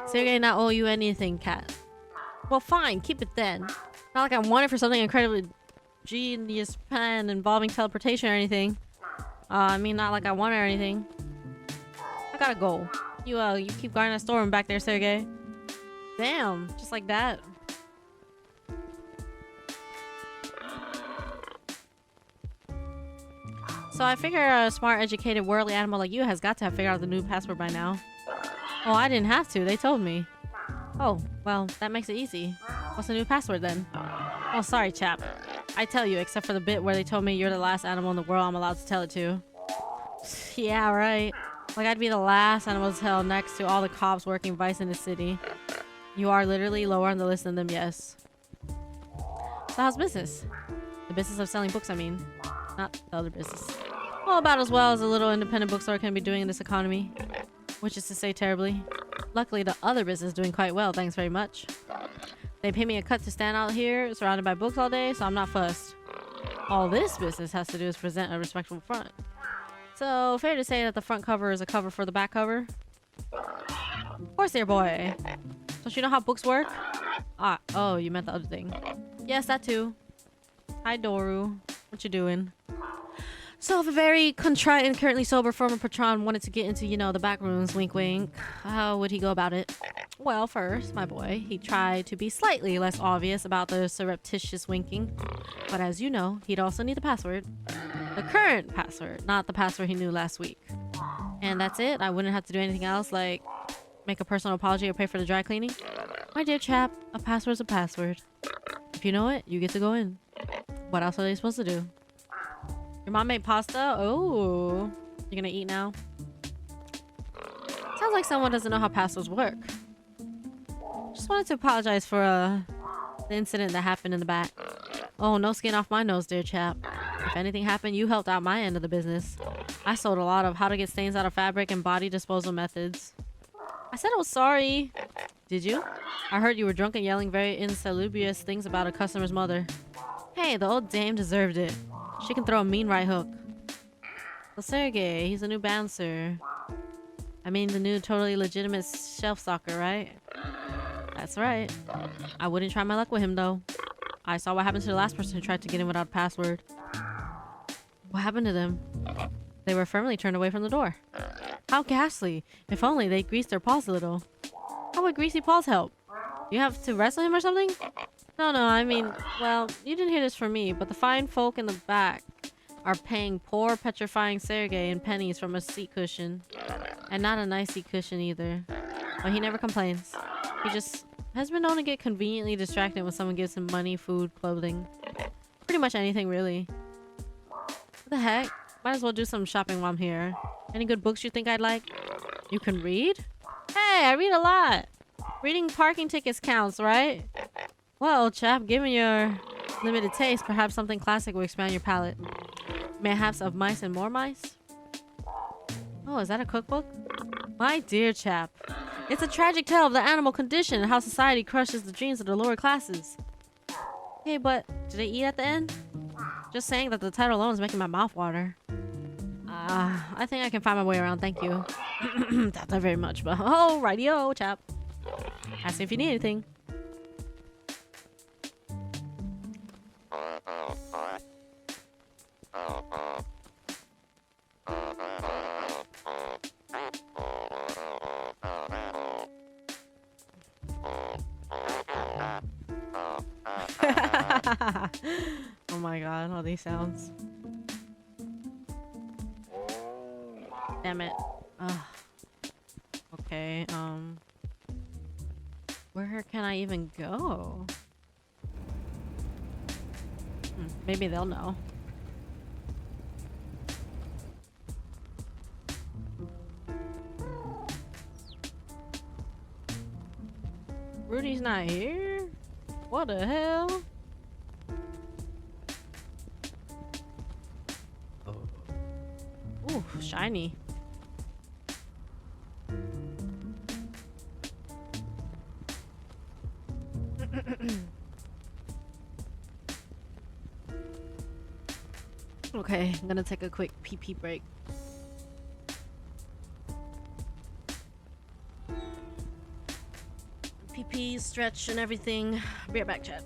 Sergei not owe you anything, Cat. Well, fine. Keep it then. Not like I want it for something incredibly genius plan involving teleportation or anything. I mean, not like I want it or anything. I gotta go. You keep guarding that storeroom back there, Sergei. Damn, just like that. So I figure a smart, educated, worldly animal like you has got to have figured out the new password by now. Oh, I didn't have to. They told me. Oh, well, that makes it easy. What's the new password then? Oh, sorry, chap. I tell you, except for the bit where they told me you're the last animal in the world I'm allowed to tell it to. Yeah, right. Like I'd be the last animal to tell next to all the cops working vice in the city. You are literally lower on the list than them, yes. So how's business? The business of selling books, I mean. Not the other business. Well, about as well as a little independent bookstore can be doing in this economy. Which is to say terribly. Luckily, the other business is doing quite well, thanks very much. They pay me a cut to stand out here, surrounded by books all day, so I'm not fussed. All this business has to do is present a respectable front. So, fair to say that the front cover is a cover for the back cover? Of course, dear boy. Don't you know how books work? Ah, oh, you meant the other thing. Yes, that too. Hi, Doru. What you doing? So, if a very contrite and currently sober former patron wanted to get into, you know, the back rooms, wink wink, how would he go about it? Well, first, my boy, he'd try to be slightly less obvious about the surreptitious winking. But as you know, he'd also need the password. The current password, not the password he knew last week. And that's it. I wouldn't have to do anything else, like make a personal apology or pay for the dry cleaning. My dear chap, a password's a password. If you know it, you get to go in. What else are they supposed to do? Your mom made pasta? Oh, you're gonna eat now? Sounds like someone doesn't know how passwords work. Just wanted to apologize for the incident that happened in the back. Oh, no skin off my nose, dear chap. If anything happened, you helped out my end of the business. I sold a lot of how to get stains out of fabric and body disposal methods. I said I was sorry. Did you? I heard you were drunk and yelling very insalubrious things about a customer's mother. Hey, the old dame deserved it. She can throw a mean right hook. Well, Sergey, he's a new bouncer. I mean, the new totally legitimate shelf stalker, right? That's right. I wouldn't try my luck with him, though. I saw what happened to the last person who tried to get in without a password. What happened to them? They were firmly turned away from the door. How ghastly. If only they greased their paws a little. How would greasy paws help? You have to wrestle him or something? No, I mean, well, you didn't hear this from me, but the fine folk in the back are paying poor petrifying Sergey in pennies from a seat cushion. And not a nice seat cushion either. But he never complains. He just has been known to get conveniently distracted when someone gives him money, food, clothing. Pretty much anything, really. What the heck? Might as well do some shopping while I'm here. Any good books you think I'd like? You can read? Hey, I read a lot. Reading parking tickets counts, right? Well, chap, given your limited taste, perhaps something classic will expand your palate. Mayhaps Of Mice and More Mice? Oh, is that a cookbook? My dear chap, it's a tragic tale of the animal condition and how society crushes the dreams of the lower classes. Hey, but did they eat at the end? Just saying that the title alone is making my mouth water. I think I can find my way around, thank you. Not that very much, but oh, rightio, chap. Ask me if you need anything. Oh my god, all these sounds. Damn it. Ugh. Okay, where can I even go? Maybe they'll know. Rudy's not here? What the hell? Ooh, shiny. Okay, I'm gonna take a quick pee break. Pee, stretch, and everything. Be right back, chat.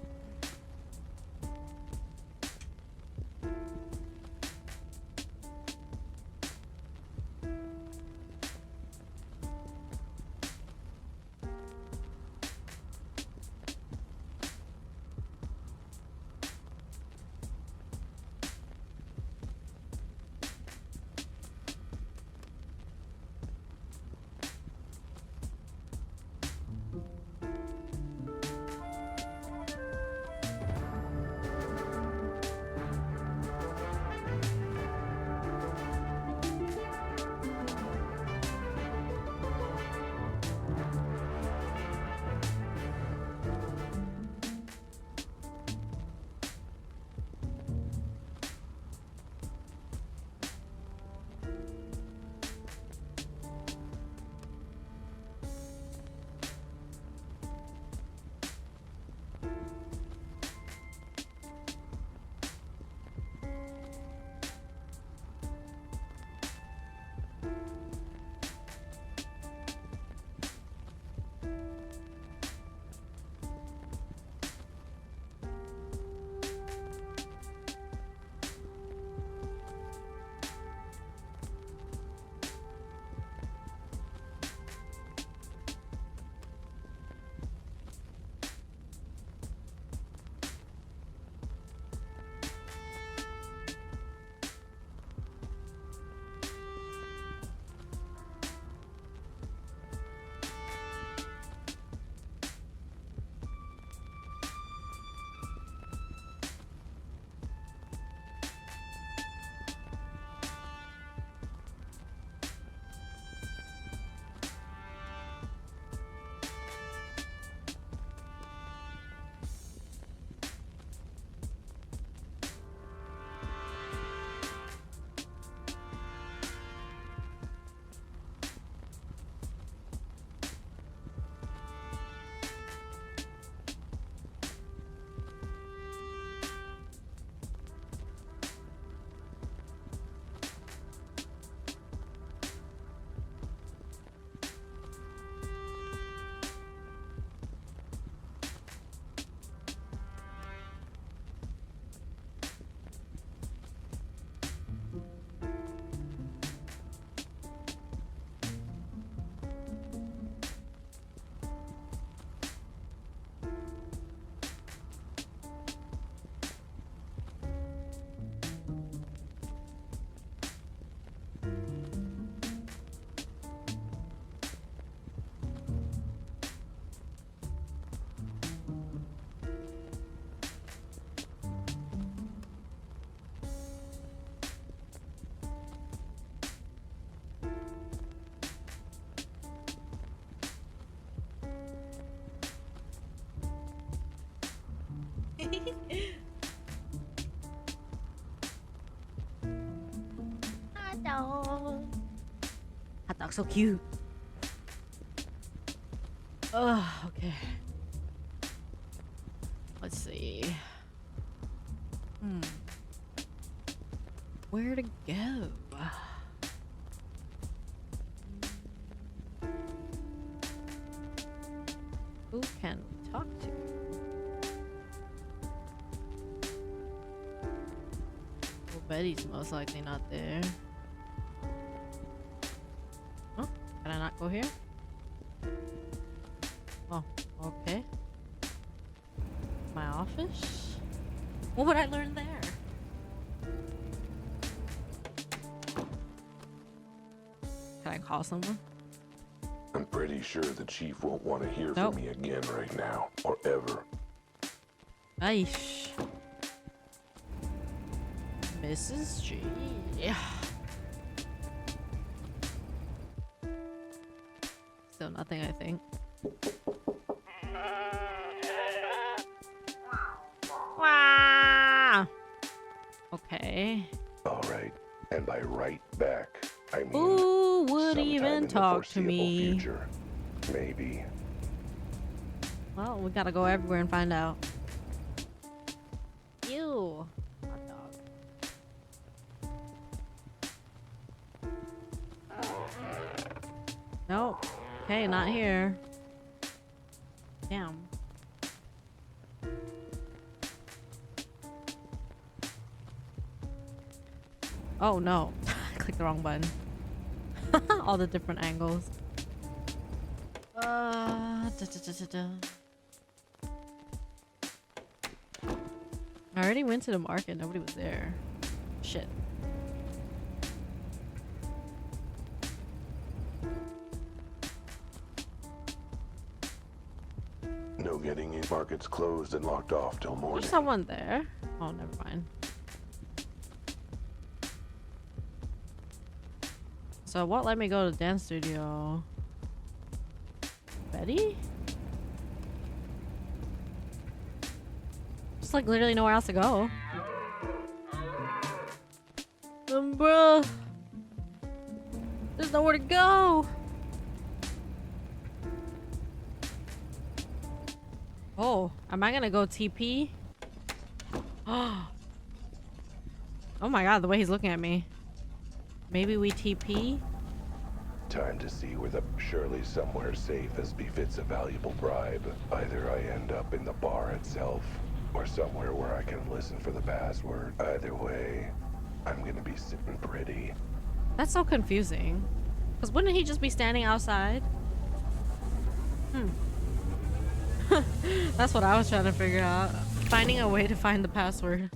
dog. Hot dog so cute. Oh, okay. Let's see. Where to go? Who can we talk to? Well, Betty's most likely not there. Oh, can I not go here? Oh, okay. My office? What would I learn there? Can I call someone? I'm pretty sure the chief won't want to hear Nope. from me again right now, or ever. Aish. Mrs. G. Still nothing, I think. Wow. Okay. All right, and by right back, I mean Who would sometime even in the talk to foreseeable me? Future. Maybe. Well, we gotta go everywhere and find out. Ew. Hot dog. Nope. Okay, not here. Damn. Oh no. I clicked the wrong button. All the different angles. Da, da, da, da, da. I already went to the market. Nobody was there. Shit. No getting in. Market's closed and locked off till morning. There's someone there. Oh, never mind. So what let me go to the dance studio? Betty? Just like literally nowhere else to go. Bruh. There's nowhere to go. Oh, am I gonna go TP? Oh my god, the way he's looking at me. Maybe we TP? Time to see where the surely somewhere safe as befits a valuable bribe. Either I end up in the bar itself, or somewhere where I can listen for the password. Either way, I'm gonna be sitting pretty. That's so confusing. Because wouldn't he just be standing outside? That's what I was trying to figure out. Finding a way to find the password.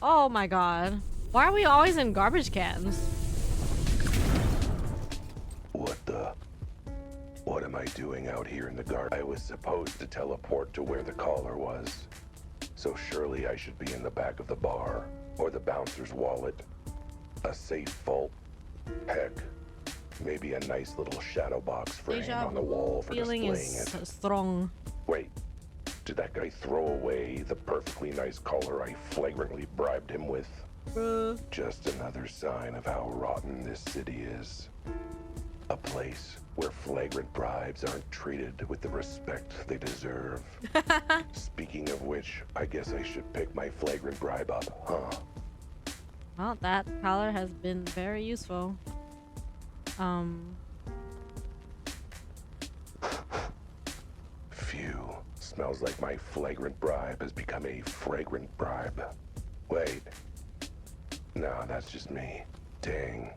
Oh my god. Why are we always in garbage cans? What am I doing out here in the garden? I was supposed to teleport to where the caller was. So surely I should be in the back of the bar, or the bouncer's wallet. A safe vault. Heck, maybe a nice little shadow box frame Deja on the wall for feeling displaying is it. strong. Wait, did that guy throw away the perfectly nice collar I flagrantly bribed him with? Just another sign of how rotten this city is. A place where flagrant bribes aren't treated with the respect they deserve. Speaking of which, I guess I should pick my flagrant bribe up, huh? Well, that collar has been very useful. Phew. Smells like my flagrant bribe has become a fragrant bribe. Wait. No, that's just me. Dang.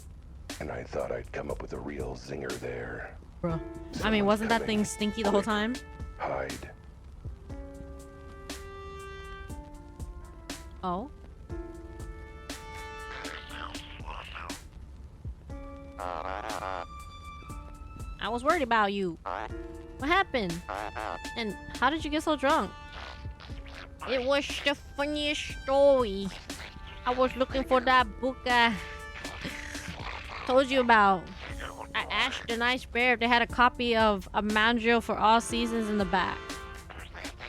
And I thought I'd come up with a real zinger there. Bruh. I Someone's mean, wasn't that coming. thing stinky the whole time? Hide. Oh. I was worried about you. What happened? And how did you get so drunk? It was the funniest story. I was looking for that book I told you about. I asked the nice bear if they had a copy of A Mandrill for All Seasons in the back.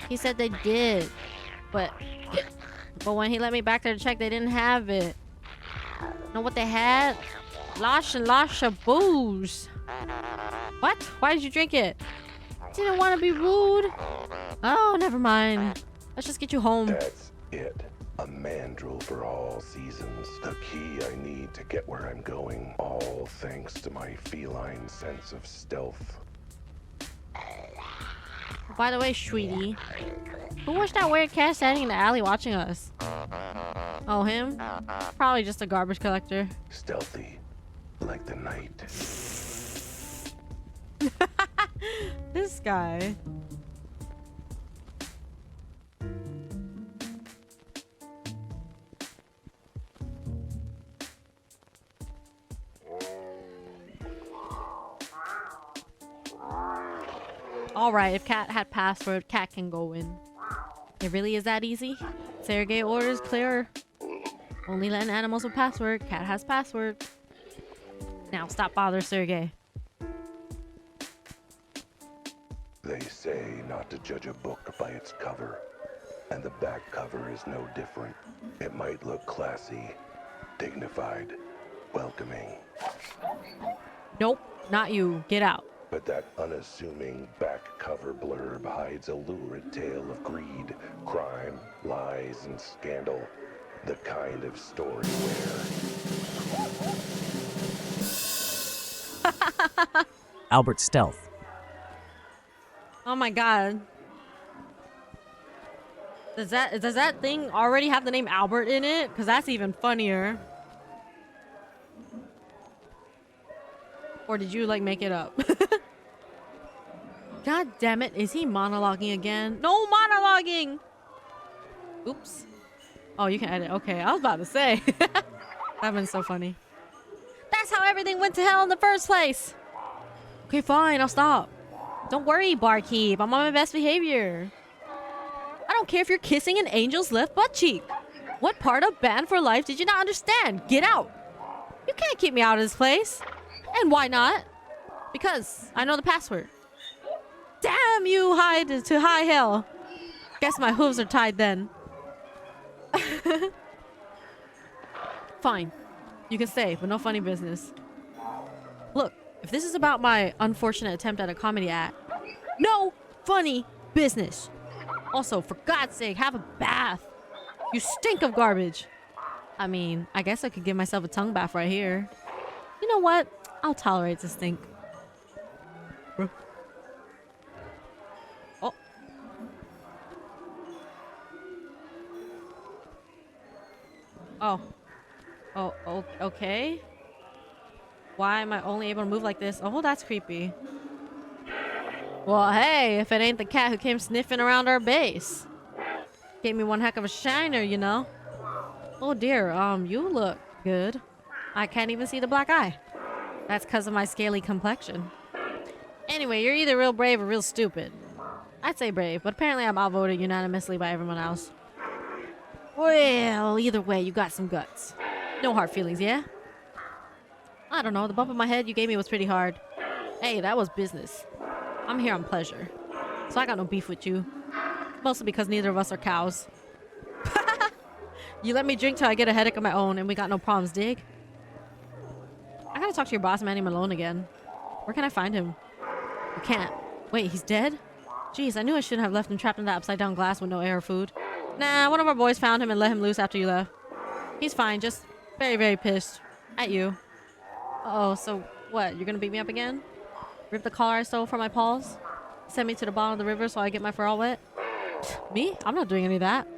He said they did, but when he let me back there to check, they didn't have it. Know what they had? Lots and lots of booze. What? Why did you drink it? Didn't want to be rude. Oh, never mind. Let's just get you home. That's it. A mandrill for all seasons. The key I need to get where I'm going. All thanks to my feline sense of stealth. By the way, sweetie, who was that weird cat standing in the alley watching us? Oh, him? Probably just a garbage collector. Stealthy, like the night. This guy. Alright, if Cat had password, Cat can go in. It really is that easy? Sergey orders clear. Only letting animals with password. Cat has password. Now stop bother Sergey. They say not to judge a book by its cover. And the back cover is no different. It might look classy, dignified, welcoming. Nope, not you. Get out. But that unassuming back cover blurb hides a lurid tale of greed, crime, lies, and scandal. The kind of story where... Albert Stealth. Oh my god. Does that thing already have the name Albert in it? Because that's even funnier. Or did you like make it up? God damn it, is he monologuing again? No monologuing! Oops. Oh, you can edit. Okay, I was about to say. That'd been so funny. That's how everything went to hell in the first place. Okay, fine, I'll stop. Don't worry, barkeep. I'm on my best behavior. I don't care if you're kissing an angel's left butt cheek. What part of Banned for Life did you not understand? Get out! You can't keep me out of this place. And why not? Because I know the password. Damn you, hide to high hell. Guess my hooves are tied then. Fine. You can stay, but no funny business. Look, if this is about my unfortunate attempt at a comedy act, no funny business. Also, for God's sake, have a bath. You stink of garbage. I mean, I guess I could give myself a tongue bath right here. You know what? I'll tolerate the stink. Oh. Oh. Oh, okay. Why am I only able to move like this? Oh, that's creepy. Well, hey, if it ain't the cat who came sniffing around our base. Gave me one heck of a shiner, you know. Oh dear, you look good. I can't even see the black eye. That's because of my scaly complexion. Anyway, you're either real brave or real stupid. I'd say brave, but apparently I'm outvoted unanimously by everyone else. Well, either way, you got some guts. No hard feelings, yeah? I don't know, the bump in my head you gave me was pretty hard. Hey, that was business. I'm here on pleasure. So I got no beef with you. Mostly because neither of us are cows. You let me drink till I get a headache of my own and we got no problems, dig? I gotta talk to your boss, Manny Malone, again. Where can I find him? You can't. Wait, he's dead? Jeez, I knew I shouldn't have left him trapped in that upside down glass with no air or food. Nah, one of our boys found him and let him loose after you left. He's fine, just very, very pissed. At you. Uh-oh, so what? You're gonna beat me up again? Rip the collar I stole from my paws? Send me to the bottom of the river so I get my fur all wet? Me? I'm not doing any of that.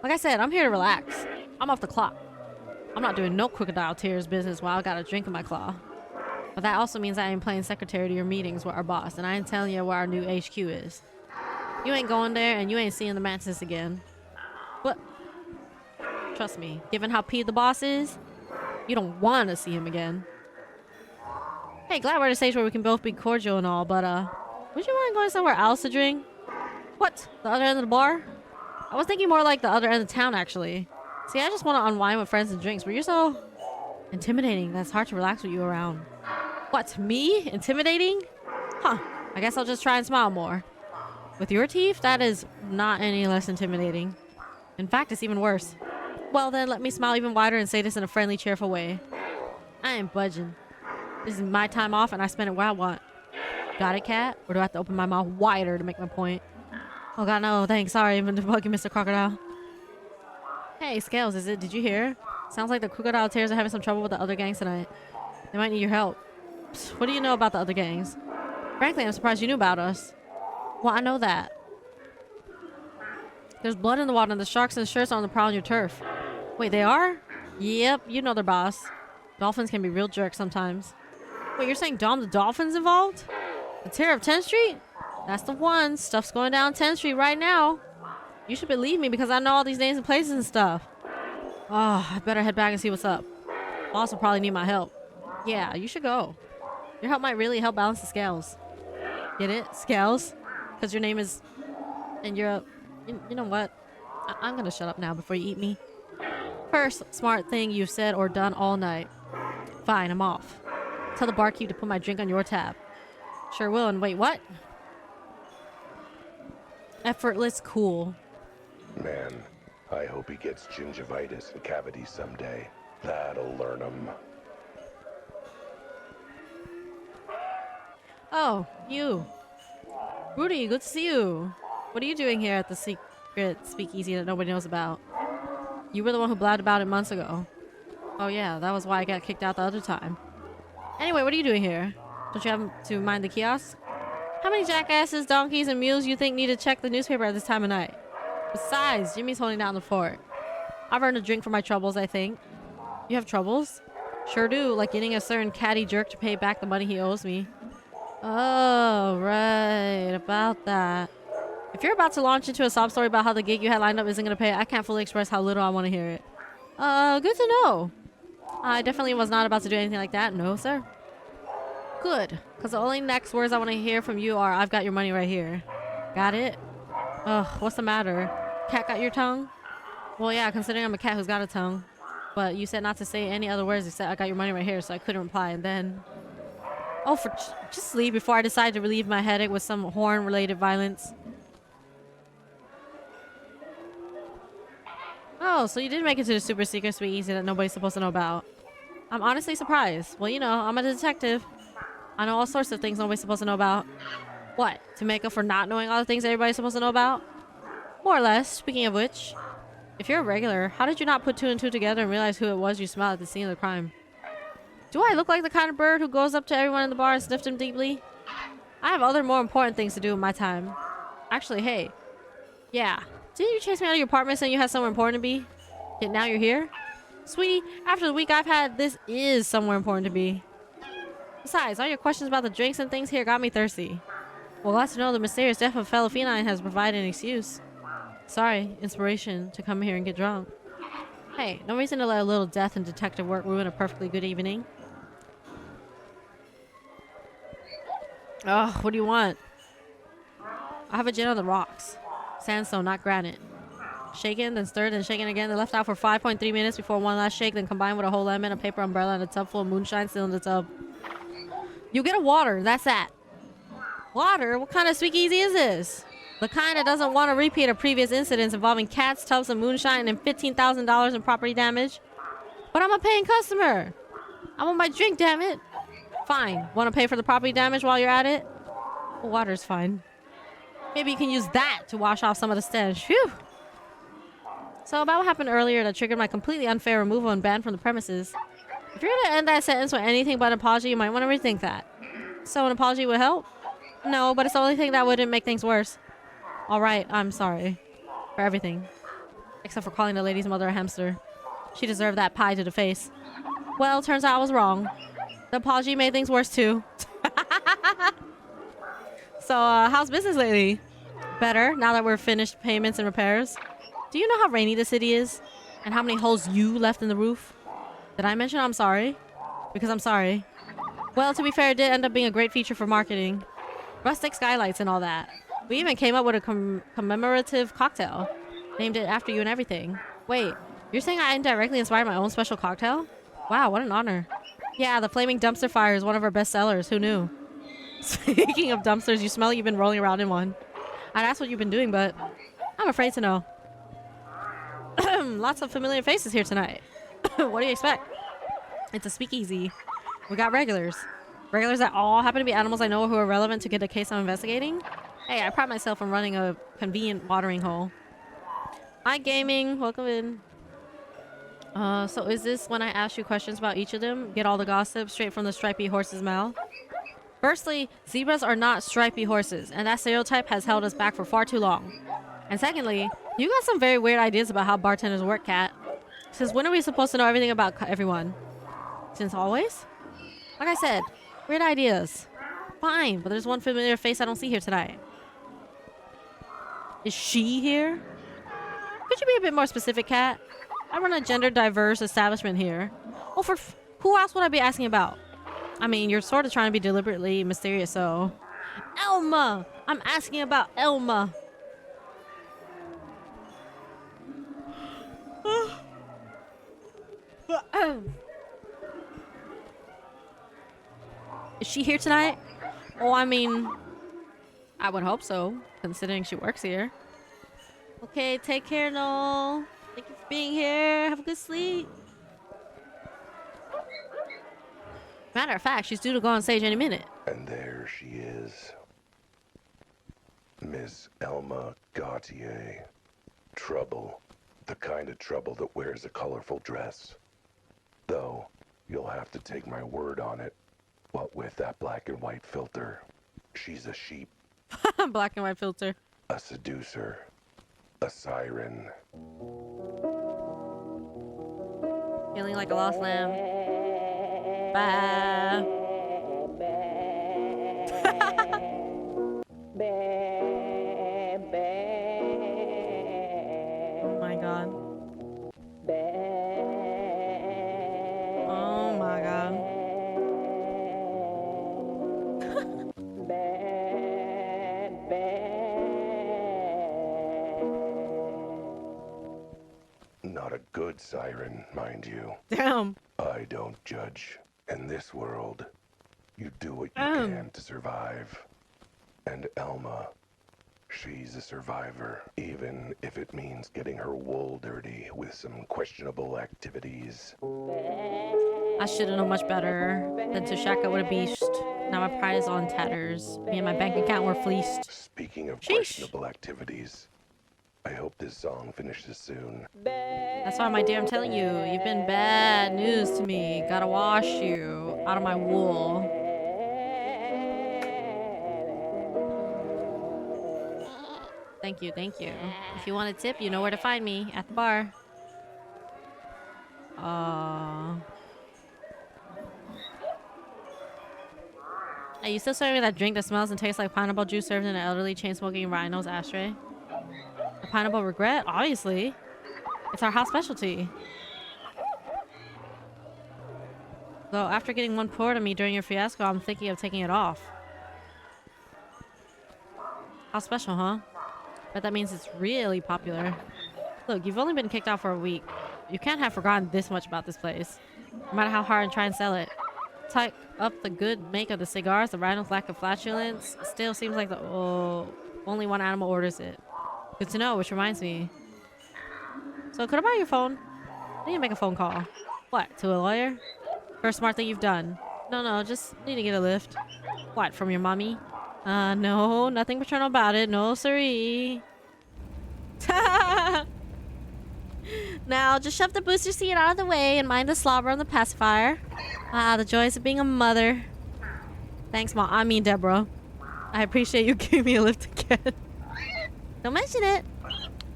Like I said, I'm here to relax. I'm off the clock. I'm not doing no crocodile tears business while I got a drink in my claw. But that also means I ain't playing secretary to your meetings with our boss, and I ain't telling you where our new HQ is. You ain't going there, and you ain't seeing the Mantis again. What? Trust me, given how peeved the boss is, you don't want to see him again. Hey, glad we're at a stage where we can both be cordial and all, but would you mind going somewhere else to drink? What? The other end of the bar? I was thinking more like the other end of town, actually. See, I just want to unwind with friends and drinks, but you're so intimidating that it's hard to relax with you around. What, me? Intimidating? Huh. I guess I'll just try and smile more. With your teeth, that is not any less intimidating. In fact, it's even worse. Well then, let me smile even wider and say this in a friendly, cheerful way. I ain't budging. This is my time off and I spend it where I want. Got it, cat? Or do I have to open my mouth wider to make my point? Oh god, no, thanks. Sorry, I've been debugging Mr. Crocodile. Hey, Scales, is it? Did you hear? Sounds like the Crocodile Tears are having some trouble with the other gangs tonight. They might need your help. Psst, what do you know about the other gangs? Frankly, I'm surprised you knew about us. Well, I know that. There's blood in the water and the sharks and the shirts are on the prowl on your turf. Wait, they are? Yep, you know their boss. Dolphins can be real jerks sometimes. Wait, you're saying Dom the Dolphin's involved? The Terror of 10th Street? That's the one. Stuff's going down 10th Street right now. You should believe me because I know all these names and places and stuff. Oh, I better head back and see what's up. Boss will probably need my help. Yeah, you should go. Your help might really help balance the scales. Get it? Scales? Because your name is... And you're a... You know what? I'm gonna shut up now before you eat me. First smart thing you've said or done all night. Fine, I'm off. Tell the barkeep to put my drink on your tab. Sure will, and wait, what? Effortless cool. Man, I hope he gets gingivitis and cavities someday. That'll learn him. Oh, you. Rudy, good to see you. What are you doing here at the secret speakeasy that nobody knows about? You were the one who blabbed about it months ago. Oh yeah, that was why I got kicked out the other time. Anyway, what are you doing here? Don't you have to mind the kiosk? How many jackasses, donkeys, and mules you think need to check the newspaper at this time of night? Besides, Jimmy's holding down the fort. I've earned a drink for my troubles, I think. You have troubles? Sure do, like getting a certain catty jerk to pay back the money he owes me. Oh, right, about that. If you're about to launch into a sob story about how the gig you had lined up isn't going to pay, I can't fully express how little I want to hear it. Good to know. I definitely was not about to do anything like that. No, sir. Good, because the only next words I want to hear from you are, I've got your money right here. Got it? Ugh, what's the matter? Cat got your tongue? Well, yeah, considering I'm a cat who's got a tongue. But you said not to say any other words except I got your money right here, so I couldn't reply, and then... Oh, just leave before I decide to relieve my headache with some horn-related violence. Oh, so you did make it to the super secret speakeasy that nobody's supposed to know about. I'm honestly surprised. Well, you know, I'm a detective. I know all sorts of things nobody's supposed to know about. What? To make up for not knowing all the things everybody's supposed to know about? More or less. Speaking of which, if you're a regular, how did you not put two and two together and realize who it was you smelled at the scene of the crime? Do I look like the kind of bird who goes up to everyone in the bar and sniffed him deeply? I have other more important things to do with my time. Actually, hey. Yeah. Didn't you chase me out of your apartment saying you had somewhere important to be? Yet now you're here? Sweetie, after the week I've had, this is somewhere important to be. Besides, all your questions about the drinks and things here got me thirsty. Well, glad to know the mysterious death of a fellow feline has provided an excuse. Sorry, inspiration to come here and get drunk. Hey, no reason to let a little death and detective work ruin a perfectly good evening. Ugh, what do you want? I have a gin on the rocks. Sandstone, not granite. Shaken, then stirred, then shaken again, then left out for 5.3 minutes before one last shake, then combined with a whole lemon, a paper umbrella, and a tub full of moonshine still in the tub. You get a water, that's that. Water? What kind of speakeasy is this? The kind that doesn't want to repeat of previous incidents involving cats, tubs of moonshine, and $15,000 in property damage. But I'm a paying customer. I want my drink, damn it. Fine. Want to pay for the property damage while you're at it? Well, water's fine. Maybe you can use that to wash off some of the stench. Phew. So about what happened earlier that triggered my completely unfair removal and ban from the premises. If you're going to end that sentence with anything but an apology, you might want to rethink that. So an apology would help? No, but it's the only thing that wouldn't make things worse. Alright, I'm sorry. For everything. Except for calling the lady's mother a hamster. She deserved that pie to the face. Well, turns out I was wrong. The apology made things worse too. So, how's business lately? Better, now that we're finished payments and repairs. Do you know how rainy the city is? And how many holes you left in the roof? Did I mention I'm sorry? Because I'm sorry. Well, to be fair, it did end up being a great feature for marketing. Rustic skylights and all that. We even came up with a commemorative cocktail. Named it after you and everything. Wait, you're saying I indirectly inspired my own special cocktail? Wow, what an honor. Yeah, the Flaming Dumpster Fire is one of our best sellers. Who knew? Speaking of dumpsters, you smell like you've been rolling around in one. I'd ask what you've been doing, but I'm afraid to know. Lots of familiar faces here tonight. What do you expect? It's a speakeasy. We got regulars. Regulars that all happen to be animals I know who are relevant to get a case I'm investigating. Hey, I pride myself on running a convenient watering hole. Hi, gaming. Welcome in. So is this when I ask you questions about each of them? Get all the gossip straight from the stripy horse's mouth? Firstly, zebras are not stripy horses, and that stereotype has held us back for far too long. And secondly, you got some very weird ideas about how bartenders work, Cat. Since when are we supposed to know everything about everyone? Since always? Like I said, weird ideas. Fine, but there's one familiar face I don't see here tonight. Is she here? Could you be a bit more specific, Cat? I run a gender-diverse establishment here. Oh, who else would I be asking about? I mean, you're sort of trying to be deliberately mysterious, so... Elma! I'm asking about Elma. Is she here tonight? Oh, I mean... I would hope so, considering she works here. Okay, take care, Noel. Thank you for being here. Have a good sleep. Matter of fact, she's due to go on stage any minute. And there she is. Miss Elma Gautier. Trouble. The kind of trouble that wears a colorful dress. Though, you'll have to take my word on it. What with that black and white filter, she's a sheep. Black and white filter. A seducer. A siren. Feeling like a lost lamb. Bye. Oh my god. Oh my god. Not a good siren, mind you. Damn. I don't judge. In this world, you do what you can to survive. And Elma, she's a survivor, even if it means getting her wool dirty with some questionable activities. I should have known much better than to shack up with a beast. Now my pride is all in tatters. Me and my bank account were fleeced. Speaking of Sheesh. questionable activities, I hope this song finishes soon. That's why, my dear, I'm telling you, you've been bad news to me. Gotta wash you out of my wool. Thank you, thank you. If you want a tip, you know where to find me, at the bar. Are you still serving me that drink that smells and tastes like pineapple juice served in an elderly chain-smoking rhino's ashtray? A pineapple regret? Obviously. It's our house specialty. Though after getting one poured on me during your fiasco, I'm thinking of taking it off. How special, huh? But that means it's really popular. Look, you've only been kicked out for a week. You can't have forgotten this much about this place. No matter how hard I try and sell it. Type up the good make of the cigars, the rhino's lack of flatulence. Still seems like the only one animal orders it. Good to know, which reminds me. So could I buy your phone? I need to make a phone call. What, to a lawyer? First smart thing you've done. No, just need to get a lift. What, from your mommy? No, nothing paternal about it. No, siree. Now, just shove the booster seat out of the way and mind the slobber on the pacifier. Ah, the joys of being a mother. Thanks, Mom. I mean, Deborah. I appreciate you giving me a lift again. Don't mention it.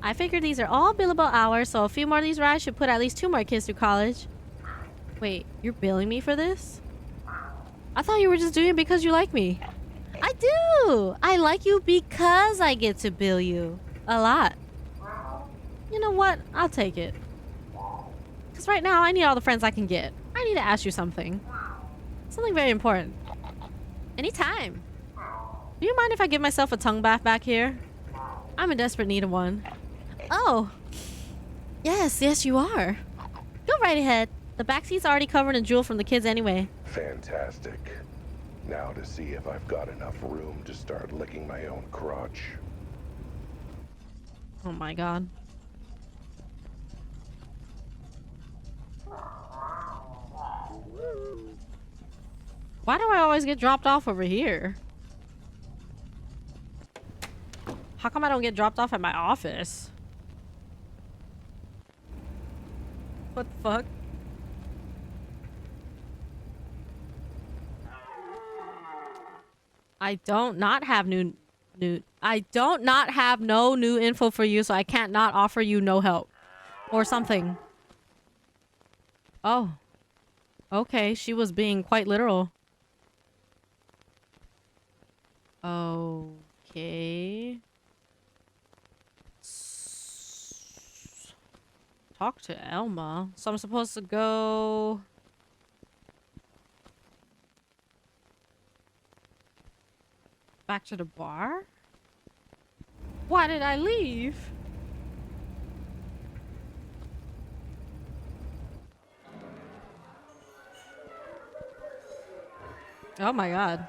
I figured these are all billable hours, so a few more of these rides should put at least 2 more kids through college. Wait, you're billing me for this? I thought you were just doing it because you like me. I do! I like you because I get to bill you. A lot. You know what? I'll take it. Because right now, I need all the friends I can get. I need to ask you something. Something very important. Anytime. Do you mind if I give myself a tongue bath back here? I'm in desperate need of one. Oh. Yes, you are. Go right ahead. The backseat's already covered in drool from the kids anyway. Fantastic. Now to see if I've got enough room to start licking my own crotch. Oh my god. Why do I always get dropped off over here? How come I don't get dropped off at my office? What the fuck? I don't not have I don't not have no new info for you, so I can't not offer you no help. Or something. Oh. Okay, she was being quite literal. Okay. Talk to Elma. So I'm supposed to go... back to the bar? Why did I leave? Oh my god.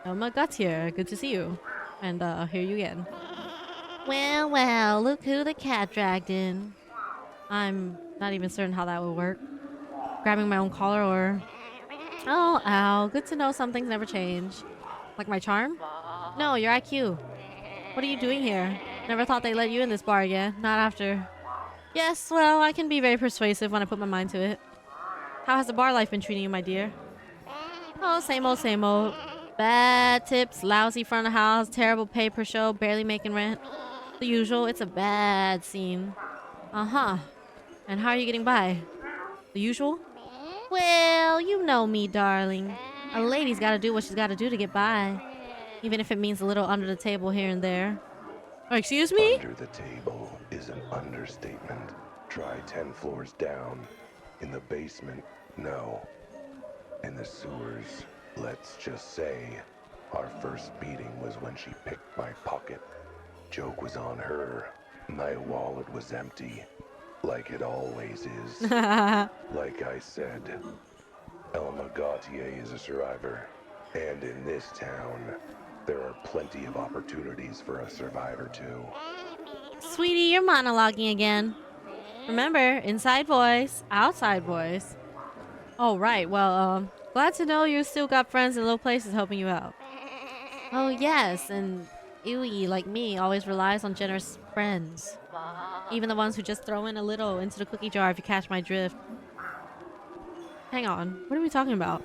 Elma got here. Good to see you. And here you again. Well, well, look who the cat dragged in. I'm not even certain how that would work. Grabbing my own collar or... Oh, ow. Good to know some things never change. Like my charm? No, your IQ. What are you doing here? Never thought they'd let you in this bar again. Not after. Yes, well, I can be very persuasive when I put my mind to it. How has the bar life been treating you, my dear? Oh, same old, same old. Bad tips, lousy front of house, terrible pay per show, barely making rent. The usual. It's a bad scene. Uh-huh. And how are you getting by? The usual? Well, you know me, darling. A lady's gotta do what she's gotta do to get by. Even if it means a little under the table here and there. Oh, excuse me? Under the table is an understatement. Try 10 floors down. In the basement, no. In the sewers, let's just say, our first meeting was when she picked my pocket. Joke was on her. My wallet was empty. Like it always is. Like I said, Elma Gautier is a survivor. And in this town, there are plenty of opportunities for a survivor too. Sweetie, you're monologuing again. Remember, inside voice, outside voice. Oh, right. Well, glad to know you still got friends in low places helping you out. Oh, yes. And Yui, like me, always relies on generous friends. Even the ones who just throw in a little into the cookie jar if you catch my drift. Hang on. What are we talking about?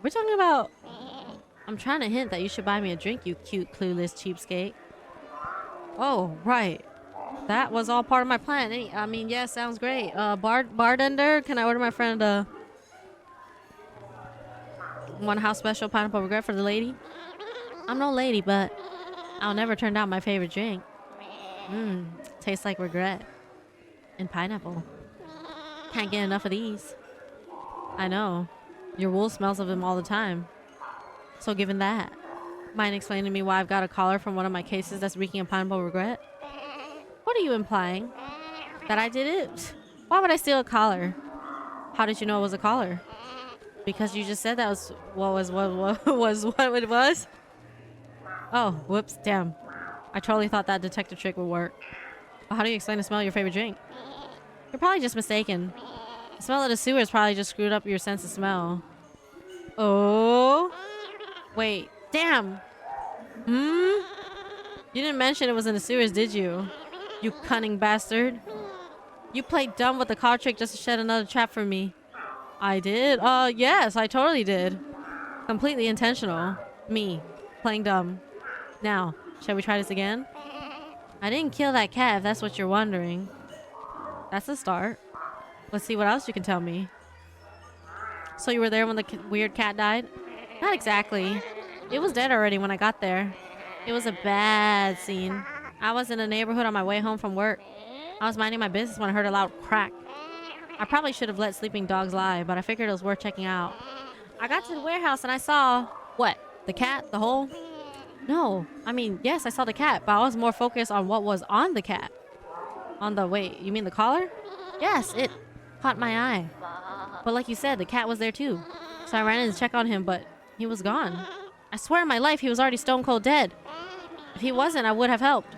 We're talking about... I'm trying to hint that you should buy me a drink, you cute, clueless cheapskate. Oh, right. That was all part of my plan. I mean, yeah, sounds great. Bartender, can I order my friend a... one house special pineapple regret for the lady? I'm no lady, but I'll never turn down my favorite drink. Tastes like regret. And pineapple. Can't get enough of these. I know. Your wool smells of them all the time. So given that, mind explaining to me why I've got a collar from one of my cases that's reeking of pineapple regret? What are you implying? That I did it? Why would I steal a collar? How did you know it was a collar? Because you just said that was what it was? Oh, whoops, damn. I totally thought that detective trick would work. Well, how do you explain the smell of your favorite drink? You're probably just mistaken. The smell of the sewers probably just screwed up your sense of smell. Oh. Wait, damn. You didn't mention it was in the sewers, did you? You cunning bastard. You played dumb with the car trick just to shed another trap for me. I did? Yes, I totally did. Completely intentional. Me, playing dumb. Now, shall we try this again? I didn't kill that cat, if that's what you're wondering. That's a start. Let's see what else you can tell me. So you were there when the weird cat died? Not exactly. It was dead already when I got there. It was a bad scene. I was in a neighborhood on my way home from work. I was minding my business when I heard a loud crack. I probably should have let sleeping dogs lie, but I figured it was worth checking out. I got to the warehouse and I saw... What? The cat? The hole? No. I mean, yes, I saw the cat, but I was more focused on what was on the cat. On the... Wait, you mean the collar? Yes, it caught my eye. But like you said, the cat was there too. So I ran in to check on him, but he was gone. I swear on my life he was already stone cold dead. If he wasn't, I would have helped.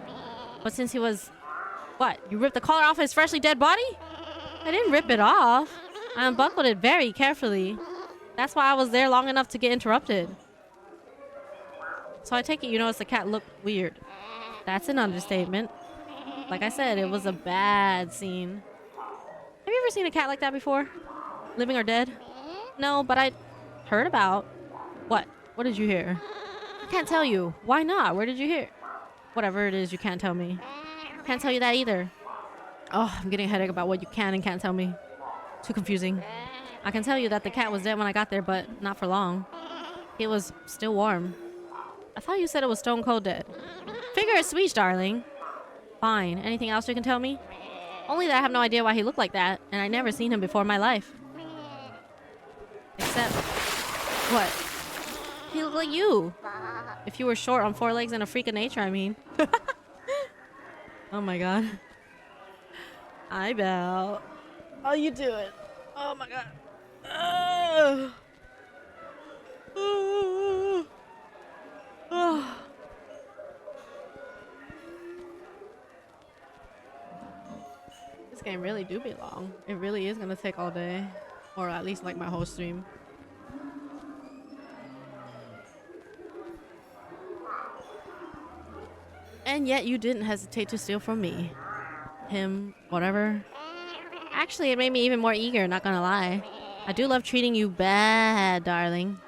But since he was... What? You ripped the collar off his freshly dead body? I didn't rip it off. I unbuckled it very carefully. That's why I was there long enough to get interrupted. So I take it you noticed the cat looked weird. That's an understatement. Like I said, it was a bad scene. Have you ever seen a cat like that before? Living or dead? No, but I heard about. What? What did you hear? I can't tell you. Why not? Where did you hear? Whatever it is, you can't tell me. Can't tell you that either. Oh, I'm getting a headache about what you can and can't tell me. Too confusing. I can tell you that the cat was dead when I got there, but not for long. It was still warm. I thought you said it was stone cold dead. Figure of speech, darling. Fine. Anything else you can tell me? Only that I have no idea why he looked like that, and I never seen him before in my life. Except... what? He looked like you. If you were short on 4 legs and a freak of nature, I mean. Oh my god. I bow. How you doing? Oh my god. This game really do be long. It really is gonna take all day. Or at least like my whole stream. And yet you didn't hesitate to steal from me. Him, whatever. Actually, it made me even more eager, not gonna lie. I do love treating you bad, darling.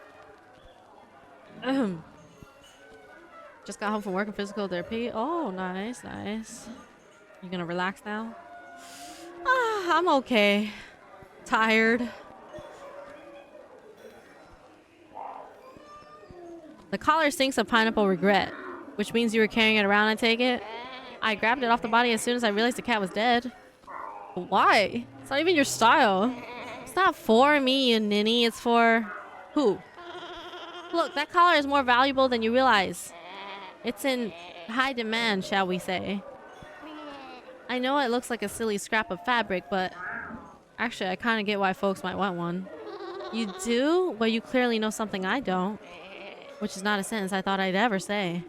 Just got home from work and physical therapy. Oh, nice, nice. You gonna relax now? I'm okay. Tired. The collar stinks of pineapple regret, which means you were carrying it around, I take it? I grabbed it off the body as soon as I realized the cat was dead. Why? It's not even your style. It's not for me, you ninny. It's for... who? Look, that collar is more valuable than you realize. It's in high demand, shall we say. I know it looks like a silly scrap of fabric, but... actually, I kind of get why folks might want one. You do? Well, you clearly know something I don't. Which is not a sentence I thought I'd ever say.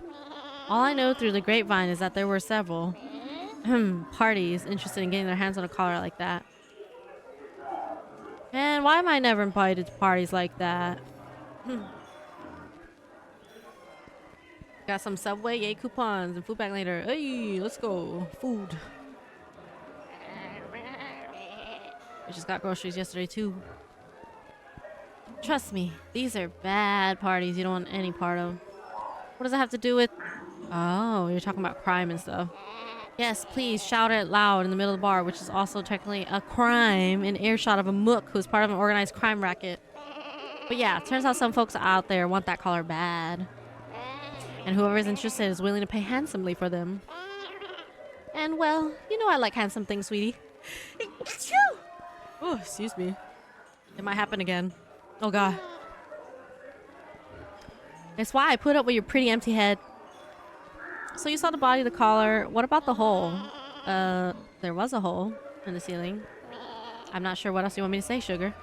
All I know through the grapevine is that there were several parties interested in getting their hands on a collar like that. And why am I never invited to parties like that? Got some Subway, yay coupons, and food back later. Hey, let's go. Food. We just got groceries yesterday too. Trust me, these are bad parties you don't want any part of. What does that have to do with... oh, you're talking about crime and stuff. Yes, please shout it loud in the middle of the bar, which is also technically a crime in earshot of a mook who's part of an organized crime racket. But yeah, turns out some folks out there want that collar bad. And whoever is interested is willing to pay handsomely for them. And well, you know I like handsome things, sweetie. Oh, excuse me. It might happen again. Oh god. That's why I put up with your pretty empty head. So you saw the body, the collar. What about the hole? There was a hole in the ceiling. I'm not sure what else you want me to say, sugar.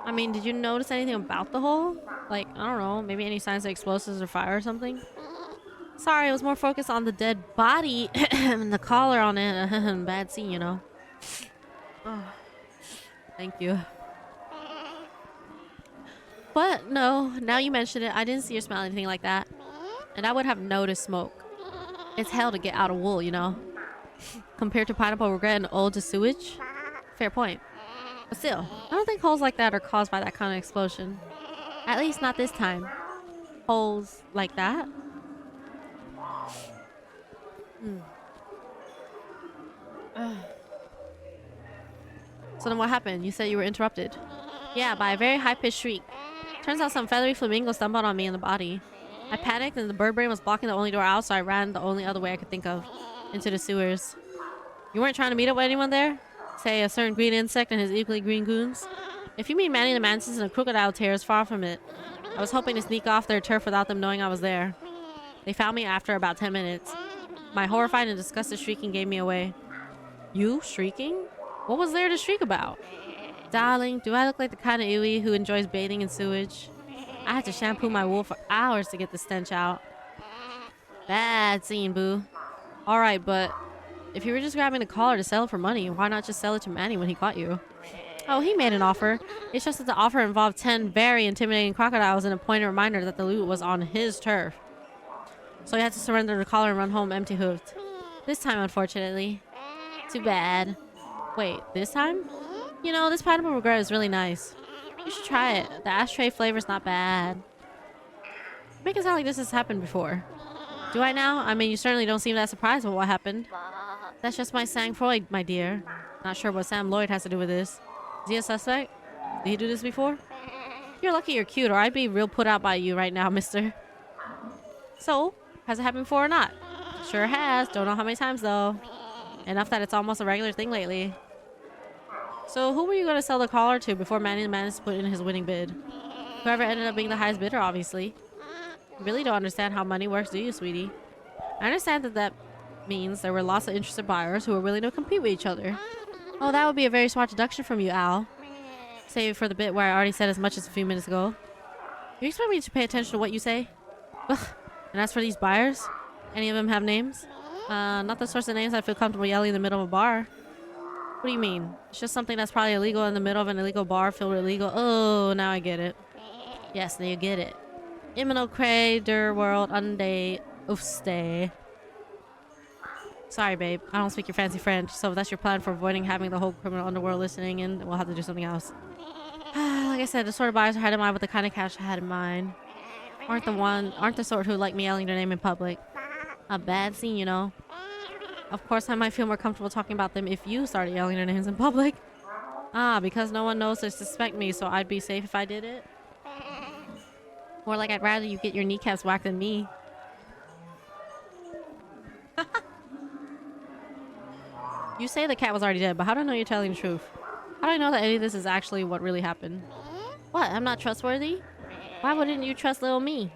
I mean, did you notice anything about the hole? Like, I don't know, maybe any signs of explosives or fire or something? Sorry, I was more focused on the dead body and the collar on it. Bad scene, you know. Oh, thank you. But no, now you mention it, I didn't see or smell anything like that. And I would have noticed smoke. It's hell to get out of wool, you know. Compared to pineapple regret and old to sewage. Fair point. But still, I don't think holes like that are caused by that kind of explosion. At least not this time. Holes like that? So then what happened? You said you were interrupted. Yeah, by a very high-pitched shriek. Turns out some feathery flamingo stumbled on me in the body. I panicked and the bird brain was blocking the only door out, so I ran the only other way I could think of. Into the sewers. You weren't trying to meet up with anyone there? Say, a certain green insect and his equally green goons? If you mean Manny the Mantis and a crocodile tears, far from it. I was hoping to sneak off their turf without them knowing I was there. They found me after about 10 minutes. My horrified and disgusted shrieking gave me away. You shrieking? What was there to shriek about? Darling, do I look like the kind of Iwi who enjoys bathing in sewage? I had to shampoo my wool for hours to get the stench out. Bad scene, boo. Alright, but if you were just grabbing a collar to sell it for money, why not just sell it to Manny when he caught you? Oh, he made an offer. It's just that the offer involved 10 very intimidating crocodiles and a pointed reminder that the loot was on his turf. So he had to surrender the collar and run home empty-hoofed. This time, unfortunately. Too bad. Wait, this time? You know, this pineapple regret is really nice. You should try it. The ashtray flavor's not bad. Make it sound like this has happened before. Do I now? I mean, you certainly don't seem that surprised with what happened. That's just my sang-froid, my dear. Not sure what Sam Lloyd has to do with this. Is he a suspect? Did he do this before? You're lucky you're cute, or I'd be real put out by you right now, mister. So, has it happened before or not? Sure has. Don't know how many times, though. Enough that it's almost a regular thing lately. So, who were you going to sell the collar to before Manny managed to put in his winning bid? Whoever ended up being the highest bidder, obviously. You really don't understand how money works, do you, sweetie? I understand that means there were lots of interested buyers who were willing to compete with each other. Oh, that would be a very smart deduction from you, Al. Save for the bit where I already said as much as a few minutes ago. You expect me to pay attention to what you say? Ugh. And as for these buyers, any of them have names? Not the sorts of names I feel comfortable yelling in the middle of a bar. What do you mean? It's just something that's probably illegal in the middle of an illegal bar filled with illegal... Oh, now I get it. Yes, now you get it. Imino Cray, Der World, Unday, Oofstay. Sorry, babe. I don't speak your fancy French, so if that's your plan for avoiding having the whole criminal underworld listening in, we'll have to do something else. Like I said, the sort of buyers I had in mind with the kind of cash I had in mind. Aren't the sort who like me yelling their name in public. A bad scene, you know. Of course, I might feel more comfortable talking about them if you started yelling their names in public. Because no one knows to suspect me, so I'd be safe if I did it. More like I'd rather you get your kneecaps whacked than me. You say the cat was already dead, but how do I know you're telling the truth? How do I know that any of this is actually what really happened? What? I'm not trustworthy? Why wouldn't you trust little me?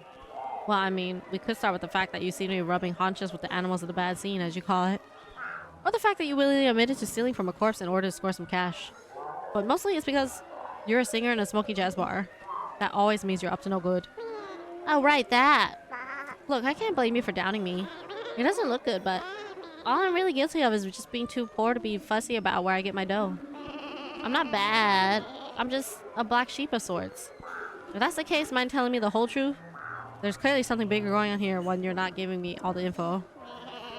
Well, I mean, we could start with the fact that you seem to be rubbing haunches with the animals of the bad scene, as you call it. Or the fact that you willingly admitted to stealing from a corpse in order to score some cash. But mostly it's because you're a singer in a smoky jazz bar. That always means you're up to no good. Oh, right, that. Look, I can't blame you for doubting me. It doesn't look good, but all I'm really guilty of is just being too poor to be fussy about where I get my dough. I'm not bad. I'm just a black sheep of sorts. If that's the case, mind telling me the whole truth? There's clearly something bigger going on here when you're not giving me all the info.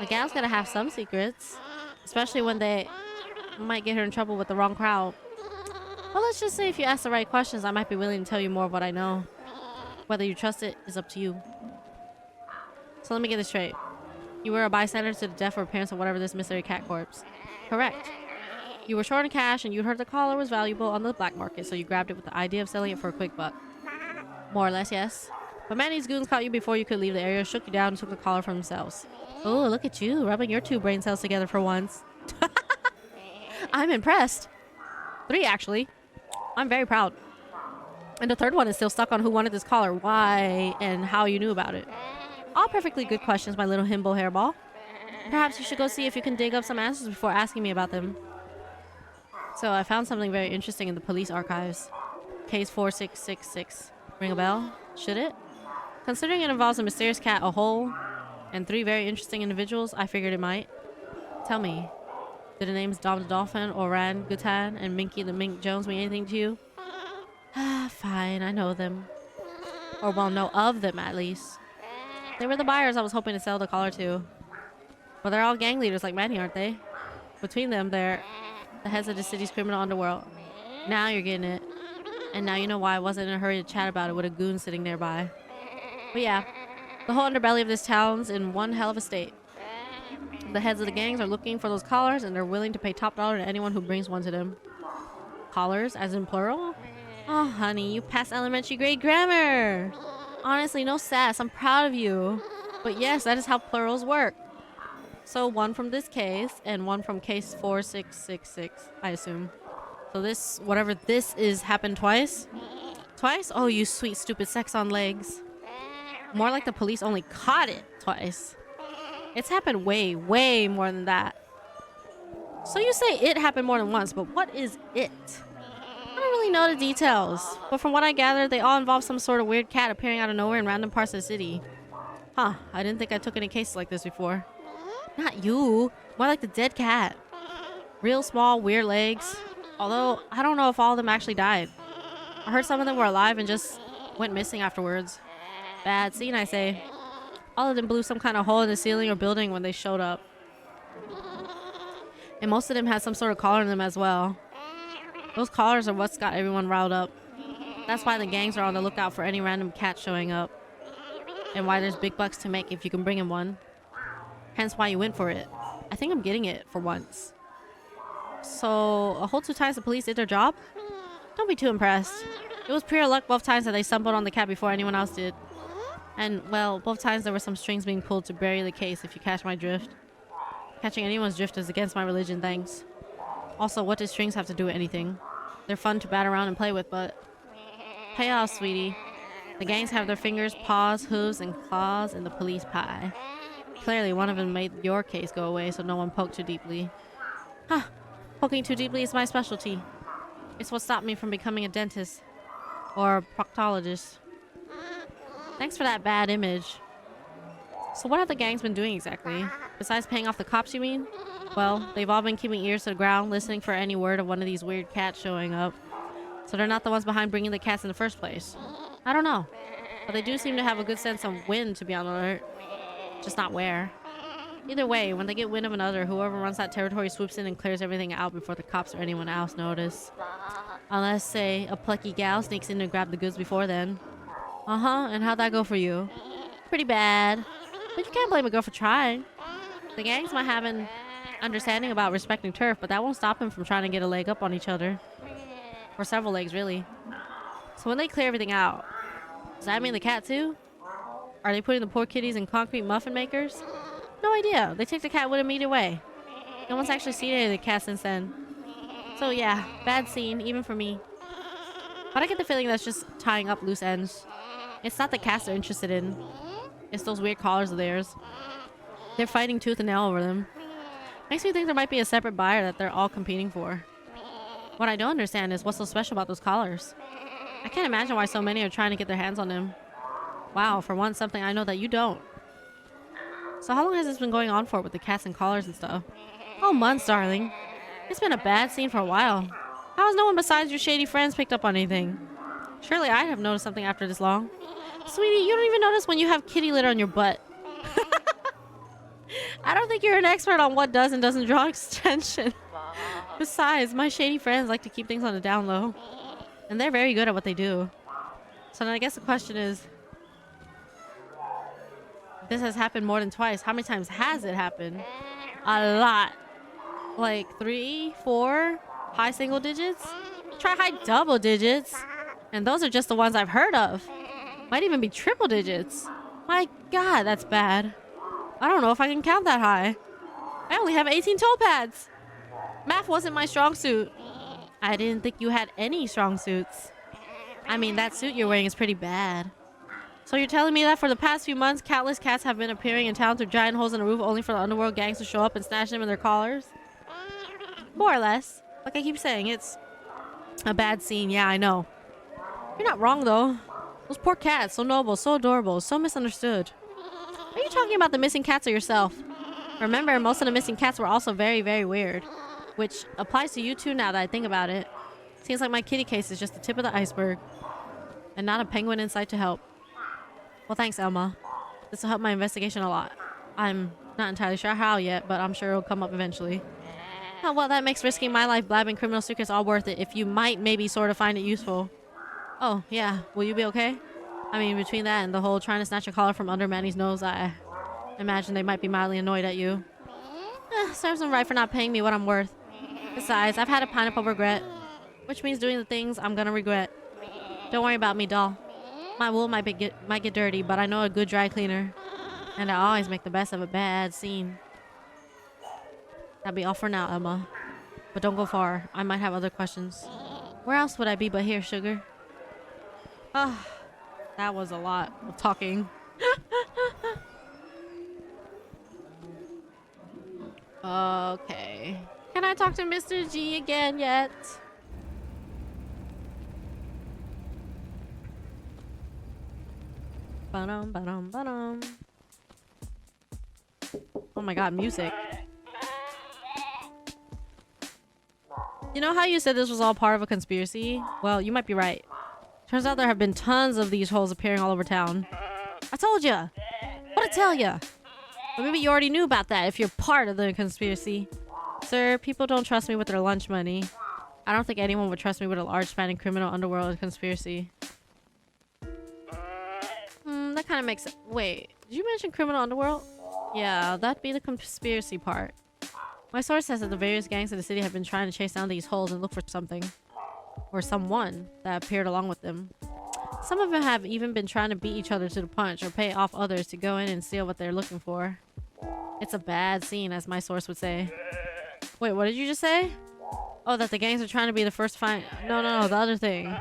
A gal's gotta have some secrets. Especially when they might get her in trouble with the wrong crowd. Well, let's just say if you ask the right questions, I might be willing to tell you more of what I know. Whether you trust it is up to you. So let me get this straight. You were a bystander to the death or appearance of whatever this mystery cat corpse. Correct. You were short on cash and you heard the collar was valuable on the black market, so you grabbed it with the idea of selling it for a quick buck. More or less, yes. But Manny's goons caught you before you could leave the area, shook you down, and took the collar from themselves. Oh, look at you, rubbing your two brain cells together for once. I'm impressed. 3, actually. I'm very proud. And the third one is still stuck on who wanted this collar, why, and how you knew about it. All perfectly good questions, my little himbo hairball. Perhaps you should go see if you can dig up some answers before asking me about them. So I found something very interesting in the police archives. Case 4666. Ring a bell? Should it? Considering it involves a mysterious cat, a hole, and 3 very interesting individuals, I figured it might. Tell me, did the names Dom the Dolphin, Oran Gutan, and Minky the Mink Jones mean anything to you? Fine, I know them. Or well, know of them at least. They were the buyers I was hoping to sell the collar to. Well, they're all gang leaders like Manny, aren't they? Between them, they're the heads of the city's criminal underworld. Now you're getting it. And now you know why I wasn't in a hurry to chat about it with a goon sitting nearby. But yeah, the whole underbelly of this town's in one hell of a state. The heads of the gangs are looking for those collars, and they're willing to pay top dollar to anyone who brings one to them. Collars, as in plural? Oh, honey, you passed elementary grade grammar. Honestly, no sass. I'm proud of you. But yes, that is how plurals work. So 1 from this case, and 1 from case 4666, I assume. So this, whatever this is, happened twice? Twice? Oh, you sweet, stupid sex on legs. More like the police only caught it twice. It's happened way, way more than that. So you say it happened more than once, but what is it? I don't really know the details, but from what I gather, they all involve some sort of weird cat appearing out of nowhere in random parts of the city. Huh, I didn't think I took any cases like this before. Not you, more like the dead cat. Real small, weird legs. Although, I don't know if all of them actually died. I heard some of them were alive and just went missing afterwards. Bad scene, I say. All of them blew some kind of hole in the ceiling or building when they showed up. And most of them had some sort of collar in them as well. Those collars are what's got everyone riled up. That's why the gangs are on the lookout for any random cat showing up. And why there's big bucks to make if you can bring him one. Hence why you went for it. I think I'm getting it for once. So, a whole 2 times the police did their job? Don't be too impressed. It was pure luck both times that they stumbled on the cat before anyone else did. And, well, both times there were some strings being pulled to bury the case, if you catch my drift. Catching anyone's drift is against my religion, thanks. Also, what do strings have to do with anything? They're fun to bat around and play with, but... Pay off, sweetie. The gangs have their fingers, paws, hooves, and claws in the police pie. Clearly, one of them made your case go away so no one poked too deeply. Huh. Poking too deeply is my specialty. It's what stopped me from becoming a dentist. Or a proctologist. Thanks for that bad image. So what have the gangs been doing exactly? Besides paying off the cops, you mean? Well, they've all been keeping ears to the ground, listening for any word of one of these weird cats showing up. So they're not the ones behind bringing the cats in the first place. I don't know. But they do seem to have a good sense of when to be on alert. Just not where. Either way, when they get wind of another, whoever runs that territory swoops in and clears everything out before the cops or anyone else notice. Unless, say, a plucky gal sneaks in to grab the goods before then. Uh-huh, and how'd that go for you? Pretty bad. But you can't blame a girl for trying. The gangs might have an understanding about respecting turf, but that won't stop them from trying to get a leg up on each other. Or several legs, really. So when they clear everything out, does that mean the cat too? Are they putting the poor kitties in concrete muffin makers? No idea. They take the cat with them either way. No one's actually seen any of the cat since then. So yeah, bad scene, even for me. But I get the feeling that's just tying up loose ends. It's not the cats they're interested in. It's those weird collars of theirs. They're fighting tooth and nail over them. Makes me think there might be a separate buyer that they're all competing for. What I don't understand is what's so special about those collars. I can't imagine why so many are trying to get their hands on them. Wow, for once something I know that you don't. So how long has this been going on for with the cats and collars and stuff? Oh, months, darling. It's been a bad scene for a while. How has no one besides your shady friends picked up on anything? Surely I'd have noticed something after this long. Sweetie, you don't even notice when you have kitty litter on your butt. I don't think you're an expert on what does and doesn't draw extension. Besides, my shady friends like to keep things on the down low. And they're very good at what they do. So then I guess the question is, this has happened more than twice. How many times has it happened? A lot. Like 3, 4, high single digits? Try high double digits. And those are just the ones I've heard of. Might even be triple digits. My God, that's bad. I don't know if I can count that high. I only have 18 toe pads. Math wasn't my strong suit. I didn't think you had any strong suits. I mean, that suit you're wearing is pretty bad. So you're telling me that for the past few months, countless cats have been appearing in town through giant holes in the roof only for the underworld gangs to show up and snatch them in their collars? More or less. Like I keep saying, it's a bad scene. Yeah, I know. You're not wrong, though. Those poor cats, so noble, so adorable, so misunderstood. Are you talking about the missing cats or yourself? Remember, most of the missing cats were also very, very weird. Which applies to you too now that I think about it. Seems like my kitty case is just the tip of the iceberg. And not a penguin in sight to help. Well, thanks, Elma. This will help my investigation a lot. I'm not entirely sure how yet, but I'm sure it'll come up eventually. Oh, well, that makes risking my life blabbing criminal secrets all worth it if you might maybe sort of find it useful. Oh, yeah. Will you be okay? I mean, between that and the whole trying to snatch a collar from under Manny's nose, I imagine they might be mildly annoyed at you. Serves them right for not paying me what I'm worth. Besides, I've had a pineapple regret, which means doing the things I'm gonna regret. Don't worry about me, doll. My wool might get dirty, but I know a good dry cleaner. And I always make the best of a bad scene. That'll be all for now, Emma. But don't go far. I might have other questions. Where else would I be but here, sugar? Ah, that was a lot of talking. Okay. Can I talk to Mr. G again yet? Ba-dum, ba-dum, ba-dum. Oh my God, music. You know how you said this was all part of a conspiracy? Well, you might be right. Turns out there have been tons of these holes appearing all over town. I told ya! What'd I tell ya? But maybe you already knew about that if you're part of the conspiracy. Sir, people don't trust me with their lunch money. I don't think anyone would trust me with a large spanning criminal underworld conspiracy. That kind of makes sense. Wait, did you mention criminal underworld? Yeah, that'd be the conspiracy part. My source says that the various gangs in the city have been trying to chase down these holes and look for something. Or someone that appeared along with them. Some of them have even been trying to beat each other to the punch or pay off others to go in and steal what they're looking for. It's a bad scene, as my source would say. Wait, what did you just say? Oh, that the gangs are trying to be the first to find... No, the other thing.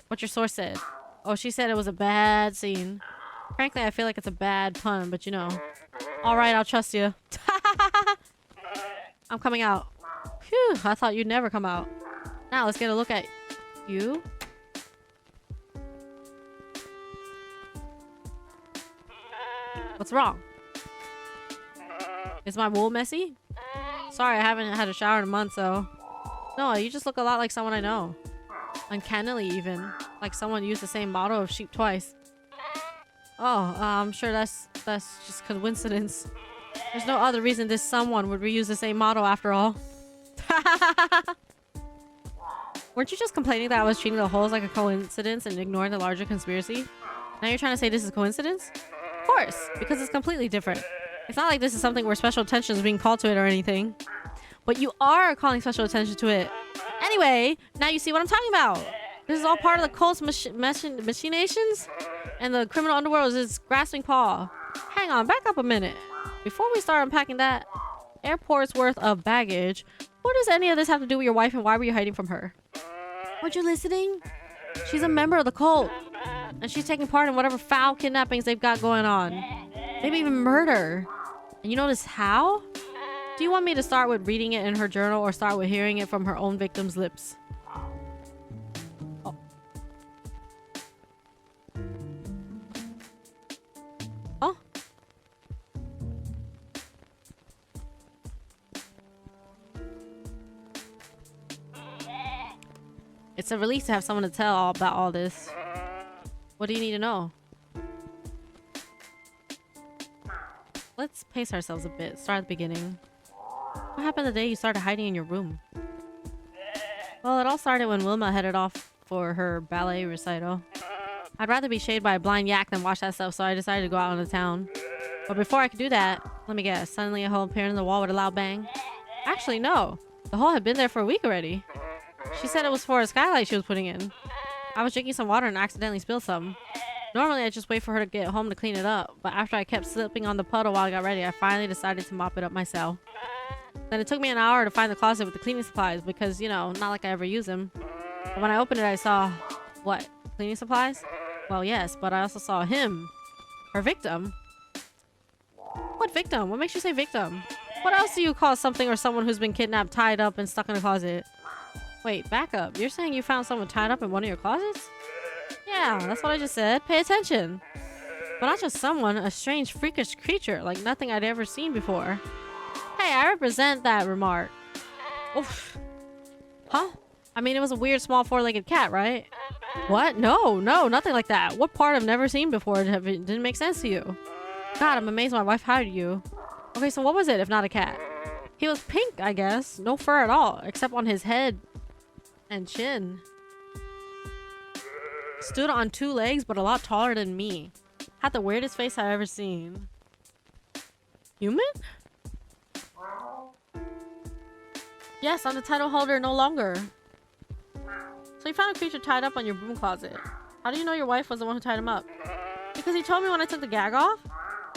What your source said. Oh, she said it was a bad scene. Frankly, I feel like it's a bad pun, but you know. Alright, I'll trust you. I'm coming out. Phew, I thought you'd never come out. Now, let's get a look at you. What's wrong? Is my wool messy? Sorry, I haven't had a shower in a month, so... No, you just look a lot like someone I know. Uncannily, even. Like someone used the same bottle of sheep twice. Oh, I'm sure that's just coincidence. There's no other reason this someone would reuse the same model after all. Weren't you just complaining that I was treating the holes like a coincidence and ignoring the larger conspiracy? Now you're trying to say this is coincidence? Of course, because it's completely different. It's not like this is something where special attention is being called to it or anything. But you are calling special attention to it. Anyway, now you see what I'm talking about. This is all part of the cult's machinations? And the criminal underworld is its grasping paw. Hang on, back up a minute. Before we start unpacking that airport's worth of baggage, what does any of this have to do with your wife and why were you hiding from her? Weren't you listening? She's a member of the cult. And she's taking part in whatever foul kidnappings they've got going on. Maybe even murder. And you notice how? Do you want me to start with reading it in her journal or start with hearing it from her own victim's lips? Oh. Oh. It's a relief to have someone to tell all about all this. What do you need to know? Let's pace ourselves a bit. Start at the beginning. What happened the day you started hiding in your room? Well, it all started when Wilma headed off for her ballet recital. I'd rather be shaded by a blind yak than watch that stuff, so I decided to go out into town. But before I could do that, let me guess, suddenly a hole appeared in the wall with a loud bang. Actually, no. The hole had been there for a week already. She said it was for a skylight she was putting in. I was drinking some water and accidentally spilled some. Normally, I just wait for her to get home to clean it up, but after I kept slipping on the puddle while I got ready, I finally decided to mop it up myself. Then it took me an hour to find the closet with the cleaning supplies because, you know, not like I ever use them. But when I opened it, I saw... What? Cleaning supplies? Well, yes, but I also saw him. Her victim. What victim? What makes you say victim? What else do you call something or someone who's been kidnapped, tied up, and stuck in a closet? Wait, back up. You're saying you found someone tied up in one of your closets? Yeah, that's what I just said. Pay attention. But not just someone, a strange, freakish creature like nothing I'd ever seen before. Hey, I represent that remark. Oof. Huh? I mean, it was a weird, small, four-legged cat, right? What? No, nothing like that. What part I've never seen before didn't make sense to you? God, I'm amazed my wife hired you. Okay, so what was it if not a cat? He was pink, I guess. No fur at all, except on his head and chin. Stood on two legs, but a lot taller than me. Had the weirdest face I've ever seen. Human? Yes, I'm the title holder no longer. So you found a creature tied up on your broom closet. How do you know your wife was the one who tied him up? Because he told me when I took the gag off?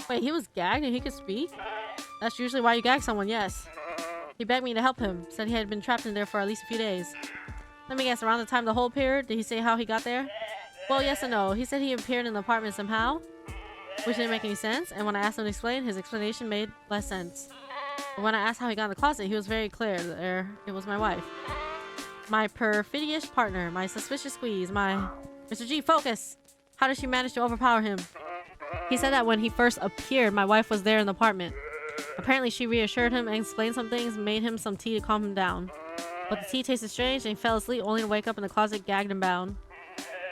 Wait, he was gagged and he could speak? That's usually why you gag someone, yes. He begged me to help him. Said he had been trapped in there for at least a few days. Let me guess, around the time the hole appeared, did he say how he got there? Well, yes and no. He said he appeared in the apartment somehow, which didn't make any sense, and when I asked him to explain, his explanation made less sense. But when I asked how he got in the closet, he was very clear. It was my wife. My perfidious partner, my suspicious squeeze, my... Mr. G, focus! How did she manage to overpower him? He said that when he first appeared, my wife was there in the apartment. Apparently, she reassured him and explained some things, made him some tea to calm him down. But But the tea tasted strange and he fell asleep only to wake up in the closet gagged and bound.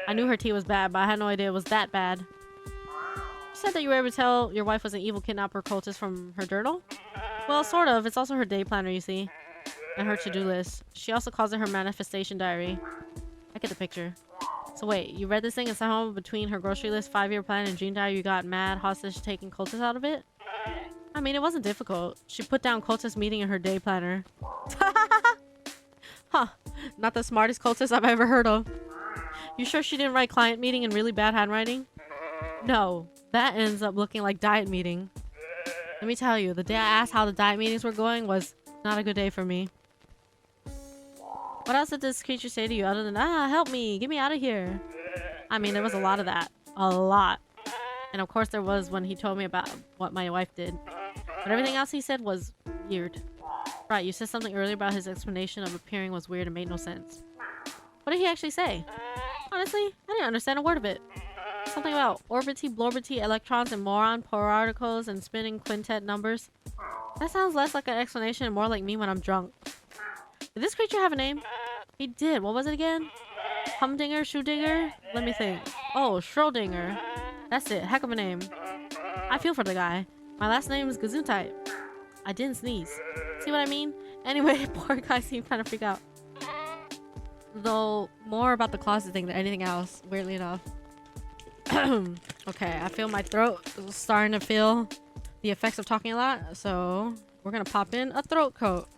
I knew her tea was bad, but I had no idea it was that bad. You said that you were able to tell your wife was an evil kidnapper cultist from her journal? Well, sort of. It's also her day planner, you see. And her to-do list. She also calls it her manifestation diary. I get the picture. So wait, you read this thing and somehow between her grocery list, 5-year plan, and dream diary you got mad hostage taking cultists out of it? I mean, it wasn't difficult. She put down cultist meeting in her day planner. Huh. Not the smartest cultist I've ever heard of. You sure she didn't write client meeting in really bad handwriting? No. That ends up looking like diet meeting. Let me tell you, the day I asked how the diet meetings were going was not a good day for me. What else did this creature say to you other than, help me, get me out of here? I mean, there was a lot of that. A lot. And of course there was when he told me about what my wife did. But everything else he said was weird. Right, you said something earlier about his explanation of appearing was weird and made no sense. What did he actually say? Honestly, I didn't understand a word of it. Something about orbity, blorbity, electrons, and moron, particles, and spinning quintet numbers. That sounds less like an explanation and more like me when I'm drunk. Did this creature have a name? He did. What was it again? Humdinger? Shoedinger? Let me think. Oh, Schrodinger. That's it. Heck of a name. I feel for the guy. My last name is Gesundheit. I didn't sneeze. See what I mean? Anyway, poor guy seemed kind of freaked out. Though, more about the closet thing than anything else, weirdly enough. Okay, I feel my throat starting to feel the effects of talking a lot, so we're gonna pop in a throat coat.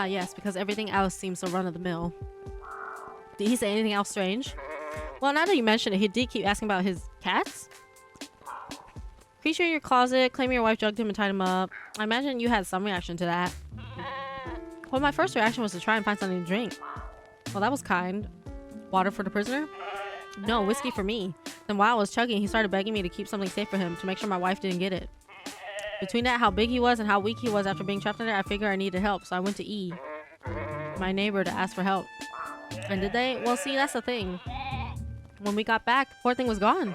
Yes, because everything else seems so run-of-the-mill. Did he say anything else strange? Well, now that you mention it, he did keep asking about his cats. Creature in your closet, claiming your wife drugged him and tied him up. I imagine you had some reaction to that. Well, my first reaction was to try and find something to drink. Well, that was kind. Water for the prisoner? No, whiskey for me. Then while I was chugging, he started begging me to keep something safe for him to make sure my wife didn't get it. Between that, how big he was and how weak he was after being trapped in there, I figured I needed help, so I went to E, my neighbor, to ask for help. And did they? Well, see, that's the thing. When we got back, the poor thing was gone.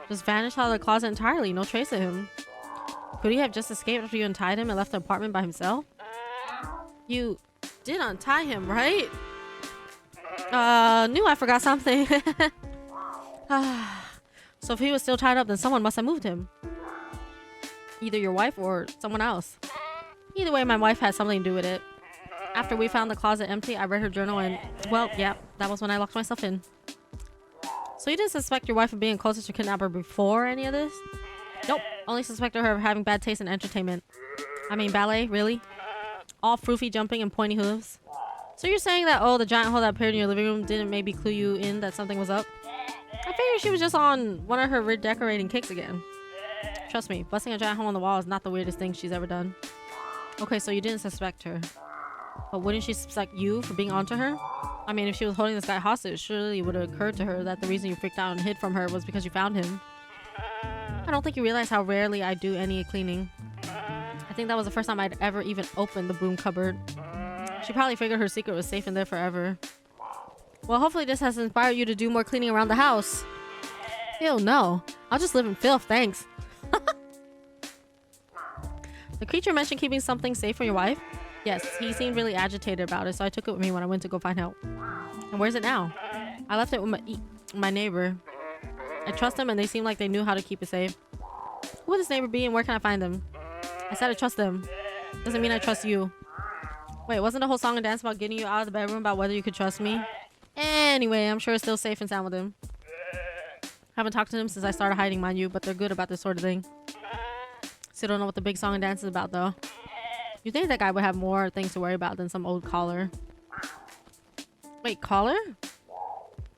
Just vanished out of the closet entirely, no trace of him. Could he have just escaped after you untied him and left the apartment by himself? You did untie him, right? Knew I forgot something. So if he was still tied up, then someone must have moved him. Either your wife or someone else. Either way, my wife had something to do with it. After we found the closet empty, I read her journal and, well, yeah, that was when I locked myself in. So you didn't suspect your wife of being closer to kidnapper before any of this? Nope, only suspected her of having bad taste in entertainment. I mean, ballet, really? All froofy jumping and pointy hooves. So you're saying that, oh, the giant hole that appeared in your living room didn't maybe clue you in that something was up? I figured she was just on one of her redecorating kicks again. Trust me, busting a giant hole in the wall is not the weirdest thing she's ever done. Okay, so you didn't suspect her. But wouldn't she suspect you for being onto her? I mean, if she was holding this guy hostage, surely it would have occurred to her that the reason you freaked out and hid from her was because you found him. I don't think you realize how rarely I do any cleaning. I think that was the first time I'd ever even opened the broom cupboard. She probably figured her secret was safe in there forever. Well, hopefully this has inspired you to do more cleaning around the house. Ew, no. I'll just live in filth, thanks. The creature mentioned keeping something safe from your wife? Yes, he seemed really agitated about it, so I took it with me when I went to go find help. And where's it now? I left it with my neighbor. I trust them and they seem like they knew how to keep it safe. Who would this neighbor be and where can I find them? I said I trust them. Doesn't mean I trust you. Wait, wasn't the whole song and dance about getting you out of the bedroom about whether you could trust me? Anyway, I'm sure it's still safe and sound with him. Haven't talked to them since I started hiding, mind you, but they're good about this sort of thing. Still don't know what the big song and dance is about, though. You think that guy would have more things to worry about than some old collar? Wait, collar?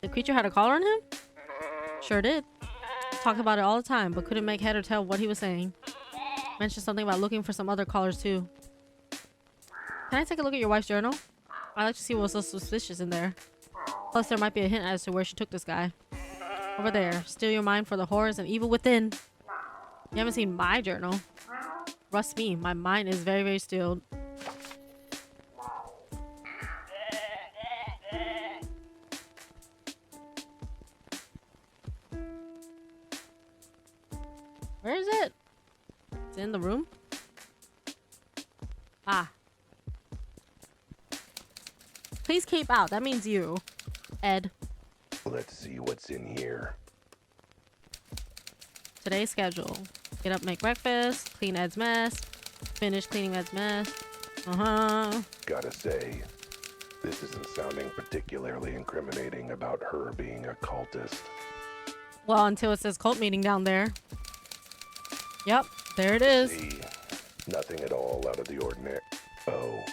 The creature had a collar on him? Sure did. Talked about it all the time, but couldn't make head or tail what he was saying. Mentioned something about looking for some other collars, too. Can I take a look at your wife's journal? I'd like to see what was so suspicious in there. Plus, there might be a hint as to where she took this guy. Over there. Steal your mind for the horrors and evil within. You haven't seen my journal. Trust me, my mind is very, very stilled. Where is it? It's in the room. Ah. Please keep out. That means you, Ed. Let's see what's in here. Today's schedule. Get up, make breakfast, clean Ed's mess, finish cleaning Ed's mess. Gotta say, this isn't sounding particularly incriminating about her being a cultist. Well, until it says cult meeting down there. Yep, there it is. See, nothing at all out of the ordinary. Oh,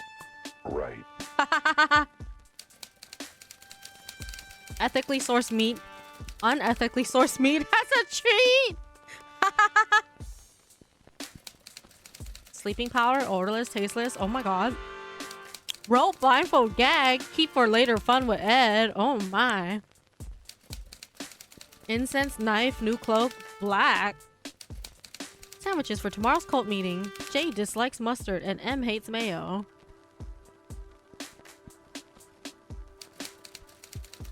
right. Ethically sourced meat. Unethically sourced meat as a treat. Sleeping powder, odorless, tasteless. Oh my god. Rope, blindfold, gag. Keep for later fun with Ed. Oh my. Incense, knife, new cloak, black. Sandwiches for tomorrow's cult meeting. J dislikes mustard and M hates mayo.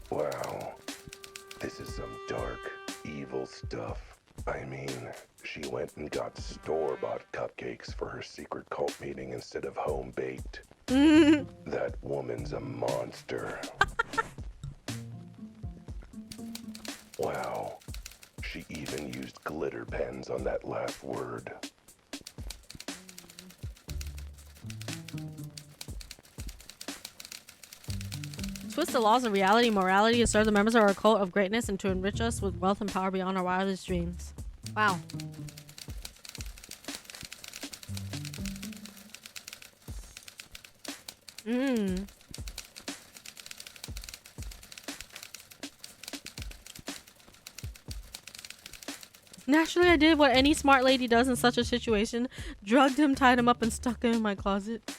Wow. This is some dark, evil stuff. I mean, she went and got store-bought cupcakes for her secret cult meeting instead of home-baked. That woman's a monster. Wow. She even used glitter pens on that last word. Twist the laws of reality, morality to serve the members of our cult of greatness and to enrich us with wealth and power beyond our wildest dreams. Wow. Naturally, I did what any smart lady does in such a situation. Drugged him, tied him up, and stuck him in my closet.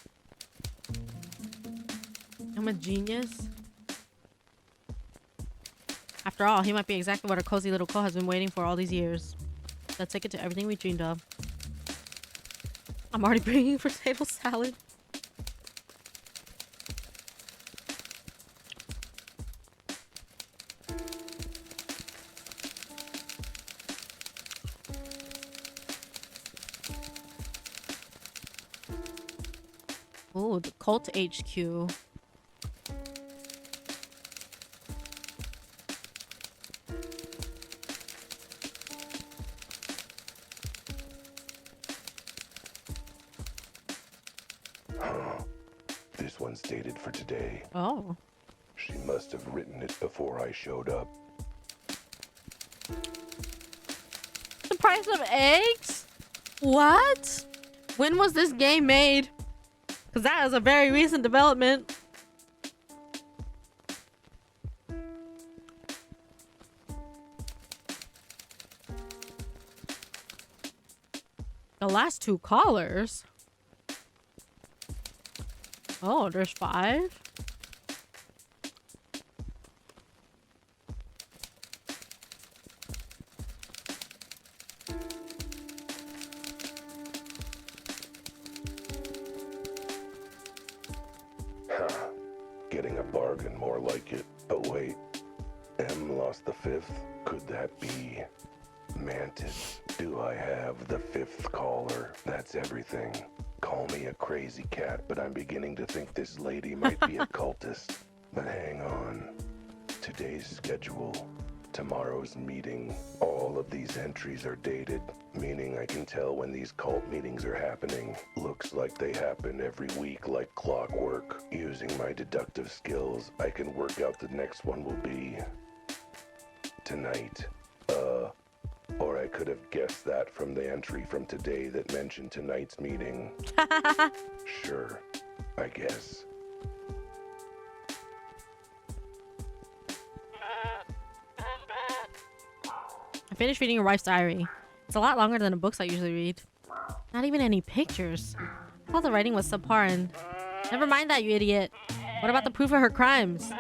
I'm a genius. After all, he might be exactly what our cozy little cult has been waiting for all these years. The ticket to everything we dreamed of. I'm already bringing potato salad. Oh, the cult HQ. This one's dated for today. Oh. She must have written it before I showed up. The price of eggs? What? When was this game made? Because that is a very recent development. The last two callers? Oh, there's 5? Getting a bargain, more like it. Oh wait, M lost the 5th. Could that be Mantis? Do I have the 5th caller? That's everything. Call me a crazy cat, but I'm beginning to think this lady might be a cultist. But hang on. Today's schedule, tomorrow's meeting, all of these entries are dated, meaning I can tell when these cult meetings are happening. Looks like they happen every week like clockwork. Using my deductive skills, I can work out the next one will be tonight. Or I could have guessed that from the entry from today that mentioned tonight's meeting. Sure, I guess. I finished reading your wife's diary. It's a lot longer than the books I usually read. Not even any pictures. I thought the writing was subpar and... Never mind that, you idiot. What about the proof of her crimes?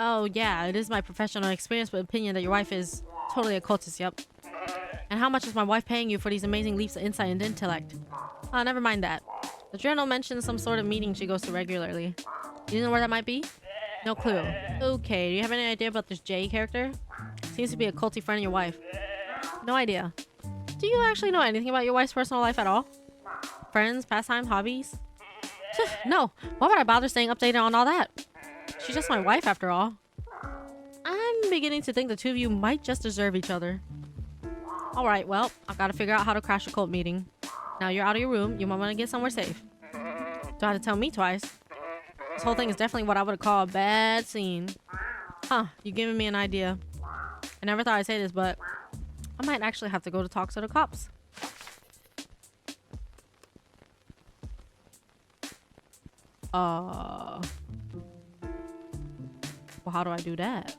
Oh, yeah, it is my professional experience but opinion that your wife is totally a cultist, yep. And how much is my wife paying you for these amazing leaps of insight and intellect? Oh, never mind that. The journal mentions some sort of meeting she goes to regularly. Do you know where that might be? No clue. Okay, do you have any idea about this Jay character? Seems to be a culty friend of your wife. No idea. Do you actually know anything about your wife's personal life at all? Friends, pastimes, hobbies? No. Why would I bother staying updated on all that? She's just my wife after all. I'm beginning to think the two of you might just deserve each other. Alright, well, I've got to figure out how to crash a cult meeting. Now you're out of your room, you might want to get somewhere safe. Don't have to tell me twice. This whole thing is definitely what I would call a bad scene. Huh, you're giving me an idea. I never thought I'd say this, but I might actually have to go to talk to the cops. Well, how do I do that?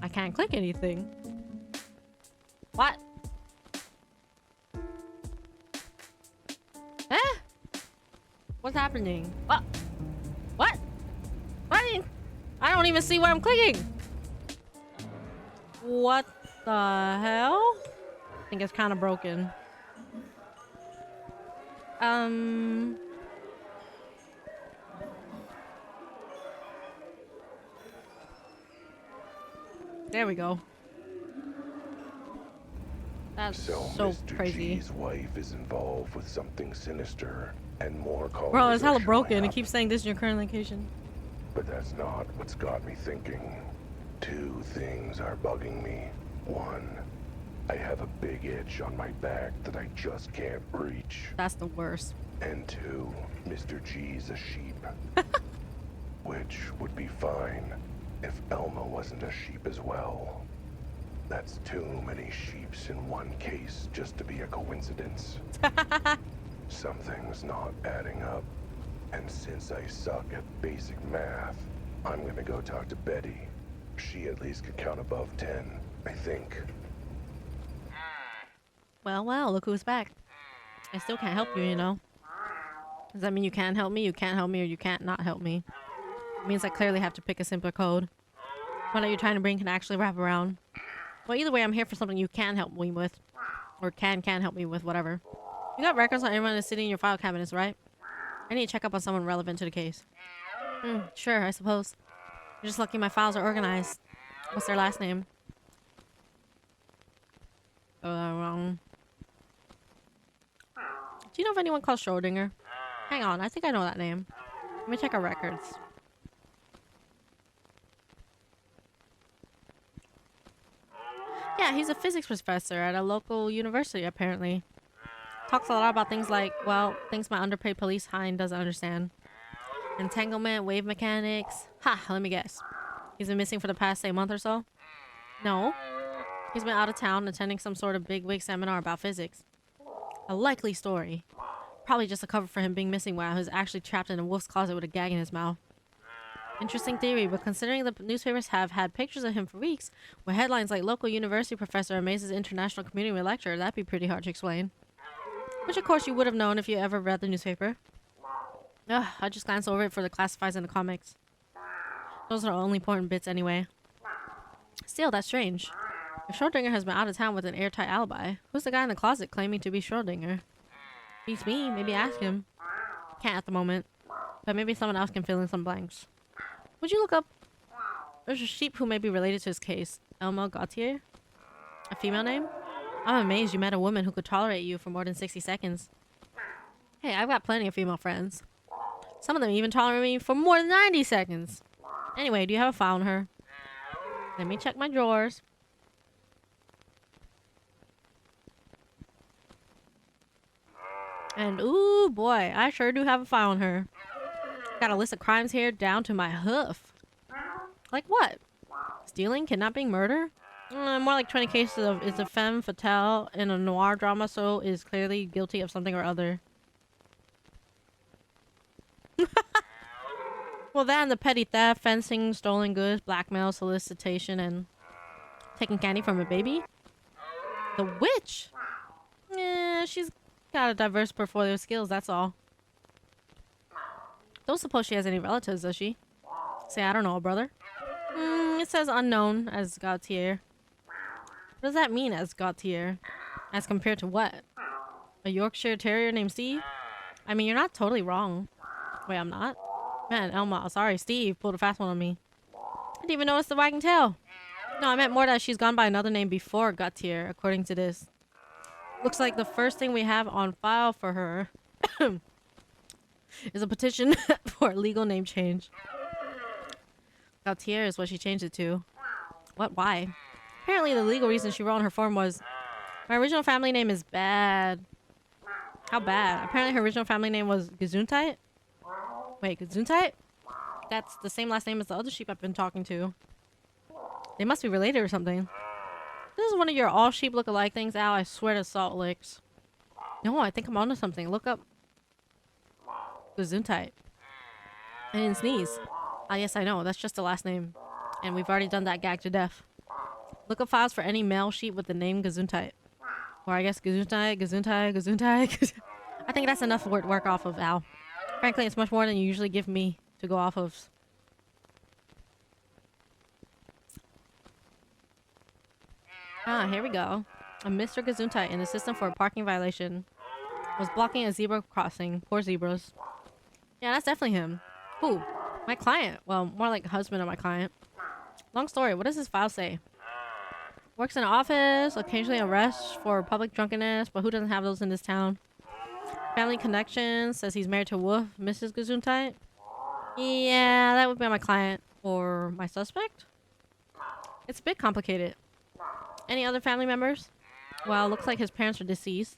I can't click anything. What? Eh? What's happening? What? What? I don't even see what I'm clicking. What the hell? I think it's kind of broken. There we go. That's so Mr. crazy. G's wife is involved with something sinister and more callers. Bro, it's hella are broken. showing It up. keeps saying this is your current location. But that's not what's got me thinking. Two things are bugging me. One, I have a big itch on my back that I just can't reach. That's the worst. And two, Mr. G's a sheep. Which would be fine if Elma wasn't a sheep as well. That's too many sheeps in one case just to be a coincidence. Something's not adding up. And since I suck at basic math, I'm gonna go talk to Betty. She at least could count above 10, I think. Well, look who's back. I still can't help you, you know. Does that mean you can't help me, you can't help me, or you can't not help me? It means I clearly have to pick a simpler code. What are you trying to bring can actually wrap around? Well, either way, I'm here for something you can help me with. Or can help me with, whatever. You got records on everyone that's sitting in your file cabinets, right? I need to check up on someone relevant to the case. Sure, I suppose. You're just lucky my files are organized. What's their last name? Wrong. Do you know of anyone called Schrodinger? Hang on, I think I know that name. Let me check our records. Yeah, he's a physics professor at a local university, apparently. Talks a lot about things like, well, things my underpaid police hind doesn't understand. Entanglement, wave mechanics. Ha, let me guess. He's been missing for the past, say, month or so? No. He's been out of town attending some sort of bigwig seminar about physics. A likely story. Probably just a cover for him being missing while he was actually trapped in a wolf's closet with a gag in his mouth. Interesting theory, but considering the newspapers have had pictures of him for weeks, with headlines like local university professor amazes international community with lecturer, that'd be pretty hard to explain. Which of course you would have known if you ever read the newspaper. Ugh, I just glanced over it for the classifieds and the comics. Those are the only important bits anyway. Still, that's strange. If Schrodinger has been out of town with an airtight alibi, who's the guy in the closet claiming to be Schrodinger? Beats me, maybe ask him. Can't at the moment, but maybe someone else can fill in some blanks. Would you look up? There's a sheep who may be related to his case. Elma Gautier? A female name? I'm amazed you met a woman who could tolerate you for more than 60 seconds. Hey, I've got plenty of female friends. Some of them even tolerate me for more than 90 seconds. Anyway, do you have a file on her? Let me check my drawers. And ooh boy, I sure do have a file on her. Got a list of crimes here down to my hoof. Like what? Stealing, kidnapping, murder? More like 20 cases of is a femme fatale in a noir drama, so is clearly guilty of something or other. Well, that and the petty theft, fencing, stolen goods, blackmail, solicitation, and taking candy from a baby. The witch? She's got a diverse portfolio of skills, that's all. Don't suppose she has any relatives, does she? Say, I don't know, brother. it says unknown as Gautier. What does that mean as Gautier? As compared to what? A Yorkshire Terrier named Steve? I mean, you're not totally wrong. Wait, I'm not? Man, Elma, sorry, Steve pulled a fast one on me. I didn't even notice the wagging tail. No, I meant more that she's gone by another name before Gautier, according to this. Looks like the first thing we have on file for her is a petition for a legal name change. Gautier is what she changed it to. What? Why? Apparently the legal reason she wrote on her form was, my original family name is bad. How bad? Apparently her original family name was Gesundheit? Wait, Gesundheit? That's the same last name as the other sheep I've been talking to. They must be related or something. This is one of your all sheep look-alike things, Al. I swear to salt licks. No, I think I'm onto something. Look up Gesundheit. I didn't sneeze. Ah, yes, I know. That's just the last name. And we've already done that gag to death. Look up files for any male sheep with the name Gesundheit. Or I guess Gesundheit. I think that's enough to work off of, Al. Frankly, it's much more than you usually give me to go off of. Ah, here we go. A Mr. Gesundheit in the system for a parking violation was blocking a zebra crossing. Poor zebras. Yeah, that's definitely him. Who? My client. Well, more like husband of my client. Long story. What does this file say? Works in an office, occasionally arrests for public drunkenness, but who doesn't have those in this town? Family connections, says he's married to Wolf, Mrs. Gesundheit. Yeah, that would be my client. Or my suspect? It's a bit complicated. Any other family members? Well, looks like his parents are deceased.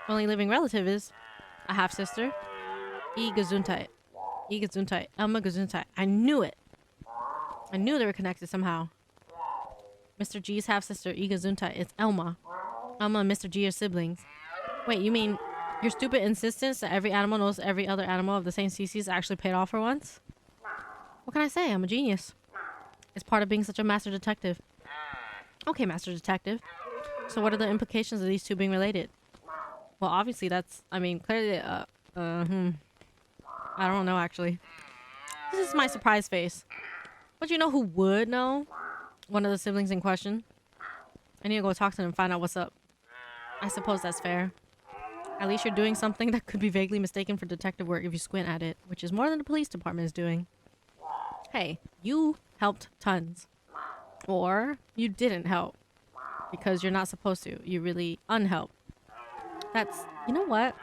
Only living relative is a half-sister. Gesundheit. Gesundheit. Elma Gesundheit. I knew it. I knew they were connected somehow. Mr. G's half-sister, Gesundheit. It's Elma. Elma and Mr. G are siblings. Wait, you mean your stupid insistence that every animal knows every other animal of the same species actually paid off for once? What can I say? I'm a genius. It's part of being such a master detective. Okay, master detective. So what are the implications of these two being related? Well, obviously that's, I mean, clearly, I don't know, actually. This is my surprise face. But you know who would know? One of the siblings in question. I need to go talk to them and find out what's up. I suppose that's fair. At least you're doing something that could be vaguely mistaken for detective work if you squint at it, which is more than the police department is doing. Hey, you helped tons. Or you didn't help. Because you're not supposed to. You really unhelped. That's, you know what?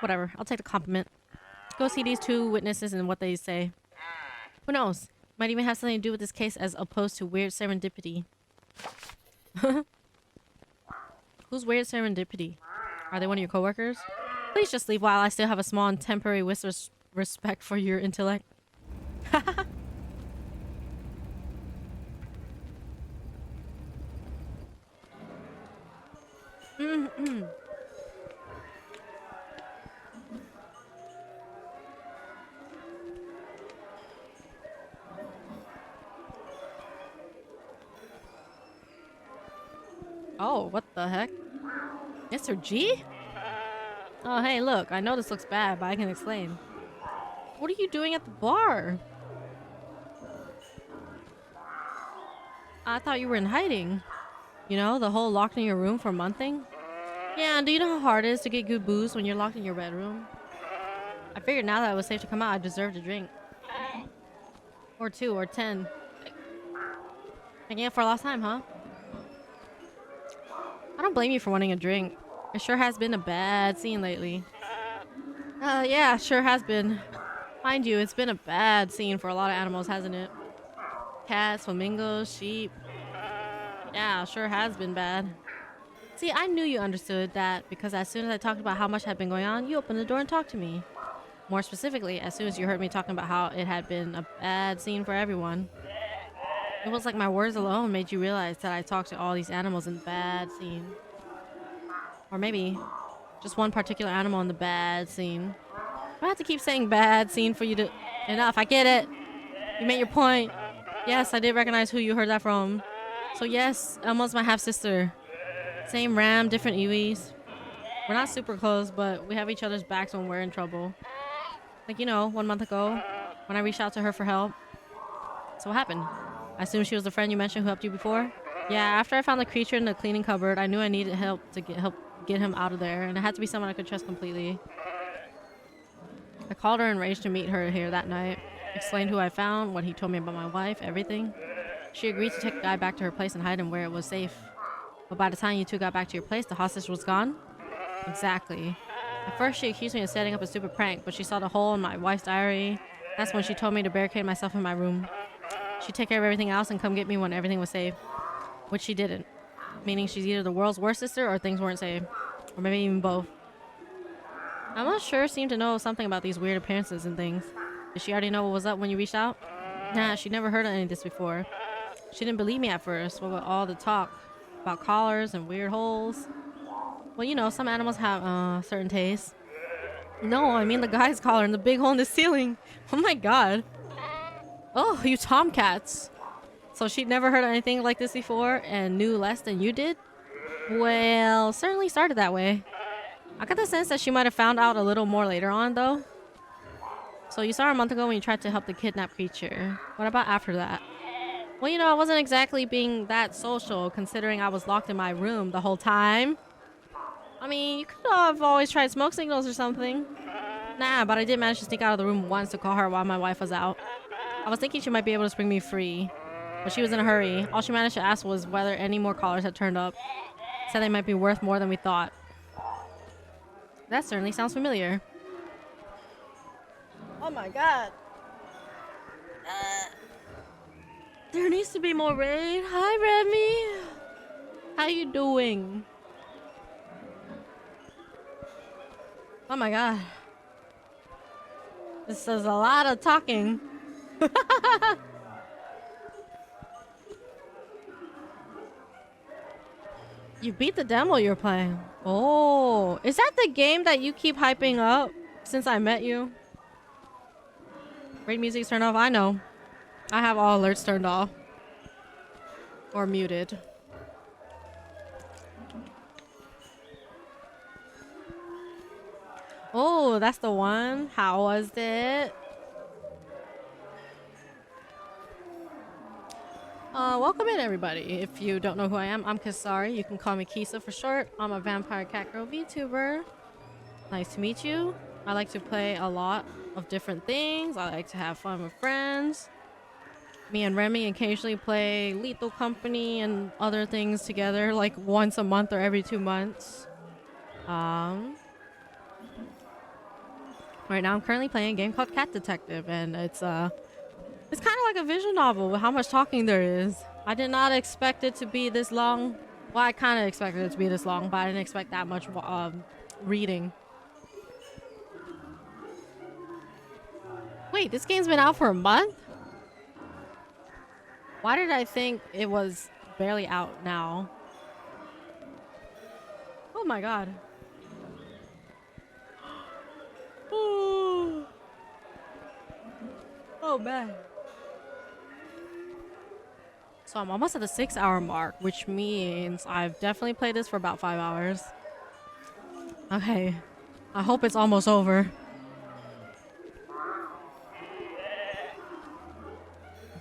Whatever, I'll take the compliment. Go see these two witnesses and what they say. Who knows? Might even have something to do with this case as opposed to weird serendipity. Who's weird serendipity? Are they one of your coworkers? Please just leave while I still have a small and temporary respect for your intellect. Oh, what the heck? Mr. G? Oh, hey, look. I know this looks bad, but I can explain. What are you doing at the bar? I thought you were in hiding. You know, the whole locked in your room for a month thing? Yeah, and do you know how hard it is to get good booze when you're locked in your bedroom? I figured now that it was safe to come out, I deserved a drink. Or 2, or 10. Making up for lost time, huh? I don't blame you for wanting a drink. It sure has been a bad scene lately. Yeah, sure has been. Mind you, it's been a bad scene for a lot of animals, hasn't it? Cats, flamingos, sheep. Yeah, sure has been bad. See, I knew you understood that because as soon as I talked about how much had been going on, you opened the door and talked to me. More specifically, as soon as you heard me talking about how it had been a bad scene for everyone. It was like my words alone made you realize that I talked to all these animals in the bad scene. Or maybe just one particular animal in the bad scene. I have to keep saying bad scene for you to... Enough, I get it. You made your point. Yes, I did recognize who you heard that from. So yes, Elma's my half-sister. Same ram, different Iwis. We're not super close, but we have each other's backs when we're in trouble. Like, you know, 1 month ago, when I reached out to her for help. So what happened? I assume she was the friend you mentioned who helped you before? Yeah, after I found the creature in the cleaning cupboard, I knew I needed help to get him out of there, and it had to be someone I could trust completely. I called her enraged to meet her here that night. Explained who I found, what he told me about my wife, everything. She agreed to take the guy back to her place and hide him where it was safe. But by the time you two got back to your place, the hostage was gone? Exactly. At first, she accused me of setting up a stupid prank, but she saw the hole in my wife's diary. That's when she told me to barricade myself in my room. She'd take care of everything else and come get me when everything was safe. Which she didn't. Meaning she's either the world's worst sister or things weren't safe. Or maybe even both. Emma sure seemed to know something about these weird appearances and things. Did she already know what was up when you reached out? Nah, she'd never heard of any of this before. She didn't believe me at first. What with all the talk about collars and weird holes? Well, you know, some animals have certain tastes. No, I mean the guy's collar and the big hole in the ceiling. Oh my god. Oh, you tomcats. So she'd never heard of anything like this before and knew less than you did? Well, certainly started that way. I got the sense that she might have found out a little more later on, though. So you saw her a month ago when you tried to help the kidnapped creature. What about after that? Well, you know, I wasn't exactly being that social, considering I was locked in my room the whole time. I mean, you could have always tried smoke signals or something. Nah, but I did manage to sneak out of the room once to call her while my wife was out. I was thinking she might be able to spring me free, but she was in a hurry. All she managed to ask was whether any more callers had turned up. Said they might be worth more than we thought. That certainly sounds familiar. Oh my god. There needs to be more rain. Hi, Remy. How you doing? Oh my god. This is a lot of talking. You beat the demo you're playing. Oh, is that the game that you keep hyping up since I met you? Raid music's turned off. I know. I have all alerts turned off. Or muted. Oh, that's the one. How was it? Welcome in, everybody. If you don't know who I am, I'm Kisari. You can call me Kisa for short. I'm a vampire cat girl VTuber. Nice to meet you. I like to play a lot of different things. I like to have fun with friends. Me and Remy occasionally play Lethal Company and other things together, like once a month or every 2 months. Right now I'm currently playing a game called Cat Detective, and it's kind of like a visual novel with how much talking there is. I did not expect it to be this long. Well, I kind of expected it to be this long, but I didn't expect that much reading. Wait, this game's been out for a month? Why did I think it was barely out now? Oh my god. Oh, oh man. So I'm almost at the 6-hour mark, which means I've definitely played this for about 5 hours. Okay. I hope it's almost over.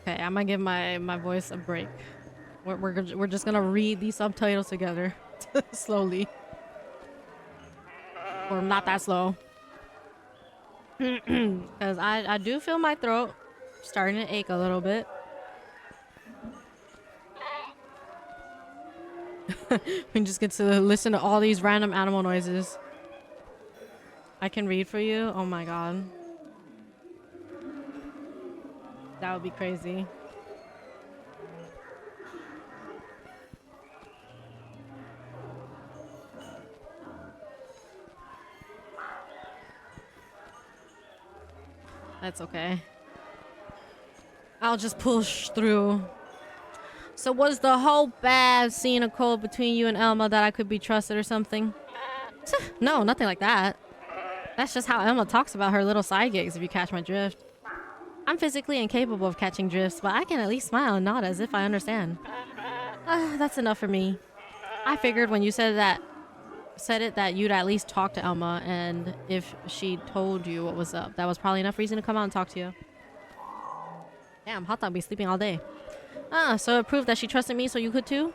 Okay, I'm gonna give my voice a break. We're just gonna read these subtitles together. Slowly. Or not that slow. Because I do feel my throat starting to ache a little bit. We just get to listen to all these random animal noises. I can read for you? Oh my god. That would be crazy. That's okay. I'll just push through. So was the whole bad scene a code between you and Elma that I could be trusted or something? No, nothing like that. That's just how Elma talks about her little side gigs, if you catch my drift. I'm physically incapable of catching drifts, but I can at least smile and nod as if I understand. That's enough for me. I figured when you said it that you'd at least talk to Elma, and if she told you what was up, that was probably enough reason to come out and talk to you. Damn, Hot Dog be sleeping all day. Ah, so it proved that she trusted me, so you could too?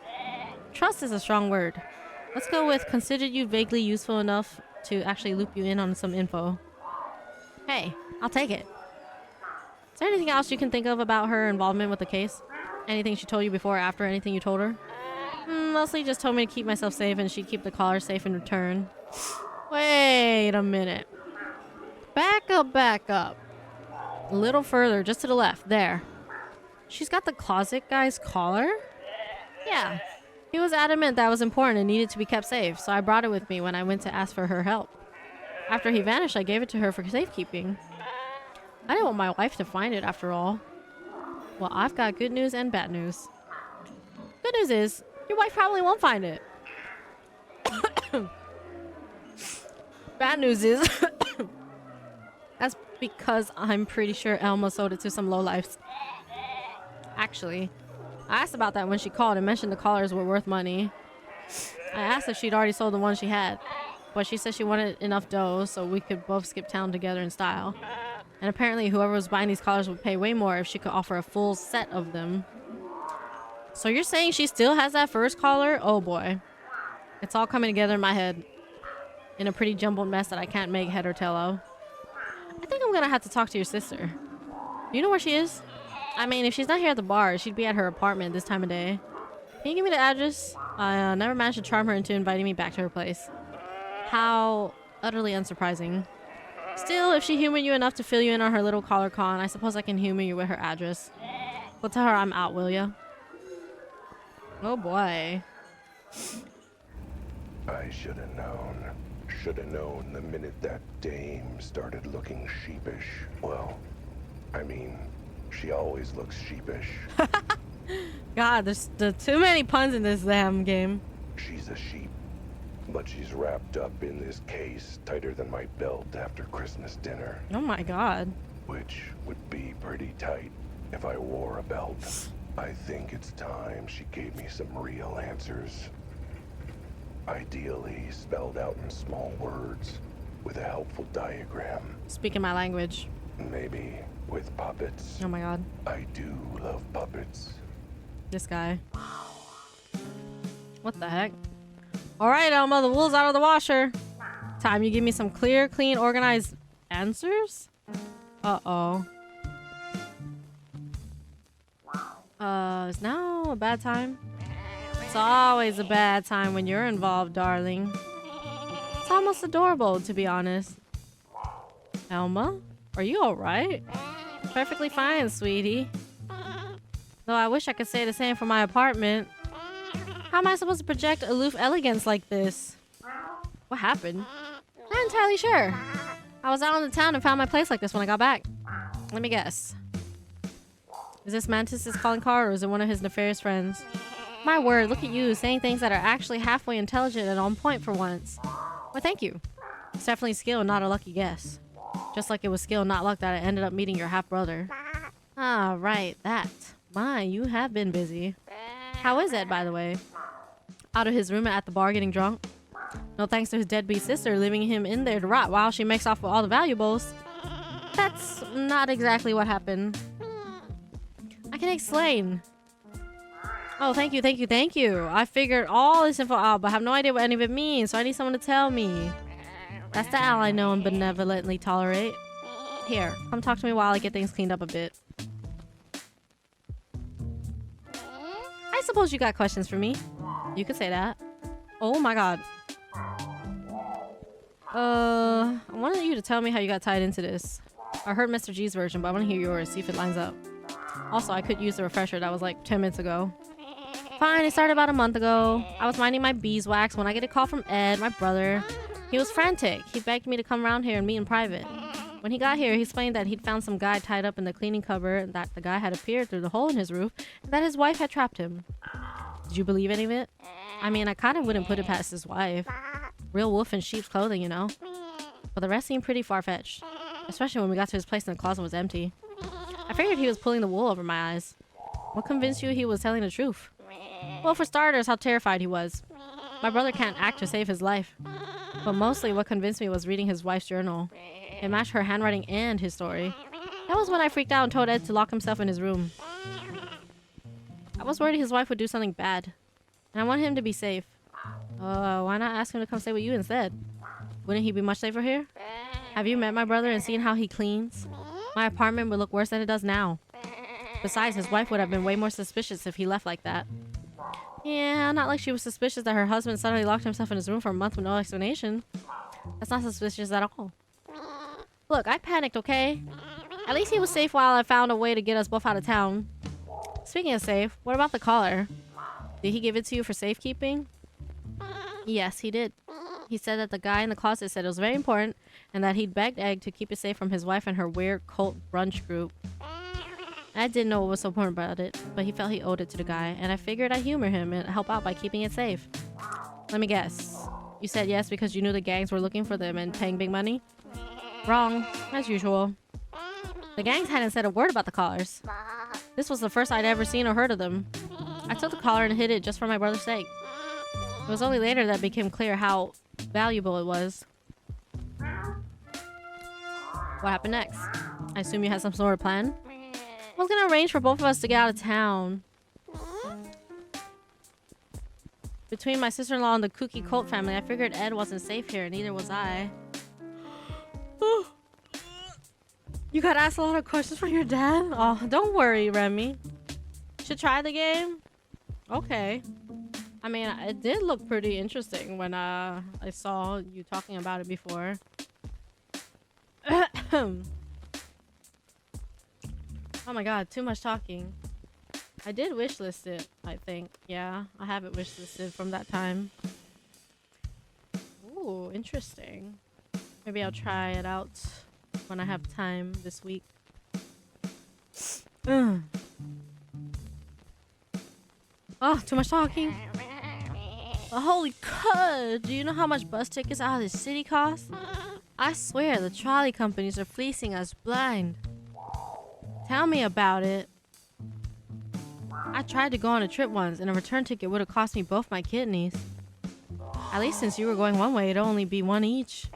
Trust is a strong word. Let's go with considered you vaguely useful enough to actually loop you in on some info. Hey, I'll take it. Is there anything else you can think of about her involvement with the case? Anything she told you before or after anything you told her? Mostly just told me to keep myself safe and she'd keep the caller safe in return. Wait a minute. Back up, back up. A little further, just to the left. There. She's got the closet guy's collar? Yeah. He was adamant that was important and needed to be kept safe, so I brought it with me when I went to ask for her help. After he vanished, I gave it to her for safekeeping. I didn't want my wife to find it, after all. Well, I've got good news and bad news. Good news is, your wife probably won't find it. Bad news is, that's because I'm pretty sure Elma sold it to some lowlifes. Actually, I asked about that when she called and mentioned the collars were worth money. I asked if she'd already sold the one she had, but she said she wanted enough dough so we could both skip town together in style. And apparently whoever was buying these collars would pay way more if she could offer a full set of them. So you're saying she still has that first collar? Oh boy. It's all coming together in my head in a pretty jumbled mess that I can't make head or tail of. I think I'm gonna have to talk to your sister. Do you know where she is? I mean, if she's not here at the bar, she'd be at her apartment this time of day. Can you give me the address? I never managed to charm her into inviting me back to her place. How utterly unsurprising. Still, if she humored you enough to fill you in on her little collar con, I suppose I can humor you with her address. Well, tell her I'm out, will ya? Oh boy. I should have known. Should have known the minute that dame started looking sheepish. Well, I mean, she always looks sheepish. God, there's too many puns in this damn game. She's a sheep, but she's wrapped up in this case tighter than my belt after Christmas dinner. Oh my god. Which would be pretty tight if I wore a belt. I think it's time she gave me some real answers. Ideally spelled out in small words with a helpful diagram. Speaking my language. Maybe with puppets. Oh my god. I do love puppets. This guy. What the heck? Alright, Elma, the wool's out of the washer. Time you give me some clear, clean, organized answers? Uh-oh. Is now a bad time? It's always a bad time when you're involved, darling. It's almost adorable, to be honest. Elma? Are you alright? Perfectly fine, sweetie. Though I wish I could say the same for my apartment. How am I supposed to project aloof elegance like this? What happened? Not entirely sure. I was out on the town and found my place like this when I got back. Let me guess. Is this Mantis' calling card or is it one of his nefarious friends? My word, look at you, saying things that are actually halfway intelligent and on point for once. Well, thank you. It's definitely skill, not a lucky guess. Just like it was skill, not luck, that I ended up meeting your half-brother. Ah, right, that. My, you have been busy. How is Ed, by the way? Out of his room at the bar getting drunk? No thanks to his deadbeat sister leaving him in there to rot while she makes off with all the valuables. That's not exactly what happened. I can explain. Oh, thank you, thank you, thank you. I figured all this info out, but have no idea what any of it means, so I need someone to tell me. That's the Al I know and benevolently tolerate. Here, come talk to me while I get things cleaned up a bit. I suppose you got questions for me. You could say that. Oh my god. I wanted you to tell me how you got tied into this. I heard Mr. G's version, but I want to hear yours, see if it lines up. Also, I could use the refresher that was like 10 minutes ago. Fine, it started about a month ago. I was minding my beeswax when I get a call from Ed, my brother. He was frantic. He begged me to come around here and meet in private. When he got here, he explained that he'd found some guy tied up in the cleaning cupboard and that the guy had appeared through the hole in his roof and that his wife had trapped him. Did you believe any of it? I mean, I kind of wouldn't put it past his wife. Real wolf in sheep's clothing, you know? But the rest seemed pretty far-fetched. Especially when we got to his place and the closet was empty. I figured he was pulling the wool over my eyes. What convinced you he was telling the truth? Well, for starters, how terrified he was. My brother can't act to save his life. But mostly what convinced me was reading his wife's journal. It matched her handwriting and his story. That was when I freaked out and told Ed to lock himself in his room. was worried his wife would do something bad. And I want him to be safe. Why not ask him to come stay with you instead? Wouldn't he be much safer here? Have you met my brother and seen how he cleans? My apartment would look worse than it does now. Besides, his wife would have been way more suspicious if he left like that. Yeah, not like she was suspicious that her husband suddenly locked himself in his room for a month with no explanation. That's not suspicious at all. Look, I panicked, okay? At least he was safe while I found a way to get us both out of town. Speaking of safe, what about the collar? Did he give it to you for safekeeping? Yes, he did. He said that the guy in the closet said it was very important and that he'd begged Egg to keep it safe from his wife and her weird cult brunch group. I didn't know what was so important about it, but he felt he owed it to the guy, and I figured I'd humor him and help out by keeping it safe. Let me guess. You said yes because you knew the gangs were looking for them and paying big money? Wrong, as usual. The gangs hadn't said a word about the collars. This was the first I'd ever seen or heard of them. I took the collar and hid it just for my brother's sake. It was only later that it became clear how valuable it was. What happened next? I assume you had some sort of plan? I was gonna arrange for both of us to get out of town. Between my sister-in-law and the kooky cult family, I figured Ed wasn't safe here, and neither was I. You got asked a lot of questions from your dad? Oh, don't worry, Remy. Should try the game? Okay. I mean, it did look pretty interesting when I saw you talking about it before. Oh my god, too much talking. I did wishlist it, I think. Yeah, I have it wishlisted from that time. Ooh, interesting. Maybe I'll try it out when I have time this week. Oh, too much talking. But holy crud, do you know how much bus tickets out of this city cost? I swear the trolley companies are fleecing us blind. Tell me about it. I tried to go on a trip once and a return ticket would have cost me both my kidneys. At least since you were going one way, it'd only be one each.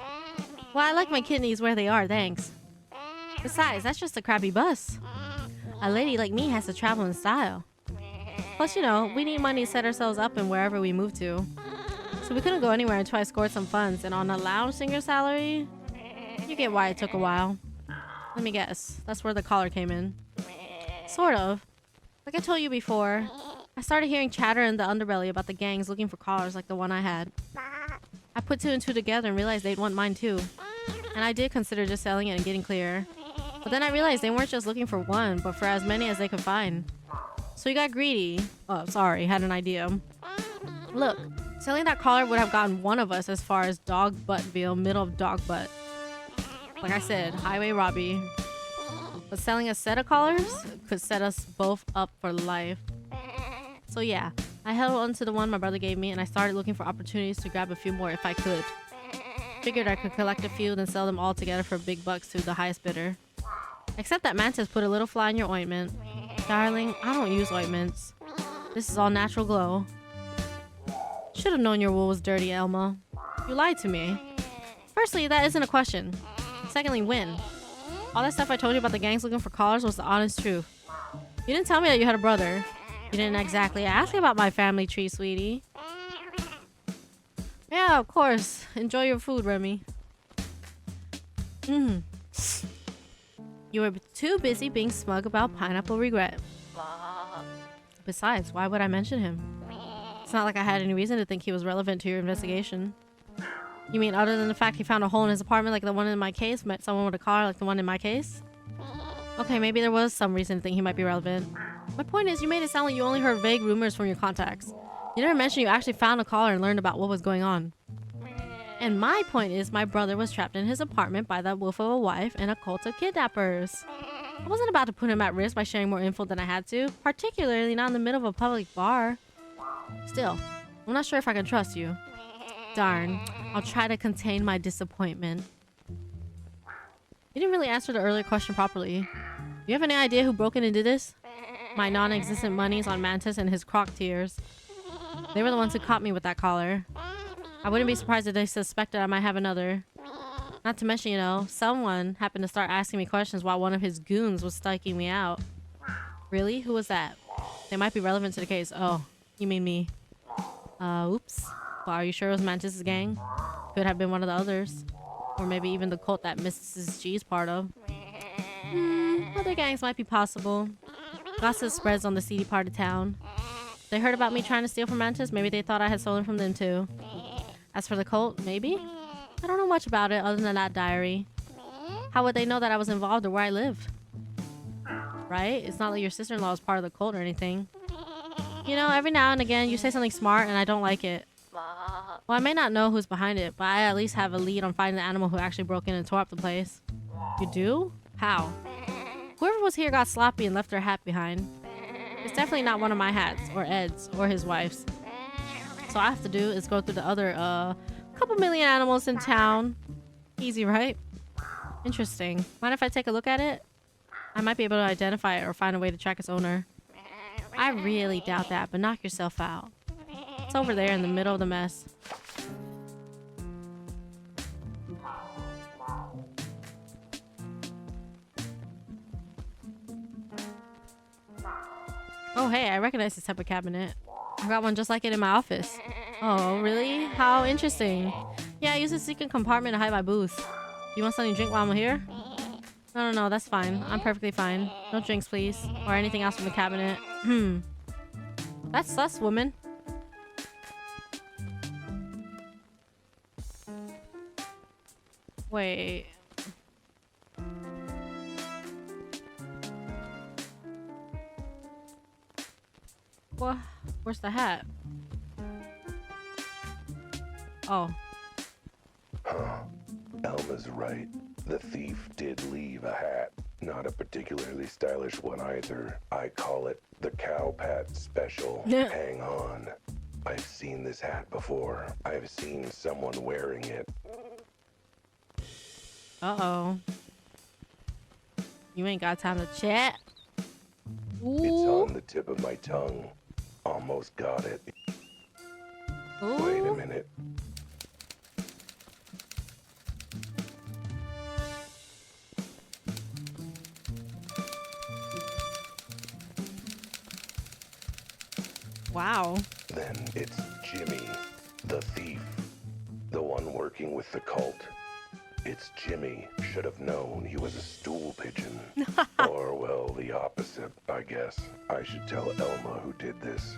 Well, I like my kidneys where they are, thanks. Besides, that's just a crappy bus. A lady like me has to travel in style. Plus, you know, we need money to set ourselves up in wherever we move to. So we couldn't go anywhere until I scored some funds, and on a lounge singer salary, you get why it took a while. Let me guess, that's where the collar came in. Sort of. Like I told you before, I started hearing chatter in the underbelly about the gangs looking for collars like the one I had. I put two and two together and realized they'd want mine too. And I did consider just selling it and getting clear. But then I realized they weren't just looking for one, but for as many as they could find. So you got greedy. Oh, sorry, had an idea. Look, selling that collar would have gotten one of us as far as Dog Buttville, middle of Dog Butt. Like I said, highway robbery. But selling a set of collars could set us both up for life. So yeah, I held on to the one my brother gave me and I started looking for opportunities to grab a few more if I could. Figured I could collect a few then sell them all together for big bucks to the highest bidder. Except that Mantis put a little fly in your ointment. Darling, I don't use ointments. This is all natural glow. Should have known your wool was dirty, Elma. You lied to me. Firstly, that isn't a question. Secondly, when? All that stuff I told you about the gangs looking for collars was the honest truth. You didn't tell me that you had a brother. You didn't exactly ask me about my family tree, sweetie. Yeah, of course. Enjoy your food, Remy. You were too busy being smug about pineapple regret. Besides, why would I mention him? It's not like I had any reason to think he was relevant to your investigation. You mean other than the fact he found a hole in his apartment like the one in my case, met someone with a car like the one in my case? Okay, maybe there was some reason to think he might be relevant. My point is, you made it sound like you only heard vague rumors from your contacts. You never mentioned you actually found a collar and learned about what was going on. And my point is, my brother was trapped in his apartment by that wolf of a wife and a cult of kidnappers. I wasn't about to put him at risk by sharing more info than I had to, particularly not in the middle of a public bar. Still, I'm not sure if I can trust you. Darn, I'll try to contain my disappointment. You didn't really answer the earlier question properly. Do you have any idea who broke in and did this? My non-existent monies on Mantis and his croc tears. They were the ones who caught me with that collar. I wouldn't be surprised if they suspected I might have another. Not to mention, you know, someone happened to start asking me questions while one of his goons was staking me out. Really? Who was that? They might be relevant to the case. Oh, you mean me? Oops. Well, are you sure it was Mantis' gang? Could have been one of the others. Or maybe even the cult that Mrs. G's part of. Other gangs might be possible. Gossip spreads on the seedy part of town. They heard about me trying to steal from Mantis. Maybe they thought I had stolen from them too. As for the cult, maybe? I don't know much about it other than that diary. How would they know that I was involved or where I lived? Right? It's not like your sister-in-law is part of the cult or anything. You know, every now and again you say something smart and I don't like it. Well, I may not know who's behind it, but I at least have a lead on finding the animal who actually broke in and tore up the place. You do? How? Whoever was here got sloppy and left their hat behind. It's definitely not one of my hats, or Ed's, or his wife's. So all I have to do is go through the other, couple million animals in town. Easy, right? Interesting. Mind if I take a look at it? I might be able to identify it or find a way to track its owner. I really doubt that, but knock yourself out. It's over there in the middle of the mess. Oh, hey, I recognize this type of cabinet. I got one just like it in my office. Oh, really? How interesting. Yeah, I use a secret compartment to hide my booth. You want something to drink while I'm here? No, that's fine. I'm perfectly fine. No drinks, please. Or anything else from the cabinet. That's sus, woman. Wait. What? Where's the hat? Oh. Elma's right. The thief did leave a hat. Not a particularly stylish one either. I call it the Cow Pat Special. Hang on. I've seen this hat before. I've seen someone wearing it. Uh-oh. You ain't got time to chat. Ooh. It's on the tip of my tongue. Almost got it. Ooh. Wait a minute. Wow. Then it's Jimmy, the thief. The one working with the cult. It's Jimmy. Should have known he was a stool pigeon. Or, well, the opposite, I guess. I should tell Elma who did this.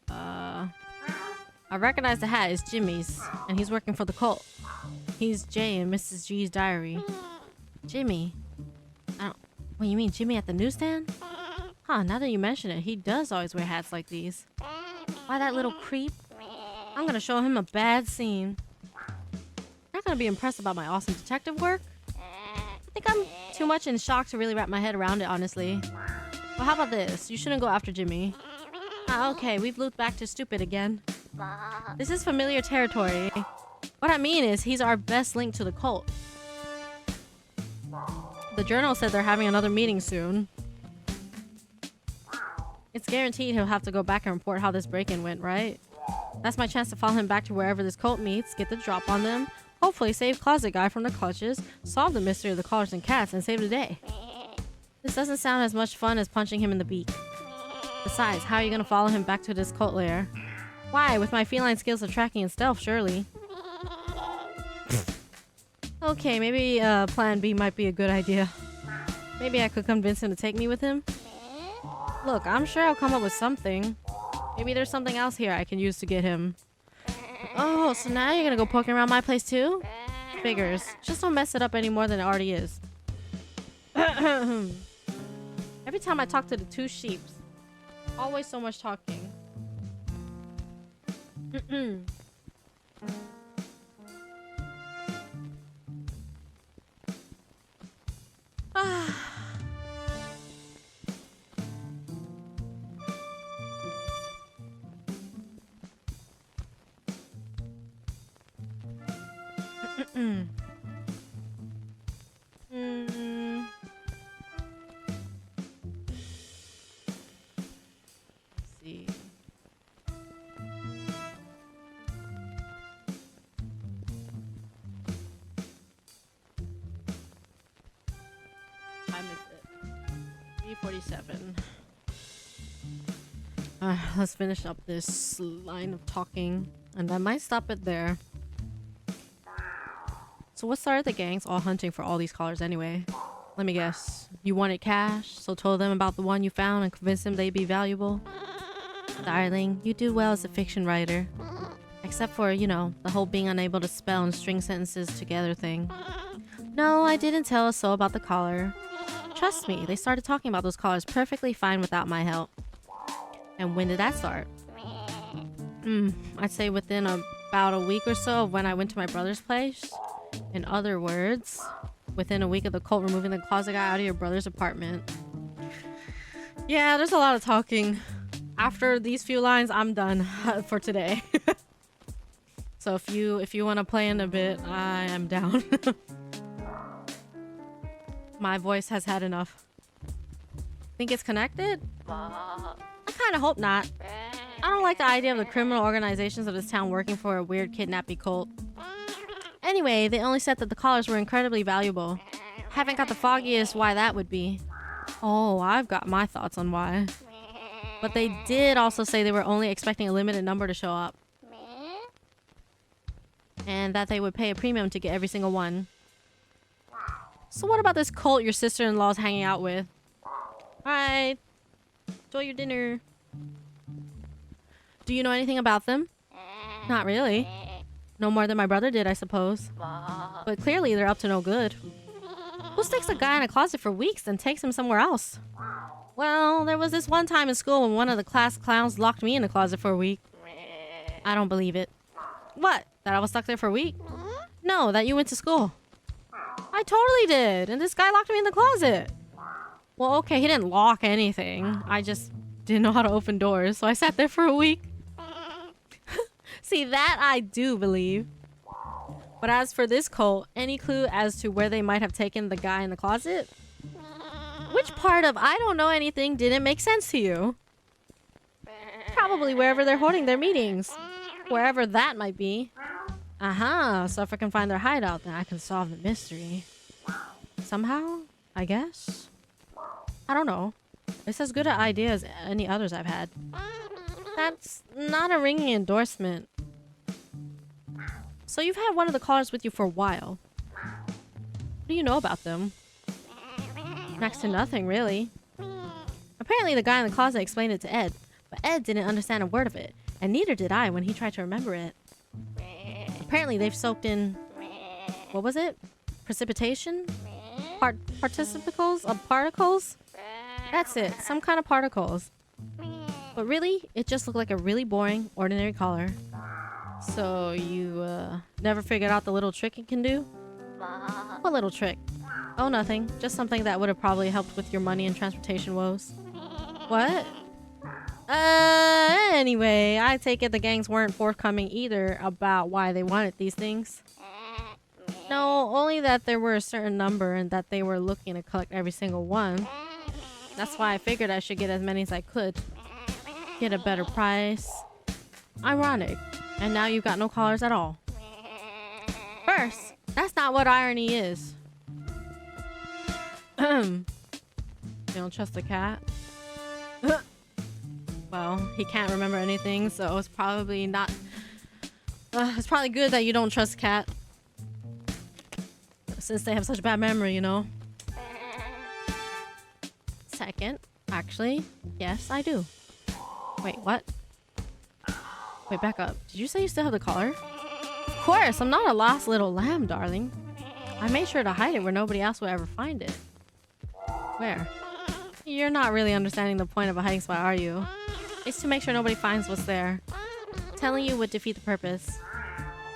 I recognize the hat is Jimmy's, and he's working for the cult. He's Jay in Mrs. G's diary. Jimmy? What, you mean Jimmy at the newsstand? Huh, now that you mention it, he does always wear hats like these. Why, that little creep? I'm gonna show him a bad scene. Not gonna be impressed about my awesome detective work? I think I'm too much in shock to really wrap my head around it, honestly. Well, how about this? You shouldn't go after Jimmy. Okay, we've looped back to stupid again. This is familiar territory. What I mean is, he's our best link to the cult. The journal said they're having another meeting soon. It's guaranteed he'll have to go back and report how this break-in went, right? That's my chance to follow him back to wherever this cult meets, get the drop on them, hopefully save Closet Guy from the clutches, solve the mystery of the collars and cats, and save the day. This doesn't sound as much fun as punching him in the beak. Besides, how are you gonna follow him back to this cult lair? Why? With my feline skills of tracking and stealth, surely. Okay, maybe plan B might be a good idea. Maybe I could convince him to take me with him. Look, I'm sure I'll come up with something. Maybe there's something else here I can use to get him. Oh, so now you're gonna go poking around my place too? Figures. Just don't mess it up any more than it already is. Every time I talk to the two sheeps, always so much talking. Let's see. 2:47. Let's finish up this line of talking, and I might stop it there. So what started the gangs all hunting for all these collars anyway? Let me guess. You wanted cash, so told them about the one you found and convinced them they'd be valuable? Darling, you do well as a fiction writer. Except for, you know, the whole being unable to spell and string sentences together thing. No, I didn't tell a soul about the collar. Trust me, they started talking about those collars perfectly fine without my help. And when did that start? I'd say within about a week or so of when I went to my brother's place. In other words, within a week of the cult removing the closet guy out of your brother's apartment. Yeah, there's a lot of talking. After these few lines, I'm done for today. So if you want to play in a bit, I am down. My voice has had enough. Think it's connected? I kind of hope not. I don't like the idea of the criminal organizations of this town working for a weird kidnapping cult. Anyway, they only said that the collars were incredibly valuable. Haven't got the foggiest why that would be. Oh, I've got my thoughts on why. But they did also say they were only expecting a limited number to show up. And that they would pay a premium to get every single one. So what about this cult your sister-in-law's hanging out with? Alright. Enjoy your dinner. Do you know anything about them? Not really. No more than my brother did, I suppose. But clearly they're up to no good. Who sticks a guy in a closet for weeks and takes him somewhere else? Well, there was this one time in school when one of the class clowns locked me in a closet for a week. I don't believe it. What? That I was stuck there for a week? No, that you went to school. I totally did, and this guy locked me in the closet. Well, okay, he didn't lock anything. I just didn't know how to open doors, so I sat there for a week. See, that I do believe. But as for this cult, any clue as to where they might have taken the guy in the closet? Which part of I don't know anything didn't make sense to you? Probably wherever they're holding their meetings. Wherever that might be. Aha, so if I can find their hideout, then I can solve the mystery. Somehow, I guess? I don't know. It's as good an idea as any others I've had. That's not a ringing endorsement. So you've had one of the collars with you for a while. What do you know about them? Next to nothing, really. Apparently the guy in the closet explained it to Ed, but Ed didn't understand a word of it, and neither did I when he tried to remember it. Apparently they've soaked in... what was it? Precipitation? Participles of particles? That's it, some kind of particles. But really, it just looked like a really boring, ordinary collar. So you never figured out the little trick it can do? What little trick? Oh, nothing. Just something that would have probably helped with your money and transportation woes. What? Anyway, I take it the gangs weren't forthcoming either about why they wanted these things. No, only that there were a certain number and that they were looking to collect every single one. That's why I figured I should get as many as I could. Get a better price. Ironic. And now you've got no collars at all. First, that's not what irony is. You don't trust the cat? Well, he can't remember anything, so it's probably not... it's probably good that you don't trust cat. Since they have such a bad memory, you know? Second, actually, yes, I do. Wait, what? Wait, back up. Did you say you still have the collar? Of course, I'm not a lost little lamb, darling. I made sure to hide it where nobody else will ever find it. Where? You're not really understanding the point of a hiding spot, are you? It's to make sure nobody finds what's there. Telling you would defeat the purpose.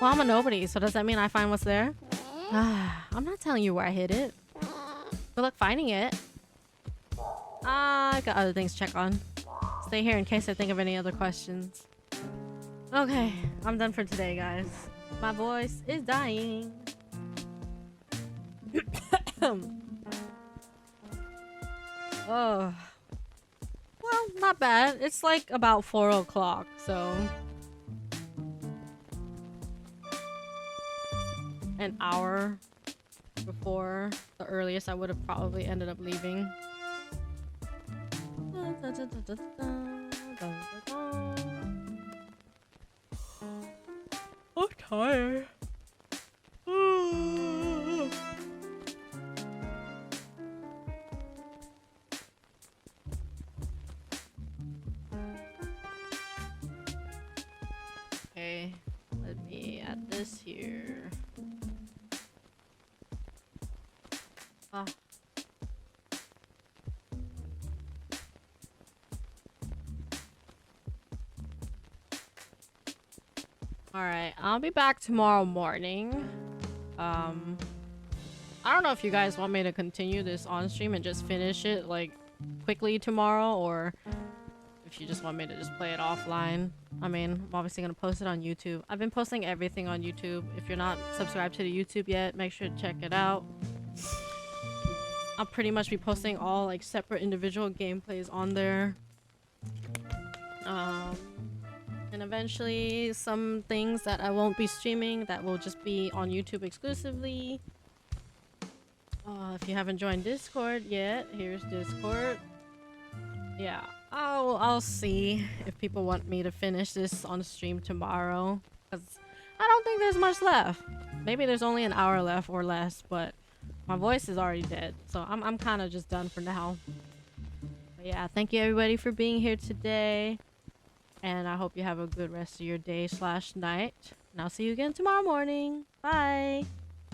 Well, I'm a nobody, so does that mean I find what's there? I'm not telling you where I hid it. Good luck finding it. I've got other things to check on. Stay here in case I think of any other questions. Okay, I'm done for today, guys. My voice is dying. Oh. Well, not bad. It's like about 4 o'clock, so... an hour before the earliest I would have probably ended up leaving. I'm tired. Okay, let me add this here. Ah. Alright, I'll be back tomorrow morning. I don't know if you guys want me to continue this on stream and just finish it like quickly tomorrow, or if you just want me to just play it offline. I mean, I'm obviously gonna post it on YouTube. I've been posting everything on YouTube. If you're not subscribed to the YouTube yet, make sure to check it out. I'll pretty much be posting all like separate individual gameplays on there. And eventually some things that I won't be streaming that will just be on YouTube exclusively. If you haven't joined Discord yet, here's Discord. Yeah, I'll see if people want me to finish this on stream tomorrow, because I don't think there's much left. Maybe there's only an hour left or less, but my voice is already dead, so I'm kind of just done for now. But yeah, thank you everybody for being here today, and I hope you have a good rest of your day/night, and I'll see you again tomorrow morning. Bye.